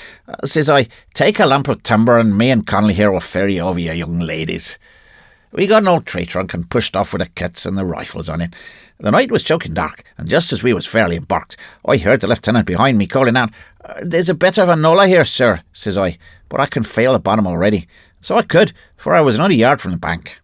Says I, "Take a lump of timber and me and Connolly here will ferry over you young ladies." We got an old tree trunk and pushed off with the kits and the rifles on it. The night was choking dark, and just as we was fairly embarked, I heard the lieutenant behind me calling out, "There's a bit of a nullah here, sir," says I, "but I can feel the bottom already." So I could, for I was another yard from the bank.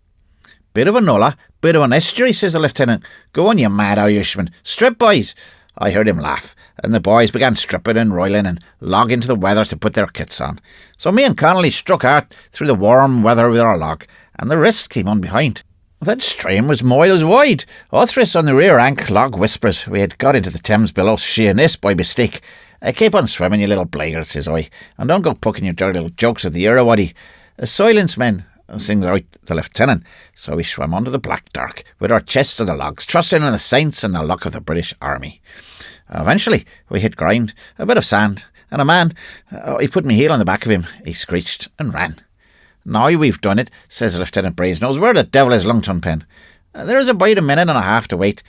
"Bit of a nullah, bit of an estuary," says the lieutenant. "Go on, you mad Irishman. Strip, boys." I heard him laugh, and the boys began stripping and roiling and logging to the weather to put their kits on. So me and Connolly struck out through the warm weather with our log, and the rest came on behind. That stream was miles wide. Othris on the rear rank log whispers we had got into the Thames below Sheerness by mistake. "Keep on swimming, you little blaggard," says I, "and don't go poking your dirty little jokes at the Irrawaddy." "Silence, men," sings out the lieutenant. So we swam onto the black dark, with our chests on the logs, trusting in the saints and the luck of the British Army. Eventually, we hit ground, a bit of sand, and a man. I put my heel on the back of him. He screeched and ran. "Now we've done it," says Lieutenant Brasenose. "Where the devil is Lungtungpen?" "There's about a minute and a half to wait."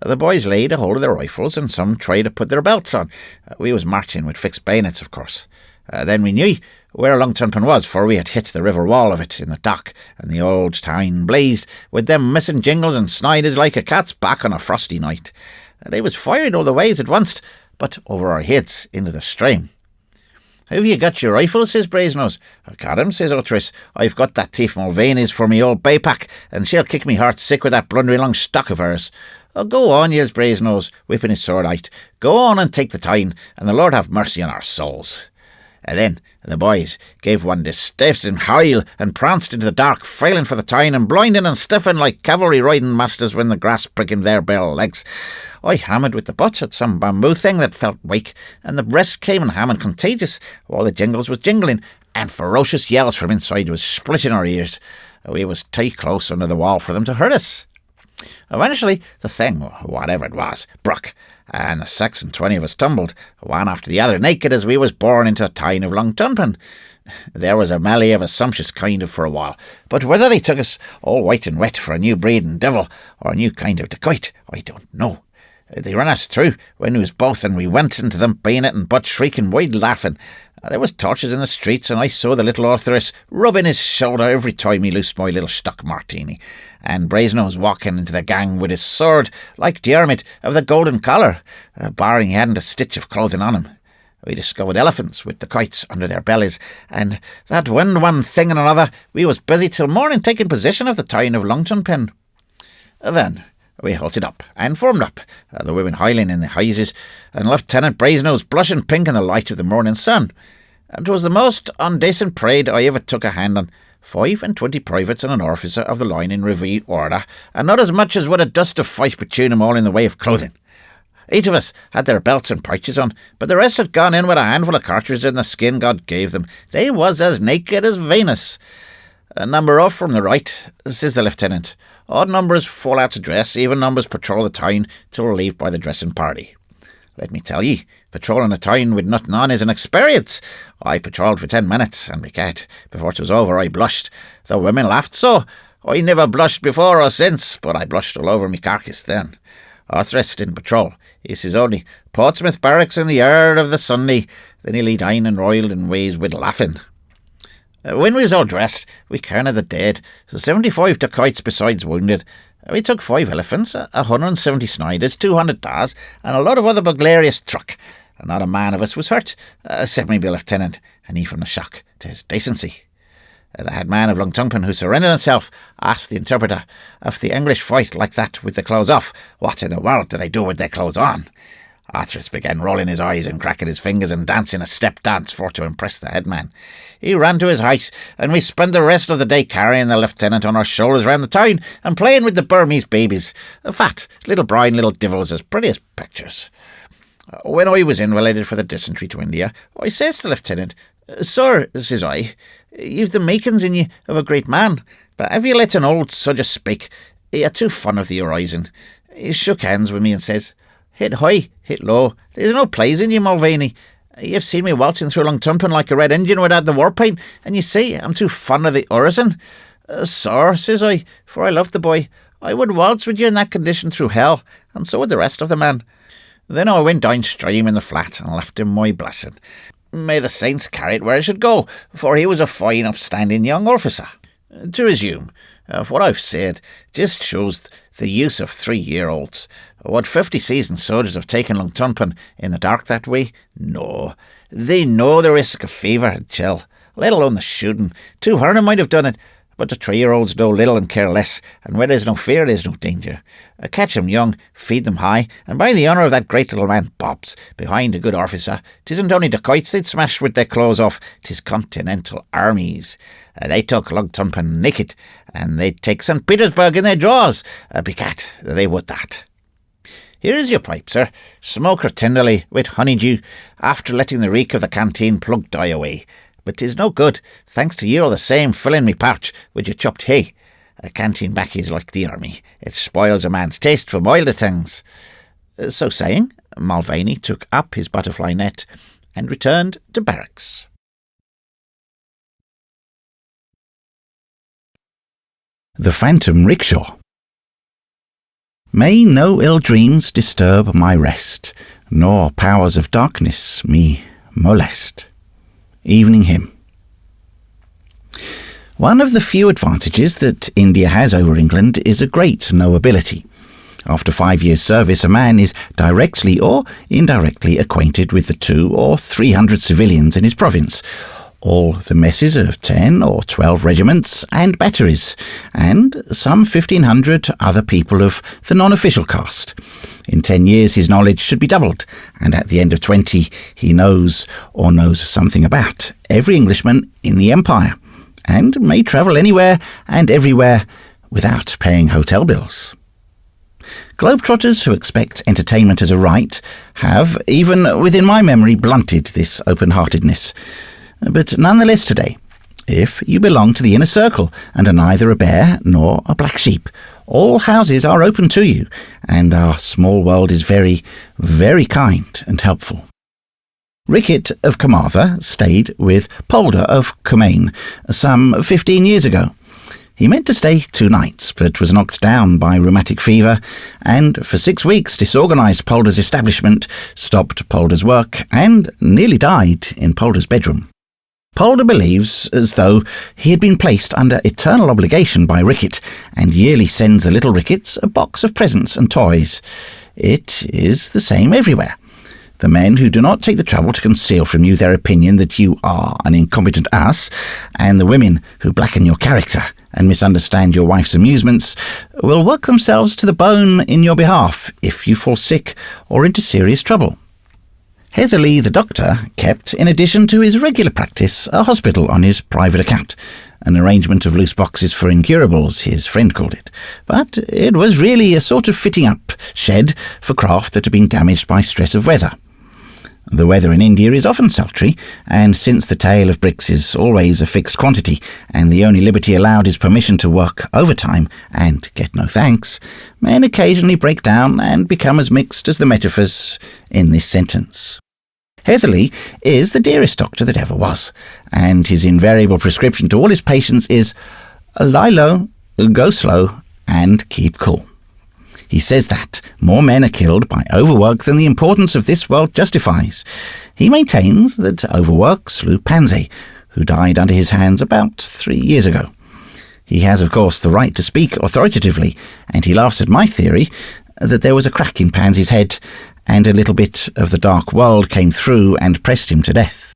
The boys laid a hold of their rifles, and some tried to put their belts on. We was marching with fixed bayonets, of course. Then we knew where Long Tunpin was, for we had hit the river wall of it in the dock, and the old town blazed with them missing jingles and sniders like a cat's back on a frosty night. They was firing all the ways at once, but over our heads into the stream. "Have you got your rifle?" says Brasenose. "I got him," says Otris. "I've got that thief Mulvaney's for me old Peacock, and she'll kick me heart sick with that blundering long stock of hers." "Oh, go on," yells Brasenose, whipping his sword out. "Go on and take the time, and the Lord have mercy on our souls." And then the boys gave one the stiffs and howl and pranced into the dark, failing for the time and blinding and stiffing like cavalry riding masters when the grass pricking their bare legs. I hammered with the butt at some bamboo thing that felt weak, and the rest came and hammered contagious, while the jingles was jingling, and ferocious yells from inside was splitting our ears. We was too close under the wall for them to hurt us. Eventually, the thing, whatever it was, broke, and the 6 and 20 of us tumbled, one after the other, naked as we was born into the town of Long Tunpin. There was a melee of a sumptuous kind of for a while, but whether they took us all white and wet for a new breed and devil, or a new kind of dacoit, I don't know. They ran us through when we was both, and we went into them bayonet and butt shrieking, wide laughing. There was torches in the streets, and I saw the little Arthurus rubbing his shoulder every time he loosed my little stock martini, and Brasenose walking into the gang with his sword like Diarmid of the Golden Collar, barring he hadn't a stitch of clothing on him. We discovered elephants with the kites under their bellies, and that one thing and another, we was busy till morning taking possession of the town of Long Tunpin. Then we halted up and formed up, the women howling in the houses, and Lieutenant Brasenose blushing pink in the light of the morning sun. It was the most undecent parade I ever took a hand on. 25 privates and an officer of the line in review order, and not as much as would a dust of fife between them all in the way of clothing. 8 of us had their belts and pouches on, but the rest had gone in with a handful of cartridges in the skin God gave them. They was as naked as Venus. "A number off from the right," says the lieutenant. "Odd numbers fall out to dress, even numbers patrol the town till relieved by the dressing party." Let me tell ye, patrolling a town with nothing on is an experience. I patrolled for 10 minutes, and begad, before it was over I blushed. The women laughed so. I never blushed before or since, but I blushed all over me carcass then. Arthurus didn't patrol. He says only, "Portsmouth barracks in the hour of the Sunday." Then he lay down and roiled in ways with laughing. When we was all dressed, we counted the dead, 75 dacoits besides wounded. We took 5 elephants, 170 sniders, 200 tars, and a lot of other buglarious truck. Not a man of us was hurt, except maybe a lieutenant, and he from the shock to his decency. The head man of Long Tunpin, who surrendered himself, asked the interpreter, "If the English fight like that with their clothes off, what in the world do they do with their clothes on?" Arthurus began rolling his eyes and cracking his fingers and dancing a step dance for to impress the headman. He ran to his house, and we spent the rest of the day carrying the lieutenant on our shoulders round the town and playing with the Burmese babies, fat, little brown little divils as pretty as pictures. When I was invalided for the dysentery to India, I says to the lieutenant, "Sir," says I, "you've the makings in you of a great man, but have you let an old sodger speak? You're too fond of the horizon." He shook hands with me and says, "Hit high, hit low. There's no plays in you, Mulvaney. You've seen me waltzing through Long Tunpin like a red Indian without the war paint, and you say I'm too fond of the horizon." "Sir," says I, for I loved the boy, "I would waltz with you in that condition through hell, and so would the rest of the men." Then I went downstream in the flat and left him my blessing. May the saints carry it where it should go, for he was a fine, upstanding young officer. To resume, what I've said just shows the use of 3-year-olds. Would 50 seasoned soldiers have taken Long Tunpin in the dark that way? No. They know the risk of fever and chill, let alone the shooting. 200 might have done it, but the 3-year-olds know little and care less, and where there's no fear, there's no danger. Catch them young, feed them high, and by the honour of that great little man, Bobs, behind a good officer, 'tisn't only dacoits they'd smash with their clothes off, 'tis continental armies. They took Long Tunpin naked, and they'd take St. Petersburg in their jaws. Becat, they would that. Here is your pipe, sir. Smoke her tenderly with honeydew, after letting the reek of the canteen plug die away. But 'tis no good, thanks to you all the same filling me pouch with your chopped hay. A canteen backie's like the army. It spoils a man's taste for milder things. So saying, Mulvaney took up his butterfly net and returned to barracks. The Phantom Rickshaw. May no ill dreams disturb my rest, nor powers of darkness me molest. Evening Hymn. One of the few advantages that India has over England is a great knowability. After 5 years' service, a man is directly or indirectly acquainted with the 200 or 300 civilians in his province, all the messes of 10 or 12 regiments and batteries, and some 1,500 other people of the non-official caste. In 10 years his knowledge should be doubled, and at the end of 20 he knows or knows something about every Englishman in the empire, and may travel anywhere and everywhere without paying hotel bills. Globetrotters who expect entertainment as a right have, even within my memory, blunted this open-heartedness. But nonetheless today, if you belong to the inner circle and are neither a bear nor a black sheep, all houses are open to you, and our small world is very, very kind and helpful. Rickett of Carmarthen stayed with Polder of Cumain some 15 years ago. He meant to stay 2 nights, but was knocked down by rheumatic fever, and for 6 weeks disorganised Polder's establishment, stopped Polder's work, and nearly died in Polder's bedroom. Polder believes as though he had been placed under eternal obligation by Rickett, and yearly sends the little Ricketts a box of presents and toys. It is the same everywhere. The men who do not take the trouble to conceal from you their opinion that you are an incompetent ass, and the women who blacken your character and misunderstand your wife's amusements, will work themselves to the bone in your behalf if you fall sick or into serious trouble. Heatherly, the doctor, kept, in addition to his regular practice, a hospital on his private account, an arrangement of loose boxes for incurables, his friend called it. But it was really a sort of fitting-up shed for craft that had been damaged by stress of weather. The weather in India is often sultry, and since the tale of bricks is always a fixed quantity, and the only liberty allowed is permission to work overtime and get no thanks, men occasionally break down and become as mixed as the metaphors in this sentence. Heatherly is the dearest doctor that ever was, and his invariable prescription to all his patients is lie low, go slow, and keep cool. He says that more men are killed by overwork than the importance of this world justifies. He maintains that overwork slew Pansy, who died under his hands about 3 years ago. He has, of course, the right to speak authoritatively, and he laughs at my theory that there was a crack in Pansy's head, and a little bit of the dark world came through and pressed him to death.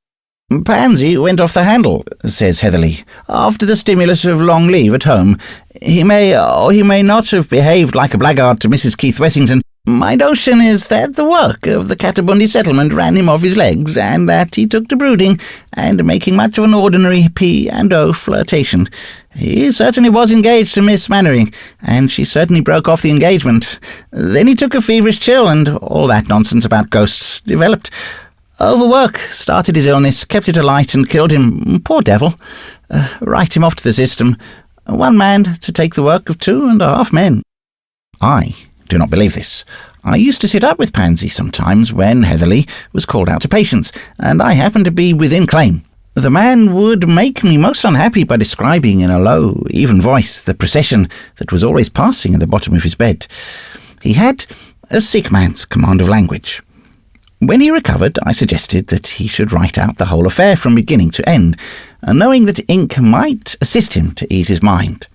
Pansy went off the handle, says Heatherly, after the stimulus of long leave at home. He may or he may not have behaved like a blackguard to Mrs. Keith Wessington. My notion is that the work of the Catabundi settlement ran him off his legs, and that he took to brooding and making much of an ordinary P&O flirtation. He certainly was engaged to Miss Mannering, and she certainly broke off the engagement. Then he took a feverish chill, and all that nonsense about ghosts developed. Overwork started his illness, kept it alight, and killed him. Poor devil. Write him off to the system. 1 man to take the work of 2.5 men. I do not believe this. I used to sit up with Pansy sometimes when Heatherly was called out to patients, and I happened to be within claim. The man would make me most unhappy by describing in a low, even voice the procession that was always passing at the bottom of his bed. He had a sick man's command of language. When he recovered, I suggested that he should write out the whole affair from beginning to end, knowing that ink might assist him to ease his mind.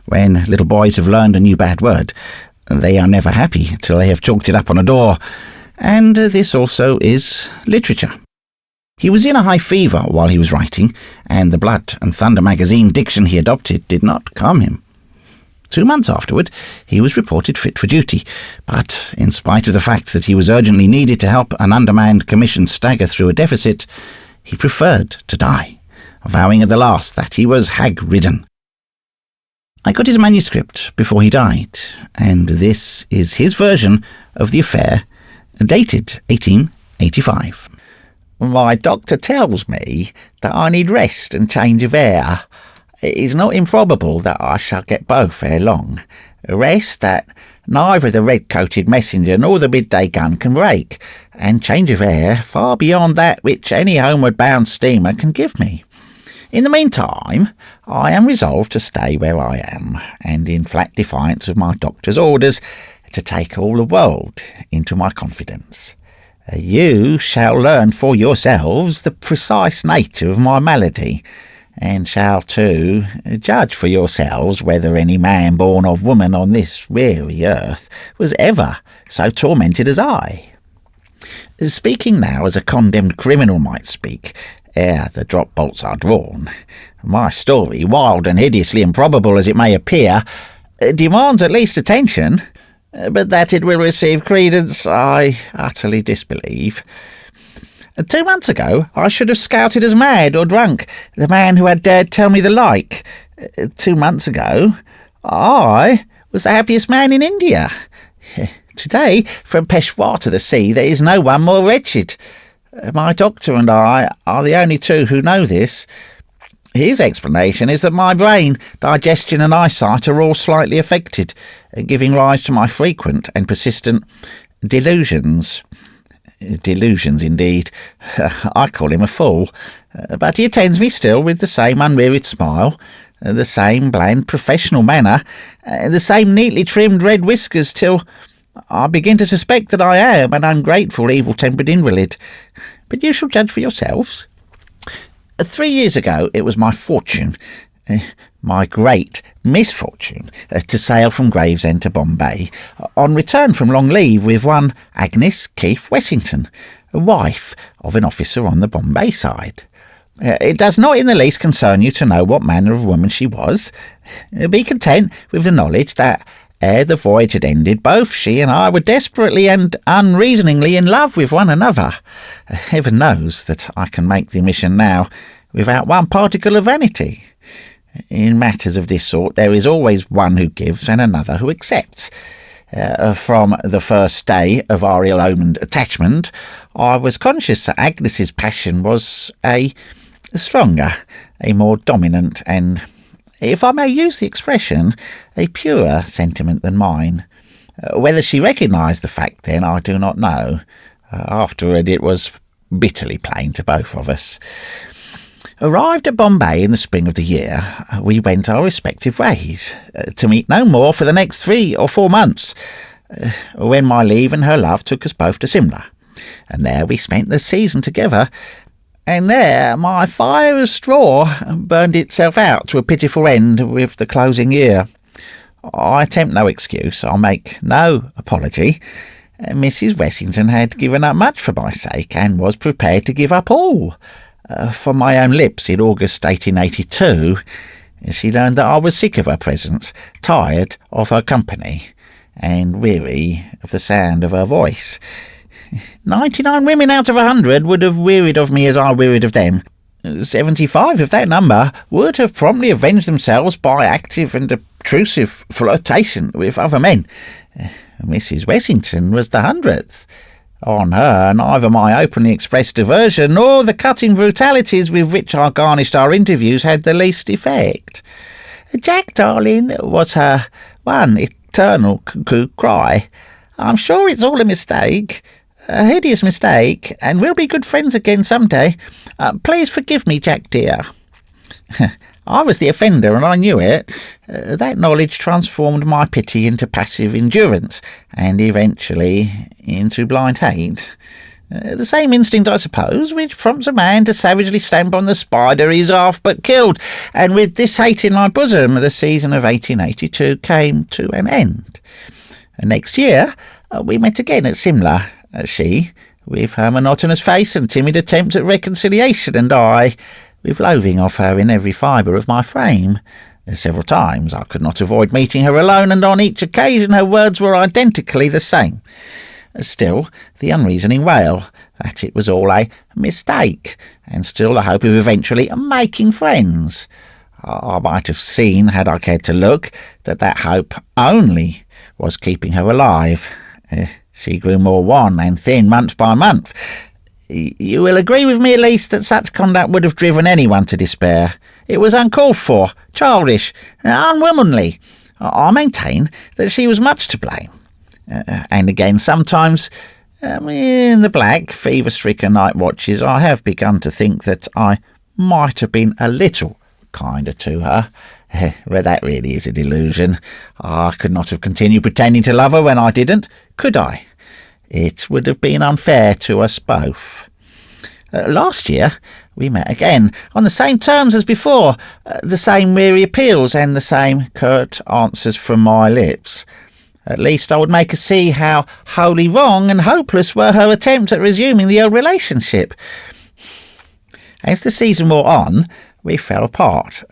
When little boys have learned a new bad word, they are never happy till they have chalked it up on a door, and this also is literature. He was in a high fever while he was writing, and the Blood and Thunder magazine diction he adopted did not calm him. 2 months afterward, he was reported fit for duty, but in spite of the fact that he was urgently needed to help an undermanned commission stagger through a deficit, he preferred to die, vowing at the last that he was hag-ridden. I got his manuscript before he died, and this is his version of the affair, dated 1885. My doctor tells me that I need rest and change of air. It is not improbable that I shall get both ere long. Rest that neither the red-coated messenger nor the midday gun can break, and change of air far beyond that which any homeward-bound steamer can give me. In the meantime, I am resolved to stay where I am, and in flat defiance of my doctor's orders, to take all the world into my confidence. You shall learn for yourselves the precise nature of my malady, and shall too judge for yourselves whether any man born of woman on this weary earth was ever so tormented as I. Speaking now as a condemned criminal might speak, ere the drop bolts are drawn, my story, wild and hideously improbable as it may appear, demands at least attention, but that it will receive credence I utterly disbelieve. 2 months ago I should have scouted as mad or drunk the man who had dared tell me the like. 2 months ago I was the happiest man in India. Today, from Peshawar to the sea, there is no one more wretched. My doctor and I are the only two who know this. His explanation is that my brain, digestion and eyesight are all slightly affected, giving rise to my frequent and persistent delusions. Delusions, indeed. I call him a fool, but he attends me still with the same unwearied smile, the same bland professional manner, the same neatly trimmed red whiskers, till I begin to suspect that I am an ungrateful, evil-tempered invalid. But you shall judge for yourselves. 3 years ago it was my fortune, my great misfortune, to sail from Gravesend to Bombay, on return from long leave with one Agnes Keith Wessington, wife of an officer on the Bombay side. It does not in the least concern you to know what manner of woman she was. Be content with the knowledge that ere the voyage had ended, both she and I were desperately and unreasoningly in love with one another. Heaven knows that I can make the omission now without one particle of vanity. In matters of this sort there is always one who gives and another who accepts. From the first day of our ill-omened attachment, I was conscious that Agnes's passion was a stronger, a more dominant and, if I may use the expression, a purer sentiment than mine. Whether she recognised the fact then, I do not know. Afterward it was bitterly plain to both of us. Arrived at Bombay in the spring of the year, we went our respective ways, to meet no more for the next 3 or 4 months, when my leave and her love took us both to Simla, and there we spent the season together, and there my fire of straw burned itself out to a pitiful end with the closing year. I attempt no excuse, I make no apology. Mrs. Wessington had given up much for my sake, and was prepared to give up all. From my own lips in August 1882, she learned that I was sick of her presence, tired of her company, and weary of the sound of her voice. 99 women out of 100 would have wearied of me as I wearied of them. 75 of that number would have promptly avenged themselves by active and obtrusive flirtation with other men. Mrs. Wessington was the 100th. On her, neither my openly expressed aversion nor the cutting brutalities with which I garnished our interviews had the least effect. Jack, darling, was her one eternal cuckoo cry. I'm sure it's all a mistake, a hideous mistake, and we'll be good friends again some day. Please forgive me, Jack dear. I was the offender, and I knew it. That knowledge transformed my pity into passive endurance, and eventually into blind hate. The same instinct, I suppose, which prompts a man to savagely stamp on the spider he's half but killed, and with this hate in my bosom, the season of 1882 came to an end. Next year, we met again at Simla, she, with her monotonous face and timid attempt at reconciliation, and I, with loathing of her in every fibre of my frame. Several times I could not avoid meeting her alone, and on each occasion her words were identically the same. Still the unreasoning wail that it was all a mistake, and still the hope of eventually making friends. I might have seen, had I cared to look, that that hope only was keeping her alive. She grew more wan and thin month by month. You will agree with me at least that such conduct would have driven anyone to despair. It was uncalled for, childish, unwomanly. I maintain that she was much to blame. And again, sometimes, in the black, fever-stricken night watches, I have begun to think that I might have been a little kinder to her. But that really is a delusion. I could not have continued pretending to love her when I didn't, could I? It would have been unfair to us both. Last year, we met again, on the same terms as before, the same weary appeals and the same curt answers from my lips. At least I would make her see how wholly wrong and hopeless were her attempts at resuming the old relationship. As the season wore on, we fell apart.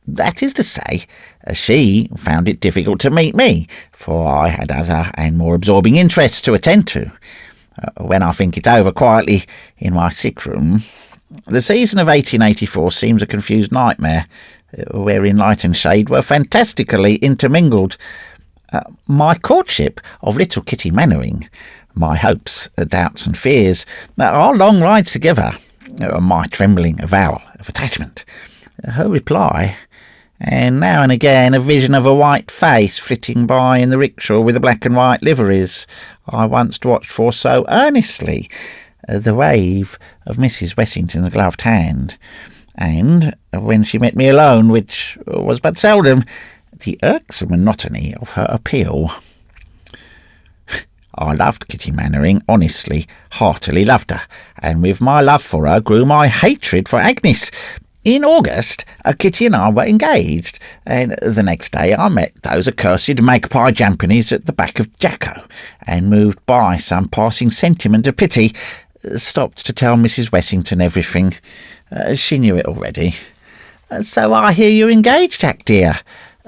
That is to say, she found it difficult to meet me, for I had other and more absorbing interests to attend to. When I think it over quietly in my sick room, the season of 1884 seems a confused nightmare, wherein light and shade were fantastically intermingled. My courtship of little Kitty Mannering, my hopes, doubts and fears, our long rides together, my trembling avowal of attachment, her reply, and now and again a vision of a white face flitting by in the rickshaw with the black and white liveries I once watched for so earnestly, the wave of Mrs. Wessington's gloved hand, and, when she met me alone, which was but seldom, the irksome monotony of her appeal. I loved Kitty Mannering, honestly, heartily loved her, and with my love for her grew my hatred for Agnes. In August, Kitty and I were engaged, and the next day I met those accursed magpie jumpies at the back of Jacko, and moved by some passing sentiment of pity, stopped to tell Mrs. Wessington everything. She knew it already. "So I hear you're engaged, Jack, dear."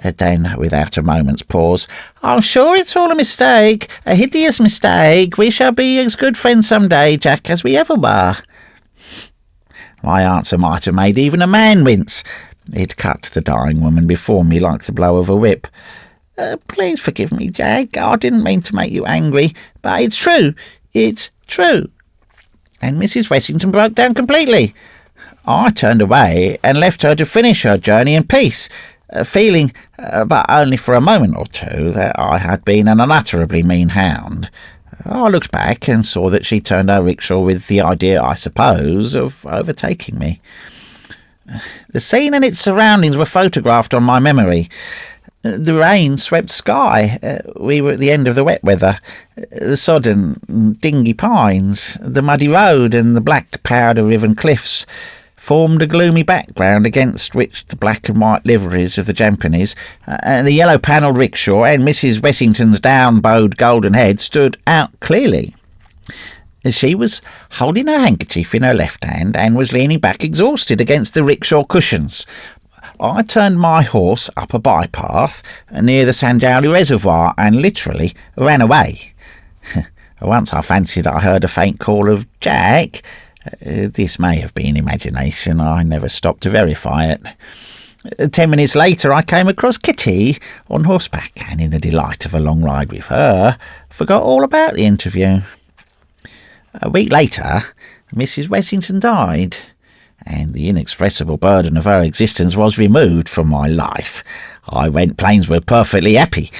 Then, without a moment's pause, "I'm sure it's all a mistake, a hideous mistake. We shall be as good friends some day, Jack, as we ever were." My answer might have made even a man wince. It cut the dying woman before me like the blow of a whip. "Please forgive me, Jack. I didn't mean to make you angry, but it's true. It's true." And Mrs. Wessington broke down completely. I turned away and left her to finish her journey in peace, feeling, but only for a moment or two, that I had been an unutterably mean hound. I looked back and saw that she turned her rickshaw with the idea, I suppose, of overtaking me. The scene and its surroundings were photographed on my memory. The rain swept sky. We were at the end of the wet weather. The sodden, dingy pines, the muddy road, and the black powder-riven cliffs formed a gloomy background against which the black and white liveries of the Jampanies, and the yellow-panelled rickshaw, and Mrs. Wessington's down-bowed golden head stood out clearly. She was holding her handkerchief in her left hand, and was leaning back exhausted against the rickshaw cushions. I turned my horse up a bypath near the Sanjowly Reservoir, and literally ran away. Once I fancied I heard a faint call of "Jack." This may have been imagination. I never stopped to verify it. 10 minutes later I came across Kitty on horseback, and in the delight of a long ride with her, forgot all about the interview. A week later, Mrs. Wessington died, and the inexpressible burden of her existence was removed from my life. I went plainsward perfectly happy.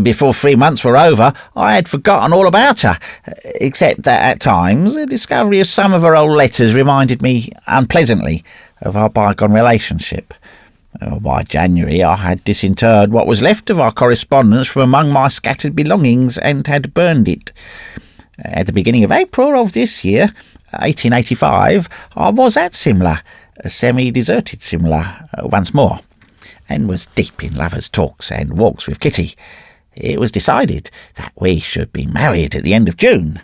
Before 3 months were over, I had forgotten all about her, except that at times the discovery of some of her old letters reminded me unpleasantly of our bygone relationship. By January I had disinterred what was left of our correspondence from among my scattered belongings, and had burned it. At the beginning of April of this year, 1885, I was at Simla, a semi-deserted Simla, once more, and was deep in lovers' talks and walks with Kitty. It was decided that we should be married at the end of June.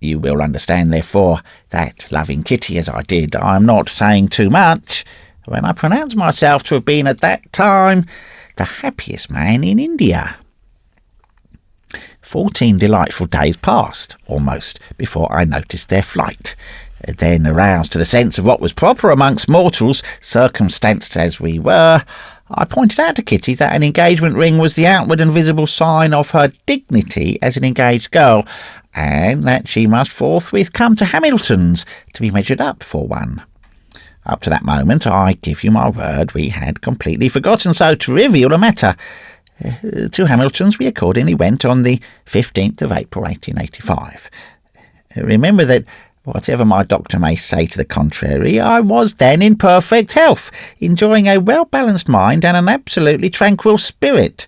You will understand, therefore, that, loving Kitty as I did, I am not saying too much when I pronounce myself to have been at that time the happiest man in India. 14 delightful days passed, almost, before I noticed their flight. Then, aroused to the sense of what was proper amongst mortals, circumstanced as we were, I pointed out to Kitty that an engagement ring was the outward and visible sign of her dignity as an engaged girl, and that she must forthwith come to Hamilton's to be measured up for one. Up to that moment, I give you my word, we had completely forgotten so trivial a matter. To Hamilton's we accordingly went on the 15th of April 1885. Remember that, whatever my doctor may say to the contrary, I was then in perfect health, enjoying a well-balanced mind and an absolutely tranquil spirit.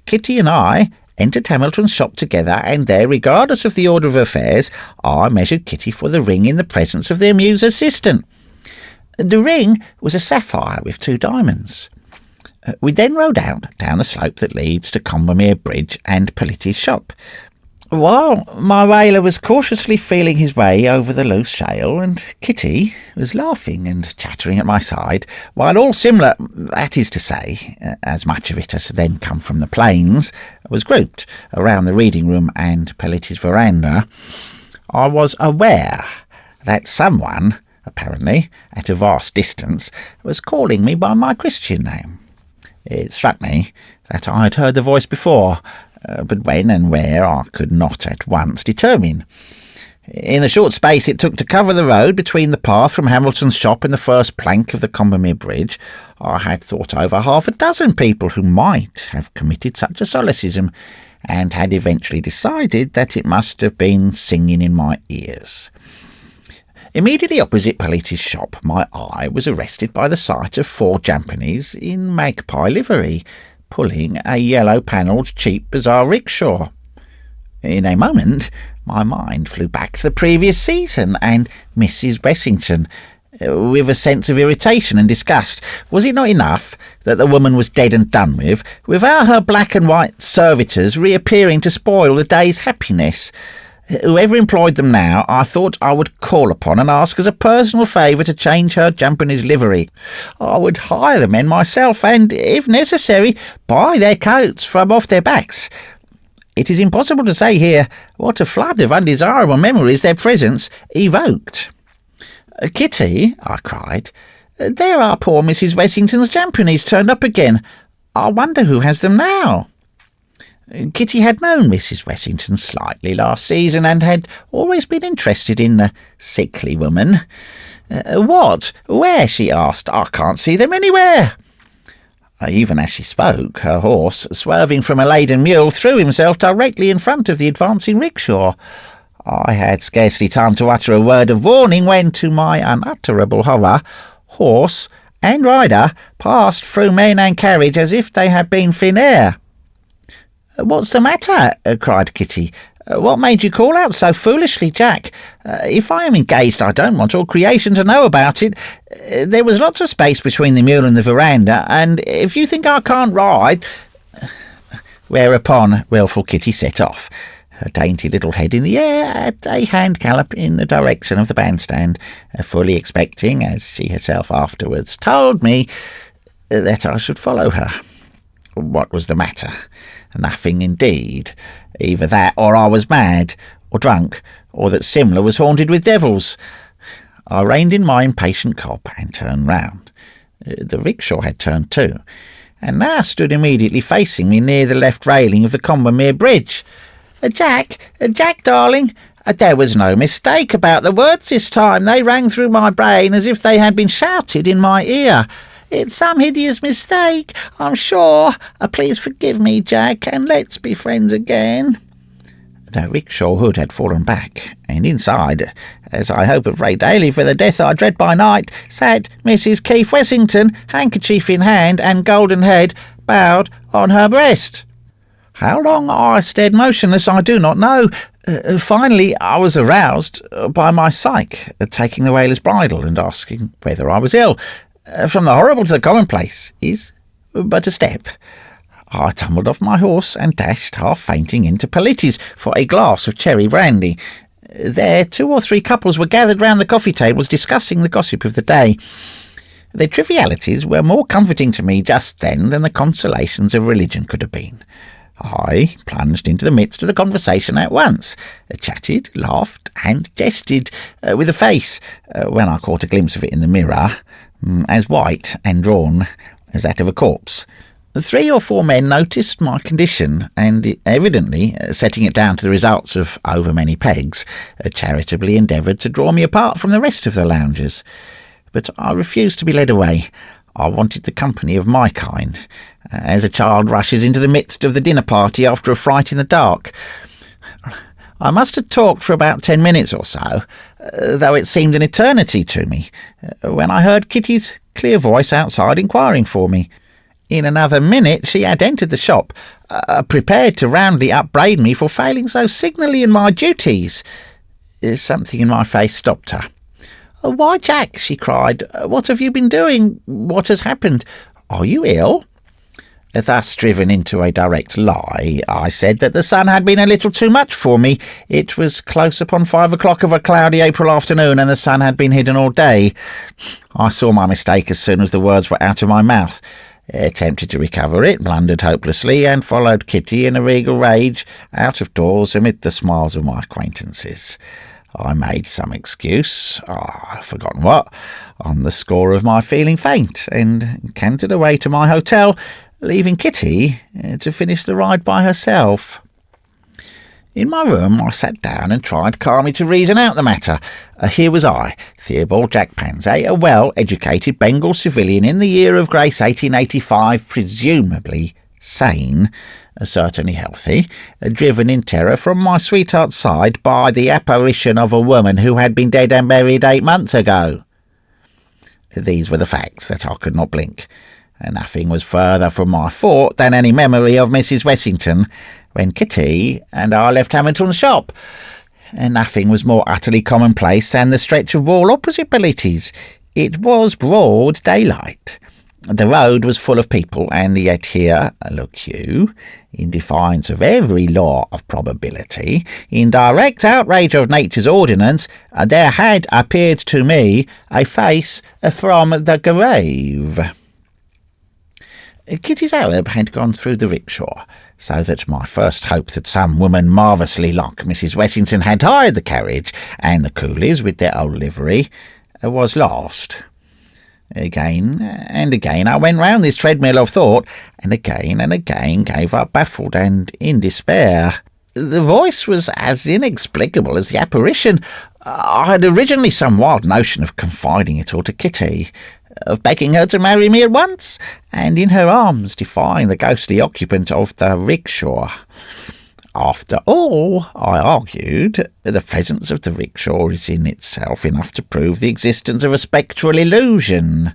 Kitty and I entered Hamilton's shop together, and there, regardless of the order of affairs, I measured Kitty for the ring in the presence of the amused assistant. The ring was a sapphire with 2 diamonds. We then rode out down the slope that leads to Combermere Bridge and Politti's shop. While my whaler was cautiously feeling his way over the loose shale, and Kitty was laughing and chattering at my side, while all similar, that is to say, as much of it as had then come from the plains, was grouped around the reading room and Politti's veranda, I was aware that someone, apparently at a vast distance, was calling me by my Christian name. It struck me that I had heard the voice before, but when and where I could not at once determine. In the short space it took to cover the road between the path from Hamilton's shop and the first plank of the Combermere Bridge, I had thought over 6 people who might have committed such a solecism, and had eventually decided that it must have been singing in my ears. Immediately opposite Politti's shop, my eye was arrested by the sight of 4 Japanese in magpie livery, pulling a yellow-panelled cheap bazaar rickshaw. In a moment, my mind flew back to the previous season and Mrs. Wessington, with a sense of irritation and disgust. Was it not enough that the woman was dead and done with, without her black and white servitors reappearing to spoil the day's happiness? Whoever employed them now, I thought I would call upon and ask as a personal favour to change her Japanese livery. I would hire the men myself and, if necessary, buy their coats from off their backs. It is impossible to say here what a flood of undesirable memories their presence evoked. "Kitty," I cried, "there are poor Mrs. Wessington's Japanese turned up again. I wonder who has them now." Kitty had known Mrs. Wessington slightly last season, and had always been interested in the sickly woman. "What? Where?" she asked. "I can't see them anywhere." Even as she spoke, her horse, swerving from a laden mule, threw himself directly in front of the advancing rickshaw. I had scarcely time to utter a word of warning when, to my unutterable horror, horse and rider passed through men and carriage as if they had been thin air. "What's the matter?" cried Kitty. "What made you call out so foolishly, Jack? If I am engaged, I don't want all creation to know about it. There was lots of space between the mule and the veranda, and if you think I can't ride—" Whereupon wilful Kitty set off, her dainty little head in the air, at a hand gallop in the direction of the bandstand, fully expecting, as she herself afterwards told me, that I should follow her. What was the matter? Nothing indeed. Either that, or I was mad, or drunk, or that Simla was haunted with devils. I reined in my impatient cob and turned round. The rickshaw had turned too, and now stood immediately facing me near the left railing of the Combermere Bridge. Jack, darling, there was no mistake about the words this time. They rang through my brain as if they had been shouted in my ear. It's some hideous mistake, I'm sure. Please forgive me, Jack, and let's be friends again." The rickshaw hood had fallen back, and inside, as I hope and pray daily for the death I dread by night, sat Mrs. Keith Wessington, handkerchief in hand and golden head bowed on her breast. How long I stared motionless I do not know. Finally I was aroused by my psyche taking the whaler's bridle and asking whether I was ill. From the horrible to the commonplace is but a step. I tumbled off my horse and dashed, half fainting, into Politti's for a glass of cherry brandy. There 2 or 3 couples were gathered round the coffee tables discussing the gossip of the day. Their trivialities were more comforting to me just then than the consolations of religion could have been. I plunged into the midst of the conversation at once, chatted, laughed, and jested, with a face, when I caught a glimpse of it in the mirror, as white and drawn as that of a corpse. 3 or 4 men noticed my condition, and evidently, setting it down to the results of over many pegs, charitably endeavoured to draw me apart from the rest of the loungers. But I refused to be led away. I wanted the company of my kind, as a child rushes into the midst of the dinner party after a fright in the dark. I must have talked for about 10 minutes or so, though it seemed an eternity to me, when I heard Kitty's clear voice outside inquiring for me. In another minute she had entered the shop, prepared to roundly upbraid me for failing so signally in my duties. Something in my face stopped her. "Why, Jack," she cried, "what have you been doing? What has happened? Are you ill?" Thus driven into a direct lie, I said that the sun had been a little too much for me. It was close upon 5 o'clock of a cloudy April afternoon, and the sun had been hidden all day. I saw my mistake as soon as the words were out of my mouth. Attempted to recover it, blundered hopelessly, and followed Kitty in a regal rage out of doors amid the smiles of my acquaintances. I made some excuse, I've forgotten what, on the score of my feeling faint, and cantered away to my hotel, leaving Kitty to finish the ride by herself. In my room I sat down and tried calmly to reason out the matter. Here was I, Theobald Jack Pansay, a well-educated Bengal civilian in the year of grace 1885, presumably sane, certainly healthy, driven in terror from my sweetheart's side by the apparition of a woman who had been dead and buried 8 months ago. These were the facts that I could not blink. Nothing was further from my thought than any memory of Mrs. Wessington when Kitty and I left Hamilton's shop. And nothing was more utterly commonplace than the stretch of wall opposite Belletti's. It was broad daylight. The road was full of people, and yet here, look you, in defiance of every law of probability, in direct outrage of nature's ordinance, there had appeared to me a face from the grave. Kitty's Arab had gone through the rickshaw, so that my first hope that some woman marvellously like Mrs. Wessington had hired the carriage, and the coolies with their old livery, was lost. Again and again I went round this treadmill of thought, and again gave up baffled and in despair. The voice was as inexplicable as the apparition. I had originally some wild notion of confiding it all to Kitty, of begging her to marry me at once, and in her arms defying the ghostly occupant of the rickshaw. After all, I argued, the presence of the rickshaw is in itself enough to prove the existence of a spectral illusion.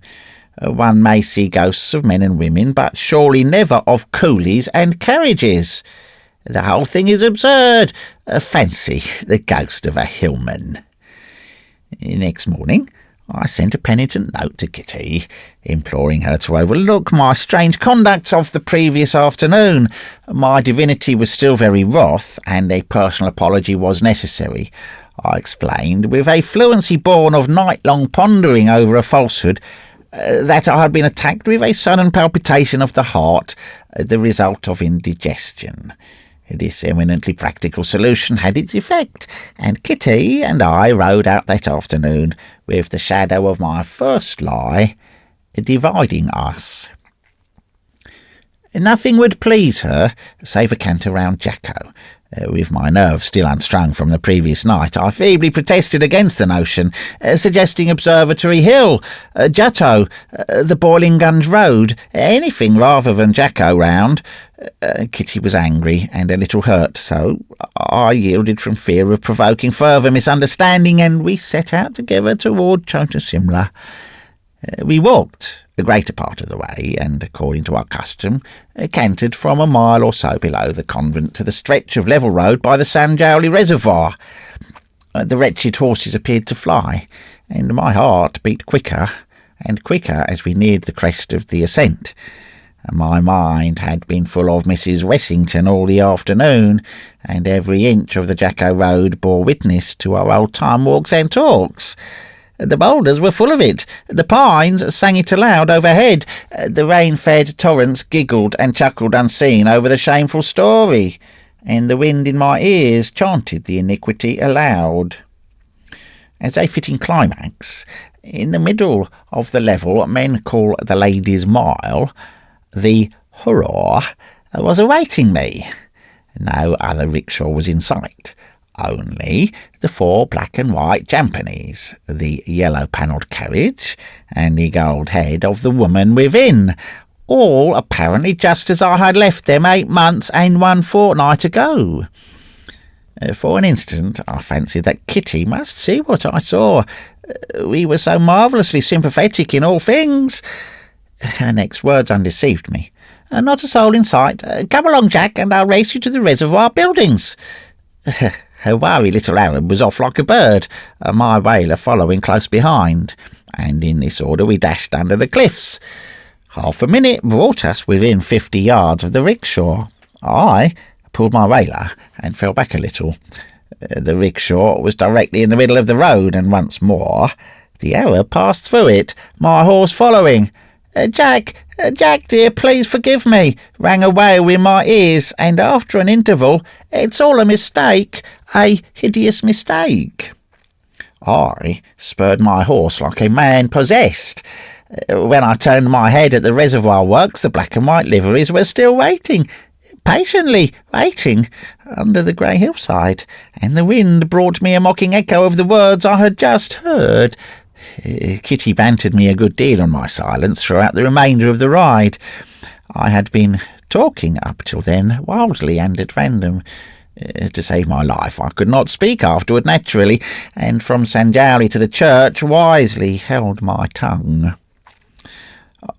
One may see ghosts of men and women, but surely never of coolies and carriages. The whole thing is absurd. Fancy the ghost of a hillman. Next morning I sent a penitent note to Kitty, imploring her to overlook my strange conduct of the previous afternoon. My divinity was still very wroth, and a personal apology was necessary. I explained, with a fluency born of night-long pondering over a falsehood, that I had been attacked with a sudden palpitation of the heart, the result of indigestion. This eminently practical solution had its effect, and Kitty and I rode out that afternoon, with the shadow of my first lie dividing us. Nothing would please her save a canter round Jacko. With my nerves still unstrung from the previous night, I feebly protested against the notion, suggesting Observatory Hill, Jutto, the Boiling Gunge Road, anything rather than Jacko round. Kitty was angry and a little hurt, so I yielded from fear of provoking further misunderstanding, and we set out together toward Chota Simla. We walked the greater part of the way, and, according to our custom, cantered from a mile or so below the convent to the stretch of level road by the Sanjowli Reservoir. The wretched horses appeared to fly, and my heart beat quicker and quicker as we neared the crest of the ascent. My mind had been full of Mrs. Wessington all the afternoon, and every inch of the Jacko Road bore witness to our old-time walks and talks. The boulders were full of it, the pines sang it aloud overhead, the rain-fed torrents giggled and chuckled unseen over the shameful story, and the wind in my ears chanted the iniquity aloud. As a fitting climax, in the middle of the level men call the Ladies' Mile, the hurrah was awaiting me. No other rickshaw was in sight. Only the 4 black and white Jampanies, the yellow-panelled carriage, and the gold head of the woman within, all apparently just as I had left them 8 months and 1 fortnight ago. For an instant I fancied that Kitty must see what I saw. We were so marvellously sympathetic in all things. Her next words undeceived me. Not a soul in sight. Come along, Jack, and I'll race you to the reservoir buildings. Her wiry little Arab was off like a bird, my whaler following close behind, and in this order we dashed under the cliffs. Half a minute brought us within 50 yards of the rickshaw. I pulled my whaler and fell back a little. The rickshaw was directly in the middle of the road, and once more the Arab passed through it, my horse following. Jack, dear, please forgive me," rang away in my ears, and after an interval, "It's all a mistake, a hideous mistake." I spurred my horse like a man possessed. When I turned my head at the reservoir works, the black and white liveries were still waiting, patiently waiting, under the grey hillside, and the wind brought me a mocking echo of the words I had just heard. Kitty bantered me a good deal on my silence throughout the remainder of the ride. I had been talking up till then wildly and at random. To save my life, I could not speak afterward naturally, and from Sanjowly to the church wisely held my tongue.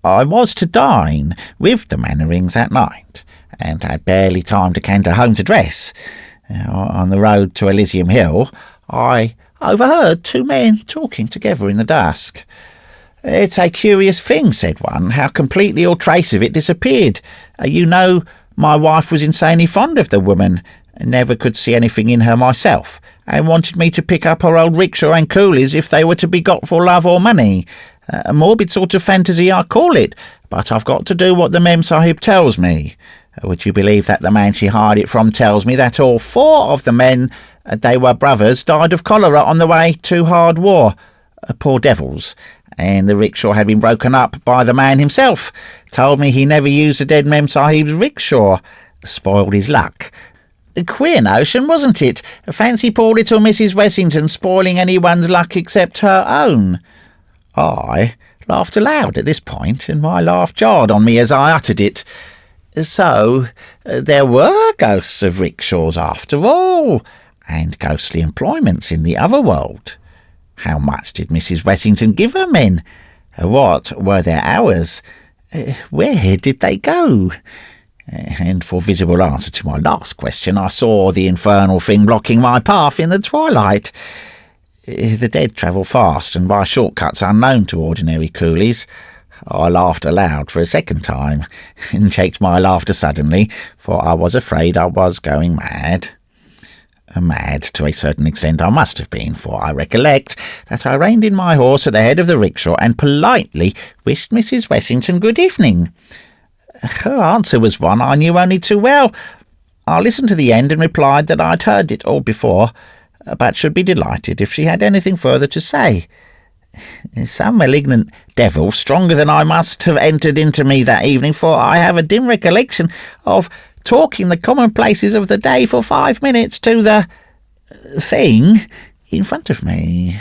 I was to dine with the Mannerings that night, and had barely time to canter home to dress. On the road to Elysium Hill, I overheard two men talking together in the dusk. "It's a curious thing," said one, "how completely all trace of it disappeared. You know, my wife was insanely fond of the woman, never could see anything in her myself, and wanted me to pick up her old rickshaw and coolies if they were to be got for love or money. A morbid sort of fantasy I call it, but I've got to do what the Mem Sahib tells me. Would you believe that the man she hired it from tells me that all four of the men, they were brothers, died of cholera on the way to hard war. Poor devils. And the rickshaw had been broken up by the man himself. Told me he never used the dead Mem Sahib's rickshaw. Spoiled his luck. A queer notion, wasn't it? Fancy poor little Mrs. Wessington spoiling anyone's luck except her own." I laughed aloud at this point, and my laugh jarred on me as I uttered it. So there were ghosts of rickshaws after all, and ghostly employments in the other world. How much did Mrs. Wessington give her men? What were their hours? Where did they go? And for visible answer to my last question, I saw the infernal thing blocking my path in the twilight. The dead travel fast, and by shortcuts unknown to ordinary coolies. I laughed aloud for a second time, and checked my laughter suddenly, for I was afraid I was going mad. Mad to a certain extent I must have been, for I recollect that I reined in my horse at the head of the rickshaw and politely wished Mrs. Wessington good evening. Her answer was one I knew only too well. I listened to the end and replied that I'd heard it all before, but should be delighted if she had anything further to say. Some malignant devil stronger than I must have entered into me that evening, for I have a dim recollection of talking the commonplaces of the day for 5 minutes to the thing in front of me.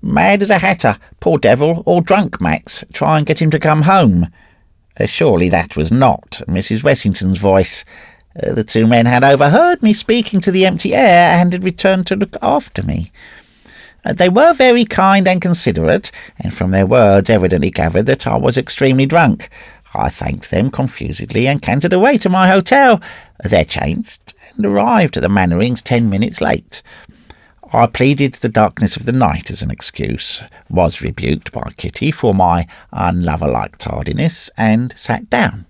"Mad as a hatter, poor devil, or drunk, Max. Try and get him to come home." Surely that was not Mrs. Wessington's voice. The two men had overheard me speaking to the empty air and had returned to look after me. They were very kind and considerate, and from their words evidently gathered that I was extremely drunk. I thanked them confusedly and cantered away to my hotel. There changed, and arrived at the Mannerings 10 minutes late. I pleaded the darkness of the night as an excuse, was rebuked by Kitty for my unlover-like tardiness, and sat down.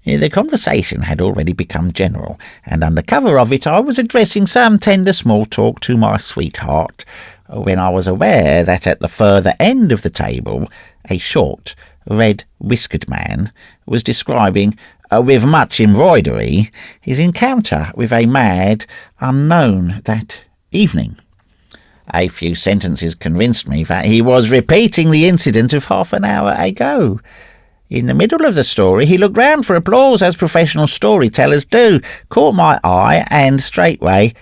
The conversation had already become general, and under cover of it I was addressing some tender small talk to my sweetheart, when I was aware that at the further end of the table a short, red-whiskered man was describing, with much embroidery, his encounter with a mad unknown that evening. A few sentences convinced me that he was repeating the incident of half an hour ago. In the middle of the story he looked round for applause, as professional storytellers do, caught my eye, and straightway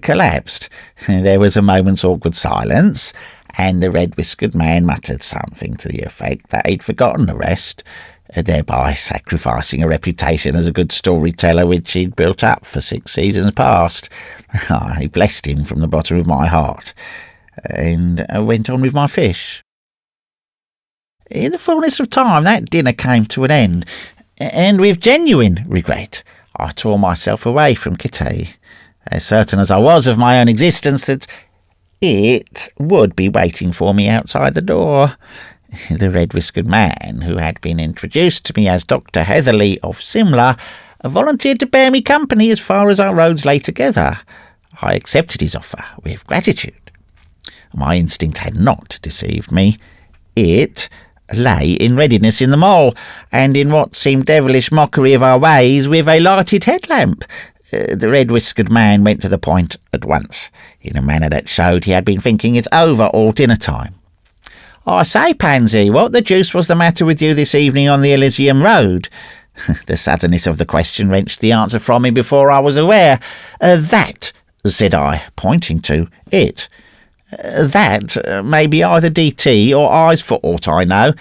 collapsed. There was a moment's awkward silence, and the red-whiskered man muttered something to the effect that he'd forgotten the rest, thereby sacrificing a reputation as a good storyteller which he'd built up for 6 seasons past. I blessed him from the bottom of my heart, and went on with my fish. In the fullness of time, that dinner came to an end, and with genuine regret, I tore myself away from Kitty, as certain as I was of my own existence that it would be waiting for me outside the door. The red-whiskered man, who had been introduced to me as Dr. Heatherley of Simla, volunteered to bear me company as far as our roads lay together. I accepted his offer with gratitude. My instinct had not deceived me. It lay in readiness in the mole, and in what seemed devilish mockery of our ways, with a lighted headlamp. The red-whiskered man went to the point at once, in a manner that showed he had been thinking it over all dinner-time. "I say, Pansy, what the deuce was the matter with you this evening on the Elysium Road?" The suddenness of the question wrenched the answer from me before I was aware. "That," said I, pointing to it. "That may be either DT or eyes for aught I know.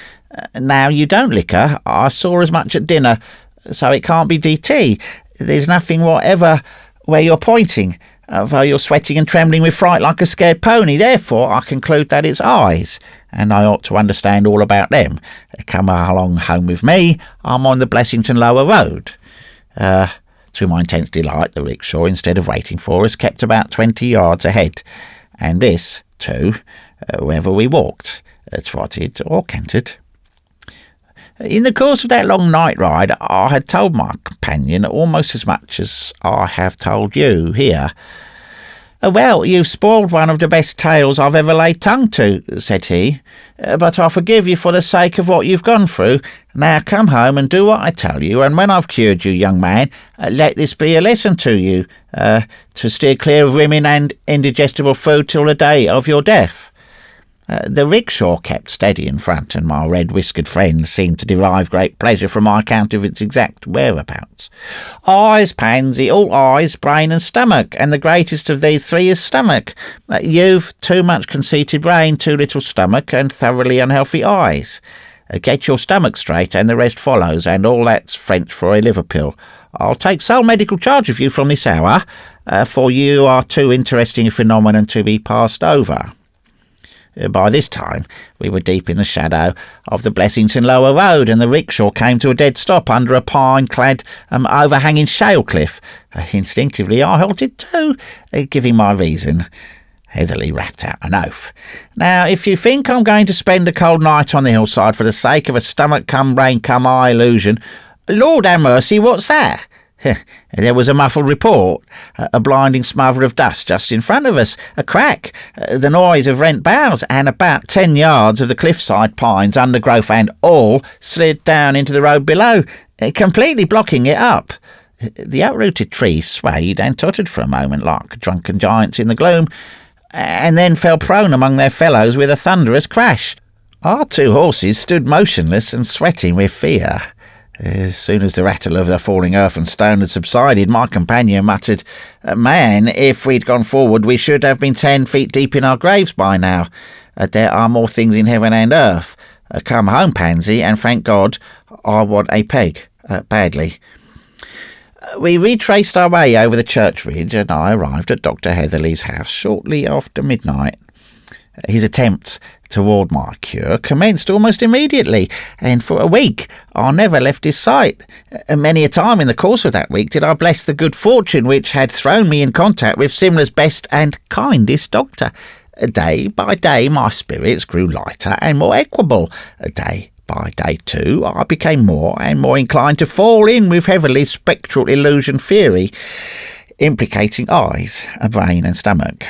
Now, you don't liquor. I saw as much at dinner, so it can't be DT. There's nothing whatever where you're pointing, though you're sweating and trembling with fright like a scared pony. Therefore, I conclude that it's eyes, and I ought to understand all about them. Come along home with me. I'm on the Blessington Lower Road." To my intense delight, the rickshaw, instead of waiting for us, kept about 20 yards ahead, and this, too, whether we walked, trotted, or cantered. In the course of that long night ride, I had told my companion almost as much as I have told you here. "Well, you've spoiled one of the best tales I've ever laid tongue to," said he, "but I forgive you for the sake of what you've gone through. Now come home and do what I tell you, and when I've cured you, young man, let this be a lesson to you, to steer clear of women and indigestible food till the day of your death." The rickshaw kept steady in front, and my red-whiskered friend seemed to derive great pleasure from my account of its exact whereabouts. "Eyes, Pansy, all eyes, brain and stomach, and the greatest of these three is stomach. You've too much conceited brain, too little stomach, and thoroughly unhealthy eyes. Get your stomach straight, and the rest follows, and all that's French for a liver pill. I'll take sole medical charge of you from this hour, for you are too interesting a phenomenon to be passed over." By this time, we were deep in the shadow of the Blessington Lower Road, and the rickshaw came to a dead stop under a pine-clad, overhanging shale cliff. Instinctively, I halted too, giving my reason. Heatherley rapped out an oath. "Now, if you think I'm going to spend a cold night on the hillside for the sake of a stomach-come-brain-come-eye illusion, Lord have mercy, what's that?" There was a muffled report, a blinding smother of dust just in front of us, a crack, the noise of rent boughs, and about 10 yards of the cliffside pines, undergrowth and all, slid down into the road below, completely blocking it up. The uprooted trees swayed and tottered for a moment like drunken giants in the gloom, and then fell prone among their fellows with a thunderous crash. Our two horses stood motionless and sweating with fear. As soon as the rattle of the falling earth and stone had subsided, my companion muttered, "Man, if we'd gone forward, we should have been 10 feet deep in our graves by now. There are more things in heaven and earth. Come home, Pansy, and thank God, I want a peg, badly." We retraced our way over the church ridge, and I arrived at Dr. Heatherley's house shortly after midnight. His attempts toward my cure commenced almost immediately, and for a week I never left his sight. Many a time in the course of that week did I bless the good fortune which had thrown me in contact with Simla's best and kindest doctor. Day by day my spirits grew lighter and more equable. Day by day, too, I became more and more inclined to fall in with Heatherley's spectral illusion theory, implicating eyes, brain and stomach.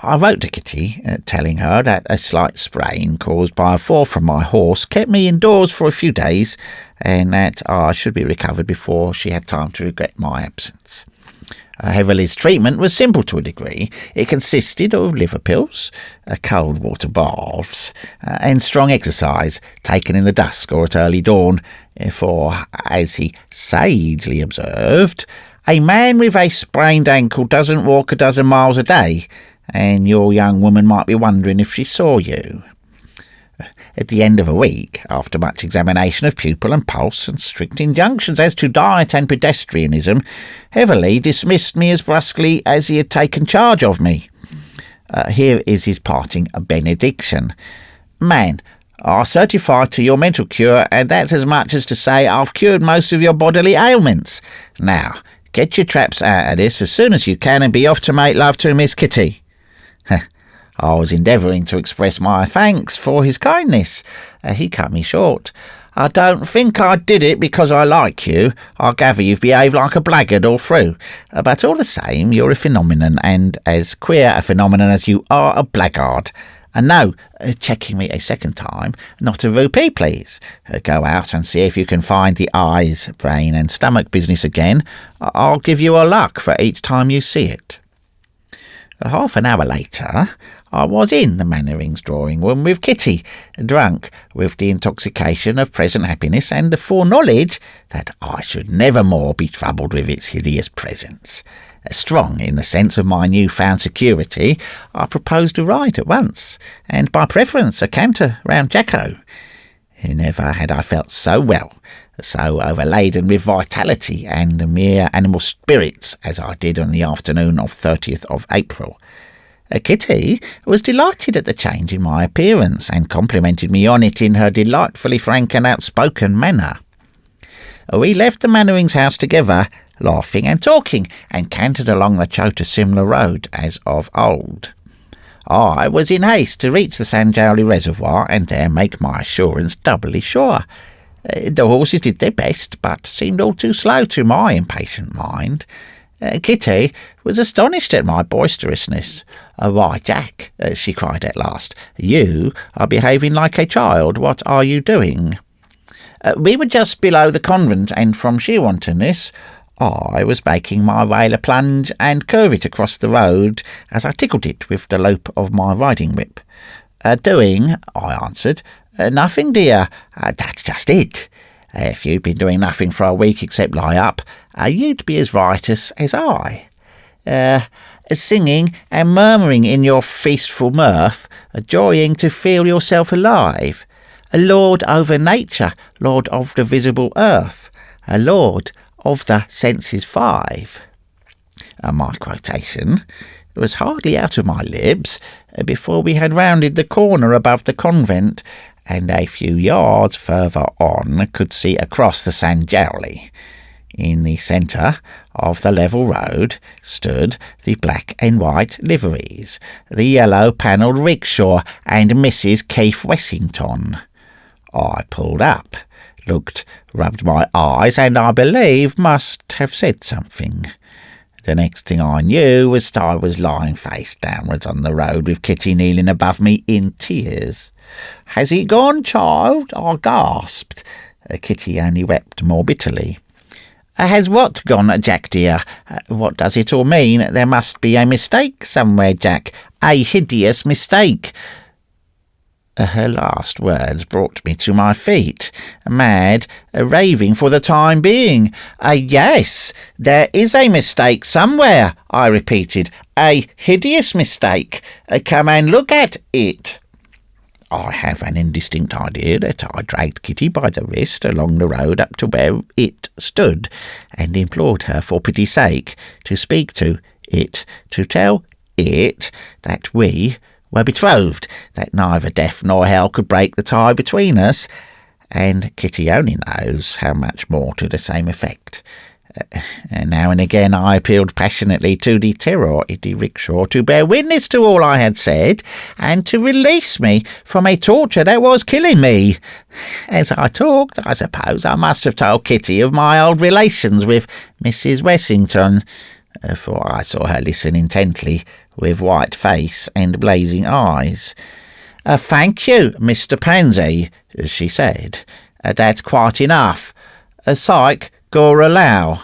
I wrote to Kitty, telling her that a slight sprain caused by a fall from my horse kept me indoors for a few days, and that I should be recovered before she had time to regret my absence. Heatherley's treatment was simple to a degree. It consisted of liver pills, cold water baths, and strong exercise, taken in the dusk or at early dawn, for, as he sagely observed, a man with a sprained ankle doesn't walk a dozen miles a day, and your young woman might be wondering if she saw you. At the end of a week, after much examination of pupil and pulse and strict injunctions as to diet and pedestrianism, Heatherley dismissed me as brusquely as he had taken charge of me. Here is his parting benediction. "Man, I certify to your mental cure, and that's as much as to say I've cured most of your bodily ailments. Now, get your traps out of this as soon as you can and be off to make love to Miss Kitty." I was endeavouring to express my thanks for his kindness. He cut me short. "I don't think I did it because I like you. I gather you've behaved like a blackguard all through. But all the same, you're a phenomenon, and as queer a phenomenon as you are a blackguard. And no," checking me a second time, "not a rupee, please. Go out and see if you can find the eyes, brain and stomach business again. I'll give you a luck for each time you see it." Half an hour later, I was in the Mannerings' drawing-room with Kitty, drunk with the intoxication of present happiness and the foreknowledge that I should never more be troubled with its hideous presence. Strong in the sense of my new-found security, I proposed a ride at once, and by preference a canter round Jacko. Never had I felt so well, so overladen with vitality and mere animal spirits as I did on the afternoon of 30th of April. Kitty was delighted at the change in my appearance and complimented me on it in her delightfully frank and outspoken manner. We left the Mannerings' house together, laughing and talking, and cantered along the Chota Simla road as of old. I was in haste to reach the Sanjowli reservoir and there make my assurance doubly sure. The horses did their best, but seemed all too slow to my impatient mind. Kitty was astonished at my boisterousness. "Why, Jack," she cried at last, "you are behaving like a child. What are you doing?" We were just below the convent, and from sheer wantonness I was making my whaler plunge and curve it across the road as I tickled it with the lope of my riding whip. "Doing?" I answered. "Nothing, dear. That's just it. If you'd been doing nothing for a week except lie up, you'd be as riotous as I. Singing and murmuring in your feastful mirth, joying to feel yourself alive. A lord over nature, lord of the visible earth, a lord of the senses five." My quotation was hardly out of my lips before we had rounded the corner above the convent, and a few yards further on could see across the Sanjowli. In the centre of the level road stood the black and white liveries, the yellow-panelled rickshaw, and Mrs. Keith Wessington. I pulled up, looked, rubbed my eyes, and I believe must have said something. The next thing I knew was that I was lying face downwards on the road with Kitty kneeling above me in tears. "Has he gone, child?" I gasped. Kitty only wept more bitterly. "Has what gone, Jack dear? What does it all mean? There must be a mistake somewhere, Jack. A hideous mistake." Her last words brought me to my feet, mad, raving for the time being. "Yes, there is a mistake somewhere," I repeated. "A hideous mistake. Come and look at it." I have an indistinct idea that I dragged Kitty by the wrist along the road up to where it stood, and implored her for pity's sake to speak to it, to tell it that we were betrothed, that neither death nor hell could break the tie between us, and Kitty only knows how much more to the same effect. Now and again I appealed passionately to the terror in the rickshaw to bear witness to all I had said, and to release me from a torture that was killing me. As I talked, I suppose I must have told Kitty of my old relations with Mrs. Wessington, for I saw her listen intently, with white face and blazing eyes. "Thank you, Mr. Pansy," she said. "That's quite enough. Psych, go allow."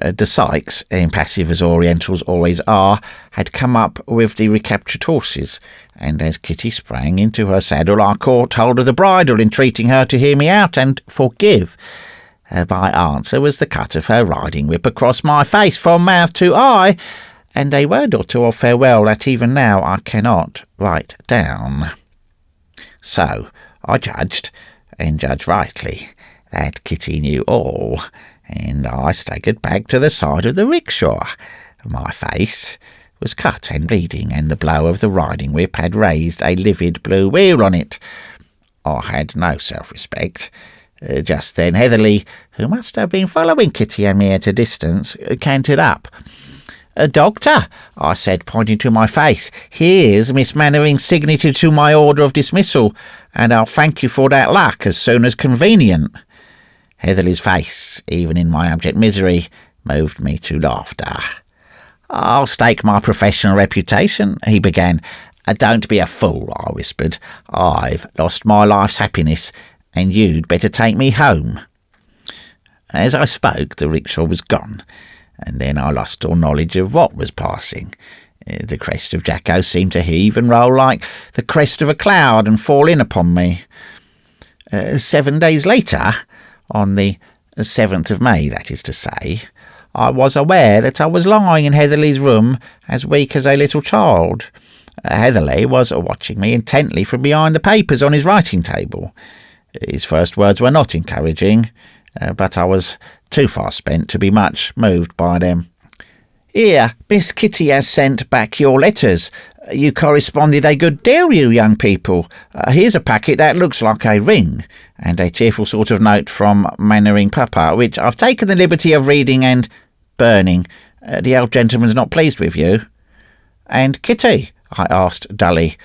The Sykes, impassive as Orientals always are, had come up with the recaptured horses, and as Kitty sprang into her saddle I caught hold of the bridle, entreating her to hear me out and forgive. My answer was the cut of her riding whip across my face from mouth to eye, and a word or two of farewell that even now I cannot write down. So I judged, and judged rightly, that Kitty knew all, and I staggered back to the side of the rickshaw. My face was cut and bleeding, and the blow of the riding whip had raised a livid blue wheal on it. I had no self-respect. Just then Heatherly, who must have been following Kitty and me at a distance, cantered up. "Doctor," I said, pointing to my face, "here's Miss Mannering's signature to my order of dismissal, and I'll thank you for that luck as soon as convenient." Heatherly's face, even in my abject misery, moved me to laughter. "I'll stake my professional reputation," he began. "Don't be a fool," I whispered. "I've lost my life's happiness, and you'd better take me home." As I spoke, the rickshaw was gone, and then I lost all knowledge of what was passing. The crest of Jacko seemed to heave and roll like the crest of a cloud and fall in upon me. 7 days later, on the 7th of May, that is to say, I was aware that I was lying in Heatherly's room as weak as a little child. Heatherly was watching me intently from behind the papers on his writing table. His first words were not encouraging, but I was too far spent to be much moved by them. "Here, Miss Kitty has sent back your letters. You corresponded a good deal, you young people. Here's a packet that looks like a ring, and a cheerful sort of note from Mannering Papa, which I've taken the liberty of reading and burning. The old gentleman's not pleased with you." "And Kitty?" I asked dully.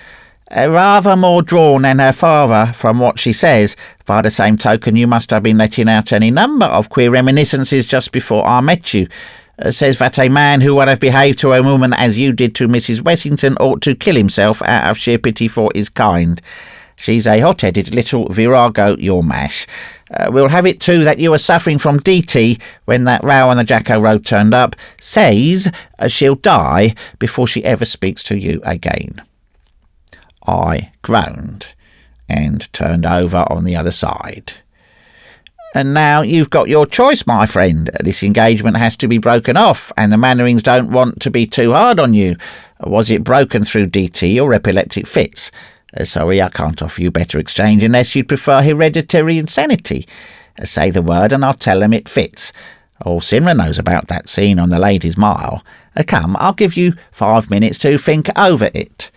"Rather more drawn than her father, from what she says. By the same token, you must have been letting out any number of queer reminiscences just before I met you. Says that a man who would have behaved to a woman as you did to Mrs. Wessington ought to kill himself out of sheer pity for his kind. She's a hot-headed little virago, your mash. We'll have it too that you were suffering from DT when that row on the Jacko Road turned up. Says she'll die before she ever speaks to you again." I groaned and turned over on the other side. "And now you've got your choice, my friend. This engagement has to be broken off, and the Mannerings don't want to be too hard on you. Was it broken through DT or epileptic fits? Sorry, I can't offer you better exchange unless you'd prefer hereditary insanity. Say the word and I'll tell them it fits. All Simra knows about that scene on the Ladies' Mile. Come, I'll give you 5 minutes to think over it."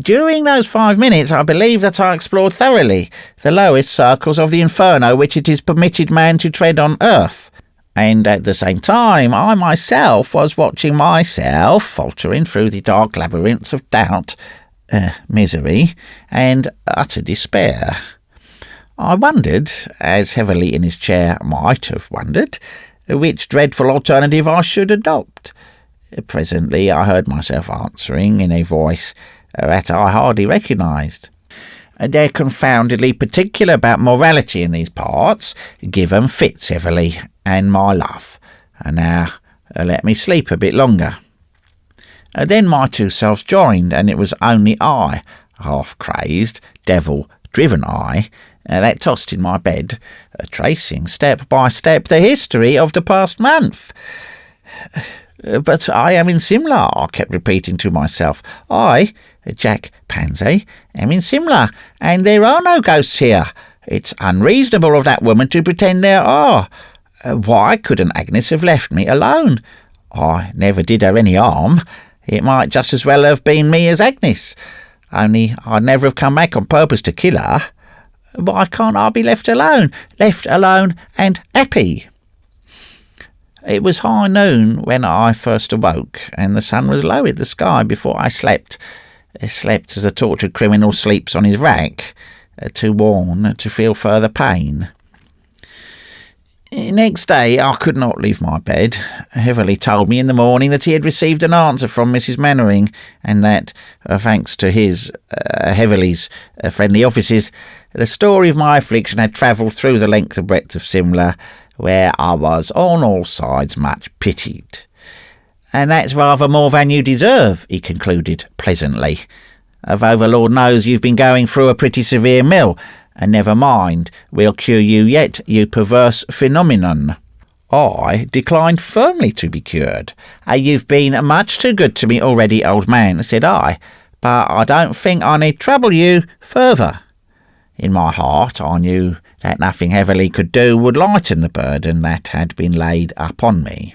During those 5 minutes, I believe that I explored thoroughly the lowest circles of the inferno which it is permitted man to tread on earth. And at the same time, I myself was watching myself faltering through the dark labyrinths of doubt, misery, and utter despair. I wondered, as Heatherly in his chair might have wondered, which dreadful alternative I should adopt. Presently I heard myself answering in a voice that I hardly recognised. "They're confoundedly particular about morality in these parts. Give 'em fits, Heatherly, and my love. And now let me sleep a bit longer." Then my two selves joined, and it was only I, half-crazed, devil-driven I, that tossed in my bed, tracing step by step the history of the past month. "But I am in Simla," I kept repeating to myself. "I, Jack Pansy, am in Simla, and there are no ghosts here. It's unreasonable of that woman to pretend there are. Why couldn't Agnes have left me alone? I never did her any harm. It might just as well have been me as Agnes, only I'd never have come back on purpose to kill her. Why can't I be left alone and happy?" It was high noon when I first awoke, and the sun was low in the sky before I slept. I slept as a tortured criminal sleeps on his rack, too worn to feel further pain. Next day I could not leave my bed. Heatherly told me in the morning that he had received an answer from Mrs. Mannering, and that, thanks to Heatherly's friendly offices, the story of my affliction had travelled through the length and breadth of Simla, where I was on all sides much pitied. "And that's rather more than you deserve," he concluded pleasantly. "Although the Lord knows you've been going through a pretty severe mill, and never mind, we'll cure you yet, you perverse phenomenon." I declined firmly to be cured. "You've been much too good to me already, old man," said I, "but I don't think I need trouble you further." In my heart I knew that nothing Heatherly could do would lighten the burden that had been laid upon me.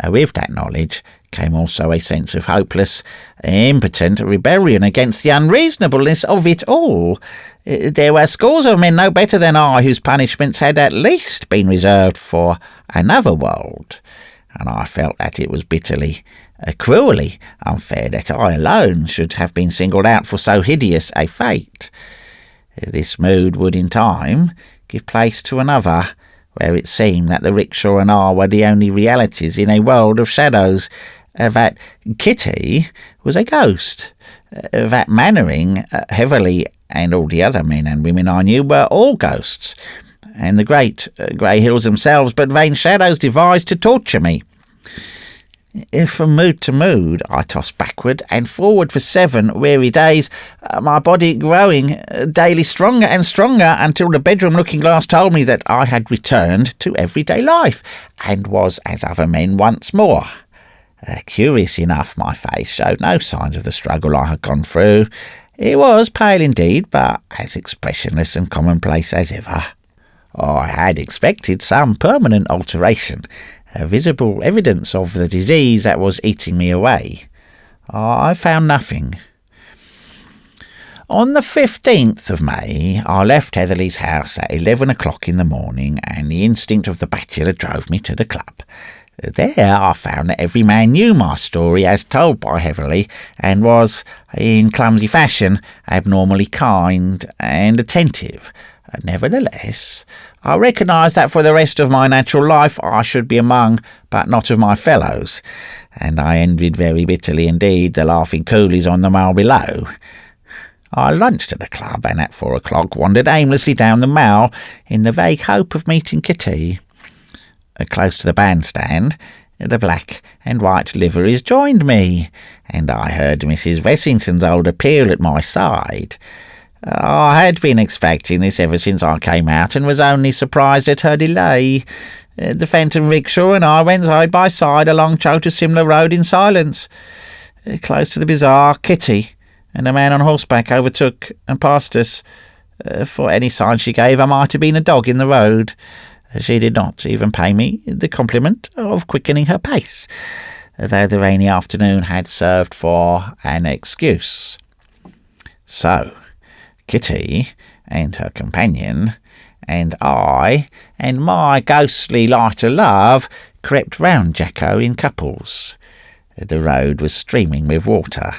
With that knowledge came also a sense of hopeless, impotent rebellion against the unreasonableness of it all. There were scores of men no better than I whose punishments had at least been reserved for another world, and I felt that it was bitterly, cruelly unfair that I alone should have been singled out for so hideous a fate. This mood would in time give place to another, where it seemed that the rickshaw and I were the only realities in a world of shadows, that Kitty was a ghost, that Mannering, Heatherly, and all the other men and women I knew were all ghosts, and the great grey hills themselves but vain shadows devised to torture me. From mood to mood I tossed backward and forward for 7 weary days, my body growing daily stronger and stronger, until the bedroom looking-glass told me that I had returned to everyday life, and was as other men once more. Curious enough, my face showed no signs of the struggle I had gone through. It was pale indeed, but as expressionless and commonplace as ever. I had expected some permanent alteration, visible evidence of the disease that was eating me away. I found nothing. On the 15th of May, I left Heatherly's house at 11 o'clock in the morning, and the instinct of the bachelor drove me to the club. There I found that every man knew my story as told by Heatherly, and was, in clumsy fashion, abnormally kind and attentive. Nevertheless, I recognised that for the rest of my natural life I should be among, but not of my fellows, and I envied very bitterly indeed the laughing coolies on the mile below. I lunched at the club, and at 4 o'clock wandered aimlessly down the mile in the vague hope of meeting Kitty. Close to the bandstand, the black and white liveries joined me, and I heard Mrs. Vessington's old appeal at my side. I had been expecting this ever since I came out, and was only surprised at her delay. The phantom rickshaw and I went side by side along Chota Simla Road in silence. Close to the bazaar, Kitty and a man on horseback overtook and passed us. For any sign she gave, I might have been a dog in the road. She did not even pay me the compliment of quickening her pace, though the rainy afternoon had served for an excuse. So Kitty and her companion, and I and my ghostly light of love, crept round Jacko in couples. The road was streaming with water.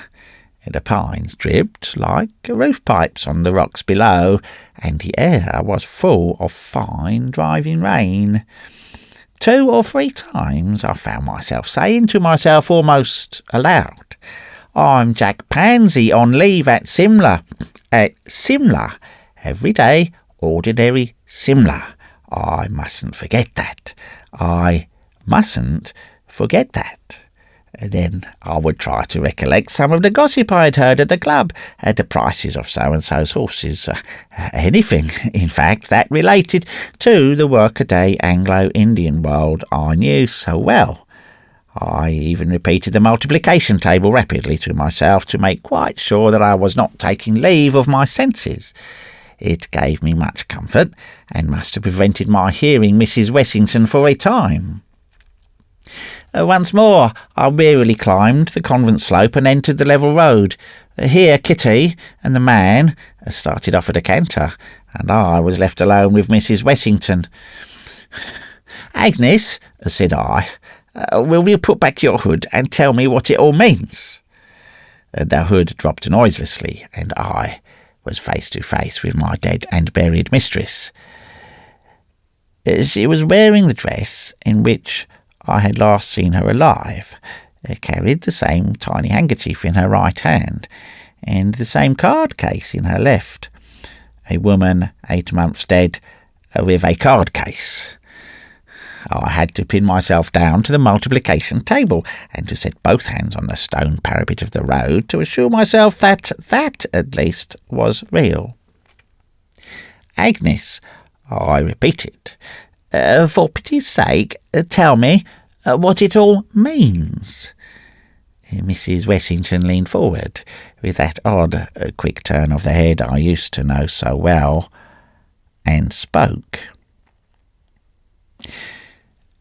The pines dripped like roof pipes on the rocks below, and the air was full of fine driving rain. 2 or 3 times I found myself saying to myself almost aloud, "I'm Jack Pansy on leave at Simla. At Simla. Everyday, ordinary Simla. I mustn't forget that. I mustn't forget that." Then I would try to recollect some of the gossip I had heard at the club, the prices of so-and-so's horses, anything, in fact, that related to the workaday Anglo-Indian world I knew so well. I even repeated the multiplication table rapidly to myself to make quite sure that I was not taking leave of my senses. It gave me much comfort, and must have prevented my hearing Mrs. Wessington for a time. Once more I wearily climbed the convent slope and entered the level road. Here Kitty and the man started off at a canter, and I was left alone with Mrs. Wessington. "Agnes," said I, "will you put back your hood and tell me what it all means?" The hood dropped noiselessly, and I was face to face with my dead and buried mistress. She was wearing the dress in which I had last seen her alive, carried the same tiny handkerchief in her right hand, and the same card case in her left. A woman 8 months dead, with a card case. I had to pin myself down to the multiplication table, and to set both hands on the stone parapet of the road, to assure myself that at least was real. "Agnes," I repeated, "for pity's sake, tell me what it all means." Mrs. Wessington leaned forward, with that odd, quick turn of the head I used to know so well, and spoke.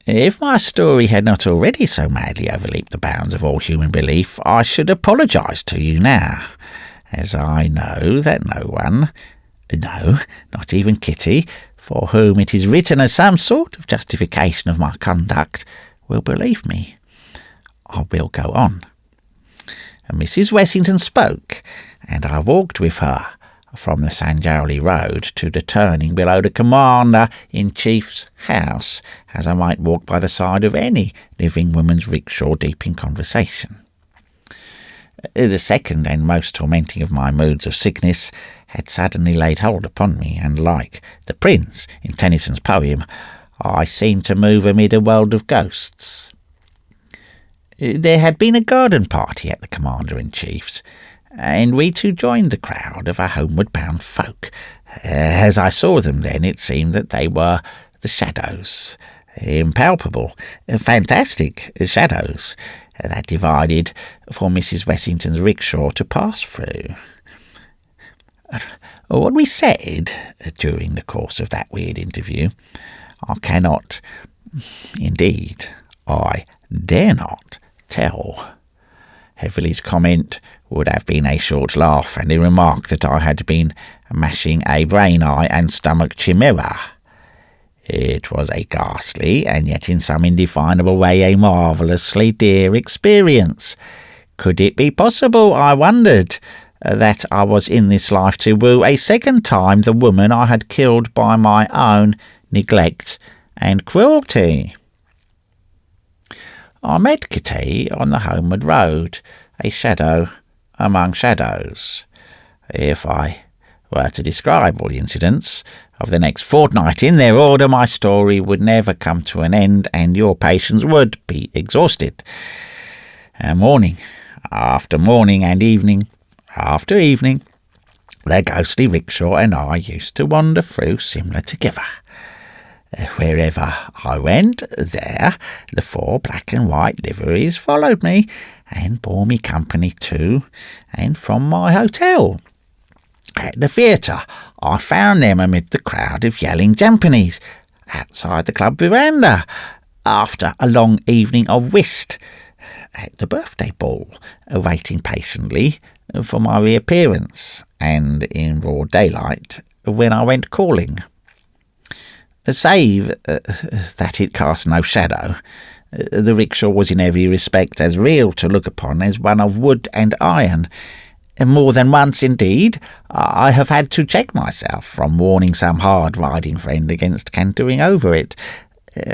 If my story had not already so madly overleaped the bounds of all human belief, I should apologise to you now, as I know that no one, no, not even Kitty, for whom it is written as some sort of justification of my conduct, will believe me. I will go on. Mrs. Wessington spoke, and I walked with her from the Sanjowly Road to the turning below the Commander-in-Chief's house, as I might walk by the side of any living woman's rickshaw deep in conversation. The second and most tormenting of my moods of sickness had suddenly laid hold upon me, and like the prince in Tennyson's poem, I seemed to move amid a world of ghosts. There had been a garden party at the Commander-in-Chief's, and we too joined the crowd of our homeward-bound folk. As I saw them then, it seemed that they were the shadows, impalpable, fantastic shadows, that divided for Mrs. Wessington's rickshaw to pass through. What we said during the course of that weird interview, I cannot, indeed, I dare not tell. Heavely's comment would have been a short laugh, and he remarked that I had been mashing a brain-eye and stomach chimera. It was a ghastly, and yet in some indefinable way a marvellously dear experience. Could it be possible, I wondered, that I was in this life to woo a second time the woman I had killed by my own neglect and cruelty? I met Kitty on the homeward road, a shadow among shadows. If I were to describe all the incidents of the next fortnight in their order, my story would never come to an end, and your patience would be exhausted. Morning after morning and evening after evening, the ghostly rickshaw and I used to wander through Simla together. Wherever I went, there the 4 black and white liveries followed me and bore me company to and from my hotel. At the theatre, I found them amid the crowd of yelling Japanese outside the club veranda, after a long evening of whist. At the birthday ball, waiting patiently for my reappearance, and in broad daylight when I went calling. Save that it cast no shadow, the rickshaw was in every respect as real to look upon as one of wood and iron. More than once, indeed, I have had to check myself from warning some hard-riding friend against cantering over it.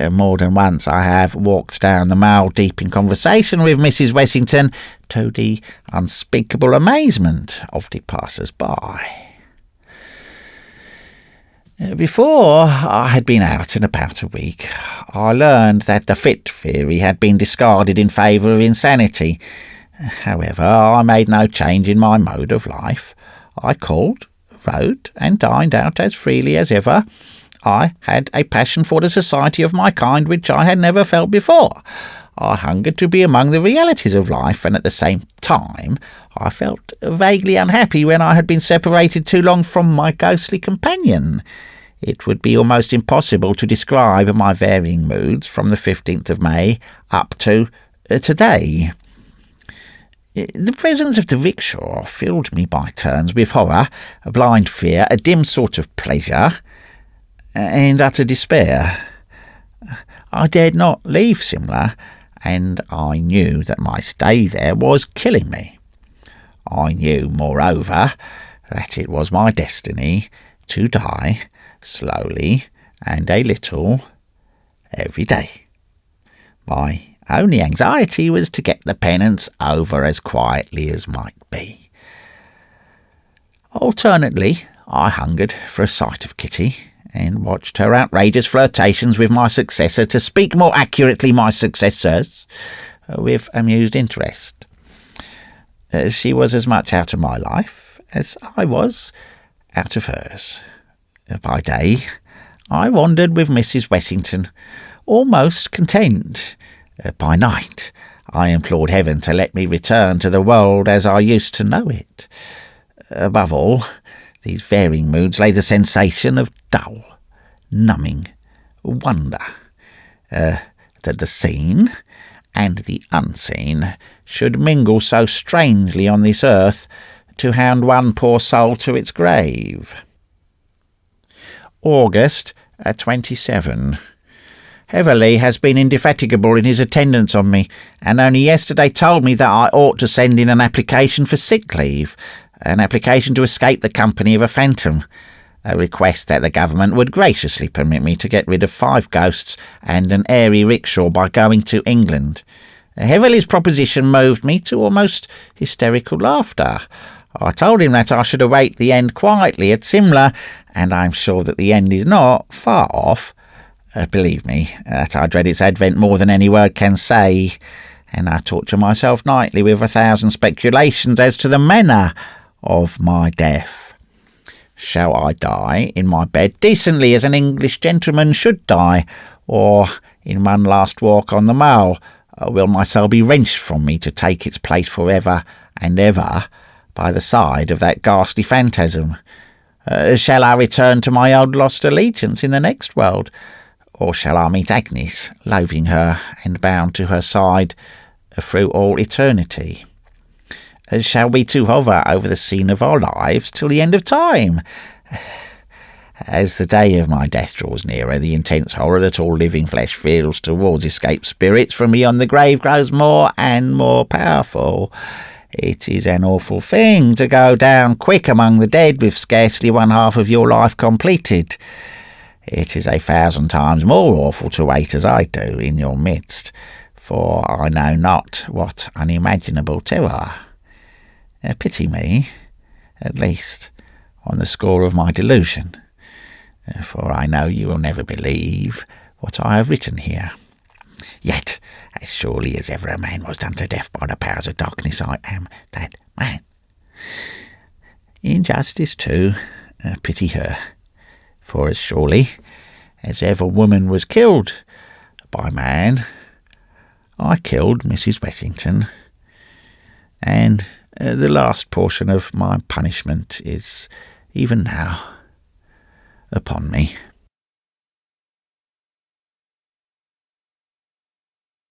More than once I have walked down the Mall deep in conversation with Mrs. Wessington, to the unspeakable amazement of the passers-by. Before I had been out in about a week, I learned that the fit theory had been discarded in favour of insanity. However, I made no change in my mode of life. I called, wrote, and dined out as freely as ever. I had a passion for the society of my kind which I had never felt before. I hungered to be among the realities of life, and at the same time I felt vaguely unhappy when I had been separated too long from my ghostly companion. It would be almost impossible to describe my varying moods from the 15th of May up to today. The presence of the rickshaw filled me by turns with horror, a blind fear, a dim sort of pleasure, and utter despair. I dared not leave Simla, and I knew that my stay there was killing me. I knew, moreover, that it was my destiny to die slowly and a little every day. My only anxiety was to get the penance over as quietly as might be. Alternately, I hungered for a sight of Kitty, and watched her outrageous flirtations with my successor, to speak more accurately my successors, with amused interest. She was as much out of my life as I was out of hers. By day, I wandered with Mrs. Wessington, almost content. By night, I implored heaven to let me return to the world as I used to know it. Above all, these varying moods lay the sensation of dull, numbing wonder. that the seen and the unseen should mingle so strangely on this earth to hound one poor soul to its grave. August 27. Heverley has been indefatigable in his attendance on me, and only yesterday told me that I ought to send in an application for sick leave, an application to escape the company of a phantom, a request that the government would graciously permit me to get rid of 5 ghosts and an airy rickshaw by going to England. Heverley's proposition moved me to almost hysterical laughter. I told him that I should await the end quietly at Simla, and I'm sure that the end is not far off. Believe me, that I dread its advent more than any word can say, and I torture myself nightly with 1,000 speculations as to the manner of my death. Shall I die in my bed decently as an English gentleman should die, or in one last walk on the Mall? Will my soul be wrenched from me to take its place for ever and ever by the side of that ghastly phantasm? Shall I return to my old lost allegiance in the next world? Or shall I meet Agnes, loathing her and bound to her side through all eternity? Shall we two hover over the scene of our lives till the end of time? As the day of my death draws nearer, the intense horror that all living flesh feels towards escaped spirits from beyond the grave grows more and more powerful. It is an awful thing to go down quick among the dead with scarcely one half of your life completed. It is 1,000 times more awful to wait as I do in your midst, for I know not what unimaginable terror. Pity me, at least, on the score of my delusion, for I know you will never believe what I have written here. Yet, as surely as ever a man was done to death by the powers of darkness, I am that man. In justice, too, pity her, for as surely as ever woman was killed by man, I killed Mrs. Wessington, and the last portion of my punishment is even now upon me.